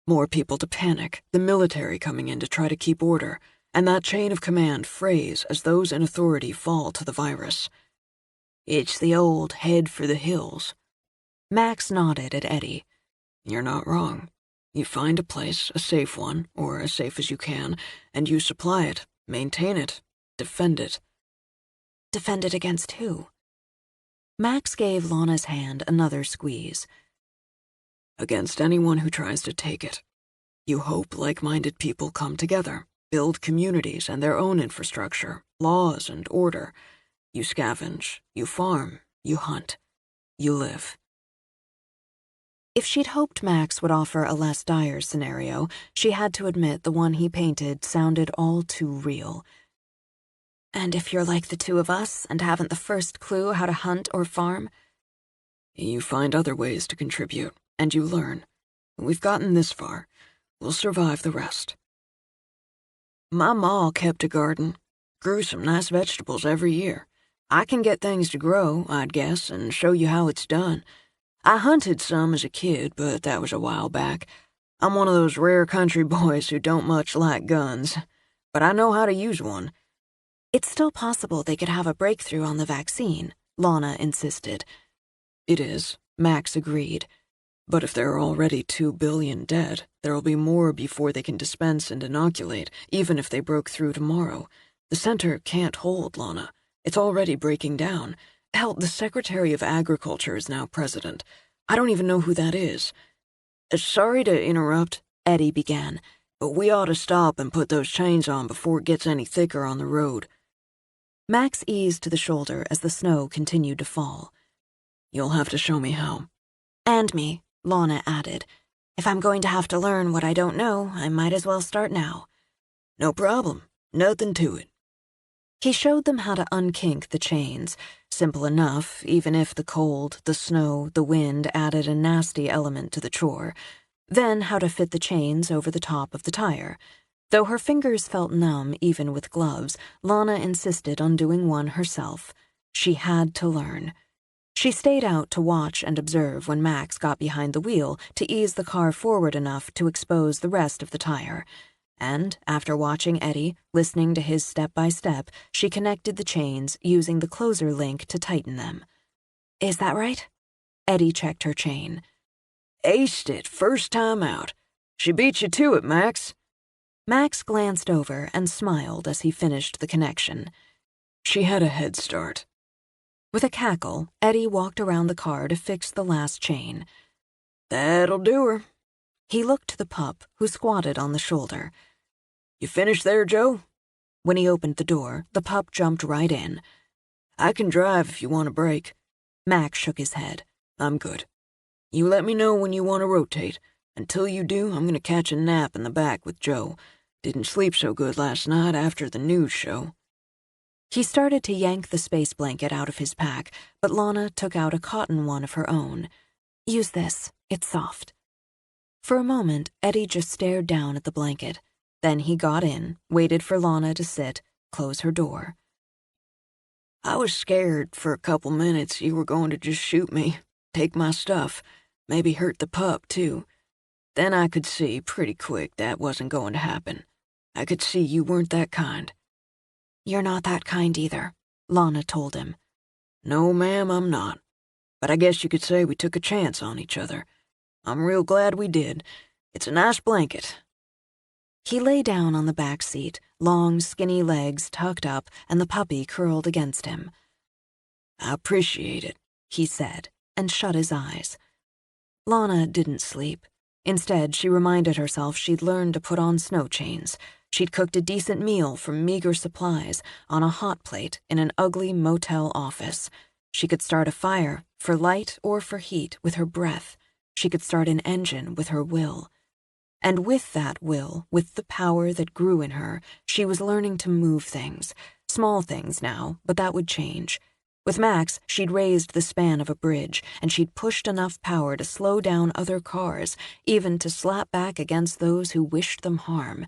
Speaker 4: More people to panic, the military coming in to try to keep order, and that chain of command frays as those in authority fall to the virus. It's the old head for the hills.
Speaker 2: Max nodded at Eddie.
Speaker 4: You're not wrong. You find a place, a safe one, or as safe as you can, and you supply it, maintain it, defend it.
Speaker 2: Defend it against who? Max gave Lana's hand another squeeze.
Speaker 4: Against anyone who tries to take it. You hope like-minded people come together, build communities and their own infrastructure, laws and order. You scavenge, you farm, you hunt, you live.
Speaker 2: If she'd hoped Max would offer a less dire scenario, she had to admit the one he painted sounded all too real. And if you're like the two of us and haven't the first clue how to hunt or farm?
Speaker 4: You find other ways to contribute, and you learn. We've gotten this far. We'll survive the rest. My ma kept a garden, grew some nice vegetables every year. I can get things to grow, I'd guess, and show you how it's done. I hunted some as a kid, but that was a while back. I'm one of those rare country boys who don't much like guns, but I know how to use one.
Speaker 2: It's still possible they could have a breakthrough on the vaccine, Lana insisted.
Speaker 4: It is, Max agreed. But if there are already 2 billion dead, there will be more before they can dispense and inoculate, even if they broke through tomorrow. The center can't hold, Lana. It's already breaking down. Hell, the Secretary of Agriculture is now president. I don't even know who that is. Sorry to interrupt, Eddie began, but we ought to stop and put those chains on before it gets any thicker on the road.
Speaker 2: Max eased to the shoulder as the snow continued to fall.
Speaker 4: You'll have to show me how.
Speaker 2: And me, Lana added. If I'm going to have to learn what I don't know, I might as well start now.
Speaker 4: No problem. Nothing to it.
Speaker 2: He showed them how to unkink the chains. Simple enough, even if the cold, the snow, the wind added a nasty element to the chore. Then how to fit the chains over the top of the tire. Though her fingers felt numb even with gloves, Lana insisted on doing one herself. She had to learn. She stayed out to watch and observe when Max got behind the wheel to ease the car forward enough to expose the rest of the tire. And, after watching Eddie, listening to his step-by-step, she connected the chains, using the closer link to tighten them. Is that right? Eddie checked her chain.
Speaker 4: Aced it, first time out. She beat you to it, Max.
Speaker 2: Max glanced over and smiled as he finished the connection.
Speaker 4: She had a head start.
Speaker 2: With a cackle, Eddie walked around the car to fix the last chain.
Speaker 4: That'll do her.
Speaker 2: He looked to the pup, who squatted on the shoulder.
Speaker 4: You finished there, Joe?
Speaker 2: When he opened the door, the pup jumped right in.
Speaker 4: I can drive if you want a break.
Speaker 2: Max shook his head.
Speaker 4: I'm good. You let me know when you want to rotate. Until you do, I'm going to catch a nap in the back with Joe. Didn't sleep so good last night after the news show.
Speaker 2: He started to yank the space blanket out of his pack, but Lana took out a cotton one of her own. Use this. It's soft. For a moment, Eddie just stared down at the blanket. Then he got in, waited for Lana to sit, close her door.
Speaker 4: I was scared for a couple minutes you were going to just shoot me, take my stuff, maybe hurt the pup, too. Then I could see pretty quick that wasn't going to happen. I could see you weren't that kind.
Speaker 2: You're not that kind either, Lana told him.
Speaker 4: No, ma'am, I'm not. But I guess you could say we took a chance on each other. I'm real glad we did. It's a nice blanket.
Speaker 2: He lay down on the back seat, long, skinny legs tucked up and the puppy curled against him.
Speaker 4: I appreciate it,
Speaker 2: he said, and shut his eyes. Lana didn't sleep. Instead, she reminded herself she'd learned to put on snow chains. She'd cooked a decent meal from meager supplies on a hot plate in an ugly motel office. She could start a fire, for light or for heat, with her breath. She could start an engine with her will. And with that will, with the power that grew in her, she was learning to move things. Small things now, but that would change. With Max, she'd raised the span of a bridge, and she'd pushed enough power to slow down other cars, even to slap back against those who wished them harm.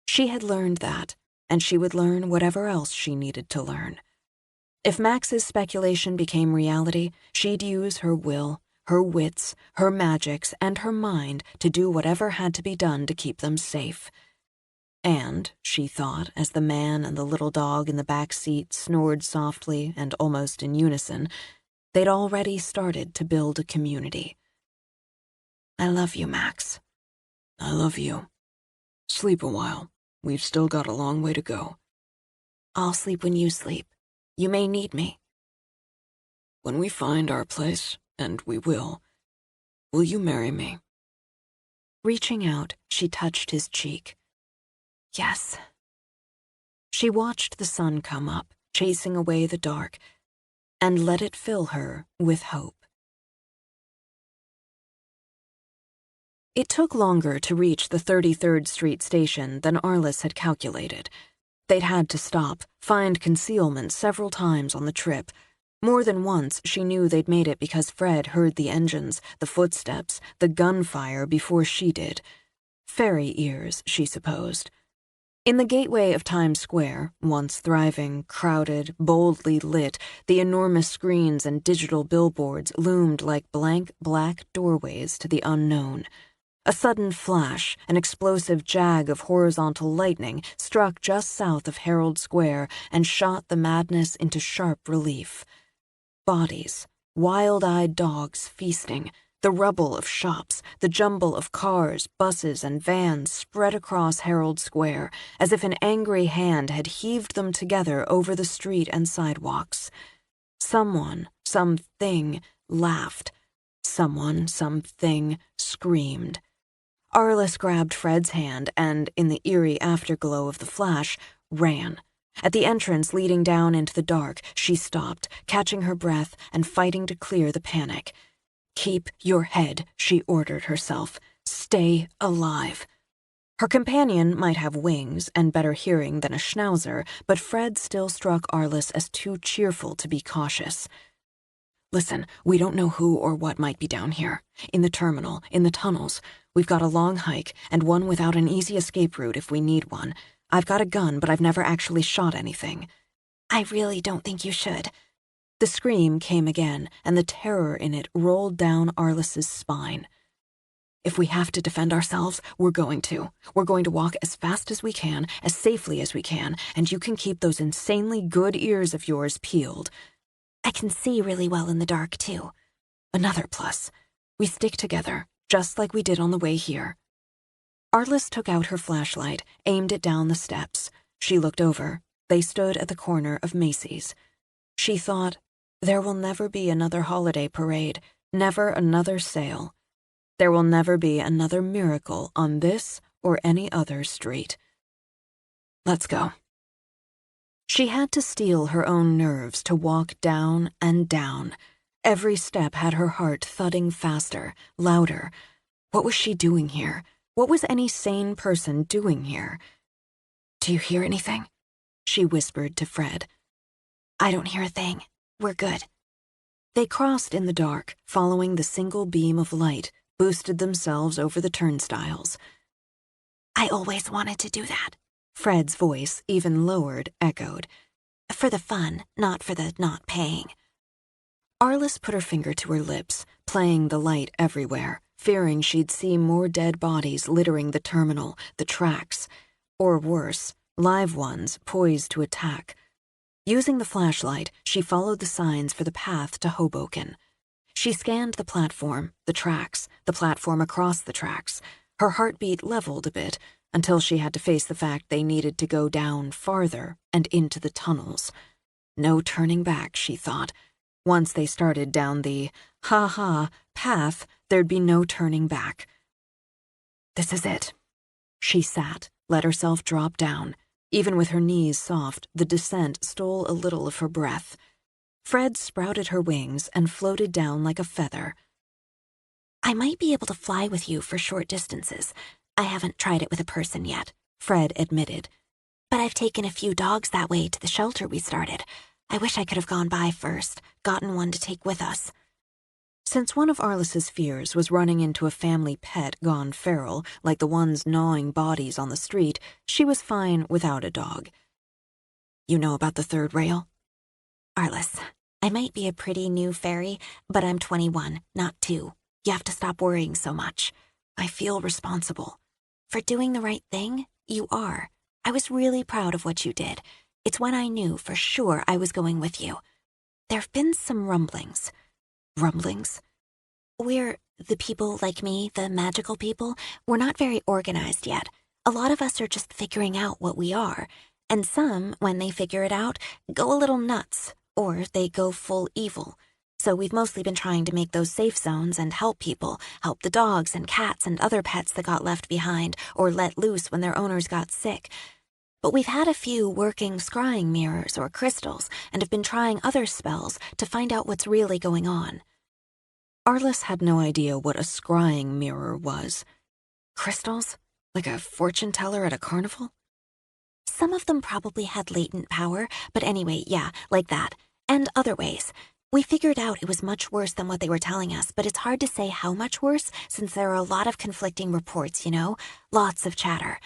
Speaker 2: She had learned that, and she would learn whatever else she needed to learn. If Max's speculation became reality, she'd use her will,
Speaker 1: her wits, her magics, and her mind to do whatever had to be done to keep them safe. And, she thought, as the man and the little dog in the back seat snored softly and almost in unison, they'd already started to build a community. I love you, Max.
Speaker 4: I love you. Sleep a while. We've still got a long way to go.
Speaker 1: I'll sleep when you sleep. You may need me.
Speaker 4: When we find our place, and we will you marry me?
Speaker 1: Reaching out, she touched his cheek. Yes. She watched the sun come up, chasing away the dark, and let it fill her with hope. It took longer to reach the 33rd Street station than Arliss had calculated. They'd had to stop, find concealment several times on the trip. More than once, she knew they'd made it because Fred heard the engines, the footsteps, the gunfire before she did. Fairy ears, she supposed. In the gateway of Times Square, once thriving, crowded, boldly lit, the enormous screens and digital billboards loomed like blank black doorways to the unknown. A sudden flash, an explosive jag of horizontal lightning, struck just south of Herald Square and shot the madness into sharp relief. Bodies, wild-eyed dogs feasting, the rubble of shops, the jumble of cars, buses, and vans spread across Herald Square, as if an angry hand had heaved them together over the street and sidewalks. Someone, something, laughed. Someone, something, screamed. Arliss grabbed Fred's hand and, in the eerie afterglow of the flash, ran. At the entrance leading down into the dark, she stopped, catching her breath and fighting to clear the panic. Keep your head, she ordered herself. Stay alive. Her companion might have wings and better hearing than a schnauzer, but Fred still struck Arliss as too cheerful to be cautious. Listen, we don't know who or what might be down here. In the terminal, in the tunnels. We've got a long hike, and one without an easy escape route if we need one. I've got a gun, but I've never actually shot anything. I really don't think you should. The scream came again, and the terror in it rolled down Arliss's spine. If we have to defend ourselves, we're going to. We're going to walk as fast as we can, as safely as we can, and you can keep those insanely good ears of yours peeled. I can see really well in the dark, too. Another plus. We stick together, just like we did on the way here. Arliss took out her flashlight, aimed it down the steps. She looked over. They stood at the corner of Macy's. She thought, there will never be another holiday parade, never another sale. There will never be another miracle on this or any other street. Let's go. She had to steel her own nerves to walk down and down. Every step had her heart thudding faster, louder. What was she doing here? What was any sane person doing here? Do you hear anything? She whispered to Fred. I don't hear a thing. We're good. They crossed in the dark, following the single beam of light, boosted themselves over the turnstiles. I always wanted to do that. Fred's voice, even lowered, echoed. For the fun, not for the not paying. Arliss put her finger to her lips, playing the light everywhere, fearing she'd see more dead bodies littering the terminal, the tracks, or worse, live ones poised to attack. Using the flashlight, she followed the signs for the path to Hoboken. She scanned the platform across the tracks. Her heartbeat leveled a bit, until she had to face the fact they needed to go down farther and into the tunnels. No turning back, she thought. Once they started down the ha-ha path, there'd be no turning back. This is it. She sat, let herself drop down. Even with her knees soft, the descent stole a little of her breath. Fred sprouted her wings and floated down like a feather. I might be able to fly with you for short distances. I haven't tried it with a person yet, Fred admitted. But I've taken a few dogs that way to the shelter we started. I wish I could have gone by first, gotten one to take with us. Since one of Arliss's fears was running into a family pet gone feral, like the ones gnawing bodies on the street, she was fine without a dog. You know about the third rail? Arliss,
Speaker 3: I might be a pretty new fairy, but I'm 21, not 2. You have to stop worrying so much. I feel responsible. For doing the right thing, you are. I was really proud of what you did. It's when I knew for sure I was going with you. There've been some rumblings.
Speaker 2: Rumblings?
Speaker 3: We're, the people like me, the magical people, we're not very organized yet. A lot of us are just figuring out what we are. And some, when they figure it out, go a little nuts, or they go full evil. So we've mostly been trying to make those safe zones and help people, help the dogs and cats and other pets that got left behind or let loose when their owners got sick. But we've had a few working scrying mirrors or crystals and have been trying other spells to find out what's really going on.
Speaker 2: Arliss had no idea what a scrying mirror was. Crystals? Like a fortune teller at a carnival?
Speaker 3: Some of them probably had latent power, but anyway, yeah, like that. And other ways. We figured out it was much worse than what they were telling us, but it's hard to say how much worse since there are a lot of conflicting reports, lots of chatter.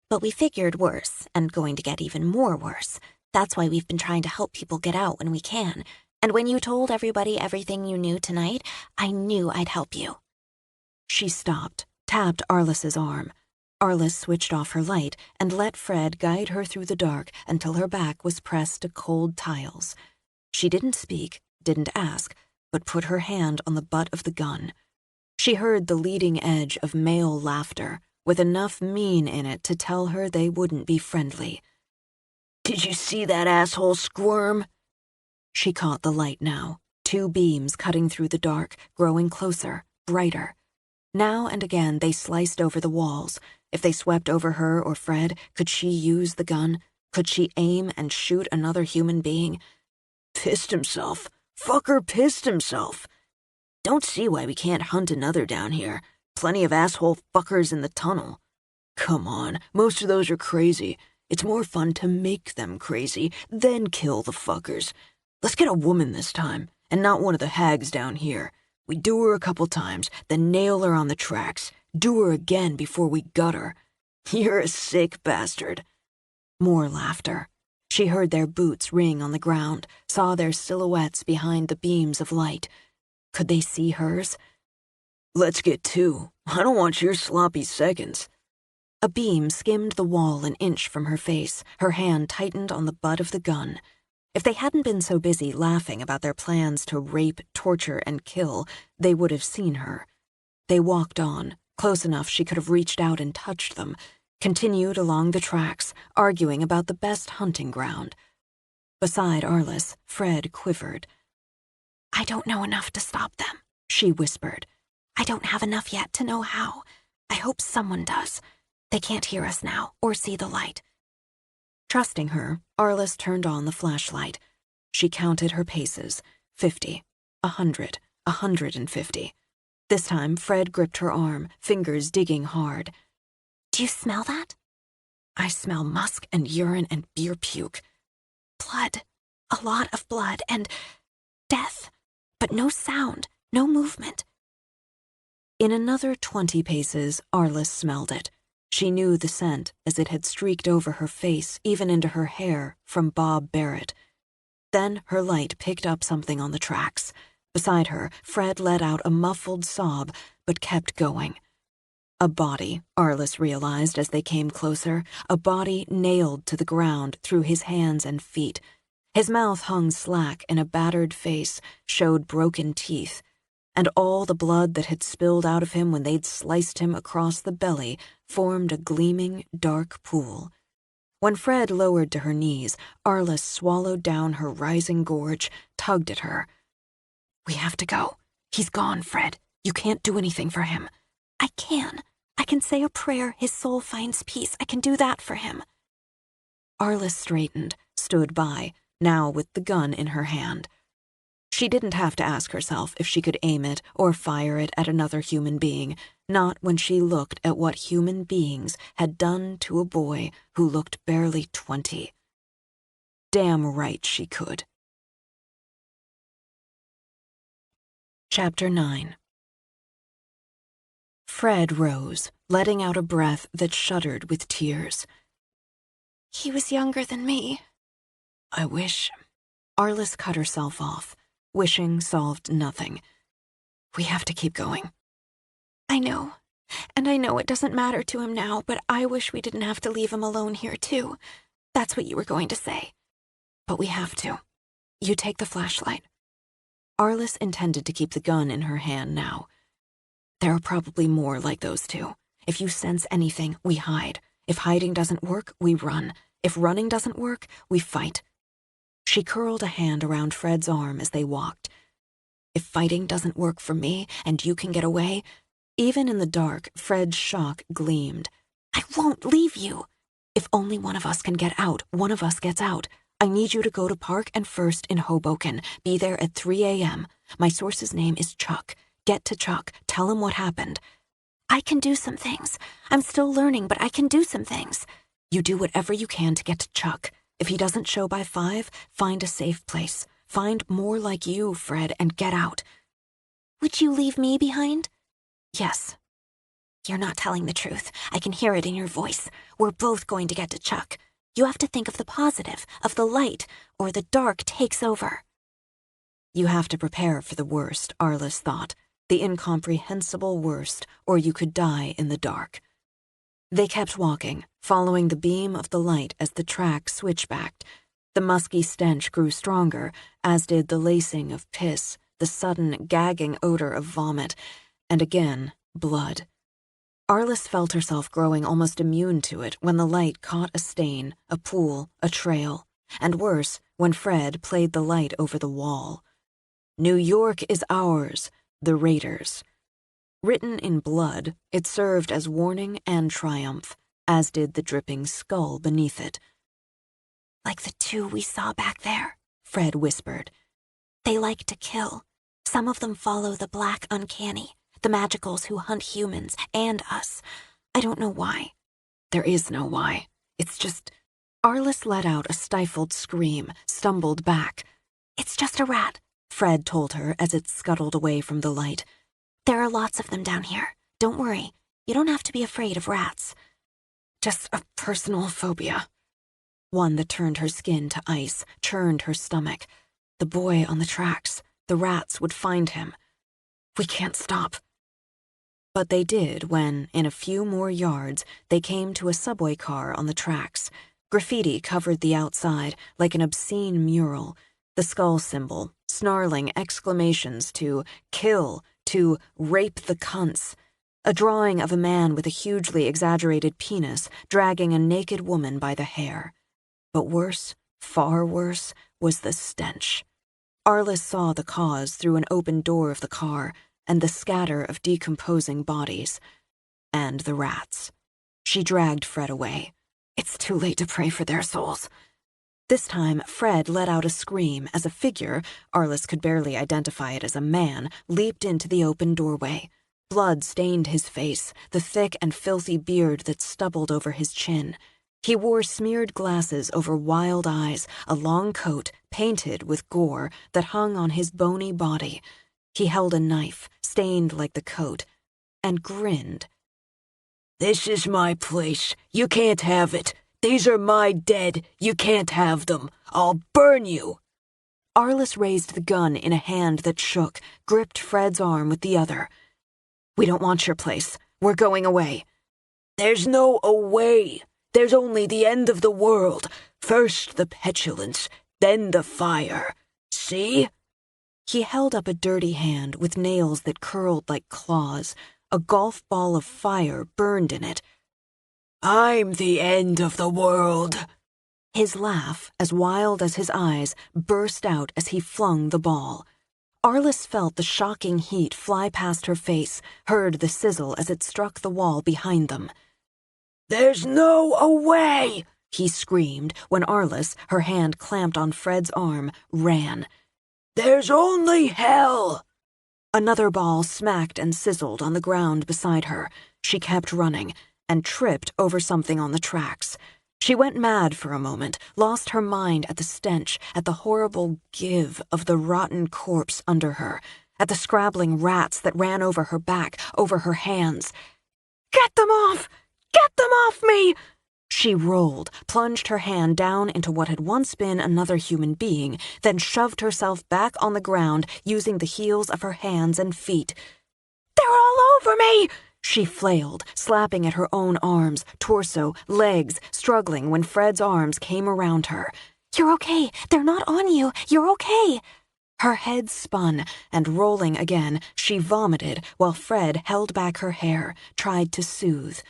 Speaker 3: But we figured worse, and going to get even more worse. That's why we've been trying to help people get out when we can. And when you told everybody everything you knew tonight, I knew I'd help you.
Speaker 2: She stopped, tapped Arliss's arm. Arliss switched off her light and let Fred guide her through the dark until her back was pressed to cold tiles. She didn't speak, didn't ask, but put her hand on the butt of the gun. She heard the leading edge of male laughter, with enough mean in it to tell her they wouldn't be friendly.
Speaker 4: Did you see that asshole squirm?
Speaker 2: She caught the light now, 2 beams cutting through the dark, growing closer, brighter. Now and again they sliced over the walls. If they swept over her or Fred, could she use the gun? Could she aim and shoot another human being?
Speaker 4: Pissed himself. Fucker pissed himself. Don't see why we can't hunt another down here. Plenty of asshole fuckers in the tunnel. Come on, most of those are crazy. It's more fun to make them crazy, then kill the fuckers. Let's get a woman this time, and not one of the hags down here. We do her a couple times, then nail her on the tracks. Do her again before we gut her. You're a sick bastard.
Speaker 2: More laughter. She heard their boots ring on the ground, saw their silhouettes behind the beams of light. Could they see hers?
Speaker 4: Let's get 2. I don't want your sloppy seconds.
Speaker 2: A beam skimmed the wall an inch from her face, her hand tightened on the butt of the gun. If they hadn't been so busy laughing about their plans to rape, torture, and kill, they would have seen her. They walked on, close enough she could have reached out and touched them, continued along the tracks, arguing about the best hunting ground. Beside Arliss, Fred quivered.
Speaker 3: I don't know enough to stop them,
Speaker 2: she whispered.
Speaker 3: I don't have enough yet to know how. I hope someone does. They can't hear us now or see the light.
Speaker 2: Trusting her, Arliss turned on the flashlight. She counted her paces, 50, 100, 150. This time, Fred gripped her arm, fingers digging hard.
Speaker 3: Do you smell that?
Speaker 2: I smell musk and urine and beer puke.
Speaker 3: Blood. A lot of blood and death. But no sound, no movement.
Speaker 2: In another 20 paces, Arliss smelled it. She knew the scent as it had streaked over her face, even into her hair, from Bob Barrett. Then her light picked up something on the tracks. Beside her, Fred let out a muffled sob, but kept going. A body, Arliss realized as they came closer, a body nailed to the ground through his hands and feet. His mouth hung slack in a battered face, showed broken teeth, and all the blood that had spilled out of him when they'd sliced him across the belly formed a gleaming, dark pool. When Fred lowered to her knees, Arliss swallowed down her rising gorge, tugged at her. We have to go. He's gone, Fred. You can't do anything for him.
Speaker 3: I can. I can say a prayer, his soul finds peace. I can do that for him.
Speaker 2: Arliss straightened, stood by, now with the gun in her hand. She didn't have to ask herself if she could aim it or fire it at another human being, not when she looked at what human beings had done to a boy who looked barely 20. Damn right she could. Chapter 9. Fred rose, letting out a breath that shuddered with tears.
Speaker 3: He was younger than me.
Speaker 2: I wish Arliss cut herself off. Wishing solved nothing. We have to keep going.
Speaker 3: I know. And I know it doesn't matter to him now, but I wish we didn't have to leave him alone here, too. That's what you were going to say.
Speaker 2: But we have to. You take the flashlight. Arliss intended to keep the gun in her hand now. There are probably more like those two. If you sense anything, we hide. If hiding doesn't work, we run. If running doesn't work, we fight. She curled a hand around Fred's arm as they walked. If fighting doesn't work for me and you can get away... Even in the dark, Fred's shock gleamed.
Speaker 3: I won't leave you.
Speaker 2: If only one of us can get out, one of us gets out. I need you to go to Park and First in Hoboken. Be there at 3 a.m. My source's name is Chuck. Get to Chuck. Tell him what happened.
Speaker 3: I can do some things. I'm still learning, but I can do some things.
Speaker 2: You do whatever you can to get to Chuck. If he doesn't show by 5, find a safe place. Find more like you, Fred, and get out.
Speaker 3: Would you leave me behind?
Speaker 2: Yes.
Speaker 3: You're not telling the truth. I can hear it in your voice. We're both going to get to Chuck. You have to think of the positive, of the light, or the dark takes over.
Speaker 2: You have to prepare for the worst, Arliss thought. The incomprehensible worst, or you could die in the dark. They kept walking, following the beam of the light as the track switchbacked. The musky stench grew stronger, as did the lacing of piss, the sudden gagging odor of vomit, and again, blood. Arliss felt herself growing almost immune to it when the light caught a stain, a pool, a trail, and worse, when Fred played the light over the wall. New York is ours, the Raiders. Written in blood, it served as warning and triumph, as did the dripping skull beneath it.
Speaker 3: Like the 2 we saw back there,
Speaker 2: Fred whispered.
Speaker 3: They like to kill. Some of them follow the black uncanny, the magicals who hunt humans and us. I don't know why.
Speaker 2: There is no why. It's just... Arliss let out a stifled scream, stumbled back.
Speaker 3: It's just a rat,
Speaker 2: Fred told her as it scuttled away from the light.
Speaker 3: There are lots of them down here. Don't worry. You don't have to be afraid of rats.
Speaker 2: Just a personal phobia. One that turned her skin to ice, churned her stomach. The boy on the tracks. The rats would find him. We can't stop. But they did when, in a few more yards, they came to a subway car on the tracks. Graffiti covered the outside like an obscene mural. The skull symbol, snarling exclamations to kill, to rape the cunts. A drawing of a man with a hugely exaggerated penis dragging a naked woman by the hair. But worse, far worse, was the stench. Arliss saw the cause through an open door of the car, and the scatter of decomposing bodies. And the rats. She dragged Fred away. It's too late to pray for their souls. This time, Fred let out a scream as a figure, Arliss could barely identify it as a man, leaped into the open doorway. Blood stained his face, the thick and filthy beard that stubbled over his chin. He wore smeared glasses over wild eyes, a long coat, painted with gore, that hung on his bony body. He held a knife, stained like the coat, and grinned.
Speaker 4: This is my place. You can't have it. These are my dead. You can't have them. I'll burn you.
Speaker 2: Arliss raised the gun in a hand that shook, gripped Fred's arm with the other. We don't want your place. We're going away.
Speaker 4: There's no away. There's only the end of the world. First the petulance, then the fire. See?
Speaker 2: He held up a dirty hand with nails that curled like claws. A golf ball of fire burned in it.
Speaker 4: I'm the end of the world.
Speaker 2: His laugh, as wild as his eyes, burst out as he flung the ball. Arliss felt the shocking heat fly past her face, heard the sizzle as it struck the wall behind them.
Speaker 4: There's no away,
Speaker 2: he screamed when Arliss, her hand clamped on Fred's arm, ran.
Speaker 4: There's only hell.
Speaker 2: Another ball smacked and sizzled on the ground beside her. She kept running, and tripped over something on the tracks. She went mad for a moment, lost her mind at the stench, at the horrible give of the rotten corpse under her, at the scrabbling rats that ran over her back, over her hands. Get them off! Get them off me! She rolled, plunged her hand down into what had once been another human being, then shoved herself back on the ground using the heels of her hands and feet. "They're all over me!" She flailed, slapping at her own arms, torso, legs, struggling when Fred's arms came around her.
Speaker 3: "You're okay. They're not on you. You're okay."
Speaker 2: Her head spun, and rolling again, she vomited while Fred held back her hair, tried to soothe.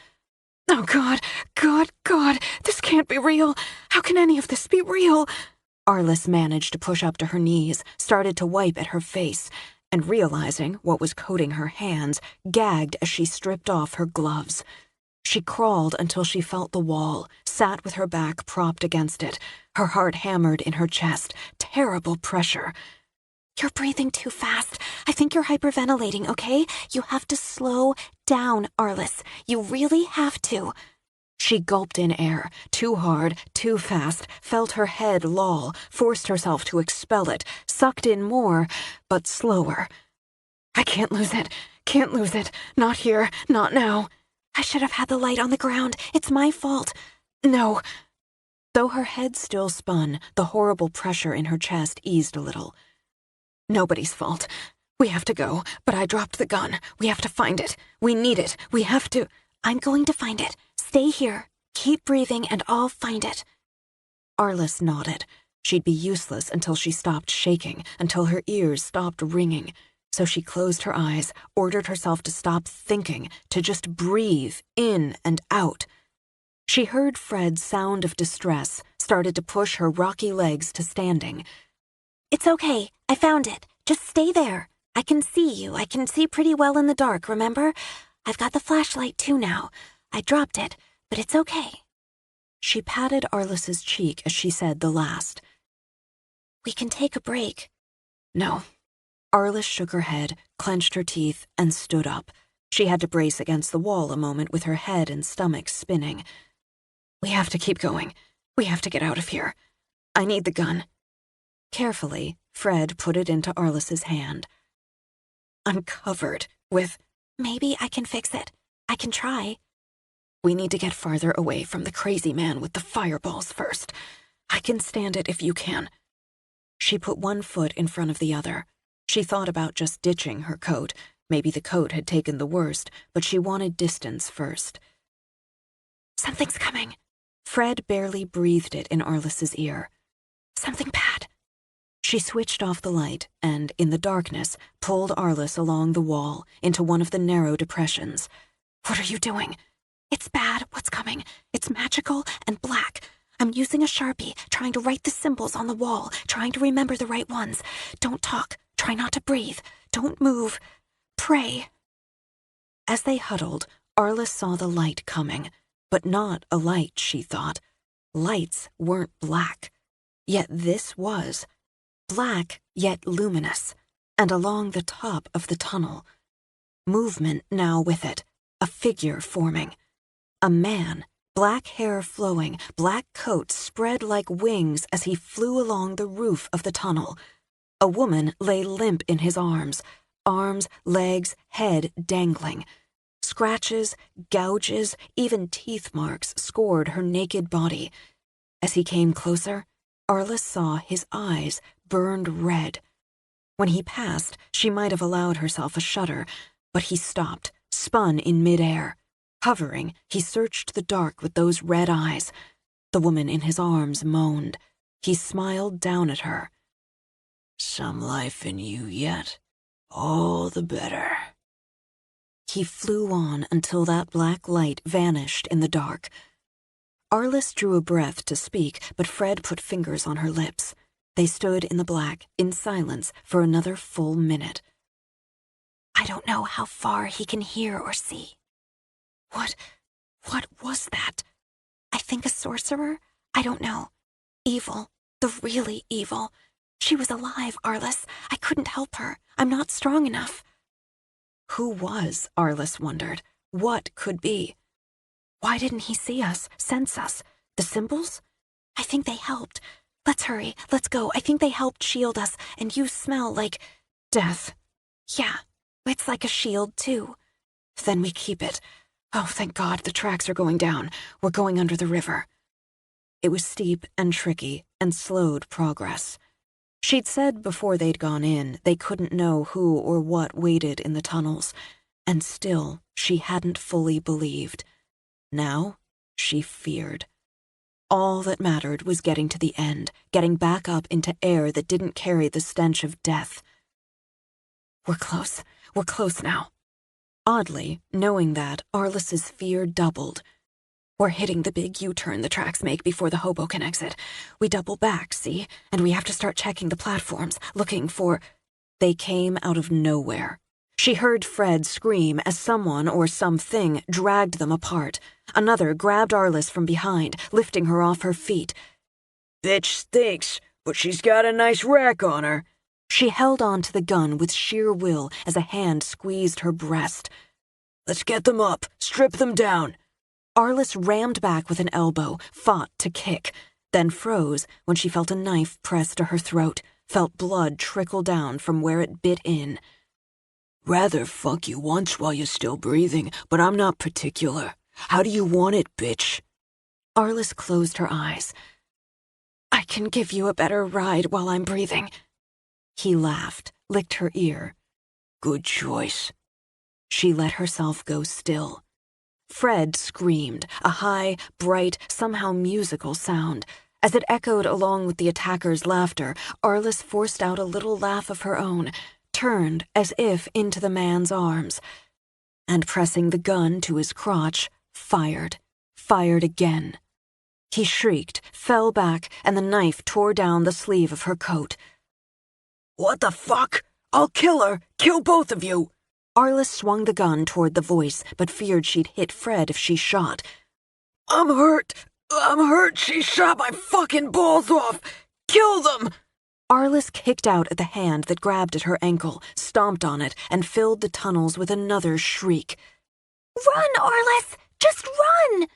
Speaker 2: "Oh, God, God, God, this can't be real. How can any of this be real?" Arliss managed to push up to her knees, started to wipe at her face, and realizing what was coating her hands, gagged as she stripped off her gloves. She crawled until she felt the wall, sat with her back propped against it, her heart hammered in her chest, terrible pressure.
Speaker 3: "You're breathing too fast. I think you're hyperventilating, okay? You have to slow down, Arliss. You really have to."
Speaker 2: She gulped in air, too hard, too fast, felt her head loll, forced herself to expel it, sucked in more, but slower. "I can't lose it, not here, not now."
Speaker 3: "I should have had the light on the ground. It's my fault."
Speaker 2: "No." Though her head still spun, the horrible pressure in her chest eased a little. "Nobody's fault. We have to go, but I dropped the gun. We have to find it. We need it. We have to—"
Speaker 3: "I'm going to find it. Stay here. Keep breathing and I'll find it."
Speaker 2: Arliss nodded. She'd be useless until she stopped shaking, until her ears stopped ringing. So she closed her eyes, ordered herself to stop thinking, to just breathe in and out. She heard Fred's sound of distress, started to push her rocky legs to standing.
Speaker 3: "It's okay. I found it. Just stay there. I can see you. I can see pretty well in the dark, remember? I've got the flashlight too now. I dropped it, but it's okay."
Speaker 2: She patted Arliss's cheek as she said the last.
Speaker 3: "We can take a break."
Speaker 2: "No." Arliss shook her head, clenched her teeth, and stood up. She had to brace against the wall a moment with her head and stomach spinning. "We have to keep going. We have to get out of here. I need the gun." Carefully, Fred put it into Arliss's hand. "I'm covered with—"
Speaker 3: "Maybe I can fix it. I can try."
Speaker 2: "We need to get farther away from the crazy man with the fireballs first. I can stand it if you can." She put one foot in front of the other. She thought about just ditching her coat. Maybe the coat had taken the worst, but she wanted distance first.
Speaker 3: "Something's coming."
Speaker 2: Fred barely breathed it in Arliss's ear.
Speaker 3: "Something bad."
Speaker 2: She switched off the light and, in the darkness, pulled Arliss along the wall into one of the narrow depressions. "What are you doing?"
Speaker 3: "It's bad. What's coming? It's magical and black. I'm using a Sharpie, trying to write the symbols on the wall, trying to remember the right ones. Don't talk. Try not to breathe. Don't move. Pray."
Speaker 2: As they huddled, Arliss saw the light coming, but not a light, she thought. Lights weren't black. Yet this was. Black, yet luminous, and along the top of the tunnel. Movement now with it, a figure forming. A man, black hair flowing, black coat spread like wings as he flew along the roof of the tunnel. A woman lay limp in his arms, legs, head dangling. Scratches, gouges, even teeth marks scored her naked body. As he came closer, Arliss saw his eyes burned red. When he passed, she might have allowed herself a shudder, but he stopped, spun in midair. Hovering, he searched the dark with those red eyes. The woman in his arms moaned. He smiled down at her. "Some life in you yet. All the better." He flew on until that black light vanished in the dark. Arliss drew a breath to speak, but Fred put fingers on her lips. They stood in the black, in silence, for another full minute.
Speaker 3: "I don't know how far he can hear or see."
Speaker 2: What was that?"
Speaker 3: "I think a sorcerer? I don't know. Evil. The really evil. She was alive, Arliss. I couldn't help her. I'm not strong enough."
Speaker 2: Who was, Arliss wondered? What could be? Why didn't he see us, sense us? The symbols?
Speaker 3: "I think they helped. Let's hurry. Let's go. I think they helped shield us, and you smell like
Speaker 2: death."
Speaker 3: "Yeah, it's like a shield, too."
Speaker 2: "Then we keep it. Oh, thank God, the tracks are going down. We're going under the river. It was steep and tricky and slowed progress. She'd said before they'd gone in they couldn't know who or what waited in the tunnels, and still she hadn't fully believed. Now she feared. All that mattered was getting to the end, getting back up into air that didn't carry the stench of death. We're close now. Oddly, knowing that, Arliss's fear doubled. We're hitting the big U-turn the tracks make before the Hoboken exit. We double back, see? And we have to start checking the platforms, looking for... They came out of nowhere. She heard Fred scream as someone or something dragged them apart. Another grabbed Arliss from behind, lifting her off her feet.
Speaker 4: Bitch stinks, but she's got a nice rack on her.
Speaker 2: She held on to the gun with sheer will as a hand squeezed her breast.
Speaker 4: Let's get them up, strip them down.
Speaker 2: Arliss rammed back with an elbow, fought to kick, then froze when she felt a knife pressed to her throat, felt blood trickle down from where it bit in.
Speaker 4: Rather fuck you once while you're still breathing, but I'm not particular. How do you want it, bitch?
Speaker 2: Arliss closed her eyes. I can give you a better ride while I'm breathing. He laughed, licked her ear.
Speaker 4: Good choice.
Speaker 2: She let herself go still. Fred screamed, a high, bright, somehow musical sound. As it echoed along with the attacker's laughter, Arliss forced out a little laugh of her own, turned as if into the man's arms, and pressing the gun to his crotch, fired again. He shrieked, fell back, and the knife tore down the sleeve of her coat.
Speaker 4: What the fuck? I'll kill her! Kill both of you!
Speaker 2: Arliss swung the gun toward the voice, but feared she'd hit Fred if she shot.
Speaker 4: I'm hurt! She shot my fucking balls off! Kill them!
Speaker 2: Arliss kicked out at the hand that grabbed at her ankle, stomped on it, and filled the tunnels with another shriek.
Speaker 3: Run, Arliss! Just run!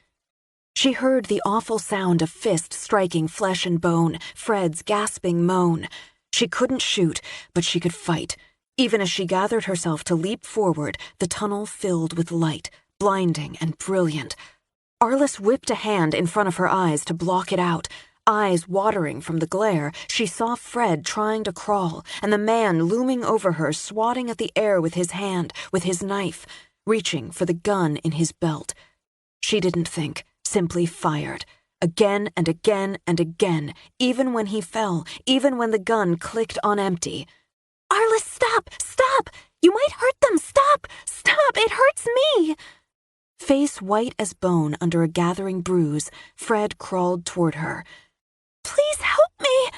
Speaker 2: She heard the awful sound of fist striking flesh and bone, Fred's gasping moan. She couldn't shoot, but she could fight. Even as she gathered herself to leap forward, the tunnel filled with light, blinding and brilliant. Arliss whipped a hand in front of her eyes to block it out. Eyes watering from the glare, she saw Fred trying to crawl, and the man looming over her, swatting at the air with his hand, with his knife, reaching for the gun in his belt. She didn't think, simply fired. Again and again and again, even when he fell, even when the gun clicked on empty.
Speaker 3: Arliss, stop! Stop! You might hurt them! Stop! Stop! It hurts me!
Speaker 2: Face white as bone under a gathering bruise, Fred crawled toward her.
Speaker 3: Please help me!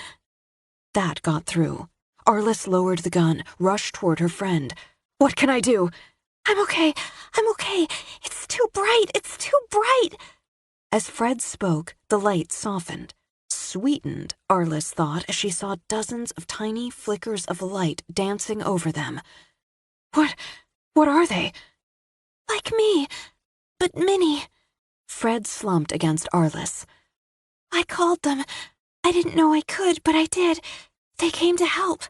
Speaker 2: That got through. Arliss lowered the gun, rushed toward her friend. What can I do?
Speaker 3: I'm okay. It's too bright.
Speaker 2: As Fred spoke, the light softened. Sweetened, Arliss thought as she saw dozens of tiny flickers of light dancing over them. What are they?
Speaker 3: Like me, but mini.
Speaker 2: Fred slumped against Arliss.
Speaker 3: I called them. I didn't know I could, but I did. They came to help.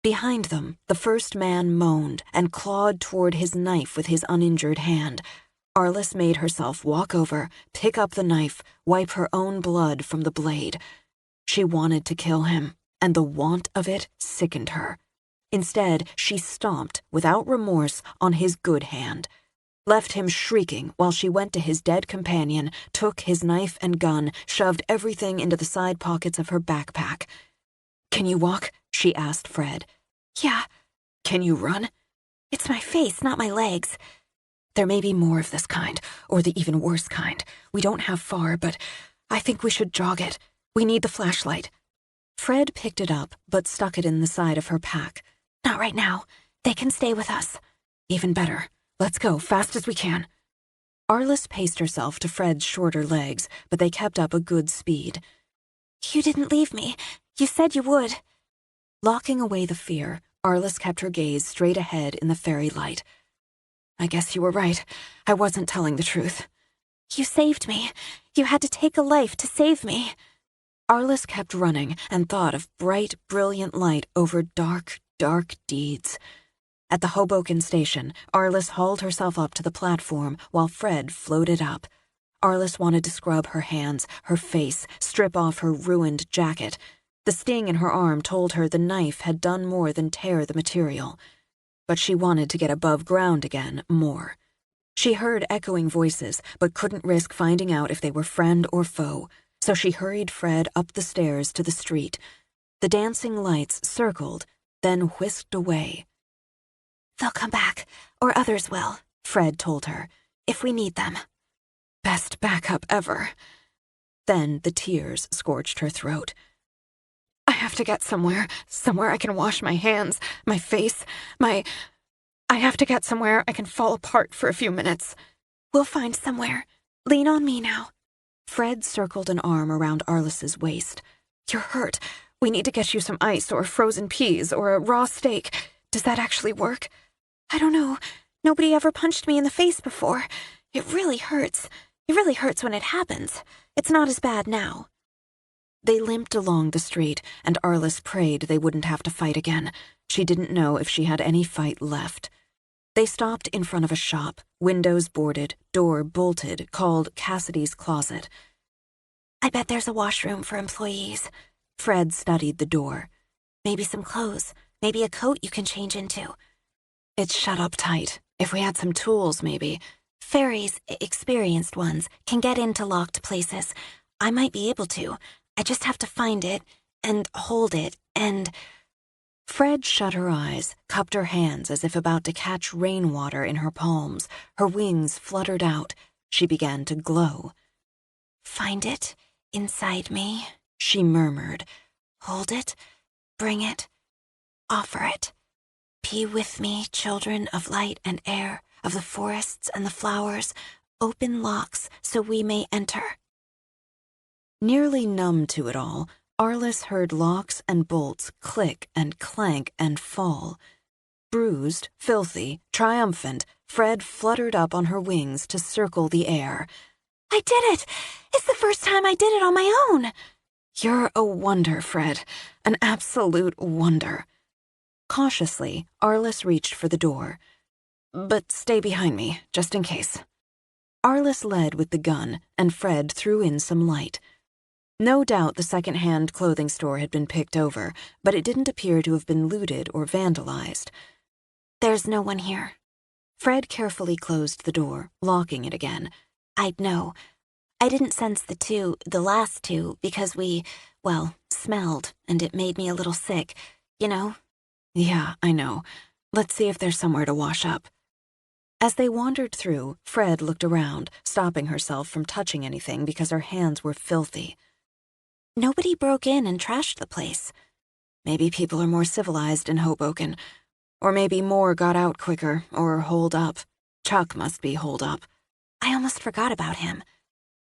Speaker 2: Behind them, the first man moaned and clawed toward his knife with his uninjured hand. Arliss made herself walk over, pick up the knife, wipe her own blood from the blade. She wanted to kill him, and the want of it sickened her. Instead, she stomped, without remorse, on his good hand. Left him shrieking while she went to his dead companion, took his knife and gun, shoved everything into the side pockets of her backpack. Can you walk? She asked Fred.
Speaker 3: Yeah.
Speaker 2: Can you run?
Speaker 3: It's my face, not my legs.
Speaker 2: There may be more of this kind, or the even worse kind. We don't have far, but I think we should jog it. We need the flashlight. Fred picked it up, but stuck it in the side of her pack.
Speaker 3: Not right now. They can stay with us.
Speaker 2: Even better. Let's go, fast as we can. Arliss paced herself to Fred's shorter legs, but they kept up a good speed.
Speaker 3: You didn't leave me. You said you would.
Speaker 2: Locking away the fear, Arliss kept her gaze straight ahead in the fairy light. I guess you were right. I wasn't telling the truth.
Speaker 3: You saved me. You had to take a life to save me.
Speaker 2: Arliss kept running and thought of bright, brilliant light over dark, dark deeds.
Speaker 1: At the Hoboken station, Arliss hauled herself up to the platform while Fred floated up. Arliss wanted to scrub her hands, her face, strip off her ruined jacket. The sting in her arm told her the knife had done more than tear the material. But she wanted to get above ground again more. She heard echoing voices, but couldn't risk finding out if they were friend or foe, so she hurried Fred up the stairs to the street. The dancing lights circled, then whisked away.
Speaker 3: "They'll come back, or others will," Fred told her, "if we need them."
Speaker 1: Best backup ever. Then the tears scorched her throat. I have to get somewhere I can wash my hands, my face, I have to get somewhere I can fall apart for a few minutes.
Speaker 3: "We'll find somewhere. Lean on me now."
Speaker 1: Fred circled an arm around Arliss's waist. You're hurt. We need to get you some ice or frozen peas or a raw steak. Does that actually work?
Speaker 3: "I don't know. Nobody ever punched me in the face before. It really hurts. It really hurts when it happens. It's not as bad now."
Speaker 1: They limped along the street, and Arliss prayed they wouldn't have to fight again. She didn't know if she had any fight left. They stopped in front of a shop, windows boarded, door bolted, called Cassidy's Closet.
Speaker 3: "I bet there's a washroom for employees."
Speaker 1: Fred studied the door.
Speaker 3: "Maybe some clothes. Maybe a coat you can change into."
Speaker 1: It's shut up tight. If we had some tools, maybe.
Speaker 3: "Fairies, experienced ones, can get into locked places. I might be able to. I just have to find it, and hold it, and—"
Speaker 1: Fred shut her eyes, cupped her hands as if about to catch rainwater in her palms. Her wings fluttered out. She began to glow.
Speaker 3: "Find it inside me,"
Speaker 1: she murmured.
Speaker 3: "Hold it, bring it, offer it. Be with me, children of light and air, of the forests and the flowers. Open locks so we may enter."
Speaker 1: Nearly numb to it all, Arliss heard locks and bolts click and clank and fall. Bruised, filthy, triumphant, Fred fluttered up on her wings to circle the air.
Speaker 3: "I did it! It's the first time I did it on my own!"
Speaker 1: You're a wonder, Fred. An absolute wonder. Cautiously, Arliss reached for the door. But stay behind me, just in case. Arliss led with the gun, and Fred threw in some light. No doubt the second-hand clothing store had been picked over, but it didn't appear to have been looted or vandalized.
Speaker 3: "There's no one here."
Speaker 1: Fred carefully closed the door, locking it again.
Speaker 3: "I'd know. I didn't sense the last two, because we, smelled, and it made me a little sick, you know?"
Speaker 1: Yeah, I know. Let's see if there's somewhere to wash up. As they wandered through, Fred looked around, stopping herself from touching anything because her hands were filthy.
Speaker 3: Nobody broke in and trashed the place.
Speaker 1: Maybe people are more civilized in Hoboken. Or maybe more got out quicker, or holed up. Chuck must be holed up.
Speaker 3: I almost forgot about him.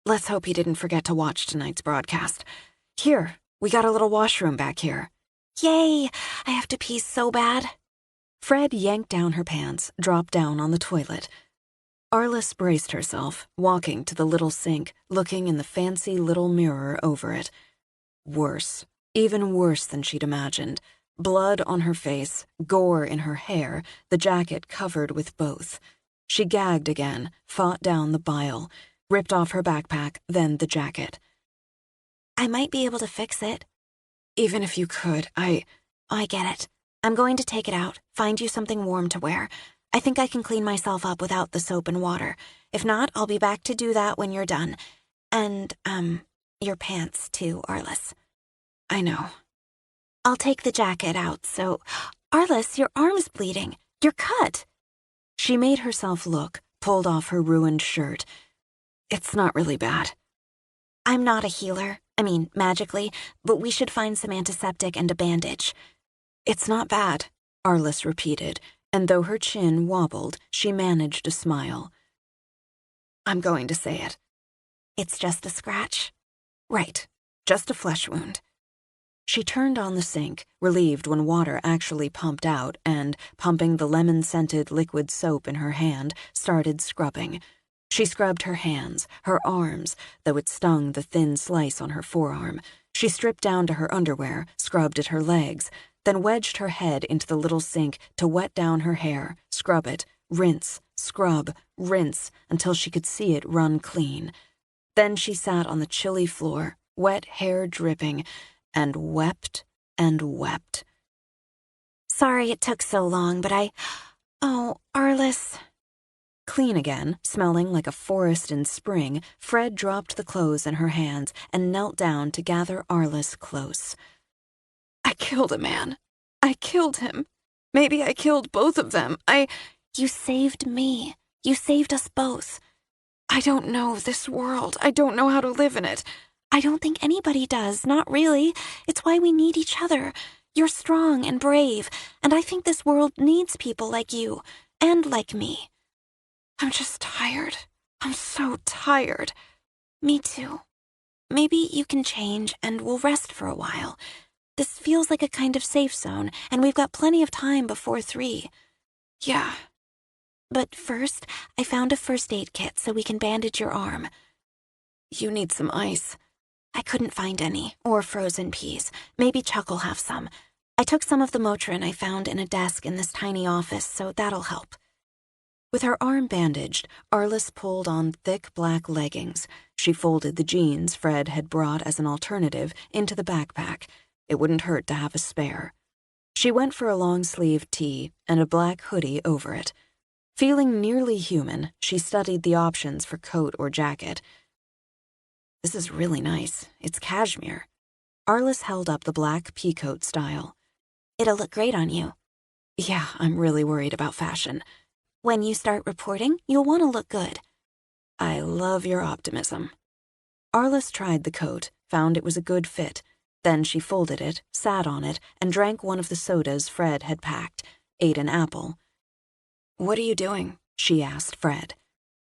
Speaker 1: Let's hope he didn't forget to watch tonight's broadcast. Here, we got a little washroom back here.
Speaker 3: Yay! I have to pee so bad.
Speaker 1: Fred yanked down her pants, dropped down on the toilet. Arliss braced herself, walking to the little sink, looking in the fancy little mirror over it. Worse, even worse than she'd imagined. Blood on her face, gore in her hair, the jacket covered with both. She gagged again, fought down the bile, ripped off her backpack, then the jacket.
Speaker 3: I might be able to fix it.
Speaker 1: Even if you could,
Speaker 3: I get it. I'm going to take it out, find you something warm to wear. I think I can clean myself up without the soap and water. If not, I'll be back to do that when you're done. And, your pants too, Arliss.
Speaker 1: I know.
Speaker 3: I'll take the jacket out, so... Arliss, your arm's bleeding. You're cut.
Speaker 1: She made herself look, pulled off her ruined shirt. It's not really bad.
Speaker 3: I'm not a healer. I mean, magically, but we should find some antiseptic and a bandage.
Speaker 1: It's not bad, Arliss repeated, and though her chin wobbled, she managed a smile. I'm going to say it.
Speaker 3: It's just a scratch.
Speaker 1: Right, just a flesh wound. She turned on the sink, relieved when water actually pumped out, and, pumping the lemon-scented liquid soap in her hand, started scrubbing. She scrubbed her hands, her arms, though it stung the thin slice on her forearm. She stripped down to her underwear, scrubbed at her legs, then wedged her head into the little sink to wet down her hair, scrub it, rinse, scrub, rinse, until she could see it run clean. Then she sat on the chilly floor, wet hair dripping, and wept and wept.
Speaker 3: Sorry it took so long, but Oh, Arliss.
Speaker 1: Clean again, smelling like a forest in spring, Fred dropped the clothes in her hands and knelt down to gather Arliss close. I killed a man. I killed him. Maybe I killed both of them.
Speaker 3: You saved me. You saved us both.
Speaker 1: I don't know this world. I don't know how to live in it.
Speaker 3: I don't think anybody does, not really. It's why we need each other. You're strong and brave, and I think this world needs people like you, and like me.
Speaker 1: I'm just tired. I'm so tired.
Speaker 3: Me too. Maybe you can change and we'll rest for a while. This feels like a kind of safe zone, and we've got plenty of time before 3.
Speaker 1: Yeah.
Speaker 3: But first, I found a first aid kit so we can bandage your arm.
Speaker 1: You need some ice.
Speaker 3: I couldn't find any, or frozen peas. Maybe Chuck will have some. I took some of the Motrin I found in a desk in this tiny office, so that'll help.
Speaker 1: With her arm bandaged, Arliss pulled on thick black leggings. She folded the jeans Fred had brought as an alternative into the backpack. It wouldn't hurt to have a spare. She went for a long-sleeved tee and a black hoodie over it. Feeling nearly human, she studied the options for coat or jacket. This is really nice. It's cashmere. Arliss held up the black peacoat style.
Speaker 3: It'll look great on you.
Speaker 1: Yeah, I'm really worried about fashion.
Speaker 3: When you start reporting, you'll want to look good.
Speaker 1: I love your optimism. Arliss tried the coat, found it was a good fit. Then she folded it, sat on it, and drank one of the sodas Fred had packed, ate an apple. What are you doing? She asked Fred.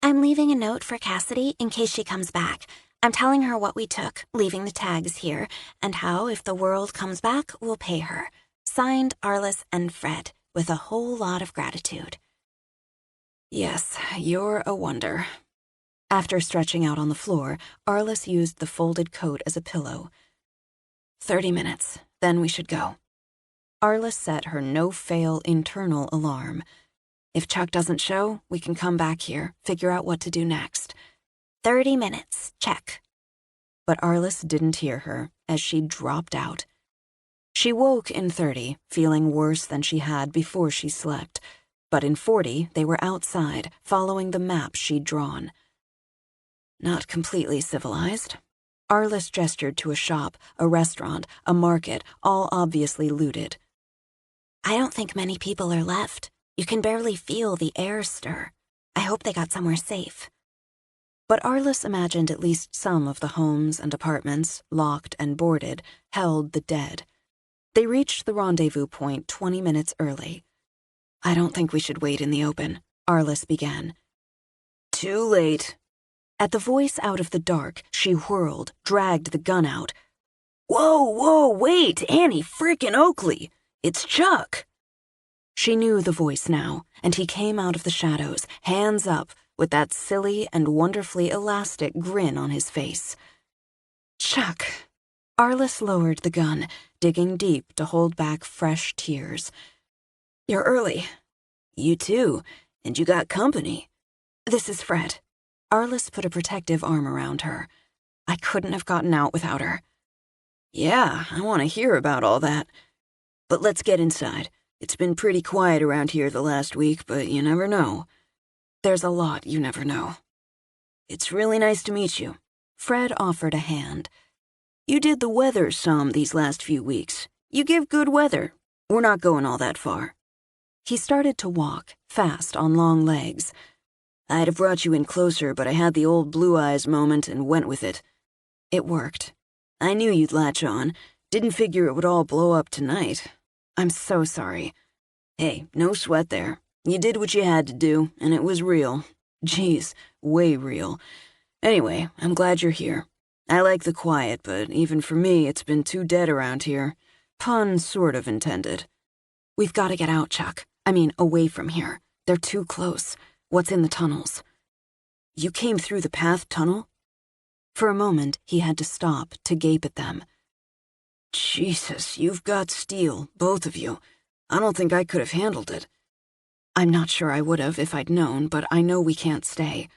Speaker 3: I'm leaving a note for Cassidy in case she comes back. I'm telling her what we took, leaving the tags here, and how, if the world comes back, we'll pay her. Signed, Arliss and Fred, with a whole lot of gratitude.
Speaker 1: Yes, you're a wonder. After stretching out on the floor, Arliss used the folded coat as a pillow. 30 minutes, then we should go. Arliss set her no-fail internal alarm. If Chuck doesn't show, we can come back here, figure out what to do next.
Speaker 3: 30 minutes, check.
Speaker 1: But Arliss didn't hear her as she dropped out. She woke in 30, feeling worse than she had before she slept. But in 40, they were outside, following the map she'd drawn. Not completely civilized. Arliss gestured to a shop, a restaurant, a market, all obviously looted.
Speaker 3: I don't think many people are left. You can barely feel the air stir. I hope they got somewhere safe.
Speaker 1: But Arliss imagined at least some of the homes and apartments, locked and boarded, held the dead. They reached the rendezvous point 20 minutes early. I don't think we should wait in the open, Arliss began. Too late. At the voice out of the dark, she whirled, dragged the gun out. Whoa, wait, Annie frickin' Oakley! It's Chuck! She knew the voice now, and he came out of the shadows, hands up, with that silly and wonderfully elastic grin on his face. Chuck. Arliss lowered the gun, digging deep to hold back fresh tears. You're early. You too, and you got company. This is Fred. Arliss put a protective arm around her. I couldn't have gotten out without her. Yeah, I want to hear about all that. But let's get inside. It's been pretty quiet around here the last week, but you never know. There's a lot you never know. It's really nice to meet you. Fred offered a hand. You did the weather some these last few weeks. You give good weather. We're not going all that far. He started to walk, fast on long legs. I'd have brought you in closer, but I had the old blue eyes moment and went with it. It worked. I knew you'd latch on. Didn't figure it would all blow up tonight. I'm so sorry. Hey, no sweat there. You did what you had to do, and it was real. Geez, way real. Anyway, I'm glad you're here. I like the quiet, but even for me, it's been too dead around here. Pun sort of intended. We've got to get out, Chuck. I mean, away from here. They're too close. What's in the tunnels? You came through the path tunnel? For a moment, he had to stop to gape at them.
Speaker 4: Jesus, you've got steel, both of you. I don't think I could have handled it.
Speaker 2: I'm not sure I would have if I'd known, but I know we can't stay.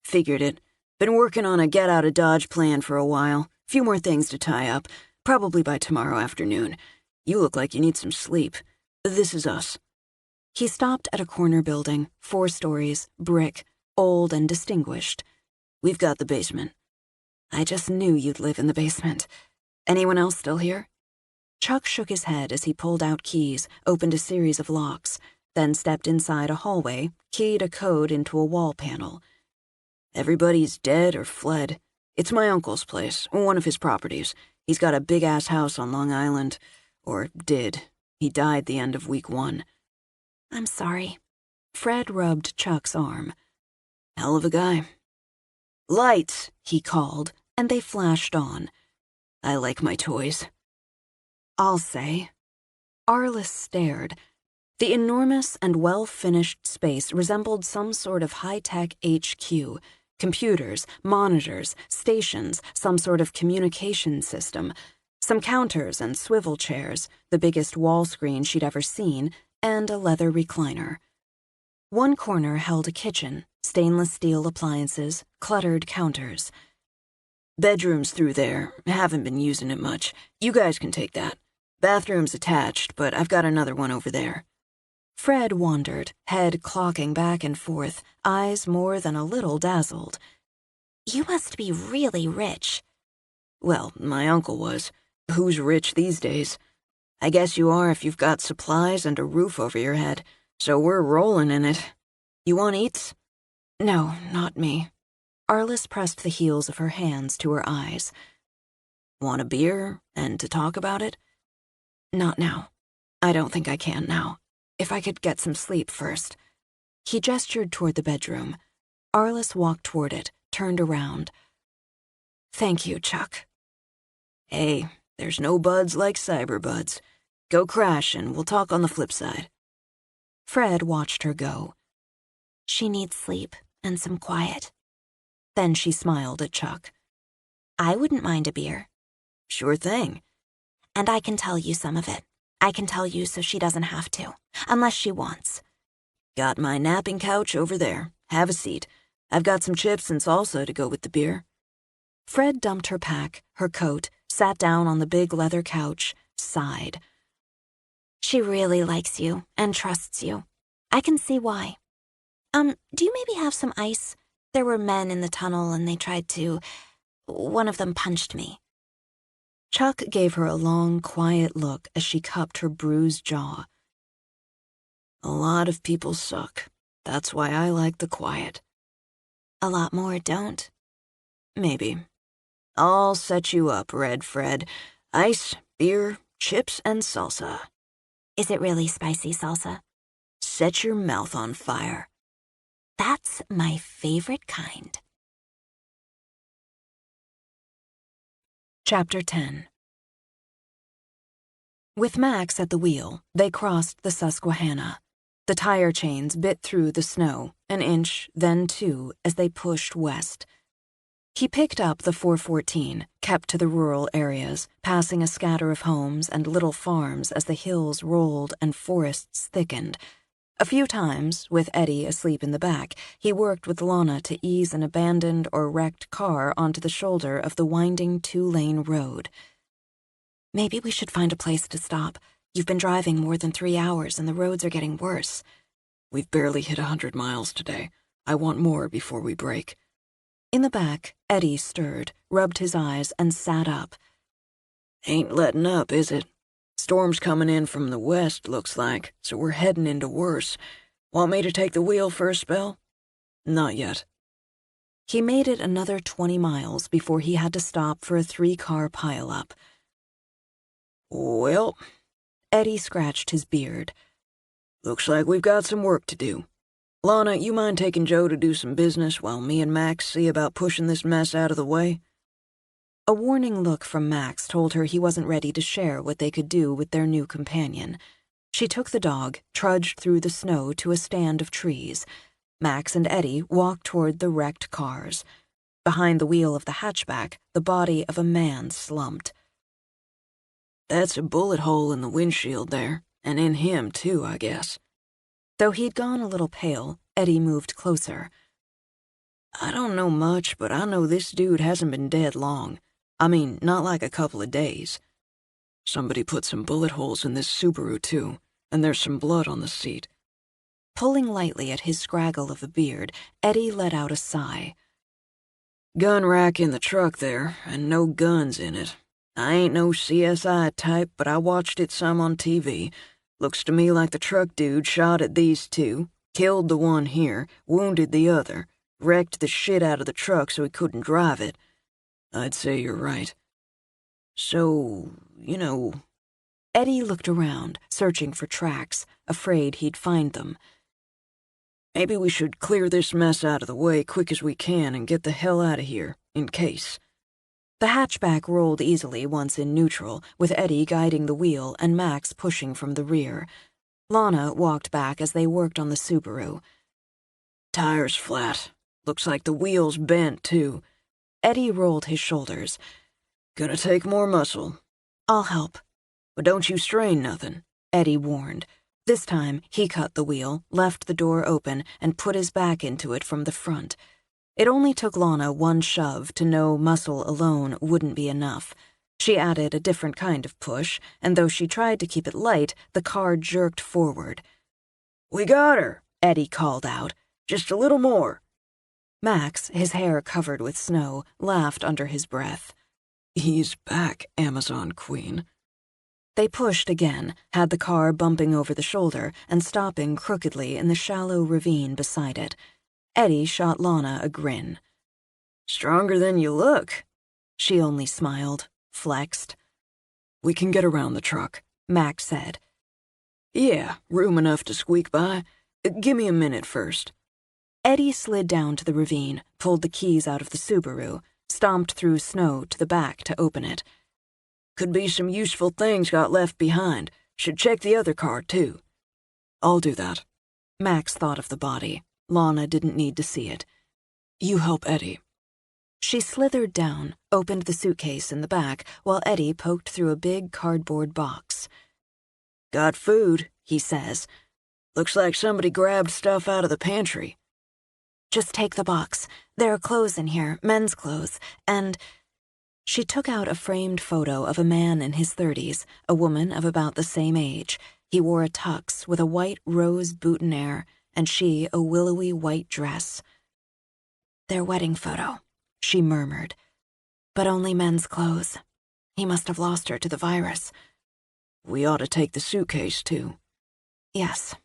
Speaker 4: Figured it. Been working on a get-out-of-Dodge plan for a while. Few more things to tie up. Probably by tomorrow afternoon. You look like you need some sleep. This is us.
Speaker 2: He stopped at a corner building, 4 stories, brick, old and distinguished.
Speaker 4: We've got the basement.
Speaker 2: I just knew you'd live in the basement. Anyone else still here? Chuck shook his head as he pulled out keys, opened a series of locks, then stepped inside a hallway, keyed a code into a wall panel.
Speaker 4: Everybody's dead or fled. It's my uncle's place, one of his properties. He's got a big-ass house on Long Island. Or did. He died the end of week 1.
Speaker 3: I'm sorry.
Speaker 2: Fred rubbed Chuck's arm.
Speaker 4: Hell of a guy.
Speaker 2: Lights, he called, and they flashed on.
Speaker 4: I like my toys.
Speaker 2: I'll say. Arliss stared. The enormous and well-finished space resembled some sort of high-tech HQ. Computers, monitors, stations, some sort of communication system. Some counters and swivel chairs, the biggest wall screen she'd ever seen, and a leather recliner. One corner held a kitchen, stainless steel appliances, cluttered counters.
Speaker 4: Bedroom's through there. Haven't been using it much. You guys can take that. Bathroom's attached, but I've got another one over there.
Speaker 2: Fred wandered, head clocking back and forth, eyes more than a little dazzled.
Speaker 3: You must be really rich.
Speaker 4: Well, my uncle was. Who's rich these days? I guess you are if you've got supplies and a roof over your head, so we're rolling in it. You want eats?
Speaker 2: No, not me. Arliss pressed the heels of her hands to her eyes.
Speaker 4: Want a beer and to talk about it?
Speaker 2: Not now. I don't think I can now. If I could get some sleep first. He gestured toward the bedroom. Arliss walked toward it, turned around. Thank you, Chuck.
Speaker 4: Hey, there's no buds like cyberbuds. Go crash and we'll talk on the flip side.
Speaker 2: Fred watched her go.
Speaker 3: She needs sleep and some quiet.
Speaker 2: Then she smiled at Chuck.
Speaker 3: I wouldn't mind a beer.
Speaker 4: Sure thing.
Speaker 3: And I can tell you some of it. I can tell you so she doesn't have to, unless she wants.
Speaker 4: Got my napping couch over there. Have a seat. I've got some chips and salsa to go with the beer.
Speaker 2: Fred dumped her pack, her coat, sat down on the big leather couch, sighed.
Speaker 3: She really likes you and trusts you. I can see why. Do you maybe have some ice? There were men in the tunnel and they tried to... One of them punched me.
Speaker 2: Chuck gave her a long, quiet look as she cupped her bruised jaw.
Speaker 4: A lot of people suck. That's why I like the quiet.
Speaker 3: A lot more don't.
Speaker 4: Maybe. I'll set you up, Red Fred. Ice, beer, chips, and salsa.
Speaker 3: Is it really spicy salsa?
Speaker 4: Set your mouth on fire.
Speaker 3: That's my favorite kind.
Speaker 2: Chapter 10. With Max at the wheel, they crossed the Susquehanna. The tire chains bit through the snow, an inch, then 2, as they pushed west. He picked up the 414, kept to the rural areas, passing a scatter of homes and little farms as the hills rolled and forests thickened. A few times, with Eddie asleep in the back, he worked with Lana to ease an abandoned or wrecked car onto the shoulder of the winding 2-lane road. Maybe we should find a place to stop. You've been driving more than 3 hours and the roads are getting worse.
Speaker 4: We've barely hit 100 miles today. I want more before we break.
Speaker 2: In the back, Eddie stirred, rubbed his eyes, and sat up.
Speaker 4: Ain't letting up, is it? Storm's coming in from the west, looks like, so we're heading into worse. Want me to take the wheel for a spell? Not yet.
Speaker 2: He made it another 20 miles before he had to stop for a 3-car pileup.
Speaker 4: Well,
Speaker 2: Eddie scratched his beard.
Speaker 4: Looks like we've got some work to do. Lana, you mind taking Joe to do some business while me and Max see about pushing this mess out of the way?
Speaker 2: A warning look from Max told her he wasn't ready to share what they could do with their new companion. She took the dog, trudged through the snow to a stand of trees. Max and Eddie walked toward the wrecked cars. Behind the wheel of the hatchback, the body of a man slumped.
Speaker 4: That's a bullet hole in the windshield there, and in him too, I guess.
Speaker 1: Though he'd gone a little pale, Eddie moved closer.
Speaker 4: I don't know much, but I know this dude hasn't been dead long. I mean, not like a couple of days. Somebody put some bullet holes in this Subaru too, and there's some blood on the seat.
Speaker 1: Pulling lightly at his scraggle of a beard, Eddie let out a sigh.
Speaker 4: Gun rack in the truck there, and no guns in it. I ain't no CSI type, but I watched it some on TV. Looks to me like the truck dude shot at these two, killed the one here, wounded the other, wrecked the shit out of the truck so he couldn't drive it. I'd say you're right. So,
Speaker 1: Eddie looked around, searching for tracks, afraid he'd find them.
Speaker 4: Maybe we should clear this mess out of the way quick as we can and get the hell out of here, in case.
Speaker 1: The hatchback rolled easily once in neutral, with Eddie guiding the wheel and Max pushing from the rear. Lana walked back as they worked on the Subaru.
Speaker 4: Tire's flat. Looks like the wheel's bent, too.
Speaker 1: Eddie rolled his shoulders.
Speaker 4: Gonna take more muscle.
Speaker 1: I'll help.
Speaker 4: But don't you strain nothing,
Speaker 1: Eddie warned. This time, he cut the wheel, left the door open, and put his back into it from the front. It only took Lana one shove to know muscle alone wouldn't be enough. She added a different kind of push, and though she tried to keep it light, the car jerked forward.
Speaker 4: We got her,
Speaker 1: Eddie called out.
Speaker 4: Just a little more.
Speaker 1: Max, his hair covered with snow, laughed under his breath.
Speaker 4: He's back, Amazon Queen.
Speaker 1: They pushed again, had the car bumping over the shoulder and stopping crookedly in the shallow ravine beside it. Eddie shot Lana a grin.
Speaker 4: Stronger than you look.
Speaker 1: She only smiled, flexed.
Speaker 4: We can get around the truck,
Speaker 1: Max said.
Speaker 4: Yeah, room enough to squeak by. Give me a minute first.
Speaker 1: Eddie slid down to the ravine, pulled the keys out of the Subaru, stomped through snow to the back to open it.
Speaker 4: Could be some useful things got left behind. Should check the other car, too. I'll do that.
Speaker 1: Max thought of the body. Lana didn't need to see it.
Speaker 4: You help Eddie.
Speaker 1: She slithered down, opened the suitcase in the back, while Eddie poked through a big cardboard box.
Speaker 4: Got food, he says. Looks like somebody grabbed stuff out of the pantry.
Speaker 3: Just take the box. There are clothes in here, men's clothes, and...
Speaker 1: She took out a framed photo of a man in his 30s, a woman of about the same age. He wore a tux with a white rose boutonniere, and she a willowy white dress.
Speaker 3: Their wedding photo,
Speaker 1: she murmured.
Speaker 3: But only men's clothes. He must have lost her to the virus.
Speaker 4: We ought to take the suitcase, too.
Speaker 1: Yes.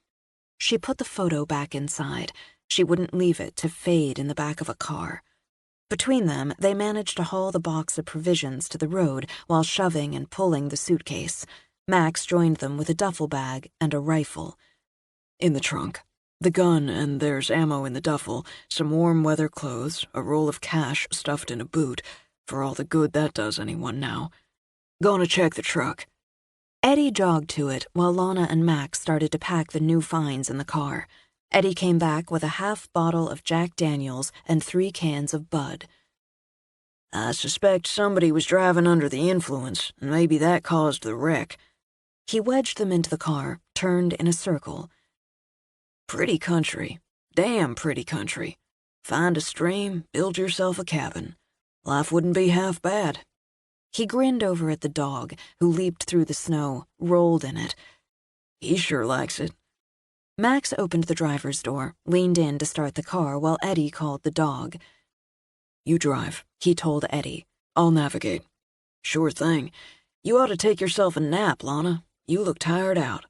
Speaker 1: She put the photo back inside. She wouldn't leave it to fade in the back of a car. Between them, they managed to haul the box of provisions to the road while shoving and pulling the suitcase. Max joined them with a duffel bag and a rifle.
Speaker 4: In the trunk. The gun, and there's ammo in the duffel, some warm weather clothes, a roll of cash stuffed in a boot, for all the good that does anyone now. Gonna check the truck.
Speaker 1: Eddie jogged to it while Lana and Max started to pack the new finds in the car. Eddie came back with a half bottle of Jack Daniels and 3 cans of Bud.
Speaker 4: I suspect somebody was driving under the influence, and maybe that caused the wreck.
Speaker 1: He wedged them into the car, turned in a circle.
Speaker 4: Pretty country. Damn pretty country. Find a stream, build yourself a cabin. Life wouldn't be half bad.
Speaker 1: He grinned over at the dog, who leaped through the snow, rolled in it.
Speaker 4: He sure likes it.
Speaker 1: Max opened the driver's door, leaned in to start the car while Eddie called the dog.
Speaker 4: You drive,
Speaker 1: he told Eddie.
Speaker 4: I'll navigate. Sure thing. You ought to take yourself a nap, Lana. You look tired out.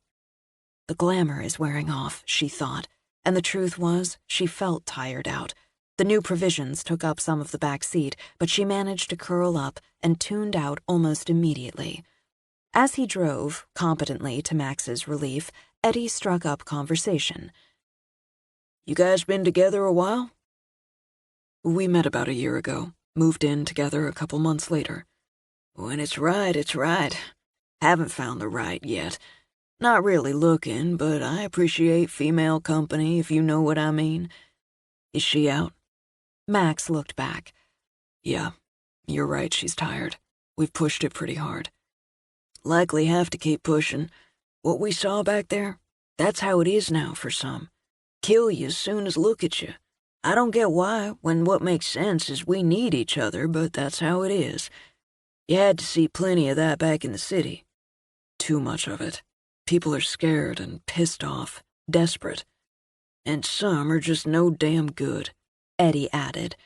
Speaker 1: The glamour is wearing off, she thought, and the truth was she felt tired out. The new provisions took up some of the back seat, but she managed to curl up and tuned out almost immediately. As he drove, competently to Max's relief, Eddie struck up conversation.
Speaker 4: You guys been together a while? We met about a year ago, moved in together a couple months later. When it's right, it's right. Haven't found the right yet. Not really looking, but I appreciate female company, if you know what I mean. Is she out?
Speaker 1: Max looked back.
Speaker 4: Yeah, you're right, she's tired. We've pushed it pretty hard. Likely have to keep pushing. What we saw back there, that's how it is now for some. Kill you as soon as look at you. I don't get why, when what makes sense is we need each other, but that's how it is. You had to see plenty of that back in the city. Too much of it. People are scared and pissed off, desperate. And some are just no damn good, Eddie added.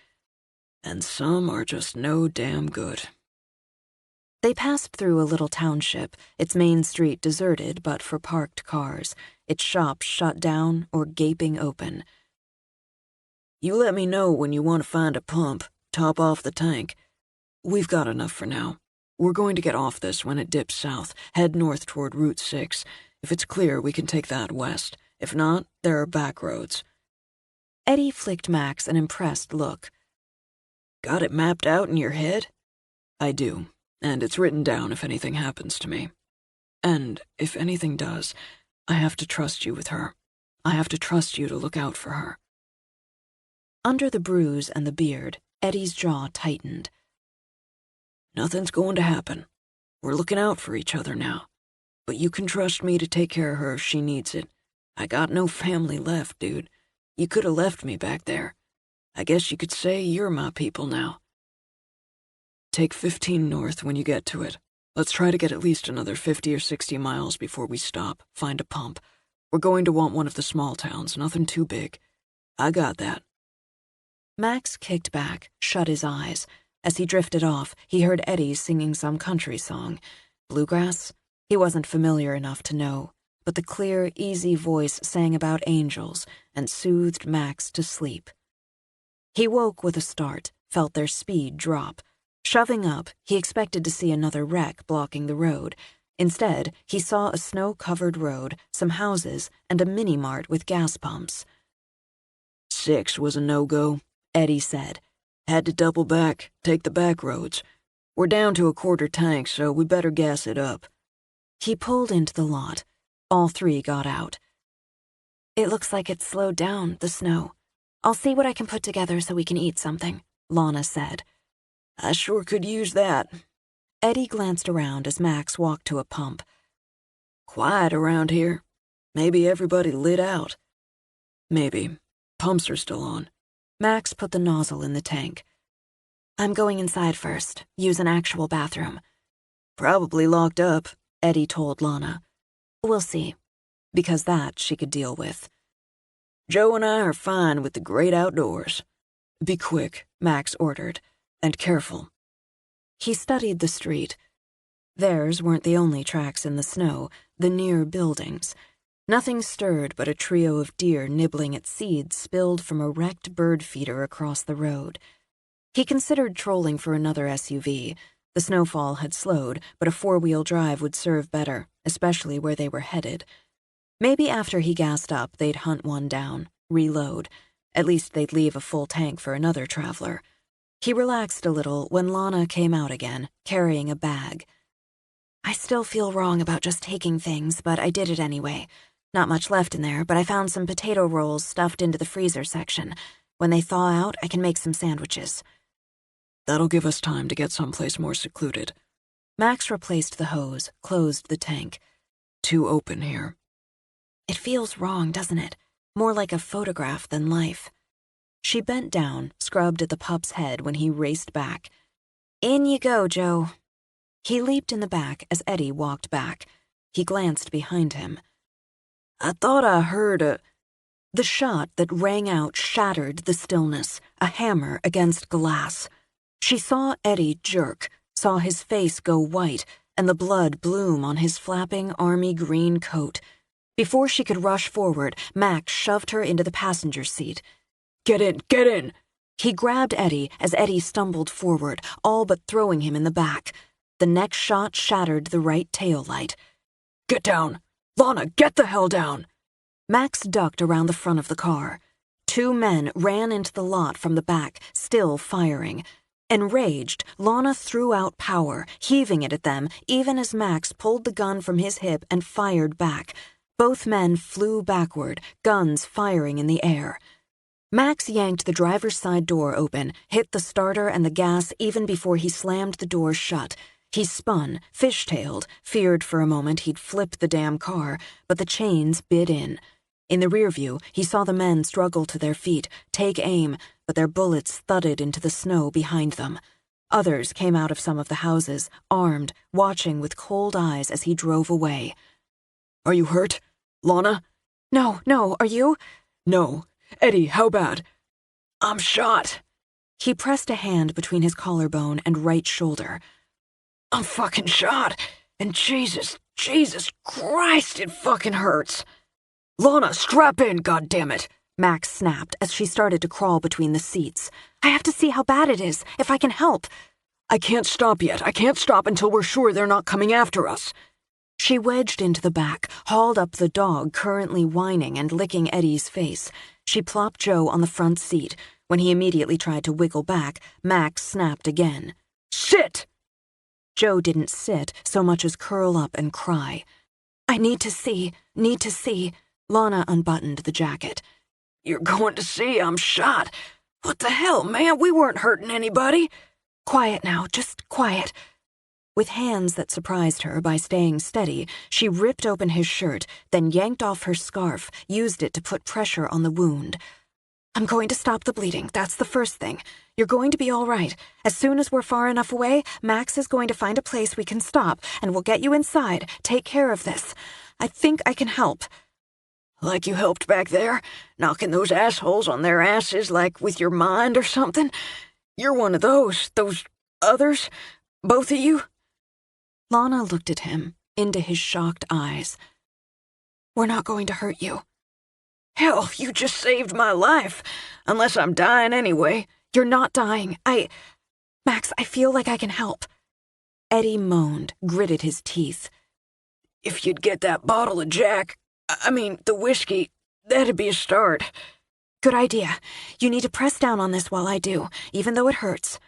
Speaker 4: And some are just no damn good.
Speaker 1: They passed through a little township, its main street deserted but for parked cars, its shops shut down or gaping open.
Speaker 4: You let me know when you want to find a pump, top off the tank. We've got enough for now. We're going to get off this when it dips south, head north toward Route 6. If it's clear, we can take that west. If not, there are back roads.
Speaker 1: Eddie flicked Max an impressed look.
Speaker 4: Got it mapped out in your head? I do, and it's written down if anything happens to me. And if anything does, I have to trust you with her. I have to trust you to look out for her.
Speaker 1: Under the bruise and the beard, Eddie's jaw tightened.
Speaker 4: Nothing's going to happen. We're looking out for each other now. But you can trust me to take care of her if she needs it. I got no family left, dude. You could have left me back there. I guess you could say you're my people now. Take 15 north when you get to it. Let's try to get at least another 50 or 60 miles before we stop, find a pump. We're going to want one of the small towns, nothing too big. I got that.
Speaker 1: Max kicked back, shut his eyes. As he drifted off, he heard Eddie singing some country song. Bluegrass? He wasn't familiar enough to know, but the clear, easy voice sang about angels and soothed Max to sleep. He woke with a start, felt their speed drop. Shoving up, he expected to see another wreck blocking the road. Instead, he saw a snow-covered road, some houses, and a mini-mart with gas pumps.
Speaker 4: 6 was a no-go, Eddie said. Had to double back, take the back roads. We're down to a quarter tank, so we better gas it up.
Speaker 1: He pulled into the lot. All three got out. It looks like it's slowed down, the snow. I'll see what I can put together so we can eat something, Lana said.
Speaker 4: I sure could use that.
Speaker 1: Eddie glanced around as Max walked to a pump.
Speaker 4: Quiet around here. Maybe everybody lit out. Maybe. Pumps are still on.
Speaker 1: Max put the nozzle in the tank. I'm going inside first, use an actual bathroom.
Speaker 4: Probably locked up,
Speaker 1: Eddie told Lana. We'll see, because that she could deal with.
Speaker 4: Joe and I are fine with the great outdoors.
Speaker 1: Be quick, Max ordered, and careful. He studied the street. Theirs weren't the only tracks in the snow, the near buildings. Nothing stirred but a trio of deer nibbling at seeds spilled from a wrecked bird feeder across the road. He considered trolling for another SUV. The snowfall had slowed, but a four-wheel drive would serve better, especially where they were headed. Maybe after he gassed up, they'd hunt one down, reload. At least they'd leave a full tank for another traveler. He relaxed a little when Lana came out again, carrying a bag. I still feel wrong about just taking things, but I did it anyway. Not much left in there, but I found some potato rolls stuffed into the freezer section. When they thaw out, I can make some sandwiches.
Speaker 4: That'll give us time to get someplace more secluded.
Speaker 1: Max replaced the hose, closed the tank.
Speaker 4: Too open here.
Speaker 1: It feels wrong, doesn't it? More like a photograph than life. She bent down, scrubbed at the pup's head when he raced back. In you go, Joe. He leaped in the back as Eddie walked back. He glanced behind him.
Speaker 4: I thought I heard a...
Speaker 1: The shot that rang out shattered the stillness, a hammer against glass. She saw Eddie jerk, saw his face go white, and the blood bloom on his flapping army green coat. Before she could rush forward, Max shoved her into the passenger seat.
Speaker 4: Get in, get in!
Speaker 1: He grabbed Eddie as Eddie stumbled forward, all but throwing him in the back. The next shot shattered the right taillight.
Speaker 4: Get down! Lana, get the hell down!
Speaker 1: Max ducked around the front of the car. Two men ran into the lot from the back, still firing. Enraged, Lana threw out power, heaving it at them, even as Max pulled the gun from his hip and fired back. Both men flew backward, guns firing in the air. Max yanked the driver's side door open, hit the starter and the gas even before he slammed the door shut. He spun, fishtailed, feared for a moment he'd flip the damn car, but the chains bit in. In the rear view, he saw the men struggle to their feet, take aim, but their bullets thudded into the snow behind them. Others came out of some of the houses, armed, watching with cold eyes as he drove away.
Speaker 4: "Are you hurt? Lana?"
Speaker 1: No, are you?
Speaker 4: "No. Eddie, how bad?"
Speaker 2: "I'm shot."
Speaker 1: He pressed a hand between his collarbone and right shoulder.
Speaker 2: "I'm fucking shot. And Jesus Christ, it fucking hurts."
Speaker 4: "Lana, strap in, goddammit!"
Speaker 1: Max snapped as she started to crawl between the seats. I have to see how bad it is, if I can help.
Speaker 4: "I can't stop yet. I can't stop until we're sure they're not coming after us."
Speaker 1: She wedged into the back, hauled up the dog currently whining and licking Eddie's face. She plopped Joe on the front seat. When he immediately tried to wiggle back, Max snapped again.
Speaker 4: "Sit!"
Speaker 1: Joe didn't sit so much as curl up and cry. I need to see. Lana unbuttoned the jacket.
Speaker 2: "You're going to see I'm shot. What the hell, man? We weren't hurting anybody."
Speaker 1: Quiet now, just quiet. With hands that surprised her by staying steady, she ripped open his shirt, then yanked off her scarf, used it to put pressure on the wound. I'm going to stop the bleeding, that's the first thing. You're going to be all right. As soon as we're far enough away, Max is going to find a place we can stop, and we'll get you inside, take care of this. I think I can help.
Speaker 2: Like you helped back there? Knocking those assholes on their asses like with your mind or something? You're one of those others? Both of you?
Speaker 1: Lana looked at him, into his shocked eyes. We're not going to hurt you.
Speaker 2: Hell, you just saved my life. Unless I'm dying anyway.
Speaker 1: You're not dying. Max, I feel like I can help. Eddie moaned, gritted his teeth.
Speaker 2: If you'd get that bottle of Jack, the whiskey, that'd be a start.
Speaker 1: Good idea. You need to press down on this while I do, even though it hurts.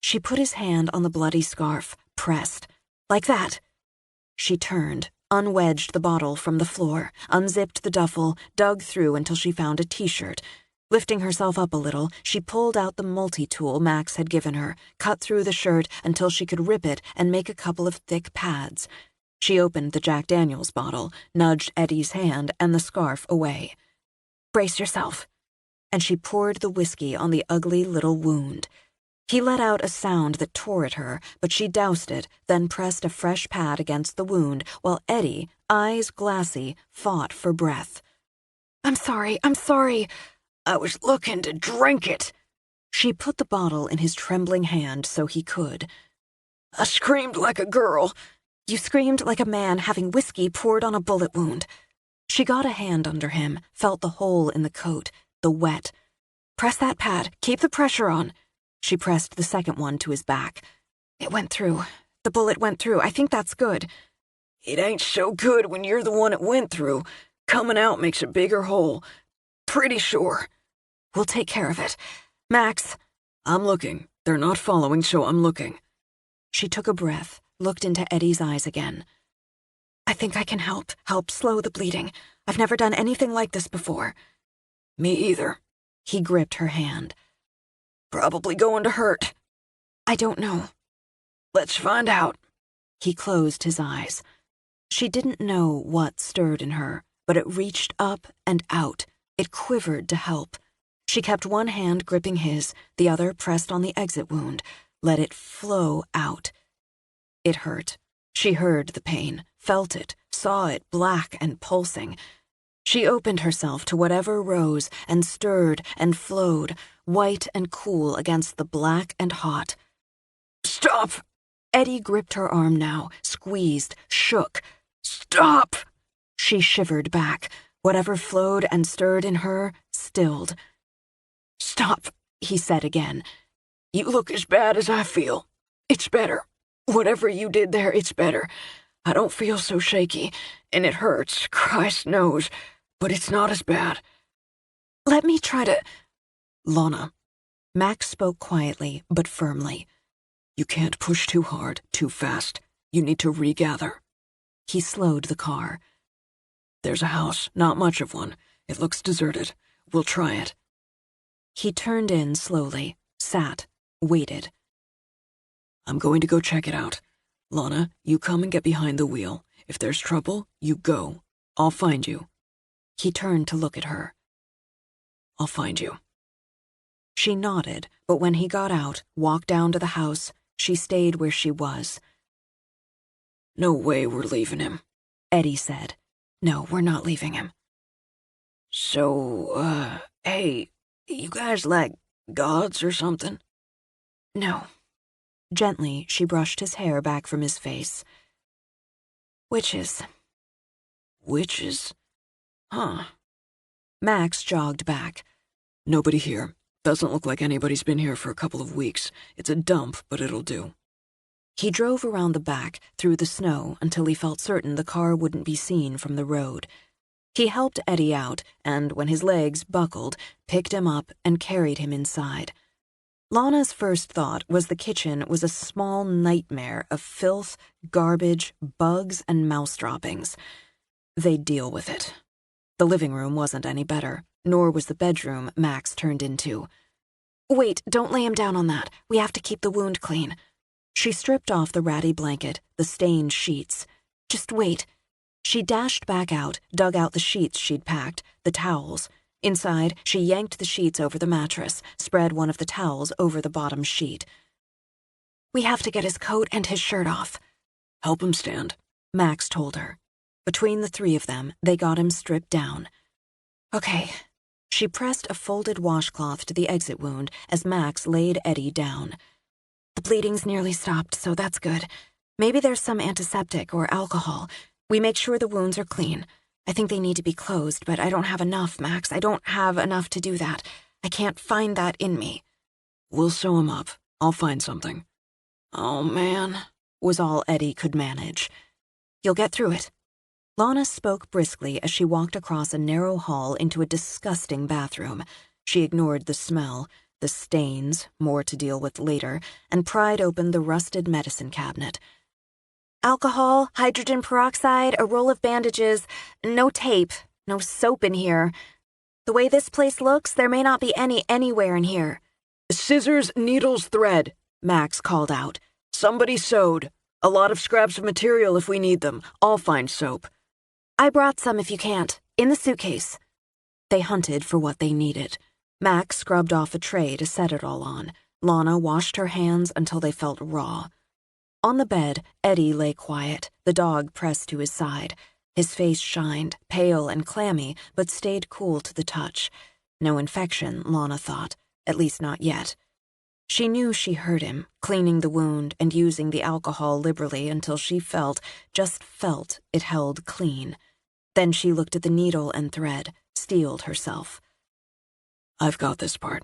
Speaker 1: She put his hand on the bloody scarf, pressed. Like that. She turned, unwedged the bottle from the floor, unzipped the duffel, dug through until she found a t-shirt. Lifting herself up a little, she pulled out the multi-tool Max had given her, cut through the shirt until she could rip it and make a couple of thick pads. She opened the Jack Daniels bottle, nudged Eddie's hand and the scarf away. Brace yourself. And she poured the whiskey on the ugly little wound. He let out a sound that tore at her, but she doused it, then pressed a fresh pad against the wound, while Eddie, eyes glassy, fought for breath. I'm sorry.
Speaker 2: I was looking to drink it.
Speaker 1: She put the bottle in his trembling hand so he could.
Speaker 2: I screamed like a girl.
Speaker 1: You screamed like a man having whiskey poured on a bullet wound. She got a hand under him, felt the hole in the coat, the wet. Press that pad, keep the pressure on. She pressed the second one to his back. It went through. The bullet went through. I think that's good.
Speaker 2: It ain't so good when you're the one it went through. Coming out makes a bigger hole. Pretty sure.
Speaker 1: We'll take care of it. Max.
Speaker 4: I'm looking. They're not following, so I'm looking.
Speaker 1: She took a breath, looked into Eddie's eyes again. I think I can help slow the bleeding. I've never done anything like this before.
Speaker 2: Me either.
Speaker 1: He gripped her hand.
Speaker 2: Probably going to hurt.
Speaker 1: I don't know.
Speaker 2: Let's find out.
Speaker 1: He closed his eyes. She didn't know what stirred in her, but it reached up and out. It quivered to help. She kept one hand gripping his, the other pressed on the exit wound. Let it flow out. It hurt. She heard the pain, felt it, saw it black and pulsing. She opened herself to whatever rose and stirred and flowed, white and cool against the black and hot.
Speaker 2: Stop!
Speaker 1: Eddie gripped her arm now, squeezed, shook.
Speaker 2: Stop!
Speaker 1: She shivered back. Whatever flowed and stirred in her, stilled.
Speaker 2: Stop,
Speaker 1: he said again.
Speaker 2: You look as bad as I feel. It's better. Whatever you did there, it's better. I don't feel so shaky, and it hurts, Christ knows, but it's not as bad.
Speaker 1: Let me try to...
Speaker 4: Lana.
Speaker 1: Max spoke quietly, but firmly.
Speaker 4: You can't push too hard, too fast. You need to regather.
Speaker 1: He slowed the car.
Speaker 4: There's a house, not much of one. It looks deserted. We'll try it.
Speaker 1: He turned in slowly, sat, waited.
Speaker 4: I'm going to go check it out. Lana, you come and get behind the wheel. If there's trouble, you go. I'll find you.
Speaker 2: He turned to look at her.
Speaker 4: I'll find you.
Speaker 2: She nodded, but when he got out, walked down to the house, she stayed where she was.
Speaker 4: No way we're leaving him,
Speaker 2: Eddie said. No, we're not leaving him.
Speaker 4: So, hey, you guys like gods or something?
Speaker 2: No. Gently, she brushed his hair back from his face. Witches.
Speaker 4: Witches? Huh.
Speaker 2: Max jogged back.
Speaker 4: Nobody here. Doesn't look like anybody's been here for a couple of weeks. It's a dump, but it'll do.
Speaker 2: He drove around the back, through the snow, until he felt certain the car wouldn't be seen from the road. He helped Eddie out, and when his legs buckled, picked him up and carried him inside. Lana's first thought was the kitchen was a small nightmare of filth, garbage, bugs, and mouse droppings. They'd deal with it. The living room wasn't any better, nor was the bedroom Max turned into. Wait, don't lay him down on that. We have to keep the wound clean. She stripped off the ratty blanket, the stained sheets. Just wait. She dashed back out, dug out the sheets she'd packed, the towels. Inside, she yanked the sheets over the mattress, spread one of the towels over the bottom sheet. We have to get his coat and his shirt off.
Speaker 4: Help him stand,
Speaker 2: Max told her. Between the three of them, they got him stripped down. Okay. She pressed a folded washcloth to the exit wound as Max laid Eddie down. The bleeding's nearly stopped, so that's good. Maybe there's some antiseptic or alcohol. We make sure the wounds are clean. I think they need to be closed, but I don't have enough, Max. I don't have enough to do that. I can't find that in me.
Speaker 4: We'll sew him up. I'll find something. Oh, man,
Speaker 2: was all Eddie could manage. You'll get through it. Lana spoke briskly as she walked across a narrow hall into a disgusting bathroom. She ignored the smell, the stains, more to deal with later, and pried open the rusted medicine cabinet. Alcohol, hydrogen peroxide, a roll of bandages, no tape, no soap in here. The way this place looks, there may not be any anywhere in here.
Speaker 4: Scissors, needles, thread, Max called out. Somebody sewed. A lot of scraps of material if we need them. I'll find soap.
Speaker 2: I brought some if you can't, in the suitcase. They hunted for what they needed. Max scrubbed off a tray to set it all on. Lana washed her hands until they felt raw. On the bed, Eddie lay quiet, the dog pressed to his side. His face shined, pale and clammy, but stayed cool to the touch. No infection, Lana thought, at least not yet. She knew she heard him, cleaning the wound and using the alcohol liberally until she just felt it held clean. Then she looked at the needle and thread, steeled herself.
Speaker 4: I've got this part.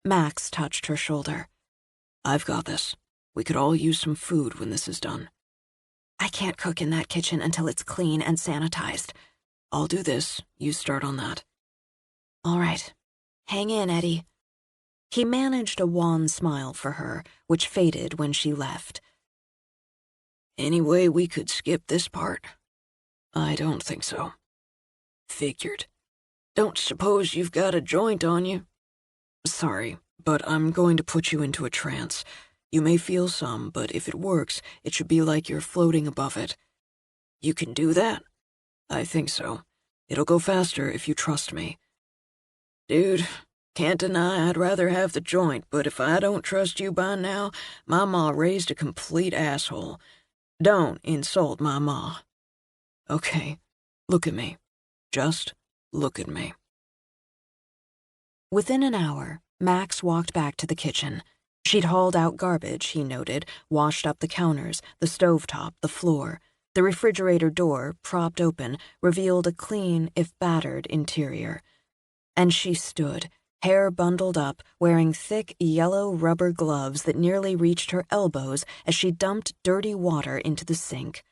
Speaker 2: Max touched her shoulder.
Speaker 4: I've got this. We could all use some food when this is done.
Speaker 2: I can't cook in that kitchen until it's clean and sanitized.
Speaker 4: I'll do this. You start on that.
Speaker 2: All right. Hang in, Eddie. He managed a wan smile for her, which faded when she left.
Speaker 4: Any way we could skip this part? I don't think so. Figured. Don't suppose you've got a joint on you? Sorry, but I'm going to put you into a trance. You may feel some, but if it works, it should be like you're floating above it. You can do that? I think so. It'll go faster if you trust me. Dude, can't deny I'd rather have the joint, but if I don't trust you by now, my ma raised a complete asshole. Don't insult my ma. Okay, look at me. Just look at me.
Speaker 2: Within an hour, Max walked back to the kitchen. She'd hauled out garbage, he noted, washed up the counters, the stovetop, the floor. The refrigerator door, propped open, revealed a clean, if battered, interior. And she stood, hair bundled up, wearing thick yellow rubber gloves that nearly reached her elbows as she dumped dirty water into the sink.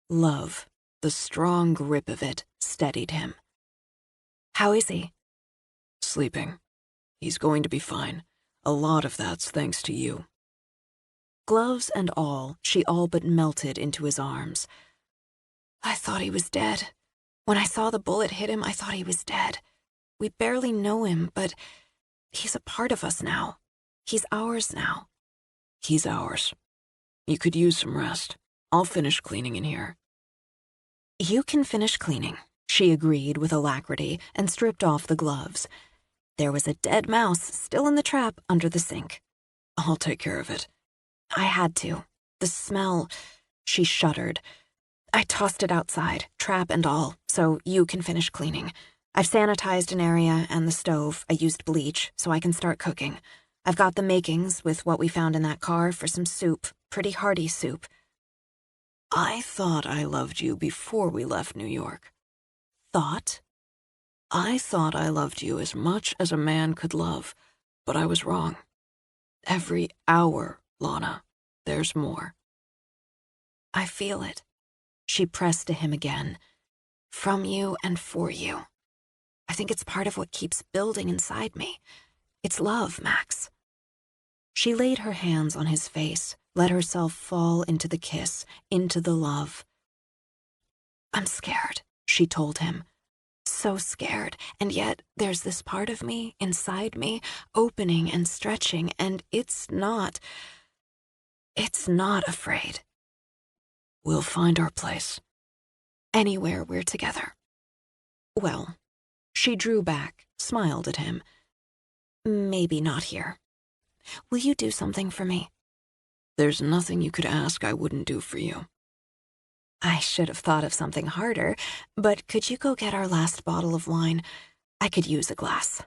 Speaker 2: Love, the strong grip of it, steadied him. How is he?
Speaker 4: Sleeping. He's going to be fine. A lot of that's thanks to you.
Speaker 2: Gloves and all, she all but melted into his arms. I thought he was dead. When I saw the bullet hit him, I thought he was dead. We barely know him, but he's a part of us now. He's ours now.
Speaker 4: He's ours. You could use some rest. I'll finish cleaning in here."
Speaker 2: "You can finish cleaning," she agreed with alacrity and stripped off the gloves. There was a dead mouse still in the trap under the sink.
Speaker 4: "I'll take care of it."
Speaker 2: "I had to. The smell..." She shuddered. "I tossed it outside, trap and all, so you can finish cleaning. I've sanitized an area and the stove. I used bleach, so I can start cooking. I've got the makings with what we found in that car for some soup, pretty hearty soup."
Speaker 4: "I thought I loved you before we left New York."
Speaker 2: "Thought?"
Speaker 4: "I thought I loved you as much as a man could love, but I was wrong. Every hour, Lana, there's more."
Speaker 2: "I feel it." She pressed to him again. "From you and for you. I think it's part of what keeps building inside me. It's love, Max." She laid her hands on his face, let herself fall into the kiss, into the love. "I'm scared," she told him. "So scared, and yet there's this part of me, inside me, opening and stretching, and it's not afraid."
Speaker 4: "We'll find our place."
Speaker 2: "Anywhere we're together." "Well," she drew back, smiled at him. "Maybe not here. Will you do something for me?"
Speaker 4: "There's nothing you could ask I wouldn't do for you."
Speaker 2: "I should have thought of something harder, but could you go get our last bottle of wine? I could use a glass."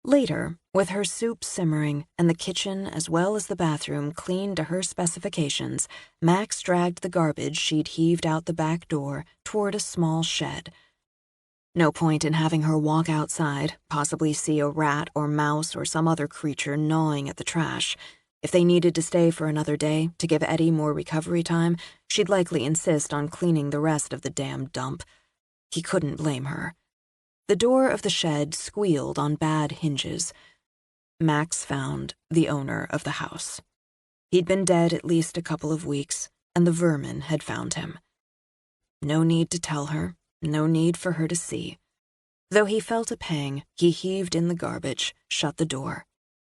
Speaker 2: Later, with her soup simmering and the kitchen as well as the bathroom cleaned to her specifications, Max dragged the garbage she'd heaved out the back door toward a small shed. No point in having her walk outside, possibly see a rat or mouse or some other creature gnawing at the trash. If they needed to stay for another day to give Eddie more recovery time, she'd likely insist on cleaning the rest of the damn dump. He couldn't blame her. The door of the shed squealed on bad hinges. Max found the owner of the house. He'd been dead at least a couple of weeks, and the vermin had found him. No need to tell her, no need for her to see. Though he felt a pang, he heaved in the garbage, shut the door.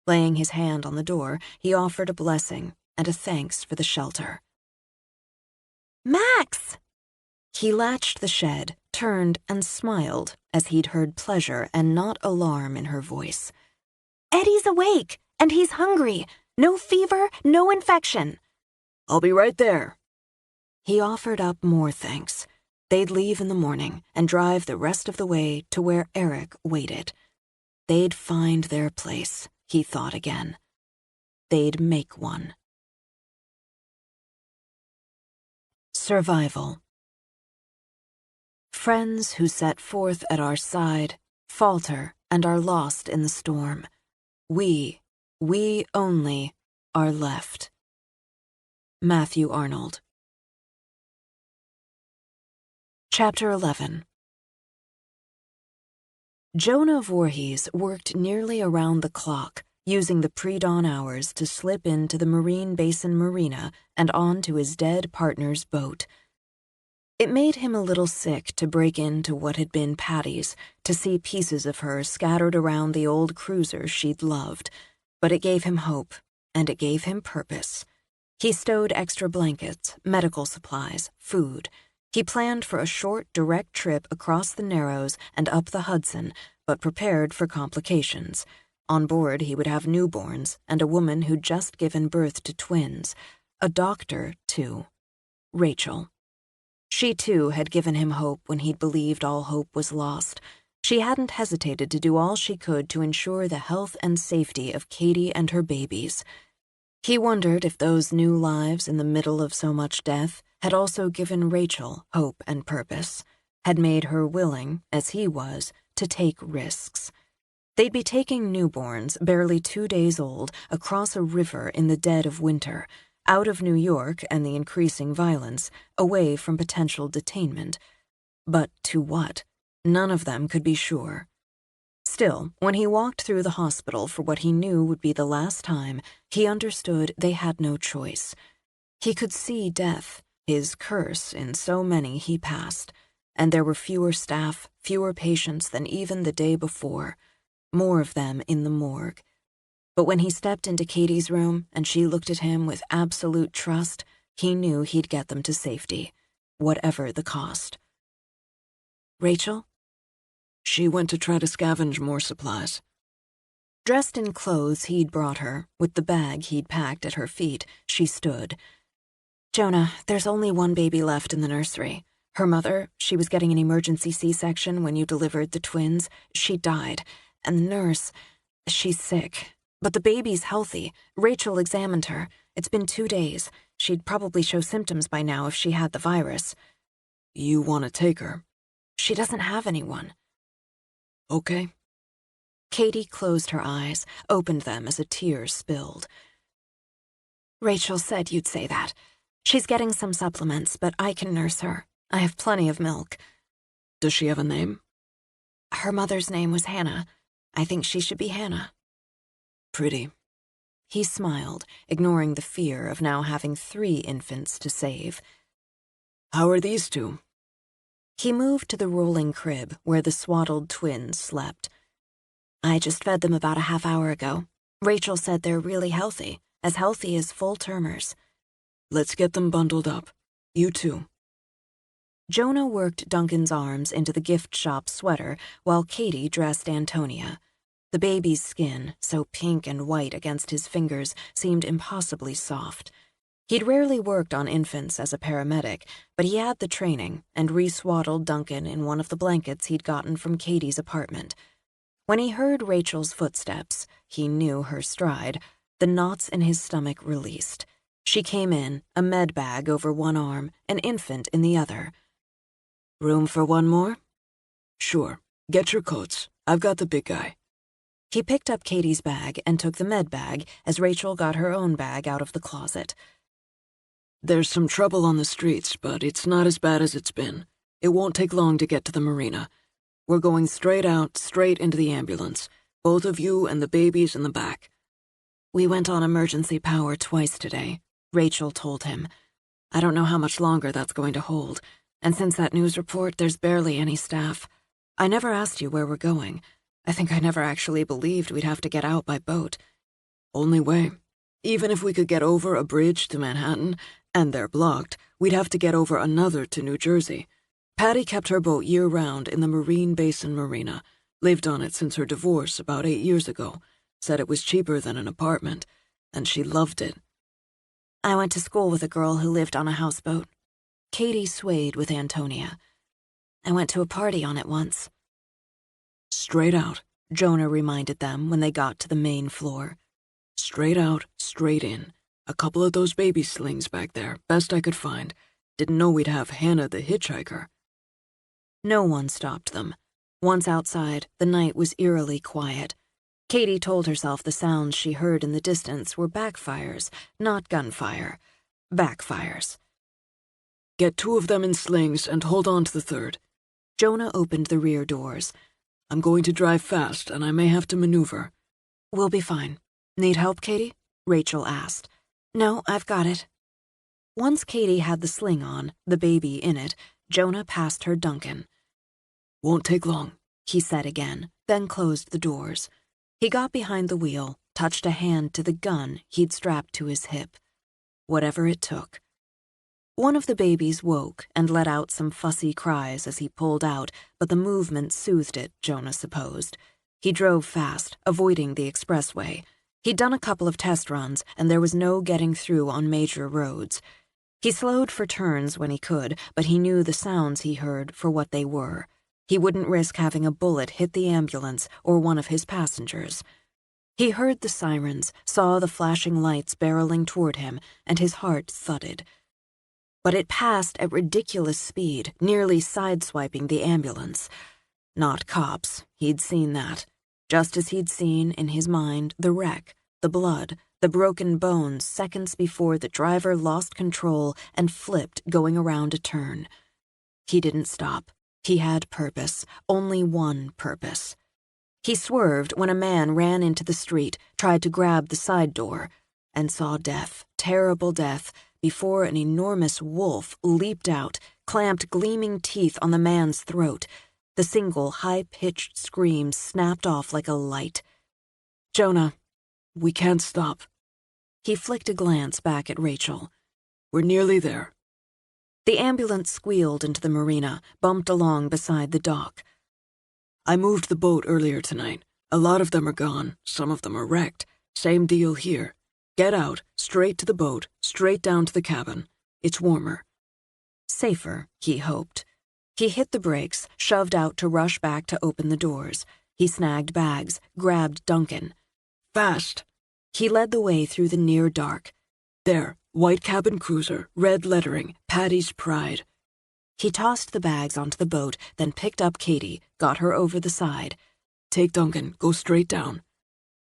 Speaker 2: Laying his hand on the door, he offered a blessing and a thanks for the shelter. "Max!" He latched the shed, turned, and smiled as he'd heard pleasure and not alarm in her voice. "Eddie's awake, and he's hungry. No fever, no infection."
Speaker 4: "I'll be right there."
Speaker 2: He offered up more thanks. They'd leave in the morning and drive the rest of the way to where Eric waited. They'd find their place, he thought again. They'd make one. Survival. Friends who set forth at our side falter and are lost in the storm. We only, are left. Matthew Arnold. Chapter 11. Jonah Voorhees worked nearly around the clock, using the pre-dawn hours to slip into the Marine Basin Marina and onto his dead partner's boat. It made him a little sick to break into what had been Patty's, to see pieces of her scattered around the old cruiser she'd loved, but it gave him hope, and it gave him purpose. He stowed extra blankets, medical supplies, food. He planned for a short, direct trip across the Narrows and up the Hudson, but prepared for complications. On board, he would have newborns and a woman who'd just given birth to twins. A doctor, too. Rachel. She, too, had given him hope when he'd believed all hope was lost. She hadn't hesitated to do all she could to ensure the health and safety of Katie and her babies. He wondered if those new lives in the middle of so much death had also given Rachel hope and purpose, had made her willing, as he was, to take risks. They'd be taking newborns, barely 2 days old, across a river in the dead of winter, out of New York and the increasing violence, away from potential detainment. But to what? None of them could be sure. Still, when he walked through the hospital for what he knew would be the last time, he understood they had no choice. He could see death, his curse in so many he passed, and there were fewer staff, fewer patients than even the day before, more of them in the morgue.
Speaker 1: But when he stepped into Katie's room and she looked at him with absolute trust, he knew he'd get them to safety, whatever the cost.
Speaker 2: Rachel?
Speaker 4: She went to try to scavenge more supplies.
Speaker 1: Dressed in clothes he'd brought her, with the bag he'd packed at her feet, she stood. Jonah, there's only one baby left in the nursery. Her mother, she was getting an emergency C-section when you delivered the twins. She died. And the nurse, she's sick. But the baby's healthy. Rachel examined her. It's been 2 days. She'd probably show symptoms by now if she had the virus.
Speaker 4: You want to take her?
Speaker 1: She doesn't have anyone.
Speaker 4: Okay.
Speaker 1: Katie closed her eyes, opened them as a tear spilled. Rachel said you'd say that. She's getting some supplements, but I can nurse her. I have plenty of milk.
Speaker 4: Does she have a name?
Speaker 1: Her mother's name was Hannah. I think she should be Hannah.
Speaker 4: Pretty.
Speaker 1: He smiled, ignoring the fear of now having 3 infants to save.
Speaker 4: How are these two?
Speaker 1: He moved to the rolling crib where the swaddled twins slept. I just fed them about a half hour ago. Rachel said they're really healthy as full-termers.
Speaker 4: Let's get them bundled up. You too.
Speaker 1: Jonah worked Duncan's arms into the gift shop sweater while Katie dressed Antonia. The baby's skin, so pink and white against his fingers, seemed impossibly soft. He'd rarely worked on infants as a paramedic, but he had the training and re-swaddled Duncan in one of the blankets he'd gotten from Katie's apartment. When he heard Rachel's footsteps, he knew her stride. The knots in his stomach released. She came in, a med bag over one arm, an infant in the other.
Speaker 4: Room for one more? Sure. Get your coats. I've got the big guy.
Speaker 1: He picked up Katie's bag and took the med bag as Rachel got her own bag out of the closet.
Speaker 4: There's some trouble on the streets, but it's not as bad as it's been. It won't take long to get to the marina. We're going straight into the ambulance. Both of you and the babies in the back.
Speaker 1: We went on emergency power twice today, Rachel told him. I don't know how much longer that's going to hold, and since that news report, there's barely any staff. I never asked you where we're going. I think I never actually believed we'd have to get out by boat.
Speaker 4: Only way. Even if we could get over a bridge to Manhattan, and they're blocked, we'd have to get over another to New Jersey. Patty kept her boat year-round in the Marine Basin Marina, lived on it since her divorce about 8 years ago, said it was cheaper than an apartment, and she loved it.
Speaker 1: I went to school with a girl who lived on a houseboat. Katie swayed with Antonia. I went to a party on it once.
Speaker 4: Straight out,
Speaker 1: Jonah reminded them when they got to the main floor.
Speaker 4: Straight out, straight in. A couple of those baby slings back there, best I could find. Didn't know we'd have Hannah the hitchhiker.
Speaker 1: No one stopped them. Once outside, the night was eerily quiet. Katie told herself the sounds she heard in the distance were backfires, not gunfire. Backfires.
Speaker 4: Get 2 of them in slings and hold on to the third.
Speaker 1: Jonah opened the rear doors.
Speaker 4: I'm going to drive fast, and I may have to maneuver.
Speaker 1: We'll be fine. Need help, Katie? Rachel asked. No, I've got it. Once Katie had the sling on, the baby in it, Jonah passed her Duncan.
Speaker 4: Won't take long,
Speaker 1: he said again, then closed the doors. He got behind the wheel, touched a hand to the gun he'd strapped to his hip. Whatever it took. One of the babies woke and let out some fussy cries as he pulled out, but the movement soothed it, Jonah supposed. He drove fast, avoiding the expressway. He'd done a couple of test runs, and there was no getting through on major roads. He slowed for turns when he could, but he knew the sounds he heard for what they were. He wouldn't risk having a bullet hit the ambulance or one of his passengers. He heard the sirens, saw the flashing lights barreling toward him, and his heart thudded. But it passed at ridiculous speed, nearly sideswiping the ambulance. Not cops, he'd seen that. Just as he'd seen, in his mind, the wreck, the blood, the broken bones seconds before the driver lost control and flipped going around a turn. He didn't stop. He had purpose, only one purpose. He swerved when a man ran into the street, tried to grab the side door, and saw death, terrible death, before an enormous wolf leaped out, clamped gleaming teeth on the man's throat. The single high-pitched scream snapped off like a light. Jonah,
Speaker 4: We can't stop.
Speaker 2: He flicked a glance back at Rachel.
Speaker 4: We're nearly there.
Speaker 2: The ambulance squealed into the marina, bumped along beside the dock.
Speaker 4: I moved the boat earlier tonight. A lot of them are gone. Some of them are wrecked. Same deal here. Get out, straight to the boat, straight down to the cabin. It's warmer.
Speaker 2: Safer, he hoped. He hit the brakes, shoved out to rush back to open the doors. He snagged bags, grabbed Duncan.
Speaker 4: Fast!
Speaker 2: He led the way through the near dark.
Speaker 4: There, white cabin cruiser, red lettering, Patty's Pride.
Speaker 2: He tossed the bags onto the boat, then picked up Katie, got her over the side.
Speaker 4: Take Duncan, go straight down.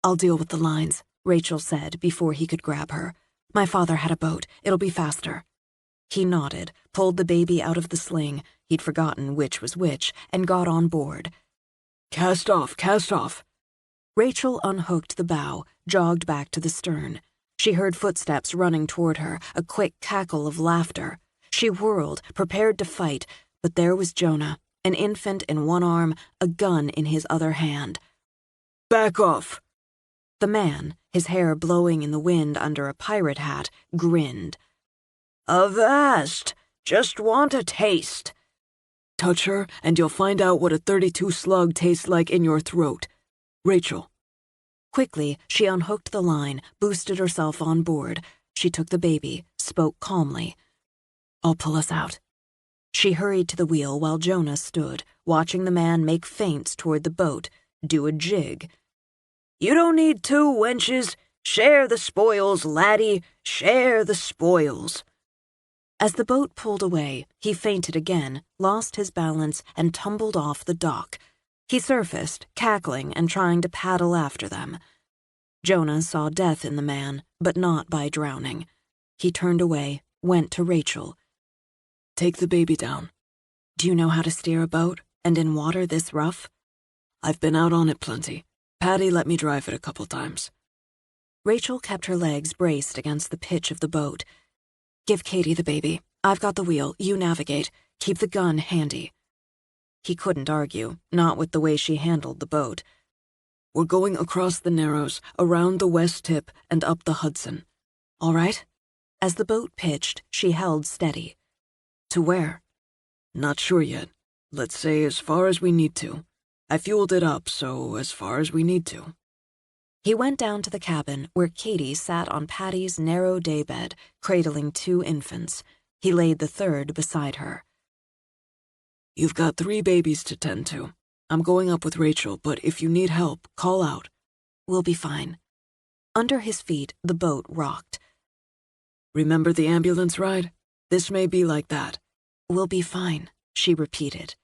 Speaker 2: I'll deal with the lines, Rachel said before he could grab her. My father had a boat. It'll be faster. He nodded, pulled the baby out of the sling, he'd forgotten which was which, and got on board.
Speaker 4: Cast off, cast off.
Speaker 2: Rachel unhooked the bow, jogged back to the stern. She heard footsteps running toward her, a quick cackle of laughter. She whirled, prepared to fight, but there was Jonah, an infant in one arm, a gun in his other hand.
Speaker 4: Back off!
Speaker 2: The man, his hair blowing in the wind under a pirate hat, grinned.
Speaker 4: Avast! Just want a taste. Touch her, and you'll find out what a 32 slug tastes like in your throat. Rachel.
Speaker 2: Quickly, she unhooked the line, boosted herself on board. She took the baby, spoke calmly. I'll pull us out. She hurried to the wheel while Jonah stood, watching the man make feints toward the boat, do a jig.
Speaker 4: You don't need two wenches. Share the spoils, laddie. Share the spoils.
Speaker 2: As the boat pulled away, he feinted again, lost his balance, and tumbled off the dock. He surfaced, cackling and trying to paddle after them. Jonah saw death in the man, but not by drowning. He turned away, went to Rachel.
Speaker 4: Take the baby down.
Speaker 2: Do you know how to steer a boat, and in water this rough?
Speaker 4: I've been out on it plenty. Patty let me drive it a couple times.
Speaker 2: Rachel kept her legs braced against the pitch of the boat. Give Katie the baby. I've got the wheel. You navigate. Keep the gun handy. He couldn't argue, not with the way she handled the boat.
Speaker 4: We're going across the Narrows, around the west tip, and up the Hudson.
Speaker 2: All right? As the boat pitched, she held steady. To where?
Speaker 4: Not sure yet. Let's say as far as we need to. I fueled it up, so as far as we need to.
Speaker 2: He went down to the cabin where Katie sat on Patty's narrow daybed, cradling 2 infants. He laid the third beside her.
Speaker 4: You've got 3 babies to tend to. I'm going up with Rachel, but if you need help, call out.
Speaker 2: We'll be fine. Under his feet, the boat rocked.
Speaker 4: Remember the ambulance ride? This may be like that.
Speaker 2: We'll be fine, she repeated.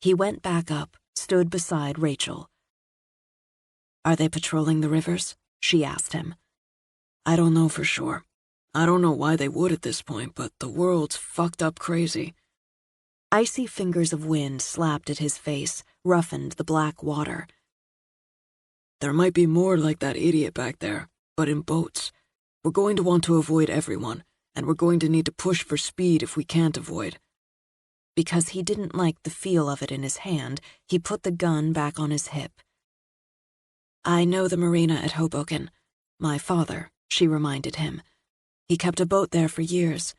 Speaker 2: He went back up, stood beside Rachel. Are they patrolling the rivers? She asked him.
Speaker 4: I don't know for sure. I don't know why they would at this point, but the world's fucked up crazy.
Speaker 2: Icy fingers of wind slapped at his face, roughened the black water.
Speaker 4: There might be more like that idiot back there, but in boats. We're going to want to avoid everyone, and we're going to need to push for speed if we can't avoid.
Speaker 2: Because he didn't like the feel of it in his hand, he put the gun back on his hip. I know the marina at Hoboken. My father, she reminded him. He kept a boat there for years.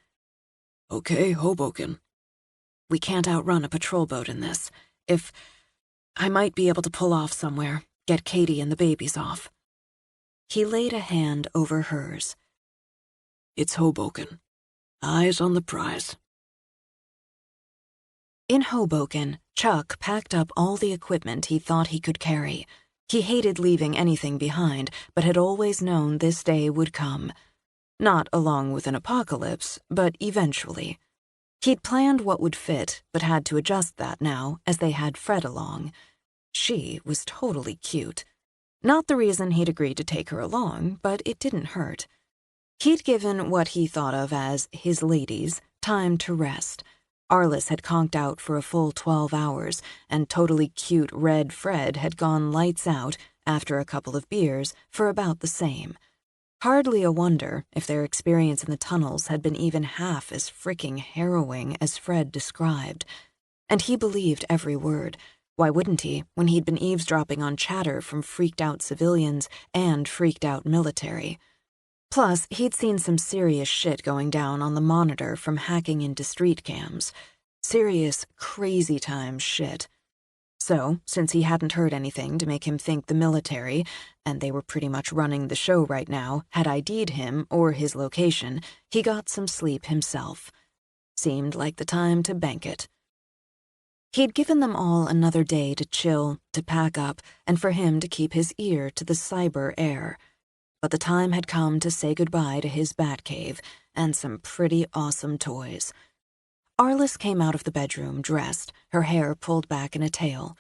Speaker 4: Okay, Hoboken.
Speaker 2: We can't outrun a patrol boat in this. I might be able to pull off somewhere, get Katie and the babies off. He laid a hand over hers.
Speaker 4: It's Hoboken. Eyes on the prize.
Speaker 2: In Hoboken, Chuck packed up all the equipment he thought he could carry. He hated leaving anything behind, but had always known this day would come. Not along with an apocalypse, but eventually. He'd planned what would fit, but had to adjust that now, as they had Fred along. She was totally cute. Not the reason he'd agreed to take her along, but it didn't hurt. He'd given what he thought of as his ladies time to rest. Arliss had conked out for a full 12 hours, and totally cute Red Fred had gone lights out, after a couple of beers, for about the same. Hardly a wonder if their experience in the tunnels had been even half as fricking harrowing as Fred described. And he believed every word. Why wouldn't he, when he'd been eavesdropping on chatter from freaked-out civilians and freaked-out military? Plus, he'd seen some serious shit going down on the monitor from hacking into street cams. Serious, crazy-time shit. So, since he hadn't heard anything to make him think the military, and they were pretty much running the show right now, had ID'd him or his location, he got some sleep himself. Seemed like the time to bank it. He'd given them all another day to chill, to pack up, and for him to keep his ear to the cyber air. But the time had come to say goodbye to his Batcave and some pretty awesome toys. Arliss came out of the bedroom dressed, her hair pulled back in a tail.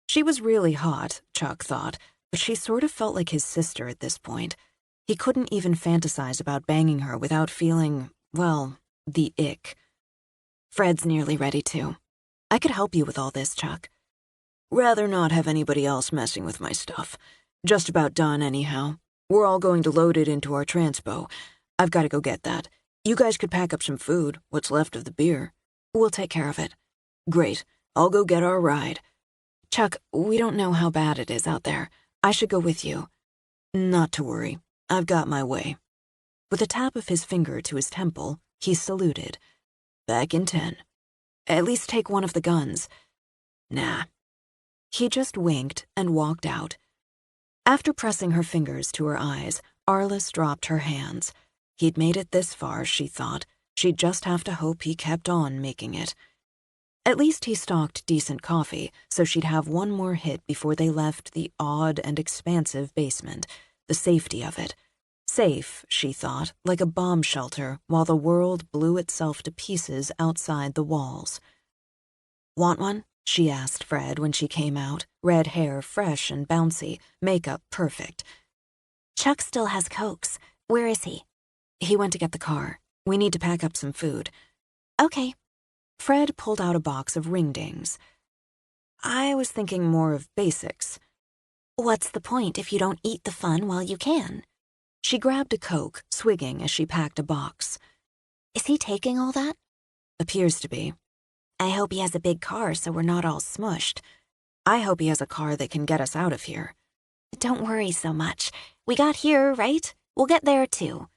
Speaker 2: She was really hot, Chuck thought, but she sort of felt like his sister at this point. He couldn't even fantasize about banging her without feeling, well, the ick. Fred's nearly ready too. I could help you with all this, Chuck.
Speaker 4: Rather not have anybody else messing with my stuff. Just about done anyhow. We're all going to load it into our transpo. I've got to go get that. You guys could pack up some food, what's left of the beer.
Speaker 2: We'll take care of it.
Speaker 4: Great. I'll go get our ride.
Speaker 2: Chuck, we don't know how bad it is out there. I should go with you.
Speaker 4: Not to worry. I've got my way.
Speaker 2: With a tap of his finger to his temple, he saluted.
Speaker 4: Back in 10.
Speaker 2: At least take one of the guns.
Speaker 4: Nah.
Speaker 2: He just winked and walked out. After pressing her fingers to her eyes, Arliss dropped her hands. He'd made it this far, she thought. She'd just have to hope he kept on making it. At least he stocked decent coffee, so she'd have one more hit before they left the odd and expansive basement, the safety of it. Safe, she thought, like a bomb shelter, while the world blew itself to pieces outside the walls. "Want one?" she asked Fred when she came out, red hair fresh and bouncy, makeup perfect.
Speaker 3: Chuck still has Cokes. Where is he?
Speaker 2: He went to get the car. We need to pack up some food.
Speaker 3: Okay.
Speaker 2: Fred pulled out a box of ring-dings. I was thinking more of basics.
Speaker 3: What's the point if you don't eat the fun while you can?
Speaker 2: She grabbed a Coke, swigging as she packed a box.
Speaker 3: Is he taking all that?
Speaker 2: Appears to be.
Speaker 3: I hope he has a big car so we're not all smushed.
Speaker 2: I hope he has a car that can get us out of here.
Speaker 3: Don't worry so much. We got here, right? We'll get there too.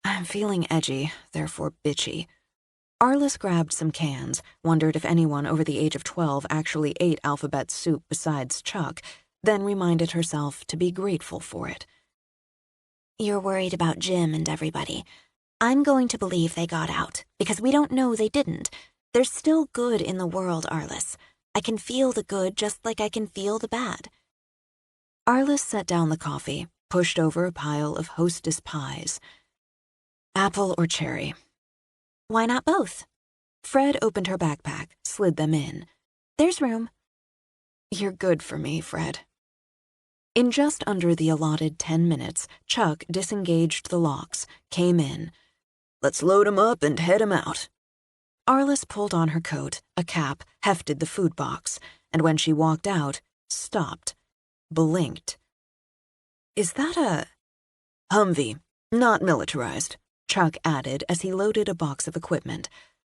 Speaker 2: I'm feeling edgy, therefore bitchy. Arliss grabbed some cans, wondered if anyone over the age of 12 actually ate alphabet soup besides Chuck, then reminded herself to be grateful for it.
Speaker 3: You're worried about Jim and everybody. I'm going to believe they got out, because we don't know they didn't. There's still good in the world, Arliss. I can feel the good just like I can feel the bad.
Speaker 2: Arliss set down the coffee, pushed over a pile of Hostess pies. Apple or cherry?
Speaker 3: Why not both?
Speaker 2: Fred opened her backpack, slid them in.
Speaker 3: There's room.
Speaker 2: You're good for me, Fred. In just under the allotted 10 minutes, Chuck disengaged the locks, came in.
Speaker 4: Let's load 'em up and head 'em out.
Speaker 2: Arliss pulled on her coat, a cap, hefted the food box, and when she walked out, stopped, blinked. Is that a
Speaker 4: Humvee, not militarized,
Speaker 2: Chuck added as he loaded a box of equipment.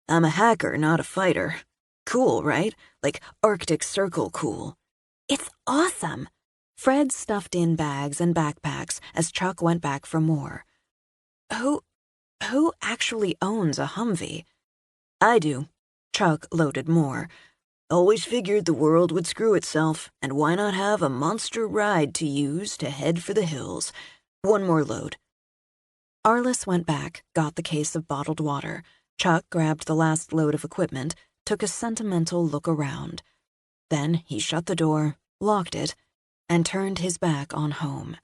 Speaker 4: I'm a hacker, not a fighter. Cool, right? Like Arctic Circle cool.
Speaker 3: It's awesome.
Speaker 2: Fred stuffed in bags and backpacks as Chuck went back for more. Who actually owns a Humvee?
Speaker 4: I do.
Speaker 2: Chuck loaded more.
Speaker 4: Always figured the world would screw itself, and why not have a monster ride to use to head for the hills? One more load.
Speaker 2: Arliss went back, got the case of bottled water. Chuck grabbed the last load of equipment, took a sentimental look around. Then he shut the door, locked it, and turned his back on home.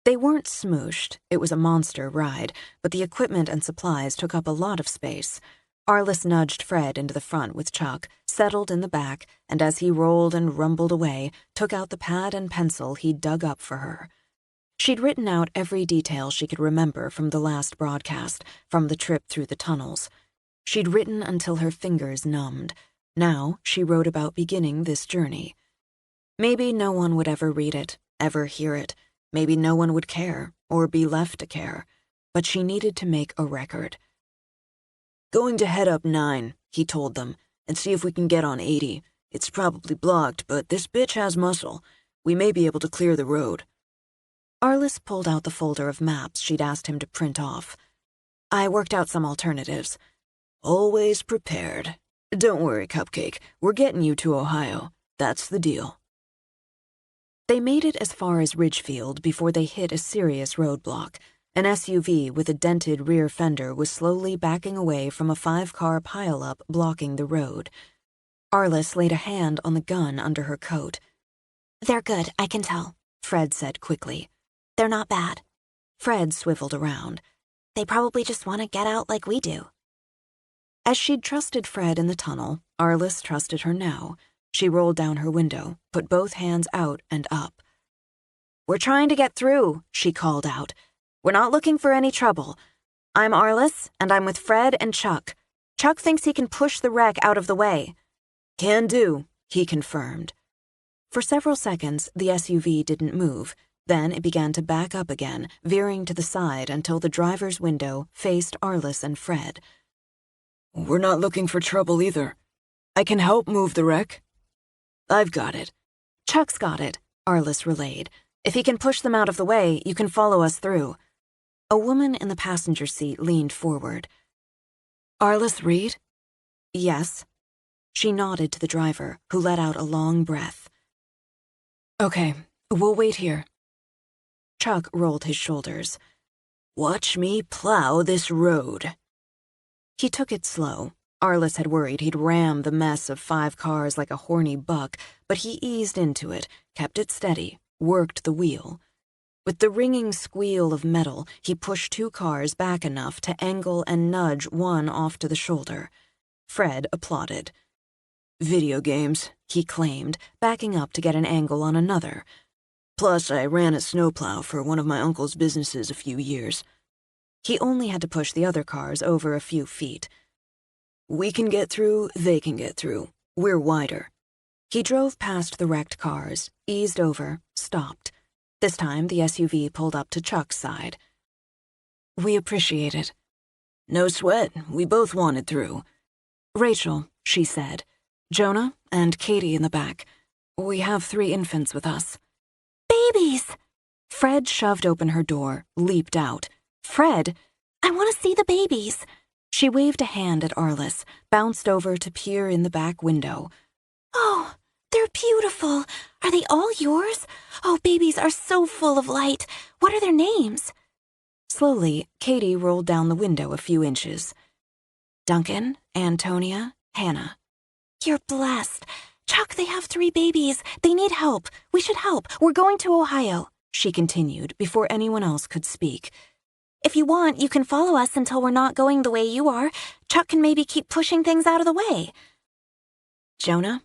Speaker 2: They weren't smooshed, it was a monster ride, but the equipment and supplies took up a lot of space. Arliss nudged Fred into the front with Chuck, settled in the back, and as he rolled and rumbled away, took out the pad and pencil he'd dug up for her. She'd written out every detail she could remember from the last broadcast, from the trip through the tunnels. She'd written until her fingers numbed. Now she wrote about beginning this journey. Maybe no one would ever read it, ever hear it. Maybe no one would care, or be left to care. But she needed to make a record.
Speaker 4: Going to head up 9, he told them, and see if we can get on 80. It's probably blocked, but this bitch has muscle. We may be able to clear the road."
Speaker 1: Arliss pulled out the folder of maps she'd asked him to print off. "I worked out some alternatives."
Speaker 4: "Always prepared. Don't worry, Cupcake. We're getting you to Ohio. That's the deal."
Speaker 1: They made it as far as Ridgefield before they hit a serious roadblock. An SUV with a dented rear fender was slowly backing away from a 5-car pileup blocking the road. Arliss laid a hand on the gun under her coat.
Speaker 3: "They're good, I can tell,"
Speaker 1: Fred said quickly.
Speaker 3: "They're not bad.
Speaker 1: Fred swiveled around.
Speaker 3: They probably just want to get out like we do."
Speaker 1: As she'd trusted Fred in the tunnel, Arliss trusted her now. She rolled down her window, put both hands out and up. "We're trying to get through," she called out. "We're not looking for any trouble. I'm Arliss, and I'm with Fred and Chuck. Chuck thinks he can push the wreck out of the way."
Speaker 4: "Can do,"
Speaker 1: he confirmed. For several seconds, the SUV didn't move. Then it began to back up again, veering to the side until the driver's window faced Arliss and Fred.
Speaker 4: "We're not looking for trouble either. I can help move the wreck." "I've got it."
Speaker 1: "Chuck's got it," Arliss relayed. "If he can push them out of the way, you can follow us through." A woman in the passenger seat leaned forward.
Speaker 4: "Arliss Reed?"
Speaker 1: "Yes." She nodded to the driver, who let out a long breath.
Speaker 4: "Okay, we'll wait here."
Speaker 1: Chuck rolled his shoulders.
Speaker 4: "Watch me plow this road."
Speaker 1: He took it slow. Arliss had worried he'd ram the mess of 5 cars like a horny buck, but he eased into it, kept it steady, worked the wheel. With the ringing squeal of metal, he pushed 2 cars back enough to angle and nudge one off to the shoulder. Fred applauded.
Speaker 4: "Video games,"
Speaker 1: he claimed, backing up to get an angle on another.
Speaker 4: "Plus, I ran a snowplow for one of my uncle's businesses a few years."
Speaker 1: He only had to push the other cars over a few feet.
Speaker 4: "We can get through, they can get through. We're wider."
Speaker 1: He drove past the wrecked cars, eased over, stopped. This time, the SUV pulled up to Chuck's side.
Speaker 4: "We appreciate it." "No sweat. We both wanted through."
Speaker 1: "Rachel," she said. "Jonah and Katie in the back. We have 3 infants with us."
Speaker 3: "Babies!"
Speaker 1: Fred shoved open her door, leaped out. "Fred!"
Speaker 3: "I want to see the babies."
Speaker 1: She waved a hand at Arliss, bounced over to peer in the back window.
Speaker 3: "Oh, they're beautiful. Are they all yours? Oh, babies are so full of light. What are their names?"
Speaker 1: Slowly, Katie rolled down the window a few inches. "Duncan, Antonia, Hannah."
Speaker 3: "You're blessed. Chuck, they have 3 babies. They need help. We should help. We're going to Ohio,"
Speaker 1: she continued before anyone else could speak.
Speaker 3: "If you want, you can follow us until we're not going the way you are. Chuck can maybe keep pushing things out of the way."
Speaker 1: "Jonah?"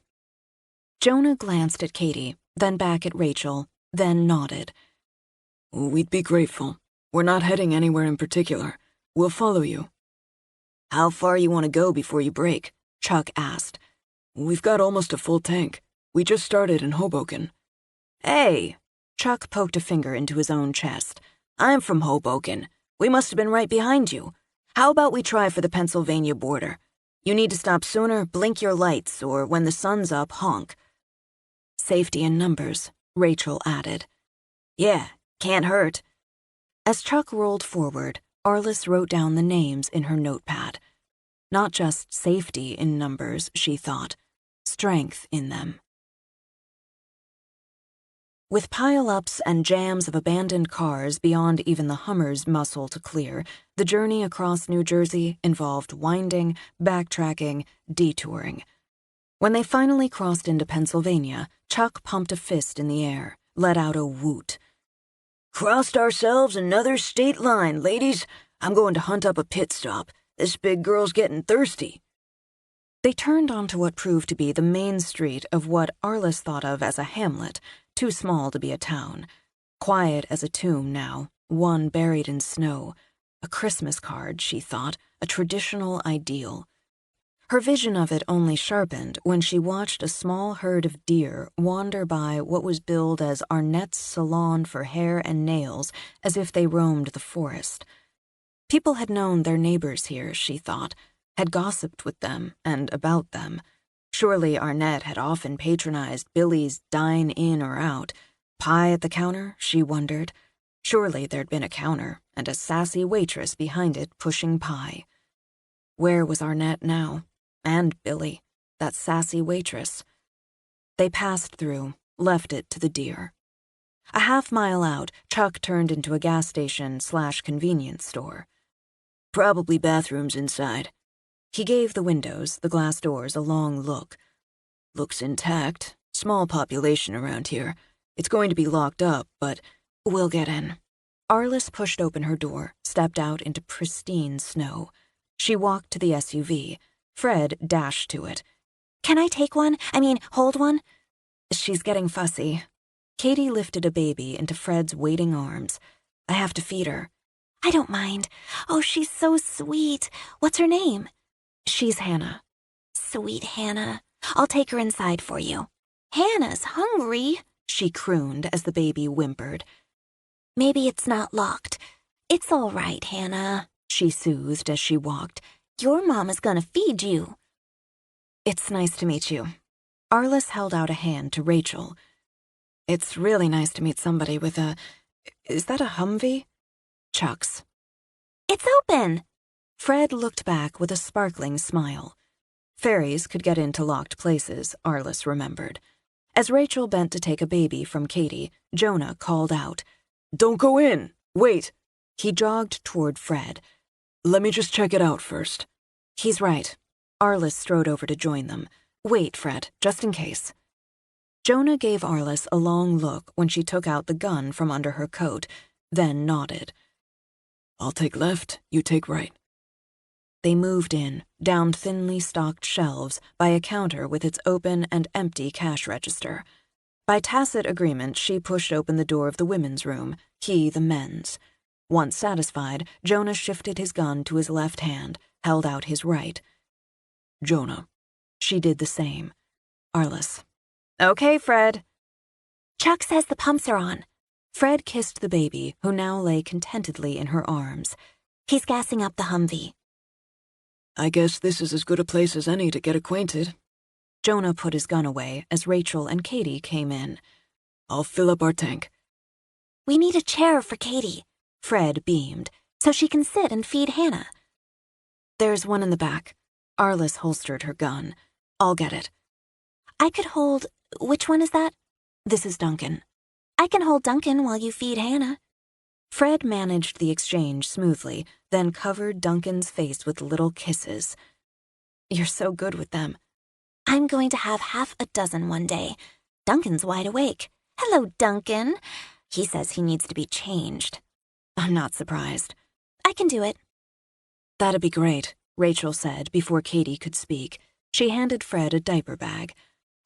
Speaker 1: Jonah glanced at Katie, then back at Rachel, then nodded.
Speaker 4: "We'd be grateful. We're not heading anywhere in particular. We'll follow you."
Speaker 1: "How far you want to go before you break?" Chuck asked.
Speaker 4: "We've got almost a full tank. We just started in Hoboken."
Speaker 1: "Hey!" Chuck poked a finger into his own chest. "I'm from Hoboken. We must have been right behind you. How about we try for the Pennsylvania border? You need to stop sooner, blink your lights, or when the sun's up, honk." "Safety in numbers," Rachel added. "Yeah, can't hurt." As Chuck rolled forward, Arliss wrote down the names in her notepad. Not just safety in numbers, she thought. Strength in them. With pile-ups and jams of abandoned cars beyond even the Hummer's muscle to clear, the journey across New Jersey involved winding, backtracking, detouring. When they finally crossed into Pennsylvania, Chuck pumped a fist in the air, let out a woot.
Speaker 4: "Crossed ourselves another state line, ladies. I'm going to hunt up a pit stop. This big girl's getting thirsty."
Speaker 1: They turned onto what proved to be the main street of what Arliss thought of as a hamlet, too small to be a town. Quiet as a tomb now, one buried in snow. A Christmas card, she thought, a traditional ideal. Her vision of it only sharpened when she watched a small herd of deer wander by what was billed as Arnett's Salon for Hair and Nails, as if they roamed the forest. People had known their neighbors here, she thought, had gossiped with them and about them.
Speaker 2: Surely Arnett had often patronized Billy's dine in or out. Pie at the counter, she wondered. Surely there'd been a counter and a sassy waitress behind it pushing pie. Where was Arnett now? And Billy, that sassy waitress. They passed through, left it to the deer. A half-mile out, Chuck turned into a gas station/convenience store. Probably bathrooms inside. He gave the windows, the glass doors, a long look. Looks intact. Small population around here. It's going to be locked up, but we'll get in. Arliss pushed open her door, stepped out into pristine snow. She walked to the SUV. Fred dashed to it.
Speaker 3: Can I take one? Hold one?
Speaker 2: She's getting fussy. Katie lifted a baby into Fred's waiting arms. I have to feed her.
Speaker 3: I don't mind. Oh, she's so sweet. What's her name?
Speaker 2: She's Hannah.
Speaker 3: Sweet Hannah. I'll take her inside for you. Hannah's hungry,
Speaker 2: she crooned as the baby whimpered.
Speaker 3: Maybe it's not locked. It's all right, Hannah, she soothed as she walked. Your mama's gonna feed you.
Speaker 2: It's nice to meet you. Arliss held out a hand to Rachel. It's really nice to meet somebody with a... Is that a Humvee? Chuck's.
Speaker 3: It's open.
Speaker 2: Fred looked back with a sparkling smile. Fairies could get into locked places, Arliss remembered. As Rachel bent to take a baby from Katie, Jonah called out, Don't go in! Wait! He jogged toward Fred. Let me just check it out first. He's right. Arliss strode over to join them. Wait, Fred, just in case. Jonah gave Arliss a long look when she took out the gun from under her coat, then nodded. I'll take left, you take right. They moved in, down thinly stocked shelves by a counter with its open and empty cash register. By tacit agreement, she pushed open the door of the women's room, he the men's. Once satisfied, Jonah shifted his gun to his left hand, held out his right. Jonah. She did the same. Arliss. Okay, Fred.
Speaker 3: Chuck says the pumps are on.
Speaker 2: Fred kissed the baby, who now lay contentedly in her arms.
Speaker 3: He's gassing up the Humvee.
Speaker 4: I guess this is as good a place as any to get acquainted.
Speaker 2: Jonah put his gun away as Rachel and Katie came in.
Speaker 4: I'll fill up our tank.
Speaker 3: We need a chair for Katie,
Speaker 2: Fred beamed,
Speaker 3: so she can sit and feed Hannah.
Speaker 2: There's one in the back. Arliss holstered her gun. I'll get it.
Speaker 3: I could hold... Which one is that?
Speaker 2: This is Duncan.
Speaker 3: I can hold Duncan while you feed Hannah.
Speaker 2: Fred managed the exchange smoothly, then covered Duncan's face with little kisses. You're so good with them.
Speaker 3: I'm going to have half a dozen one day. Duncan's wide awake. Hello, Duncan. He says he needs to be changed.
Speaker 2: I'm not surprised.
Speaker 3: I can do it.
Speaker 2: That'd be great, Rachel said before Katie could speak. She handed Fred a diaper bag.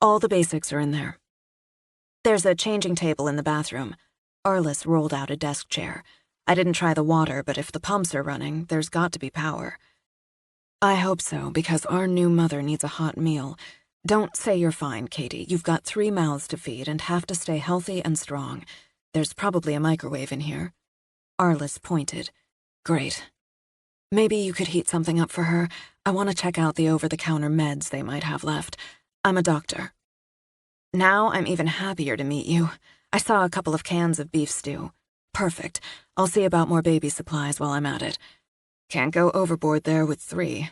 Speaker 2: All the basics are in there. There's a changing table in the bathroom. Arliss rolled out a desk chair. I didn't try the water, but if the pumps are running, there's got to be power. I hope so, because our new mother needs a hot meal. Don't say you're fine, Katie. You've got 3 mouths to feed and have to stay healthy and strong. There's probably a microwave in here. Arliss pointed. Great. Maybe you could heat something up for her. I want to check out the over-the-counter meds they might have left. I'm a doctor. Now I'm even happier to meet you. I saw a couple of cans of beef stew. Perfect. I'll see about more baby supplies while I'm at it. Can't go overboard there with 3.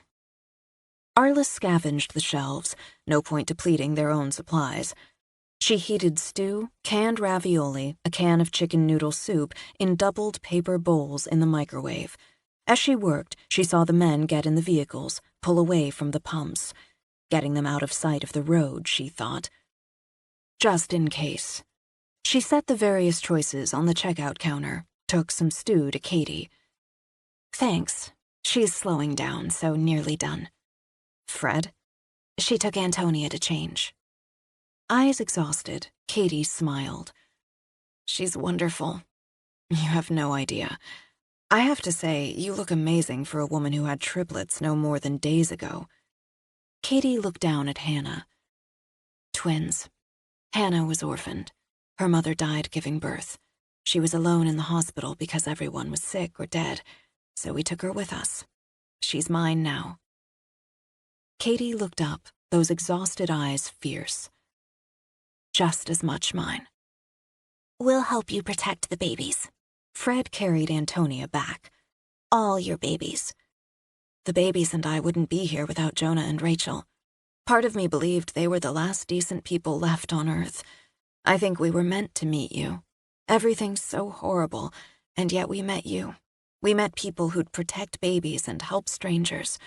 Speaker 2: Arliss scavenged the shelves, no point depleting their own supplies. She heated stew, canned ravioli, a can of chicken noodle soup in doubled paper bowls in the microwave. As she worked, she saw the men get in the vehicles, pull away from the pumps. Getting them out of sight of the road, she thought. Just in case. She set the various choices on the checkout counter, took some stew to Katie. Thanks. She's slowing down, so nearly done. Fred? She took Antonia to change. Eyes exhausted, Katie smiled. She's wonderful. You have no idea. I have to say, you look amazing for a woman who had triplets no more than days ago. Katie looked down at Hannah. Twins. Hannah was orphaned. Her mother died giving birth. She was alone in the hospital because everyone was sick or dead, so we took her with us. She's mine now. Katie looked up,
Speaker 1: those exhausted eyes fierce. Just as much mine.
Speaker 3: We'll help you protect the babies.
Speaker 1: Fred carried Antonia back.
Speaker 3: All your babies.
Speaker 1: The babies and I wouldn't be here without Jonah and Rachel. Part of me believed they were the last decent people left on Earth. I think we were meant to meet you. Everything's so horrible, and yet we met you. We met people who'd protect babies and help strangers.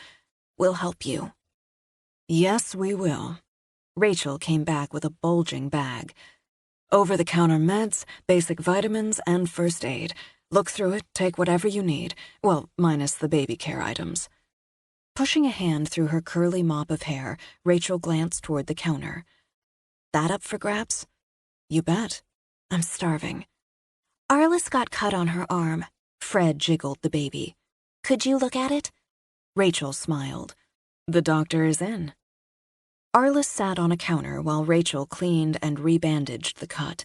Speaker 1: We'll help you.
Speaker 2: Yes, we will. Rachel came back with a bulging bag. Over-the-counter meds, basic vitamins, and first aid. Look through it, take whatever you need. Well, minus the baby care items.
Speaker 1: Pushing a hand through her curly mop of hair, Rachel glanced toward the counter. That up for grabs?
Speaker 2: You bet.
Speaker 1: I'm starving.
Speaker 3: Arliss got cut on her arm.
Speaker 1: Fred jiggled the baby.
Speaker 3: Could you look at it?
Speaker 1: Rachel smiled.
Speaker 2: The doctor is in.
Speaker 1: Arliss sat on a counter while Rachel cleaned and rebandaged the cut.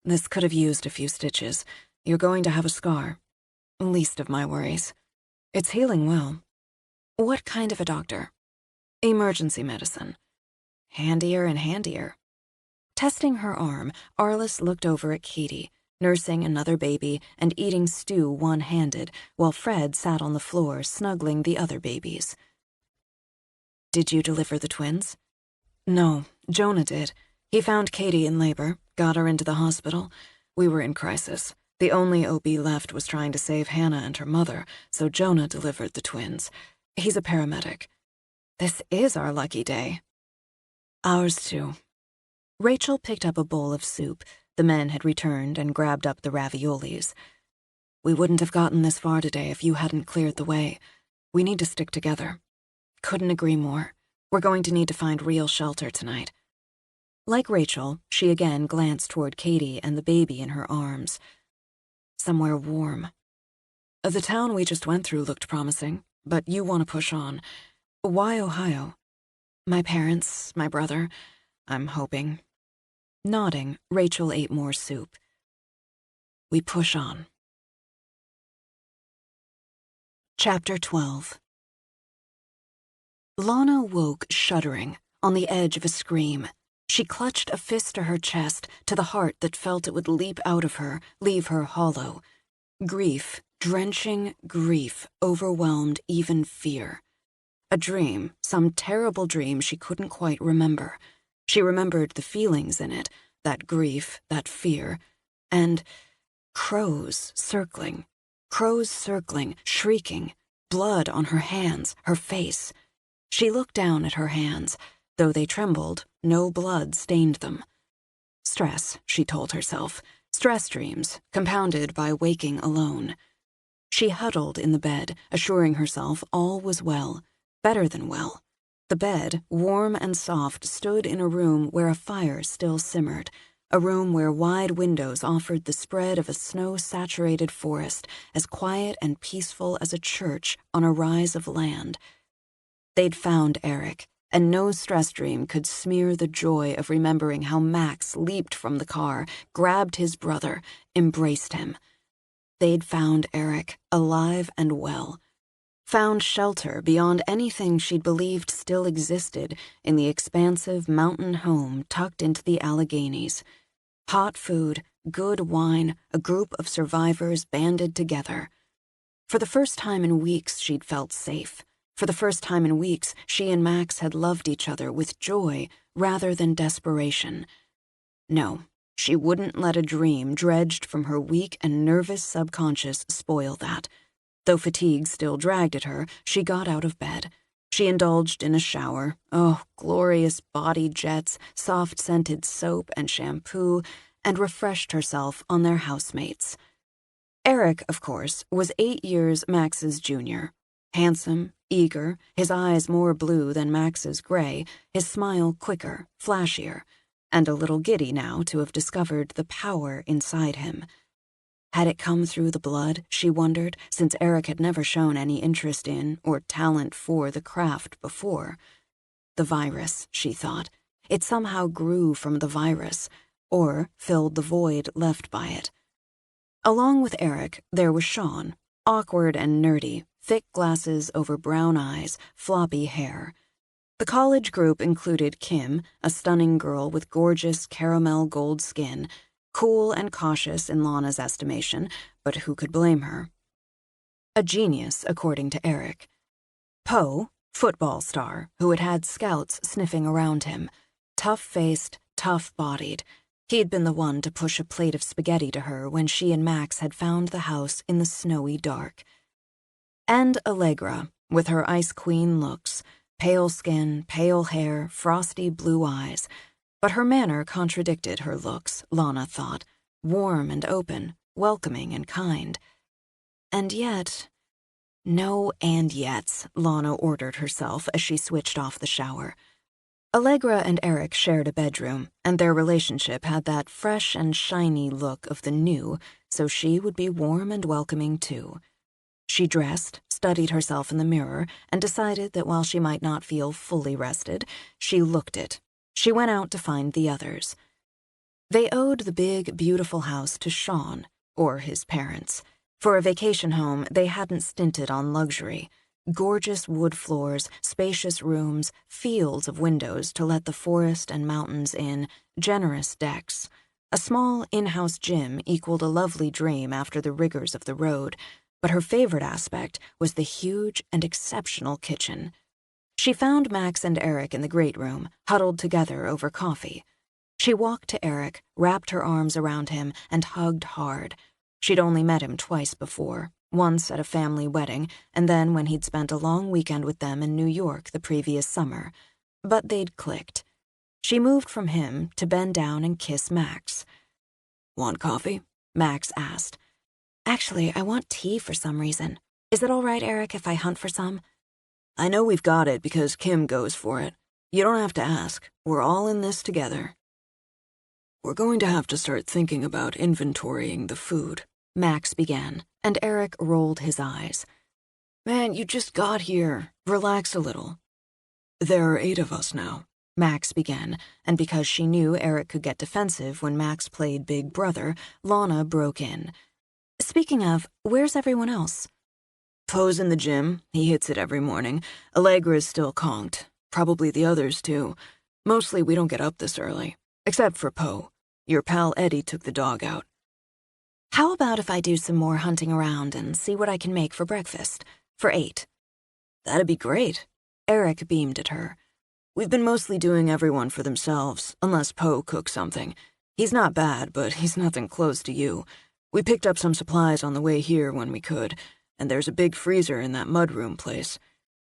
Speaker 2: This could have used a few stitches. You're going to have a scar. Least of my worries. It's healing well.
Speaker 1: What kind of a doctor?
Speaker 2: Emergency medicine.
Speaker 1: Handier and handier. Testing her arm, Arliss looked over at Katie, nursing another baby and eating stew one-handed, while Fred sat on the floor snuggling the other babies.
Speaker 2: Did you deliver the twins? No, Jonah did. He found Katie in labor, got her into the hospital. We were in crisis. The only OB left was trying to save Hannah and her mother, so Jonah delivered the twins. He's a paramedic.
Speaker 1: This is our lucky day.
Speaker 2: Ours too.
Speaker 1: Rachel picked up a bowl of soup. The men had returned and grabbed up the raviolis.
Speaker 2: We wouldn't have gotten this far today if you hadn't cleared the way. We need to stick together. Couldn't agree more. We're going to need to find real shelter tonight.
Speaker 1: Like Rachel, she again glanced toward Katie and the baby in her arms.
Speaker 2: Somewhere warm. The town we just went through looked promising, but you want to push on. Why Ohio?
Speaker 1: My parents, my brother, I'm hoping. Nodding, Rachel ate more soup.
Speaker 2: We push on.
Speaker 1: Chapter 12. Lana woke shuddering, on the edge of a scream. She clutched a fist to her chest, to the heart that felt it would leap out of her, leave her hollow. Grief, drenching grief, overwhelmed even fear. A dream, some terrible dream she couldn't quite remember. She remembered the feelings in it, that grief, that fear, and crows circling, shrieking, blood on her hands, her face. She looked down at her hands. Though they trembled, no blood stained them. Stress, she told herself. Stress dreams, compounded by waking alone. She huddled in the bed, assuring herself all was well, better than well. The bed, warm and soft, stood in a room where a fire still simmered, a room where wide windows offered the spread of a snow-saturated forest, as quiet and peaceful as a church on a rise of land. They'd found Eric, and no stress dream could smear the joy of remembering how Max leaped from the car, grabbed his brother, embraced him. They'd found Eric, alive and well. Found shelter beyond anything she'd believed still existed in the expansive mountain home tucked into the Alleghenies. Hot food, good wine, a group of survivors banded together. For the first time in weeks, she'd felt safe. For the first time in weeks, she and Max had loved each other with joy rather than desperation. No, she wouldn't let a dream dredged from her weak and nervous subconscious spoil that. Though fatigue still dragged at her, she got out of bed. She indulged in a shower. Oh, glorious body jets, soft-scented soap and shampoo, and refreshed herself on their housemates. Eric, of course, was 8 years Max's junior. Handsome, eager, his eyes more blue than Max's gray, his smile quicker, flashier, and a little giddy now to have discovered the power inside him. Had it come through the blood, she wondered, since Eric had never shown any interest in or talent for the craft before? The virus, she thought. It somehow grew from the virus, or filled the void left by it. Along with Eric, there was Sean, awkward and nerdy, thick glasses over brown eyes, floppy hair. The college group included Kim, a stunning girl with gorgeous caramel gold skin, cool and cautious in Lana's estimation, but who could blame her? A genius, according to Eric. Poe, football star, who had had scouts sniffing around him, tough-faced, tough-bodied. He'd been the one to push a plate of spaghetti to her when she and Max had found the house in the snowy dark. And Allegra, with her ice queen looks, pale skin, pale hair, frosty blue eyes. But her manner contradicted her looks, Lana thought, warm and open, welcoming and kind. And yet... No and yets, Lana ordered herself as she switched off the shower. Allegra and Eric shared a bedroom, and their relationship had that fresh and shiny look of the new, so she would be warm and welcoming too. She dressed, studied herself in the mirror, and decided that while she might not feel fully rested, she looked it. She went out to find the others. They owed the big, beautiful house to Sean, or his parents. For a vacation home, they hadn't stinted on luxury. Gorgeous wood floors, spacious rooms, fields of windows to let the forest and mountains in, generous decks. A small in-house gym equaled a lovely dream after the rigors of the road, but her favorite aspect was the huge and exceptional kitchen. She found Max and Eric in the great room, huddled together over coffee. She walked to Eric, wrapped her arms around him, and hugged hard. She'd only met him twice before, once at a family wedding, and then when he'd spent a long weekend with them in New York the previous summer. But they'd clicked. She moved from him to bend down and kiss Max.
Speaker 4: "Want coffee?"
Speaker 1: Max asked.
Speaker 3: Actually, I want tea for some reason. Is it all right, Eric, if I hunt for some?
Speaker 4: "I know we've got it because Kim goes for it. You don't have to ask. We're all in this together." "We're going to have to start thinking about inventorying the food,"
Speaker 1: Max began, and Eric rolled his eyes.
Speaker 4: "Man, you just got here. Relax a little." "There are 8 of us now,"
Speaker 1: Max began, and because she knew Eric could get defensive when Max played Big Brother, Lana broke in. Speaking of, where's everyone else?
Speaker 4: "Poe's in the gym. He hits it every morning. Allegra's still conked. Probably the others, too. Mostly we don't get up this early. Except for Poe. Your pal Eddie took the dog out."
Speaker 1: How about if I do some more hunting around and see what I can make for breakfast? For 8.
Speaker 4: "That'd be great."
Speaker 1: Eric beamed at her.
Speaker 4: "We've been mostly doing everyone for themselves, unless Poe cooks something. He's not bad, but he's nothing close to you. We picked up some supplies on the way here when we could, and there's a big freezer in that mudroom place.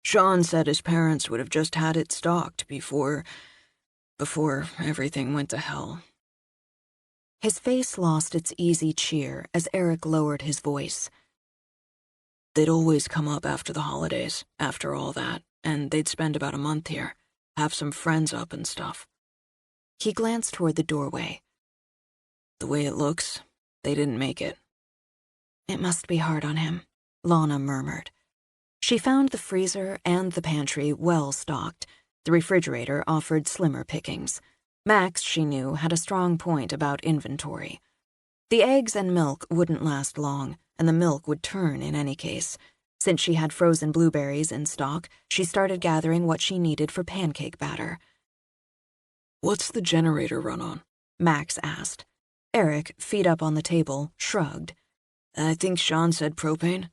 Speaker 4: Sean said his parents would have just had it stocked before everything went to hell."
Speaker 1: His face lost its easy cheer as Eric lowered his voice.
Speaker 4: "They'd always come up after the holidays, after all that, and they'd spend about a month here, have some friends up and stuff."
Speaker 1: He glanced toward the doorway.
Speaker 4: "The way it looks, they didn't make it."
Speaker 1: It must be hard on him, Lana murmured. She found the freezer and the pantry well stocked. The refrigerator offered slimmer pickings. Max, she knew, had a strong point about inventory. The eggs and milk wouldn't last long, and the milk would turn in any case. Since she had frozen blueberries in stock, she started gathering what she needed for pancake batter.
Speaker 4: "What's the generator run on?"
Speaker 1: Max asked. Eric, feet up on the table, shrugged.
Speaker 4: "I think Sean said propane."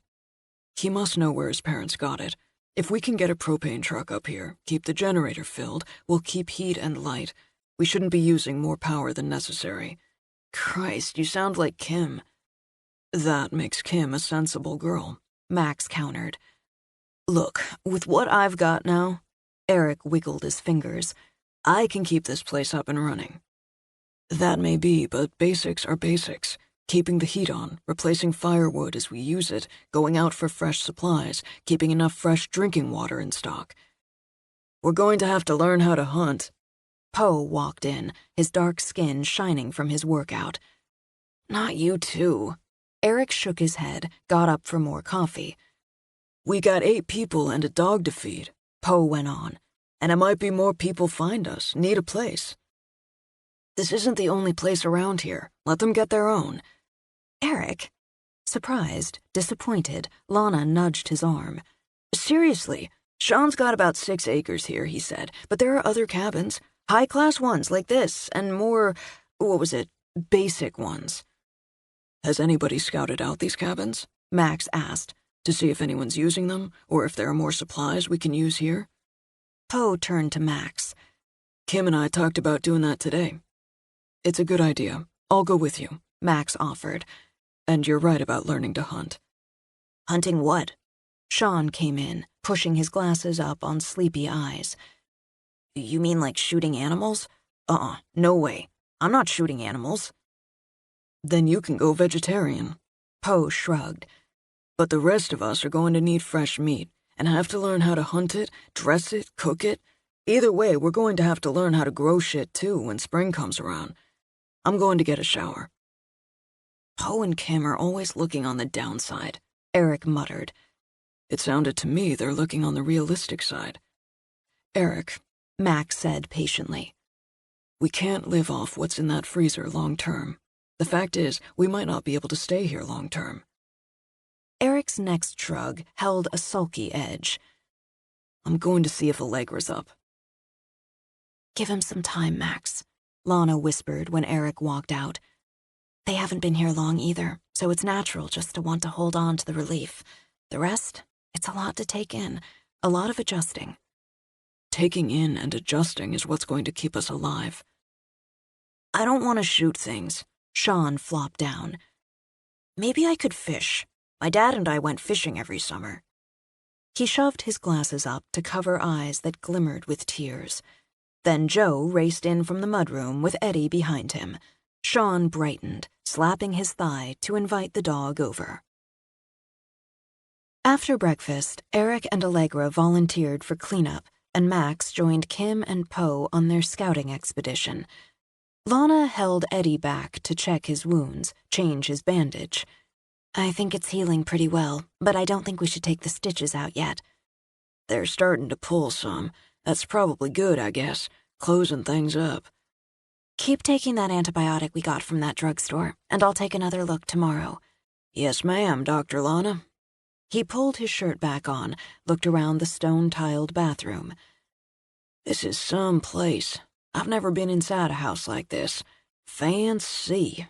Speaker 4: "He must know where his parents got it. If we can get a propane truck up here, keep the generator filled, we'll keep heat and light. We shouldn't be using more power than necessary." "Christ, you sound like Kim." "That makes Kim a sensible girl," Max countered. "Look, with what I've got now," Eric wiggled his fingers, "I can keep this place up and running." "That may be, but basics are basics. Keeping the heat on, replacing firewood as we use it, going out for fresh supplies, keeping enough fresh drinking water in stock. We're going to have to learn how to hunt." Poe walked in, his dark skin shining from his workout. "Not you too." Eric shook his head, got up for more coffee. "We got 8 people and a dog to feed," Poe went on. "And it might be more people find us, need a place. This isn't the only place around here. Let them get their own." "Eric?" Surprised, disappointed, Lana nudged his arm. "Seriously,"
Speaker 2: Sean's got about 6 acres here, he said, but there are other cabins. High-class ones like this, and more, basic ones.
Speaker 4: Has anybody scouted out these cabins? Max asked, to see if anyone's using them, or if there are more supplies we can use here.
Speaker 2: Poe turned to Max.
Speaker 4: Kim and I talked about doing that today. It's a good idea. I'll go with you, Max offered. And you're right about learning to hunt.
Speaker 2: Hunting what? Sean came in, pushing his glasses up on sleepy eyes. You mean like shooting animals? No way. I'm not shooting animals.
Speaker 4: Then you can go vegetarian.
Speaker 2: Poe shrugged.
Speaker 4: But the rest of us are going to need fresh meat, and have to learn how to hunt it, dress it, cook it. Either way, we're going to have to learn how to grow shit too when spring comes around. I'm going to get a shower.
Speaker 2: Poe and Kim are always looking on the downside, Eric muttered.
Speaker 4: It sounded to me they're looking on the realistic side. Eric,
Speaker 2: Max said patiently.
Speaker 4: We can't live off what's in that freezer long term. The fact is, we might not be able to stay here long term.
Speaker 2: Eric's next shrug held a sulky edge.
Speaker 4: I'm going to see if Allegra's up.
Speaker 2: Give him some time, Max, Lana whispered when Eric walked out. They haven't been here long either, so it's natural just to want to hold on to the relief. The rest, it's a lot to take in, a lot of adjusting.
Speaker 4: Taking in and adjusting is what's going to keep us alive.
Speaker 2: I don't want to shoot things, Sean flopped down. Maybe I could fish. My dad and I went fishing every summer. He shoved his glasses up to cover eyes that glimmered with tears. Then Joe raced in from the mudroom with Eddie behind him. Sean brightened, slapping his thigh to invite the dog over. After breakfast, Eric and Allegra volunteered for cleanup, and Max joined Kim and Poe on their scouting expedition. Lana held Eddie back to check his wounds, change his bandage. I think it's healing pretty well, but I don't think we should take the stitches out yet.
Speaker 4: They're starting to pull some. That's probably good, I guess, closing things up.
Speaker 2: Keep taking that antibiotic we got from that drugstore, and I'll take another look tomorrow.
Speaker 4: Yes, ma'am, Dr. Lana.
Speaker 2: He pulled his shirt back on, looked around the stone-tiled bathroom.
Speaker 4: This is some place. I've never been inside a house like this. Fancy.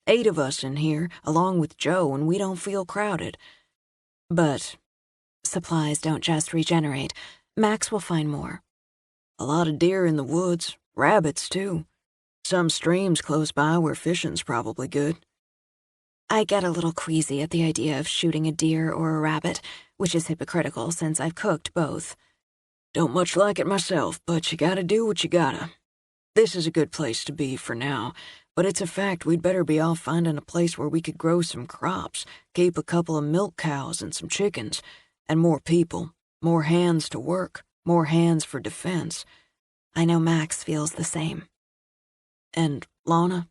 Speaker 4: 8 of us in here, along with Joe, and we don't feel crowded.
Speaker 2: But supplies don't just regenerate. Max will find more.
Speaker 4: A lot of deer in the woods, rabbits, too. Some streams close by where fishing's probably good.
Speaker 2: I get a little queasy at the idea of shooting a deer or a rabbit, which is hypocritical since I've cooked both.
Speaker 4: Don't much like it myself, but you gotta do what you gotta. This is a good place to be for now, but it's a fact we'd better be off finding a place where we could grow some crops, keep a couple of milk cows and some chickens, and more people, more hands to work, more hands for defense.
Speaker 2: I know Max feels the same.
Speaker 4: And Lana?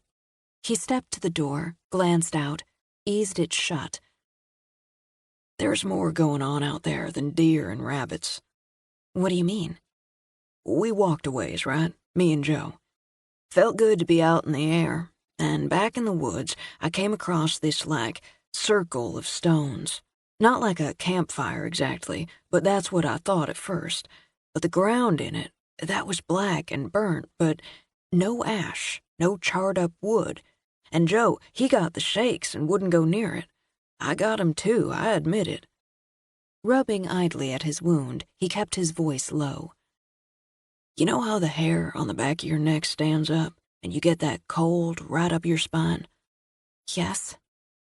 Speaker 2: He stepped to the door, glanced out, eased it shut.
Speaker 4: There's more going on out there than deer and rabbits.
Speaker 2: What do you mean?
Speaker 4: We walked a ways, right? Me and Joe. Felt good to be out in the air, and back in the woods, I came across this, circle of stones. Not like a campfire exactly, but that's what I thought at first. But the ground in it, that was black and burnt, but no ash, no charred up wood. And Joe, he got the shakes and wouldn't go near it. I got 'em too, I admit it.
Speaker 2: Rubbing idly at his wound, he kept his voice low.
Speaker 4: You know how the hair on the back of your neck stands up, and you get that cold right up your spine?
Speaker 2: Yes.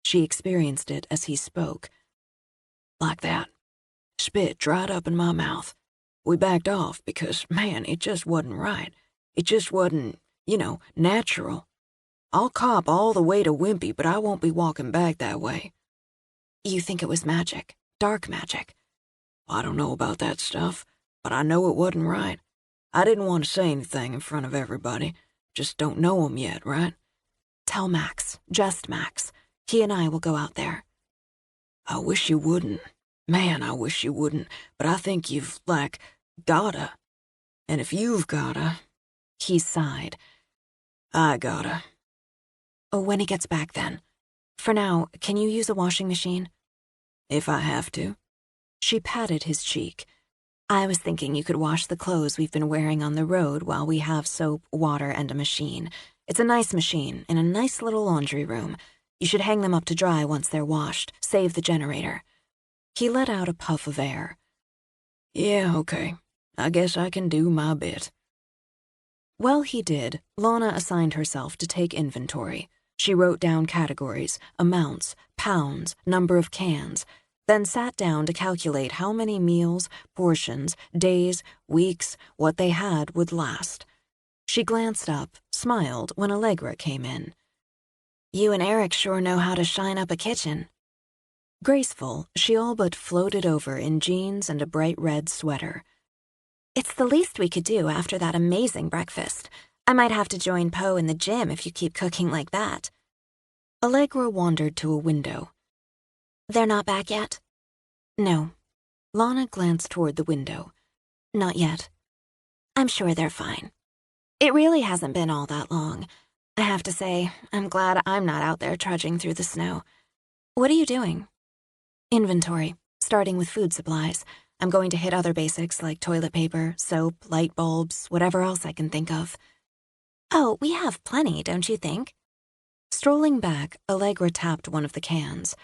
Speaker 2: She experienced it as he spoke.
Speaker 4: Like that. Spit dried up in my mouth. We backed off because, man, it just wasn't right. It just wasn't, natural. I'll cop all the way to Wimpy, but I won't be walking back that way.
Speaker 2: You think it was magic? Dark magic?
Speaker 4: I don't know about that stuff, but I know it wasn't right. I didn't want to say anything in front of everybody. Just don't know 'em yet, right?
Speaker 2: Tell Max, just Max. He and I will go out there.
Speaker 4: I wish you wouldn't. Man, I wish you wouldn't. But I think you've, gotta. And if you've gotta...
Speaker 2: He sighed.
Speaker 4: I gotta.
Speaker 2: Oh, when he gets back then. For now, can you use a washing machine?
Speaker 4: If I have to.
Speaker 2: She patted his cheek.
Speaker 1: I was thinking you could wash the clothes we've been wearing on the road while we have soap, water, and a machine. It's a nice machine in a nice little laundry room. You should hang them up to dry once they're washed. Save the generator. He let out a puff of air.
Speaker 4: Yeah, okay. I guess I can do my bit.
Speaker 1: Well, he did. Lana assigned herself to take inventory. She wrote down categories, amounts, pounds, number of cans, then sat down to calculate how many meals, portions, days, weeks, what they had would last. She glanced up, smiled when Allegra came in.
Speaker 3: You and Eric sure know how to shine up a kitchen.
Speaker 1: Graceful, she all but floated over in jeans and a bright red sweater.
Speaker 3: It's the least we could do after that amazing breakfast. I might have to join Poe in the gym if you keep cooking like that.
Speaker 1: Allegra wandered to a window.
Speaker 3: They're not back yet?
Speaker 1: No. Lana glanced toward the window. Not yet.
Speaker 3: I'm sure they're fine. It really hasn't been all that long. I have to say, I'm glad I'm not out there trudging through the snow. What are you doing?
Speaker 1: Inventory, starting with food supplies. I'm going to hit other basics like toilet paper, soap, light bulbs, whatever else I can think of.
Speaker 3: Oh, we have plenty, don't you think?
Speaker 1: Strolling back, Allegra tapped one of the cans.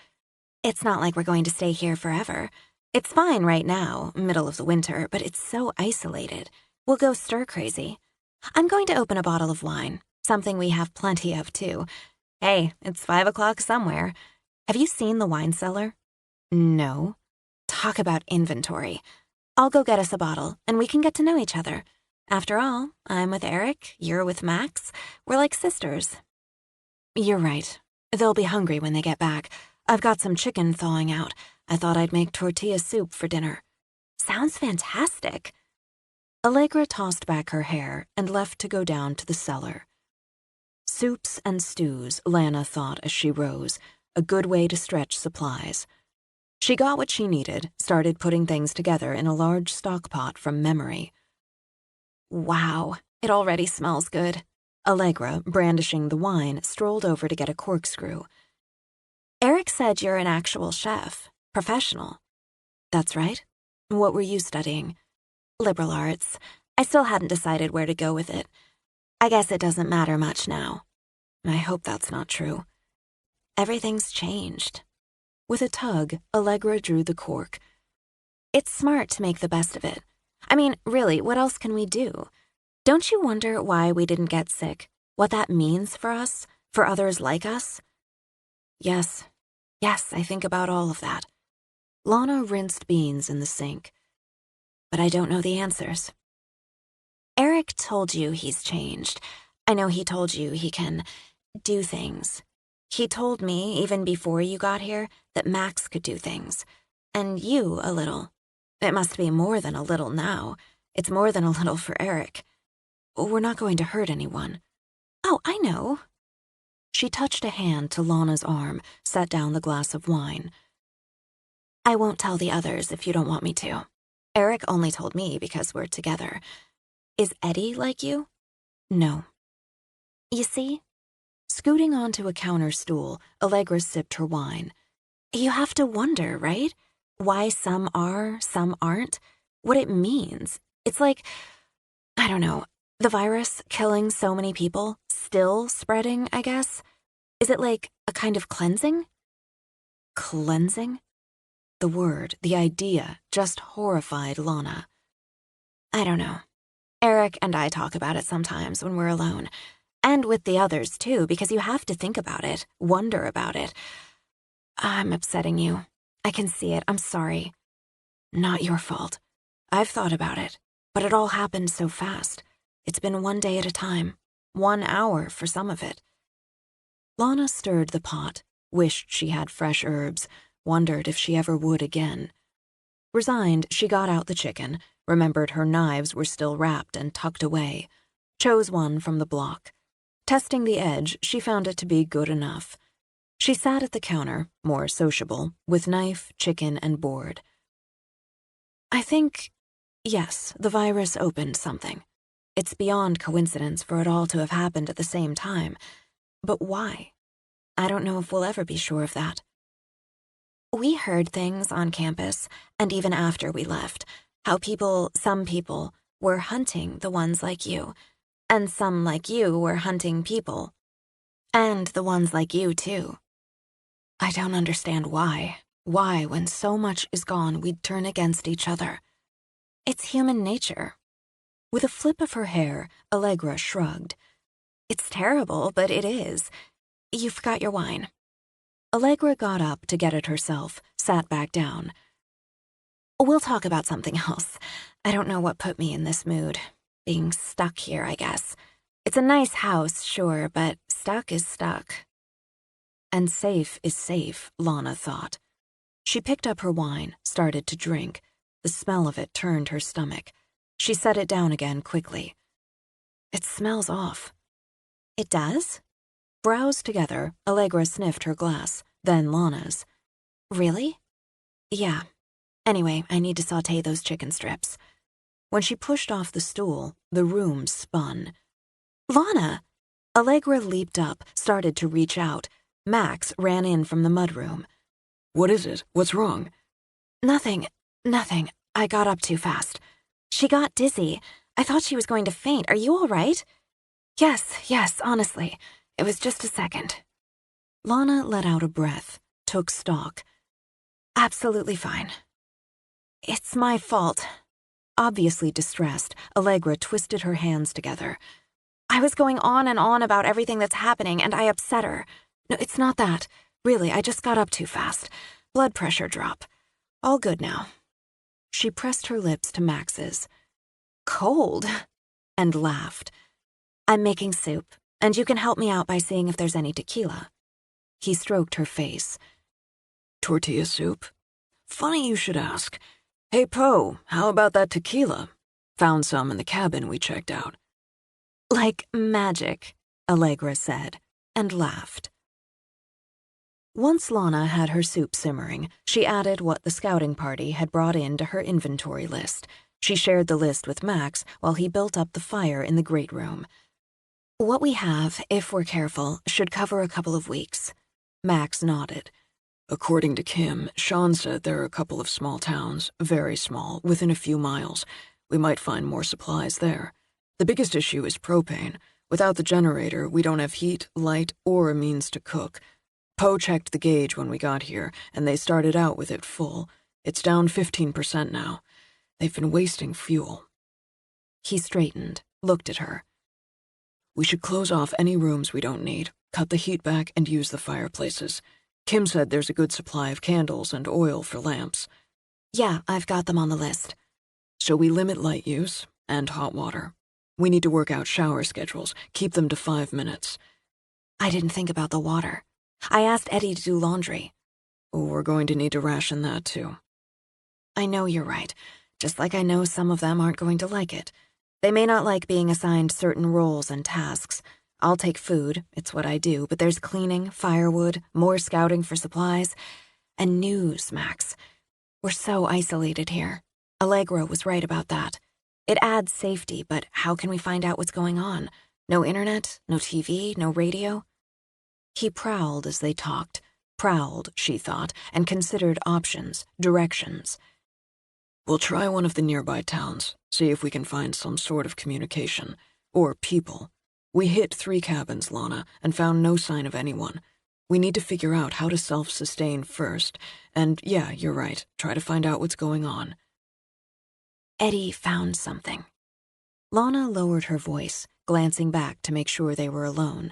Speaker 3: It's not like we're going to stay here forever. It's fine right now, middle of the winter, but it's so isolated. We'll go stir-crazy. I'm going to open a bottle of wine, something we have plenty of, too. Hey, it's 5 o'clock somewhere. Have you seen the wine cellar?
Speaker 1: No.
Speaker 3: Talk about inventory. I'll go get us a bottle, and we can get to know each other. After all, I'm with Eric, you're with Max. We're like sisters.
Speaker 1: You're right. They'll be hungry when they get back. I've got some chicken thawing out. I thought I'd make tortilla soup for dinner.
Speaker 3: Sounds fantastic.
Speaker 1: Allegra tossed back her hair and left to go down to the cellar. Soups and stews, Lana thought as she rose, a good way to stretch supplies. She got what she needed, started putting things together in a large stock pot from memory.
Speaker 3: Wow, it already smells good.
Speaker 1: Allegra, brandishing the wine, strolled over to get a corkscrew.
Speaker 3: Eric said you're an actual chef, professional.
Speaker 1: That's right. What were you studying?
Speaker 3: Liberal arts. I still hadn't decided where to go with it. I guess it doesn't matter much now.
Speaker 1: I hope that's not true.
Speaker 3: Everything's changed.
Speaker 1: With a tug, Allegra drew the cork.
Speaker 3: It's smart to make the best of it. I mean, really, what else can we do? Don't you wonder why we didn't get sick? What that means for us? For others like us?
Speaker 1: Yes, I think about all of that. Lana rinsed beans in the sink. But I don't know the answers.
Speaker 3: Eric told you he's changed. I know he told you he can do things. He told me, even before you got here, that Max could do things. And you a little. It must be more than a little now. It's more than a little for Eric.
Speaker 1: We're not going to hurt anyone.
Speaker 3: Oh, I know.
Speaker 1: She touched a hand to Lana's arm, set down the glass of wine.
Speaker 3: I won't tell the others if you don't want me to. Eric only told me because we're together. Is Eddie like you?
Speaker 1: No.
Speaker 3: You see?
Speaker 1: Scooting onto a counter stool, Allegra sipped her wine.
Speaker 3: You have to wonder, right? Why some are, some aren't. What it means. It's like, I don't know, the virus killing so many people, still spreading, I guess. Is it like a kind of cleansing?
Speaker 1: Cleansing? The word, the idea, just horrified Lana.
Speaker 3: I don't know. Eric and I talk about it sometimes when we're alone. And with the others, too, because you have to think about it, wonder about it. I'm upsetting you. I can see it. I'm sorry.
Speaker 1: Not your fault. I've thought about it, but it all happened so fast. It's been one day at a time, 1 hour for some of it. Lana stirred the pot, wished she had fresh herbs, wondered if she ever would again. Resigned, she got out the chicken, remembered her knives were still wrapped and tucked away, chose one from the block. Testing the edge, she found it to be good enough. She sat at the counter, more sociable, with knife, chicken, and board. I think, yes, the virus opened something. It's beyond coincidence for it all to have happened at the same time. But why? I don't know if we'll ever be sure of that.
Speaker 3: We heard things on campus, and even after we left. How some people, were hunting the ones like you, and some like you were hunting people. And the ones like you, too.
Speaker 2: I don't understand why. Why, when so much is gone, we'd turn against each other?
Speaker 3: It's human nature.
Speaker 2: With a flip of her hair, Allegra shrugged.
Speaker 3: It's terrible, but it is. You forgot your wine.
Speaker 2: Allegra got up to get it herself, sat back down.
Speaker 3: We'll talk about something else. I don't know what put me in this mood. Being stuck here, I guess. It's a nice house, sure, but stuck is stuck.
Speaker 2: And safe is safe, Lana thought. She picked up her wine, started to drink. The smell of it turned her stomach. She set it down again quickly. It smells off.
Speaker 3: It does?
Speaker 2: Brows together, Allegra sniffed her glass, then Lana's.
Speaker 3: Really?
Speaker 2: Yeah. Anyway, I need to saute those chicken strips. When she pushed off the stool, the room spun.
Speaker 3: Lana!
Speaker 2: Allegra leaped up, started to reach out. Max ran in from the mudroom.
Speaker 4: What is it? What's wrong?
Speaker 2: Nothing. I got up too fast.
Speaker 3: She got dizzy. I thought she was going to faint. Are you all right?
Speaker 2: Yes, honestly. It was just a second. Lana let out a breath, took stock. Absolutely fine. It's my fault. Obviously distressed, Allegra twisted her hands together.
Speaker 3: I was going on and on about everything that's happening, and I upset her.
Speaker 2: No, it's not that. Really, I just got up too fast. Blood pressure drop. All good now. She pressed her lips to Max's.
Speaker 3: Cold?
Speaker 2: And laughed.
Speaker 3: I'm making soup, and you can help me out by seeing if there's any tequila.
Speaker 2: He stroked her face.
Speaker 4: Tortilla soup? Funny you should ask. Hey, Poe, how about that tequila? Found some in the cabin we checked out.
Speaker 2: Like magic, Allegra said, and laughed. Once Lana had her soup simmering, she added what the scouting party had brought in to her inventory list. She shared the list with Max while he built up the fire in the great room.
Speaker 3: What we have, if we're careful, should cover a couple of weeks.
Speaker 2: Max nodded.
Speaker 4: According to Kim, Sean said there are a couple of small towns, very small, within a few miles. We might find more supplies there. The biggest issue is propane. Without the generator, we don't have heat, light, or a means to cook. Poe checked the gauge when we got here, and they started out with it full. It's down 15% now. They've been wasting fuel.
Speaker 2: He straightened, looked at her.
Speaker 4: We should close off any rooms we don't need, cut the heat back, and use the fireplaces. Kim said there's a good supply of candles and oil for lamps.
Speaker 2: Yeah, I've got them on the list.
Speaker 4: So we limit light use and hot water. We need to work out shower schedules, keep them to 5 minutes.
Speaker 2: I didn't think about the water. I asked Eddie to do laundry.
Speaker 4: We're going to need to ration that, too.
Speaker 2: I know you're right, just like I know some of them aren't going to like it. They may not like being assigned certain roles and tasks. I'll take food, it's what I do, but there's cleaning, firewood, more scouting for supplies, and news, Max. We're so isolated here. Allegra was right about that. It adds safety, but how can we find out what's going on? No internet, no TV, no radio? He prowled as they talked. Prowled, she thought, and considered options, directions.
Speaker 4: We'll try one of the nearby towns, see if we can find some sort of communication. Or people. We hit 3 cabins, Lana, and found no sign of anyone. We need to figure out how to self-sustain first. And yeah, you're right, try to find out what's going on.
Speaker 2: Eddie found something. Lana lowered her voice, glancing back to make sure they were alone.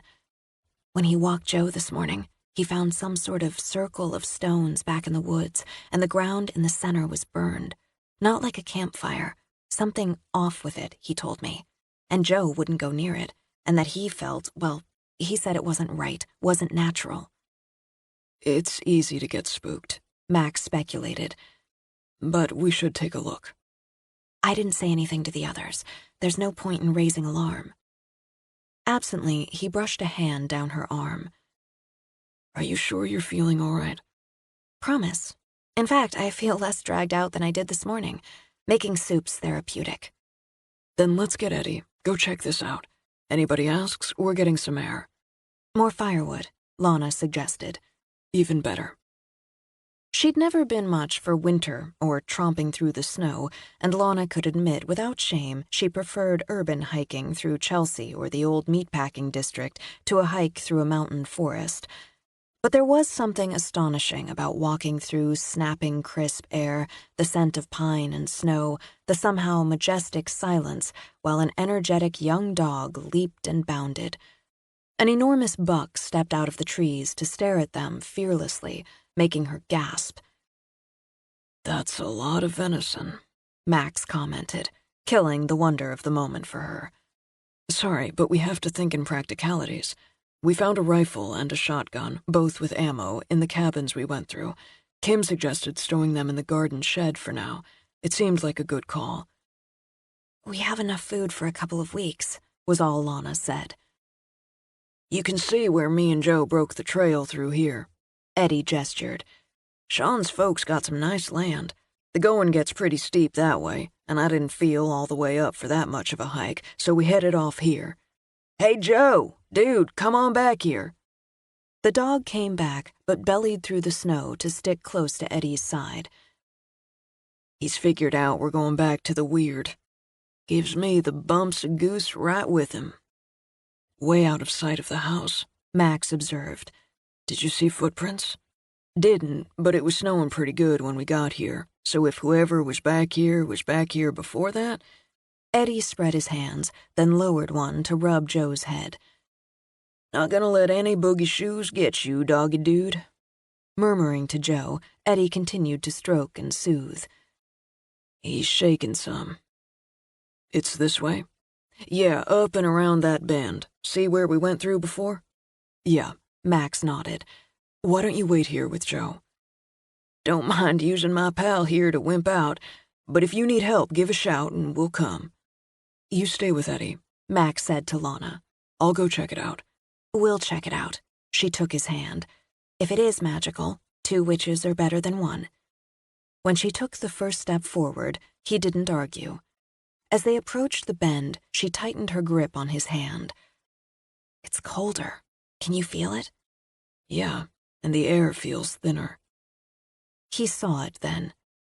Speaker 2: When he walked Joe this morning, he found some sort of circle of stones back in the woods, and the ground in the center was burned. Not like a campfire. Something off with it, he told me. And Joe wouldn't go near it, and that he felt, well, he said it wasn't right, wasn't natural.
Speaker 4: It's easy to get spooked,
Speaker 2: Max speculated.
Speaker 4: But we should take a look.
Speaker 2: I didn't say anything to the others. There's no point in raising alarm. Absently, he brushed a hand down her arm.
Speaker 4: Are you sure you're feeling all right?
Speaker 2: Promise. In fact, I feel less dragged out than I did this morning. Making soup's therapeutic.
Speaker 4: Then let's get Eddie. Go check this out. Anybody asks, we're getting some air.
Speaker 2: More firewood, Lana suggested.
Speaker 4: Even better.
Speaker 1: She'd never been much for winter or tromping through the snow, and Lana could admit without shame she preferred urban hiking through Chelsea or the old meatpacking district to a hike through a mountain forest. But there was something astonishing about walking through snapping crisp air, the scent of pine and snow, the somehow majestic silence, while an energetic young dog leaped and bounded. An enormous buck stepped out of the trees to stare at them fearlessly, making her gasp.
Speaker 4: "That's a lot of venison,"
Speaker 1: Max commented, killing the wonder of the moment for her.
Speaker 4: "Sorry, but we have to think in practicalities. We found a rifle and a shotgun, both with ammo, in the cabins we went through. Kim suggested stowing them in the garden shed for now. It seemed like a good call."
Speaker 1: "We have enough food for a couple of weeks," was all Lana said.
Speaker 4: "You can see where me and Joe broke the trail through here." Eddie gestured. "Sean's folks got some nice land. The going gets pretty steep that way, and I didn't feel all the way up for that much of a hike, so we headed off here. Hey, Joe! Dude, come on back here."
Speaker 1: The dog came back, but bellied through the snow to stick close to Eddie's side.
Speaker 4: "He's figured out we're going back to the weird. Gives me the bumps of goose right with him." "Way out of sight of the house," Max observed. "Did you see footprints?" "Didn't, but it was snowing pretty good when we got here, so if whoever was back here before that—"
Speaker 1: Eddie spread his hands, then lowered one to rub Joe's head.
Speaker 4: "Not gonna let any boogie shoes get you, doggy dude."
Speaker 1: Murmuring to Joe, Eddie continued to stroke and soothe.
Speaker 4: "He's shaking some." "It's this way?" "Yeah, up and around that bend. See where we went through before?" "Yeah," Max nodded. "Why don't you wait here with Joe?" "Don't mind using my pal here to wimp out, but if you need help, give a shout and we'll come." "You stay with Eddie," Max said to Lana. "I'll go check it out."
Speaker 1: "We'll check it out." She took his hand. "If it is magical, 2 witches are better than 1. When she took the first step forward, he didn't argue. As they approached the bend, she tightened her grip on his hand. "It's colder. Can you feel it?"
Speaker 4: "Yeah, and the air feels thinner."
Speaker 1: He saw it then.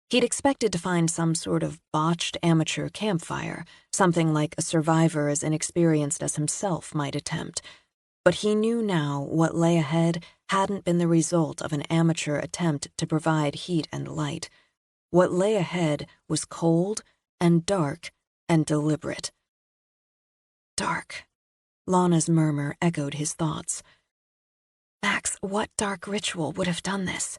Speaker 1: He'd expected to find some sort of botched amateur campfire, something like a survivor as inexperienced as himself might attempt. But he knew now what lay ahead hadn't been the result of an amateur attempt to provide heat and light. What lay ahead was cold and dark and deliberate. Dark. Lana's murmur echoed his thoughts. Max, what dark ritual would have done this?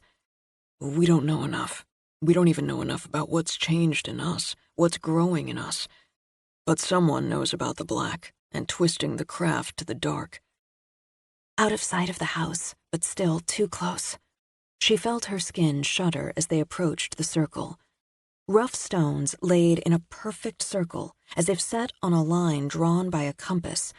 Speaker 4: "We don't know enough. We don't even know enough about what's changed in us, what's growing in us. But someone knows about the black and twisting the craft to the dark."
Speaker 1: Out of sight of the house, but still too close. She felt her skin shudder as they approached the circle. Rough stones laid in a perfect circle, as if set on a line drawn by a compass.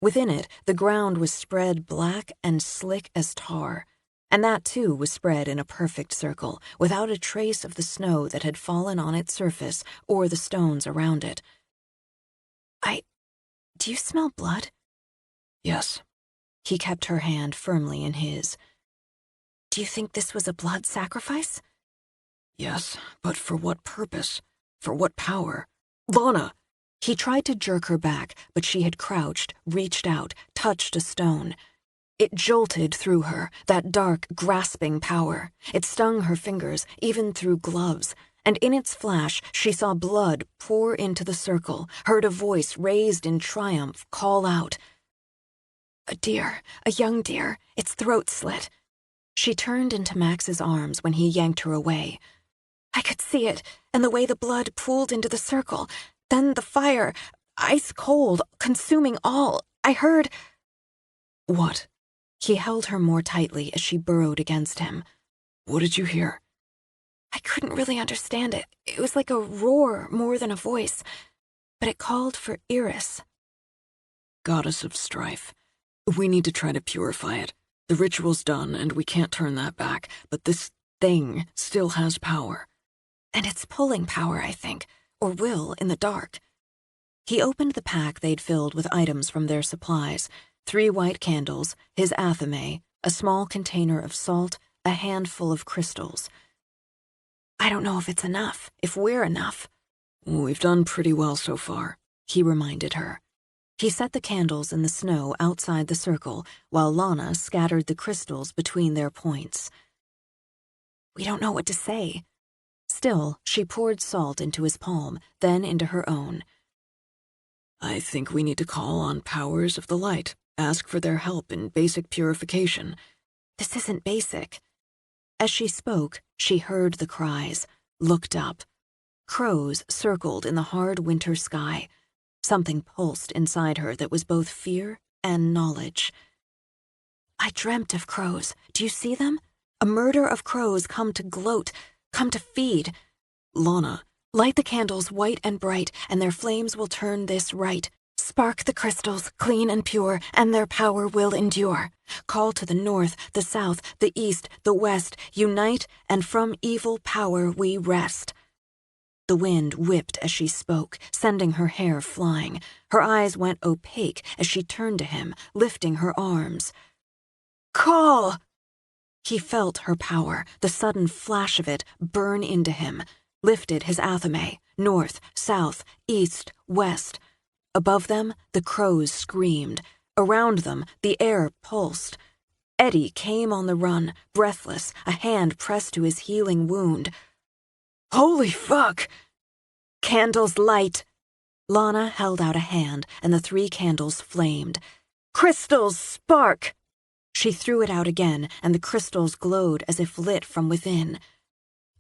Speaker 1: Within it, the ground was spread black and slick as tar, and that too was spread in a perfect circle, without a trace of the snow that had fallen on its surface or the stones around it. Do you smell blood?
Speaker 4: "Yes."
Speaker 1: He kept her hand firmly in his. "Do you think this was a blood sacrifice?"
Speaker 4: "Yes, but for what purpose? For what power? Lana!"
Speaker 1: He tried to jerk her back, but she had crouched, reached out, touched a stone. It jolted through her, that dark, grasping power. It stung her fingers, even through gloves, and in its flash she saw blood pour into the circle, heard a voice raised in triumph call out. "A deer, a young deer, its throat slit." She turned into Max's arms when he yanked her away. "I could see it, and the way the blood pooled into the circle. Then the fire, ice cold, consuming all. I heard—"
Speaker 4: "What?"
Speaker 1: He held her more tightly as she burrowed against him.
Speaker 4: "What did you hear?"
Speaker 1: "I couldn't really understand it. It was like a roar more than a voice, but it called for Iris."
Speaker 4: "Goddess of strife. We need to try to purify it. The ritual's done, and we can't turn that back, but this thing still has power."
Speaker 1: "And it's pulling power, I think, or will in the dark." He opened the pack they'd filled with items from their supplies, 3 white candles, his athame, a small container of salt, a handful of crystals. I don't know if it's enough, if we're enough.
Speaker 2: We've done pretty well so far,
Speaker 1: he reminded her. He set the candles in the snow outside the circle, while Lana scattered the crystals between their points. We don't know what to say. Still, she poured salt into his palm, then into her own.
Speaker 2: I think we need to call on powers of the light, ask for their help in basic purification.
Speaker 1: This isn't basic. As she spoke, she heard the cries, looked up. Crows circled in the hard winter sky. Something pulsed inside her that was both fear and knowledge. I dreamt of crows. Do you see them? A murder of crows come to gloat, come to feed.
Speaker 2: Lana,
Speaker 1: light the candles white and bright, and their flames will turn this right. Spark the crystals, clean and pure, and their power will endure. Call to the north, the south, the east, the west, unite, and from evil power we wrest. The wind whipped as she spoke, sending her hair flying. Her eyes went opaque as she turned to him, lifting her arms. Call! He felt her power, the sudden flash of it, burn into him, lifted his athame, north, south, east, west. Above them, the crows screamed. Around them, the air pulsed. Eddie came on the run, breathless, a hand pressed to his healing wound. Holy fuck! Candles light! Lana held out a hand, and the 3 candles flamed. Crystals spark! She threw it out again, and the crystals glowed as if lit from within.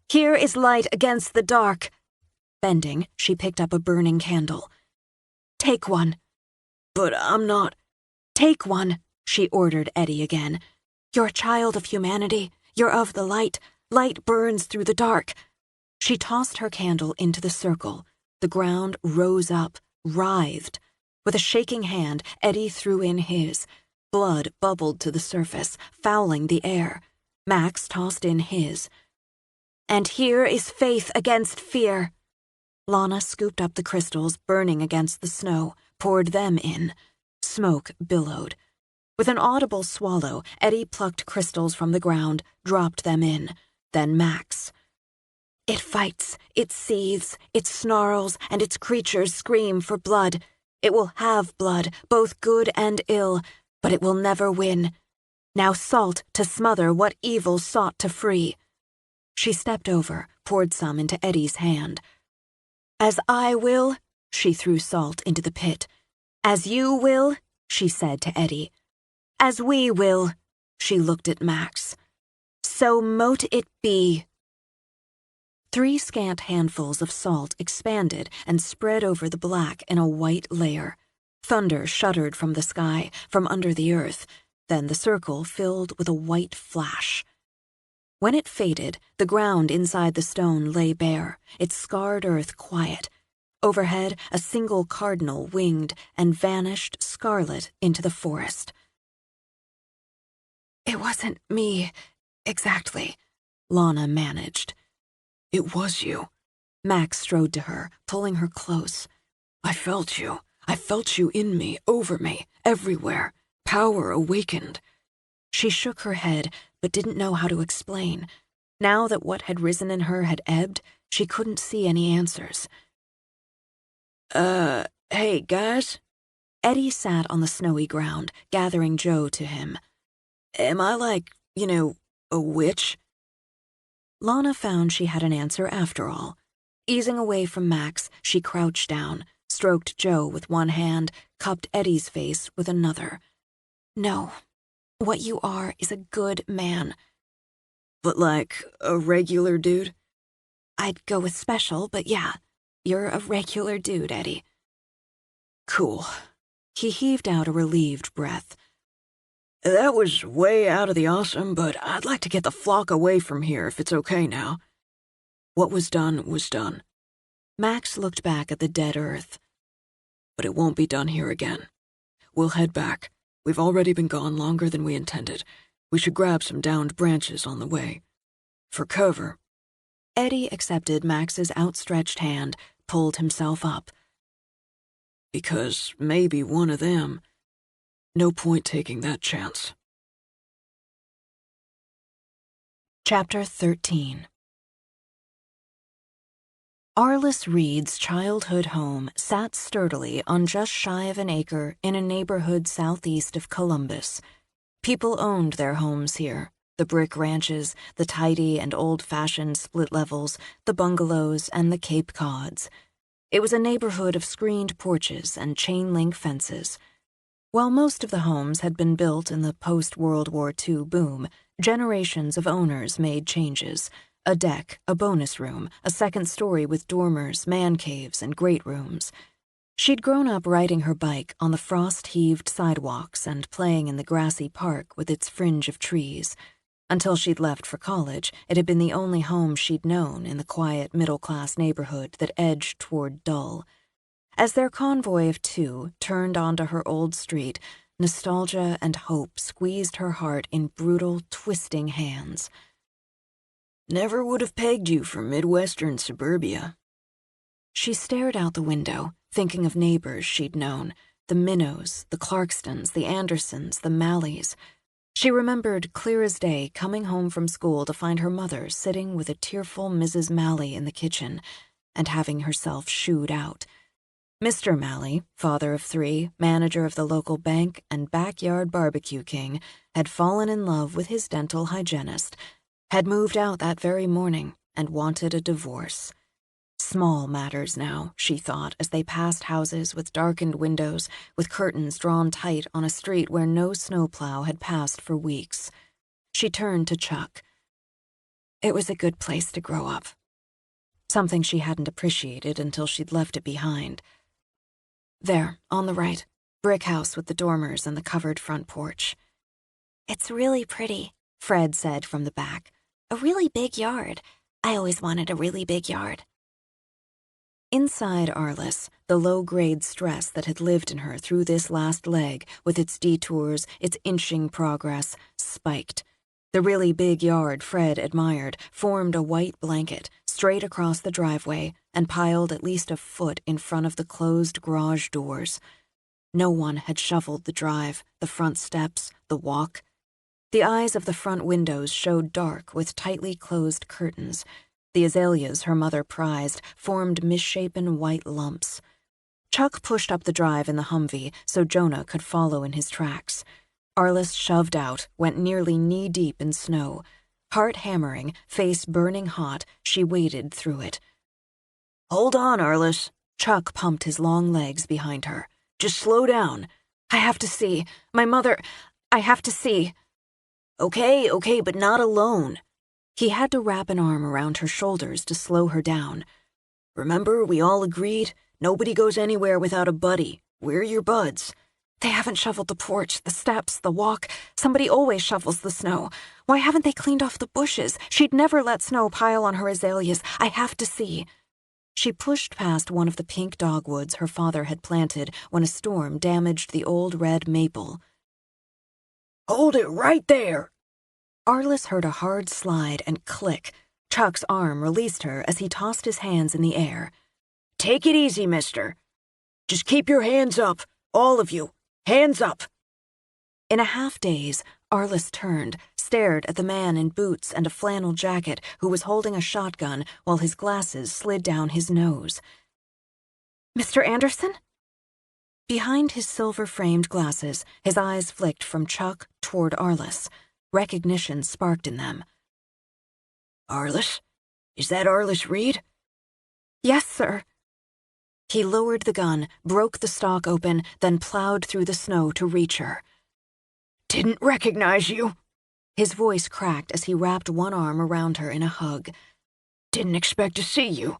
Speaker 1: Here is light against the dark. Bending, she picked up a burning candle. Take one.
Speaker 2: But I'm not.
Speaker 1: Take one, she ordered Eddie again. You're a child of humanity. You're of the light. Light burns through the dark. She tossed her candle into the circle. The ground rose up, writhed. With a shaking hand, Eddie threw in his. Blood bubbled to the surface, fouling the air. Max tossed in his. And here is faith against fear. Lana scooped up the crystals burning against the snow, poured them in. Smoke billowed. With an audible swallow, Eddie plucked crystals from the ground, dropped them in. Then Max. It fights, it seethes, it snarls, and its creatures scream for blood. It will have blood, both good and ill, but it will never win. Now salt to smother what evil sought to free. She stepped over, poured some into Eddie's hand. As I will, she threw salt into the pit. As you will, she said to Eddie. As we will, she looked at Max. So mote it be. 3 scant handfuls of salt expanded and spread over the black in a white layer. Thunder shuddered from the sky, from under the earth. Then the circle filled with a white flash. When it faded, the ground inside the stone lay bare, its scarred earth quiet. Overhead, a single cardinal winged and vanished scarlet into the forest. It wasn't me, exactly, Lana managed.
Speaker 2: It was you.
Speaker 1: Max strode to her, pulling her close.
Speaker 2: I felt you. I felt you in me, over me, everywhere. Power awakened.
Speaker 1: She shook her head, but didn't know how to explain. Now that what had risen in her had ebbed, she couldn't see any answers.
Speaker 2: Hey, guys?
Speaker 1: Eddie sat on the snowy ground, gathering Joe to him.
Speaker 2: Am I like, a witch?
Speaker 1: Lana found she had an answer after all. Easing away from Max, she crouched down, stroked Joe with one hand, cupped Eddie's face with another. No, what you are is a good man.
Speaker 2: But like a regular dude?
Speaker 1: I'd go with special, but yeah, you're a regular dude, Eddie.
Speaker 2: Cool.
Speaker 1: He heaved out a relieved breath.
Speaker 2: That was way out of the awesome, but I'd like to get the flock away from here if it's okay now. What was done was done.
Speaker 1: Max looked back at the dead earth.
Speaker 2: But it won't be done here again. We'll head back. We've already been gone longer than we intended. We should grab some downed branches on the way. For cover.
Speaker 1: Eddie accepted Max's outstretched hand, pulled himself up.
Speaker 2: Because maybe one of them... No point taking that chance.
Speaker 1: Chapter 13. Arliss Reed's childhood home sat sturdily on just shy of an acre in a neighborhood southeast of Columbus. People owned their homes here, the brick ranches, the tidy and old-fashioned split levels, the bungalows, and the Cape Cods. It was a neighborhood of screened porches and chain-link fences. While most of the homes had been built in the post-World War II boom, generations of owners made changes. A deck, a bonus room, a second story with dormers, man caves, and great rooms. She'd grown up riding her bike on the frost-heaved sidewalks and playing in the grassy park with its fringe of trees. Until she'd left for college, it had been the only home she'd known in the quiet middle-class neighborhood that edged toward dull. As their convoy of two turned onto her old street, nostalgia and hope squeezed her heart in brutal, twisting hands.
Speaker 4: Never would have pegged you for Midwestern suburbia.
Speaker 1: She stared out the window, thinking of neighbors she'd known, the Minnows, the Clarkstons, the Andersons, the Malleys. She remembered clear as day coming home from school to find her mother sitting with a tearful Mrs. Malley in the kitchen and having herself shooed out. Mr. Malley, father of three, manager of the local bank, and backyard barbecue king, had fallen in love with his dental hygienist, had moved out that very morning and wanted a divorce. Small matters now, she thought, as they passed houses with darkened windows, with curtains drawn tight on a street where no snowplow had passed for weeks. She turned to Chuck. It was a good place to grow up. Something she hadn't appreciated until she'd left it behind. There, on the right, brick house with the dormers and the covered front porch.
Speaker 3: It's really pretty, Fred said from the back. A really big yard. I always wanted a really big yard.
Speaker 1: Inside Arliss, the low-grade stress that had lived in her through this last leg, with its detours, its inching progress, spiked. The really big yard Fred admired formed a white blanket straight across the driveway and piled at least a foot in front of the closed garage doors. No one had shoveled the drive, the front steps, the walk. The eyes of the front windows showed dark with tightly closed curtains. The azaleas her mother prized formed misshapen white lumps. Chuck pushed up the drive in the Humvee so Jonah could follow in his tracks. Arliss shoved out, went nearly knee-deep in snow. Heart hammering, face burning hot, she waded through it.
Speaker 4: Hold on, Arliss.
Speaker 1: Chuck pumped his long legs behind her.
Speaker 4: Just slow down.
Speaker 1: I have to see. My mother... I have to see.
Speaker 4: Okay, but not alone.
Speaker 1: He had to wrap an arm around her shoulders to slow her down.
Speaker 4: Remember, we all agreed? Nobody goes anywhere without a buddy. We're your buds.
Speaker 1: They haven't shoveled the porch, the steps, the walk. Somebody always shovels the snow. Why haven't they cleaned off the bushes? She'd never let snow pile on her azaleas. I have to see. She pushed past one of the pink dogwoods her father had planted when a storm damaged the old red maple.
Speaker 4: Hold it right there!
Speaker 1: Arliss heard a hard slide and click. Chuck's arm released her as he tossed his hands in the air.
Speaker 4: Take it easy, mister. Just keep your hands up, all of you. Hands up!
Speaker 1: In a half-daze, Arliss turned, stared at the man in boots and a flannel jacket who was holding a shotgun while his glasses slid down his nose. Mr. Anderson? Behind his silver-framed glasses, his eyes flicked from Chuck toward Arliss. Recognition sparked in them.
Speaker 4: Arliss? Is that Arliss Reed?
Speaker 1: Yes, sir. He lowered the gun, broke the stock open, then plowed through the snow to reach her.
Speaker 4: Didn't recognize you.
Speaker 1: His voice cracked as he wrapped one arm around her in a hug.
Speaker 4: Didn't expect to see you.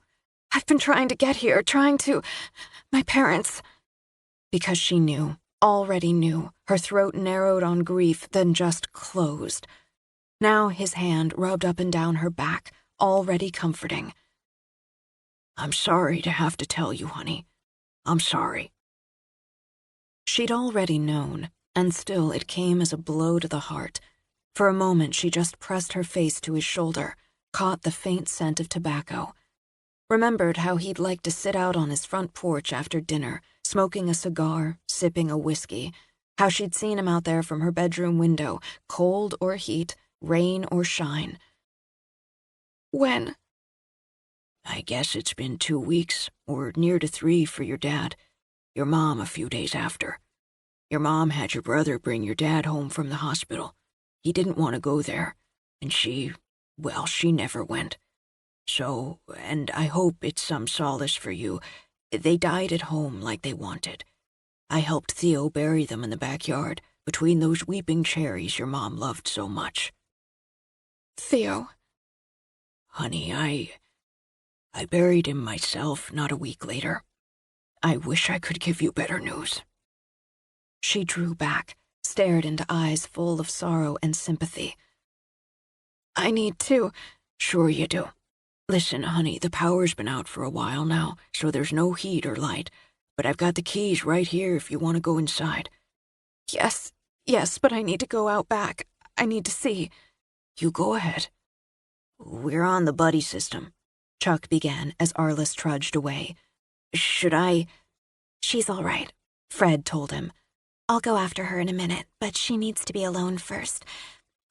Speaker 1: I've been trying to get here, My parents... Because she knew, already knew, her throat narrowed on grief, then just closed. Now his hand rubbed up and down her back, already comforting.
Speaker 4: I'm sorry to have to tell you, honey. I'm sorry.
Speaker 1: She'd already known, and still it came as a blow to the heart. For a moment she just pressed her face to his shoulder, caught the faint scent of tobacco. Remembered how he'd like to sit out on his front porch after dinner, smoking a cigar, sipping a whiskey, how she'd seen him out there from her bedroom window, cold or heat, rain or shine.
Speaker 2: When?
Speaker 4: I guess it's been 2 weeks, or near to 3 for your dad. Your mom a few days after. Your mom had your brother bring your dad home from the hospital. He didn't want to go there, and she never went. So, and I hope it's some solace for you, they died at home like they wanted. I helped Theo bury them in the backyard, between those weeping cherries your mom loved so much.
Speaker 2: Theo.
Speaker 4: Honey, I buried him myself not a week later. I wish I could give you better news.
Speaker 1: She drew back, stared into eyes full of sorrow and sympathy.
Speaker 2: I need to.
Speaker 4: Sure you do. Listen, honey, the power's been out for a while now, so there's no heat or light, but I've got the keys right here if you want to go inside.
Speaker 2: Yes, but I need to go out back. I need to see.
Speaker 4: You go ahead. We're on the buddy system,
Speaker 1: Chuck began as Arliss trudged away.
Speaker 4: Should I?
Speaker 3: She's all right, Fred told him. I'll go after her in a minute, but she needs to be alone first.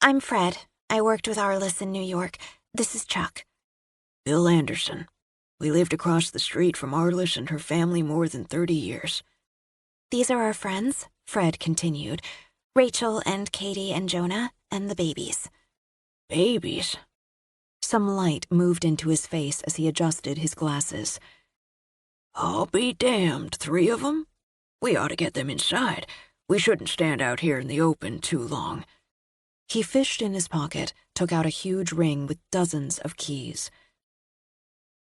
Speaker 3: I'm Fred. I worked with Arliss in New York. This is Chuck.
Speaker 4: Bill Anderson. We lived across the street from Arliss and her family more than 30 years.
Speaker 3: These are our friends, Fred continued. Rachel and Katie and Jonah and the babies.
Speaker 4: Babies?
Speaker 1: Some light moved into his face as he adjusted his glasses.
Speaker 4: I'll be damned, 3 of them? We ought to get them inside. We shouldn't stand out here in the open too long.
Speaker 1: He fished in his pocket, took out a huge ring with dozens of keys.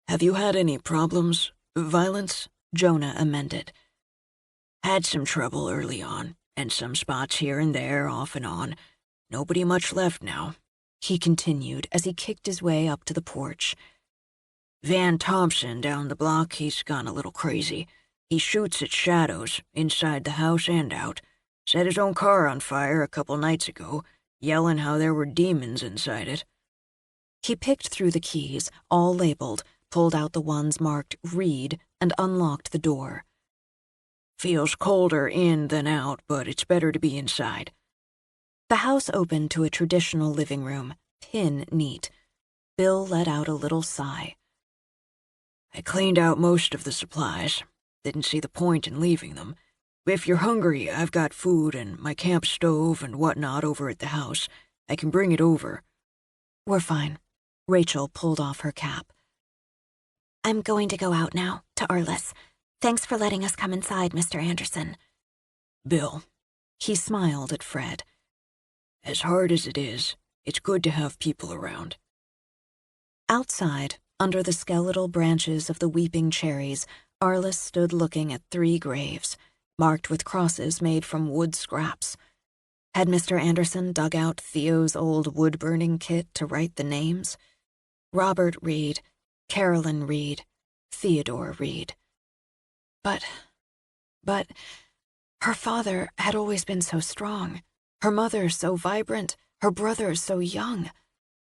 Speaker 4: Have you had any problems? Violence?
Speaker 1: Jonah amended.
Speaker 4: Had some trouble early on, and some spots here and there off and on. Nobody much left now,
Speaker 1: he continued as he kicked his way up to the porch.
Speaker 4: Van Thompson down the block, he's gone a little crazy. He shoots at shadows, inside the house and out. Set his own car on fire a couple nights ago, yelling how there were demons inside it.
Speaker 1: He picked through the keys, all labeled, pulled out the ones marked Read, and unlocked the door.
Speaker 4: Feels colder in than out, but it's better to be inside.
Speaker 1: The house opened to a traditional living room, pin neat. Bill let out a little sigh.
Speaker 4: I cleaned out most of the supplies. Didn't see the point in leaving them. If you're hungry, I've got food and my camp stove and whatnot over at the house. I can bring it over.
Speaker 1: We're fine. Rachel pulled off her cap.
Speaker 3: I'm going to go out now, to Arliss. Thanks for letting us come inside, Mr. Anderson.
Speaker 4: Bill.
Speaker 1: He smiled at Fred.
Speaker 4: As hard as it is, it's good to have people around.
Speaker 1: Outside, under the skeletal branches of the weeping cherries, Arliss stood looking at 3 graves, marked with crosses made from wood scraps. Had Mr. Anderson dug out Theo's old wood-burning kit to write the names? Robert Reed, Carolyn Reed, Theodore Reed. But her father had always been so strong, her mother so vibrant, her brother so young.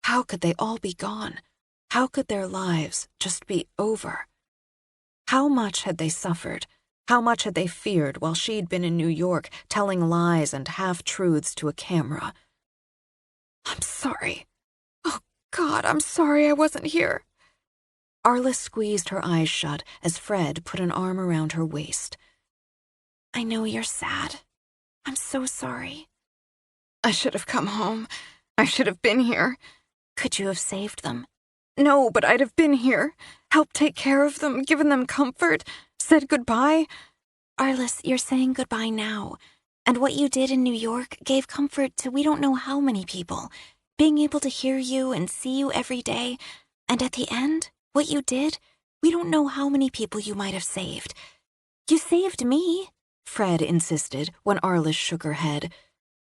Speaker 1: How could they all be gone? How could their lives just be over? How much had they suffered? How much had they feared while she'd been in New York, telling lies and half-truths to a camera?
Speaker 2: I'm sorry. Oh, God, I'm sorry I wasn't here.
Speaker 1: Arliss squeezed her eyes shut as Fred put an arm around her waist.
Speaker 3: I know you're sad. I'm so sorry.
Speaker 2: I should have come home. I should have been here.
Speaker 3: Could you have saved them?
Speaker 2: No, but I'd have been here. Helped take care of them, given them comfort, said goodbye.
Speaker 3: Arliss, you're saying goodbye now. And what you did in New York gave comfort to we don't know how many people. Being able to hear you and see you every day. And at the end, what you did, we don't know how many people you might have saved. You saved me,
Speaker 1: Fred insisted when Arliss shook her head.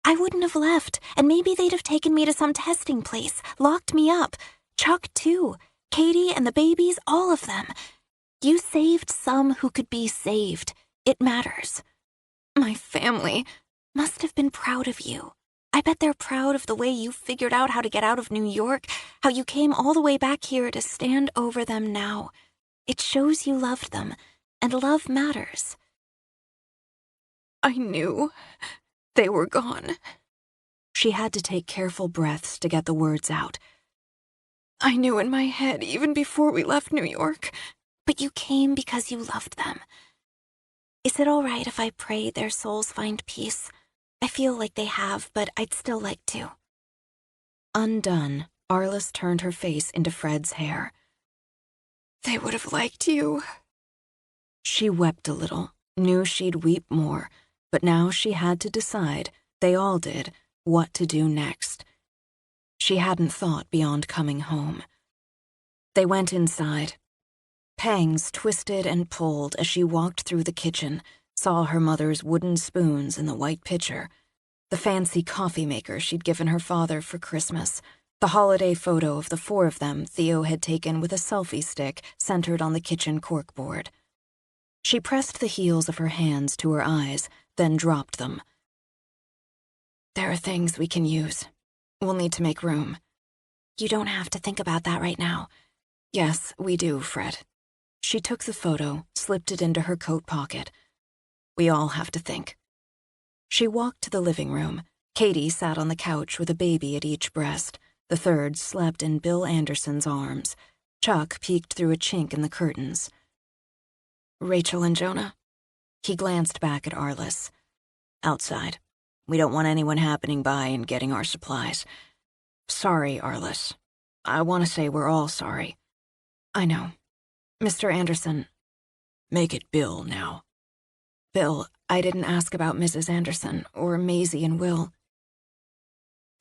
Speaker 3: I wouldn't have left, and maybe they'd have taken me to some testing place, locked me up. Chuck, too. Katie and the babies, all of them. You saved some who could be saved. It matters.
Speaker 2: My family
Speaker 3: must have been proud of you. I bet they're proud of the way you figured out how to get out of New York, how you came all the way back here to stand over them now. It shows you loved them, and love matters.
Speaker 2: I knew they were gone.
Speaker 1: She had to take careful breaths to get the words out. I knew in my head even before we left New York.
Speaker 3: But you came because you loved them. Is it all right if I pray their souls find peace? I feel like they have, but I'd still like to.
Speaker 2: Undone, Arliss turned her face into Fred's hair.
Speaker 1: They would have liked you.
Speaker 2: She wept a little, knew she'd weep more, but now she had to decide, they all did, what to do next. She hadn't thought beyond coming home. They went inside. Pangs twisted and pulled as she walked through the kitchen, saw her mother's wooden spoons in the white pitcher, the fancy coffee maker she'd given her father for Christmas, the holiday photo of the four of them Theo had taken with a selfie stick centered on the kitchen corkboard. She pressed the heels of her hands to her eyes, then dropped them.
Speaker 1: There are things we can use. We'll need to make room.
Speaker 3: You don't have to think about that right now.
Speaker 1: Yes, we do, Fred.
Speaker 2: She took the photo, slipped it into her coat pocket. We all have to think. She walked to the living room. Katie sat on the couch with a baby at each breast. The third slept in Bill Anderson's arms. Chuck peeked through a chink in the curtains.
Speaker 1: Rachel and Jonah?
Speaker 2: He glanced back at Arliss. Outside. We don't want anyone happening by and getting our supplies. Sorry, Arliss. I want to say we're all sorry.
Speaker 1: I know. Mr. Anderson.
Speaker 2: Make it Bill now.
Speaker 1: Bill, I didn't ask about Mrs. Anderson or Maisie and Will.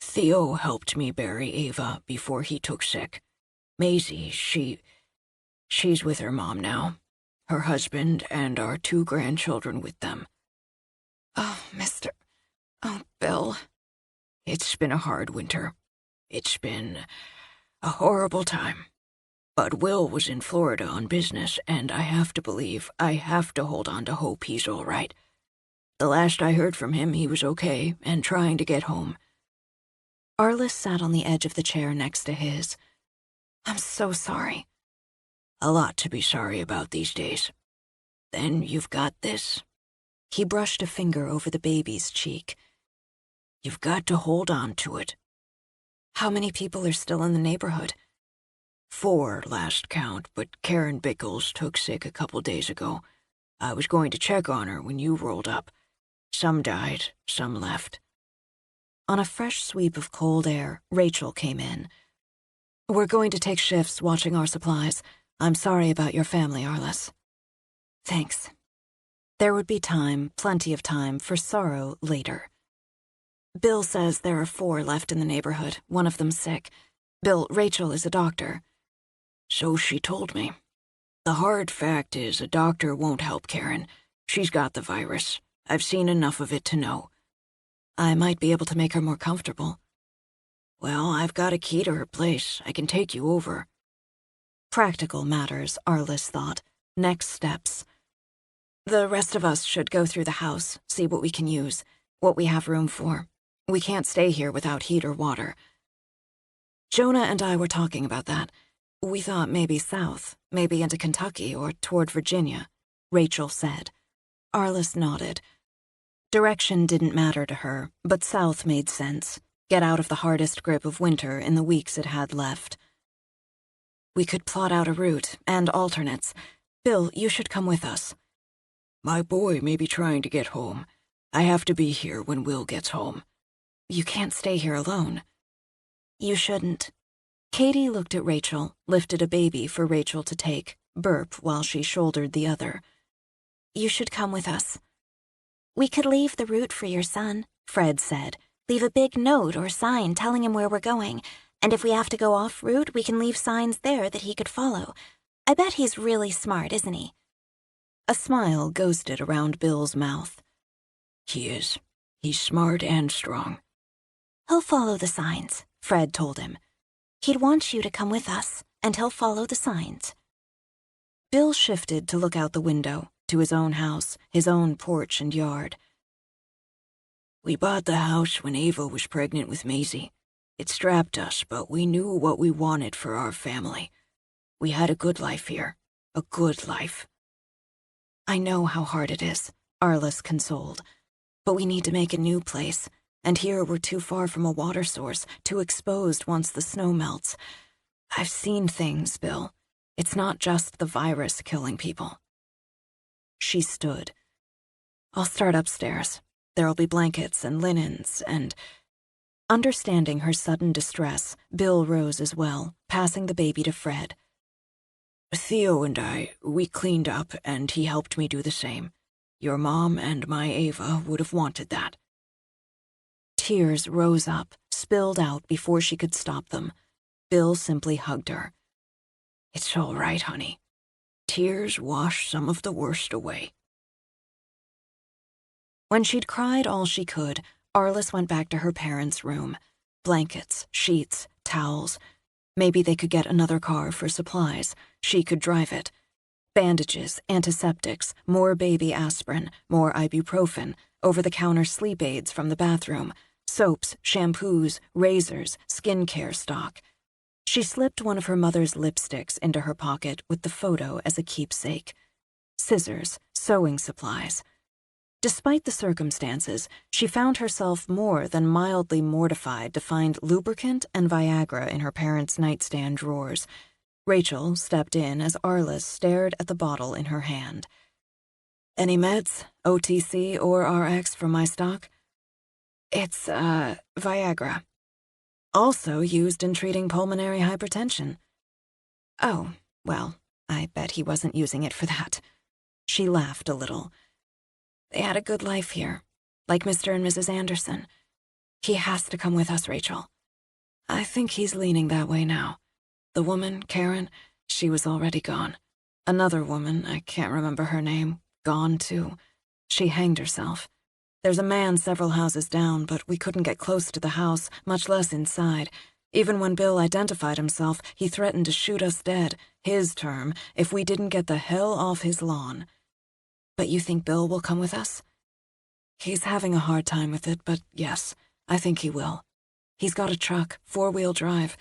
Speaker 2: Theo helped me bury Ava before he took sick. Maisie, she's with her mom now. Her husband and our 2 grandchildren with them.
Speaker 1: Oh, Bill.
Speaker 2: It's been a hard winter. It's been a horrible time. But Will was in Florida on business, and I have to hold on to hope he's all right. The last I heard from him, he was okay and trying to get home.
Speaker 1: Arliss sat on the edge of the chair next to his. I'm so sorry.
Speaker 2: A lot to be sorry about these days. Then you've got this. He brushed a finger over the baby's cheek. You've got to hold on to it.
Speaker 1: How many people are still in the neighborhood?
Speaker 2: 4 last count, but Karen Bickles took sick a couple days ago. I was going to check on her when you rolled up. Some died, some left. On a fresh sweep of cold air, Rachel came in.
Speaker 1: We're going to take shifts watching our supplies. I'm sorry about your family, Arliss.
Speaker 2: Thanks. There would be time, plenty of time, for sorrow later.
Speaker 1: Bill says there are 4 left in the neighborhood, one of them sick. Bill, Rachel is a doctor.
Speaker 2: So she told me. The hard fact is a doctor won't help Karen. She's got the virus. I've seen enough of it to know.
Speaker 1: I might be able to make her more comfortable.
Speaker 2: Well, I've got a key to her place. I can take you over.
Speaker 1: Practical matters, Arliss thought. Next steps. The rest of us should go through the house, see what we can use, what we have room for. We can't stay here without heat or water. Jonah and I were talking about that. We thought maybe south, maybe into Kentucky or toward Virginia, Rachel said. Arliss nodded. Direction didn't matter to her, but south made sense. Get out of the hardest grip of winter in the weeks it had left. We could plot out a route and alternates. Bill, you should come with us.
Speaker 2: My boy may be trying to get home. I have to be here when Will gets home.
Speaker 1: You can't stay here alone. You shouldn't. Katie looked at Rachel, lifted a baby for Rachel to take, burp while she shouldered the other. You should come with us.
Speaker 3: We could leave the route for your son, Fred said. Leave a big note or sign telling him where we're going, and if we have to go off route, we can leave signs there that he could follow. I bet he's really smart, isn't he?
Speaker 1: A smile ghosted around Bill's mouth.
Speaker 2: He is. He's smart and strong.
Speaker 3: He'll follow the signs, Fred told him. He'd want you to come with us, and he'll follow the signs.
Speaker 1: Bill shifted to look out the window, to his own house, his own porch and yard.
Speaker 2: We bought the house when Ava was pregnant with Maisie. It strapped us, but we knew what we wanted for our family. We had a good life here. A good life.
Speaker 1: I know how hard it is, Arliss consoled. But we need to make a new place. And here we're too far from a water source, too exposed once the snow melts. I've seen things, Bill. It's not just the virus killing people. She stood. I'll start upstairs. There'll be blankets and linens and... Understanding her sudden distress, Bill rose as well, passing the baby to Fred. Theo and we cleaned up, and he helped me do the same. Your mom and my Ava would have wanted that. Tears rose up, spilled out before she could stop them. Bill simply hugged her. It's all right, honey. Tears wash some of the worst away. When she'd cried all she could, Arliss went back to her parents' room. Blankets, sheets, towels. Maybe they could get another car for supplies. She could drive it. Bandages, antiseptics, more baby aspirin, more ibuprofen, over-the-counter sleep aids from the bathroom, soaps, shampoos, razors, skincare stock. She slipped one of her mother's lipsticks into her pocket with the photo as a keepsake. Scissors, sewing supplies. Despite the circumstances, she found herself more than mildly mortified to find lubricant and Viagra in her parents' nightstand drawers. Rachel stepped in as Arliss stared at the bottle in her hand. Any meds, OTC or RX for my stock? It's, Viagra. Also used in treating pulmonary hypertension. Oh, well, I bet he wasn't using it for that. She laughed a little. They had a good life here, like Mr. and Mrs. Anderson. He has to come with us, Rachel. I think he's leaning that way now. The woman, Karen, she was already gone. Another woman, I can't remember her name, gone too. She hanged herself. There's a man several houses down, but we couldn't get close to the house, much less inside. Even when Bill identified himself, he threatened to shoot us dead, his term, if we didn't get the hell off his lawn. But you think Bill will come with us? He's having a hard time with it, but yes, I think he will. He's got a truck, 4-wheel drive.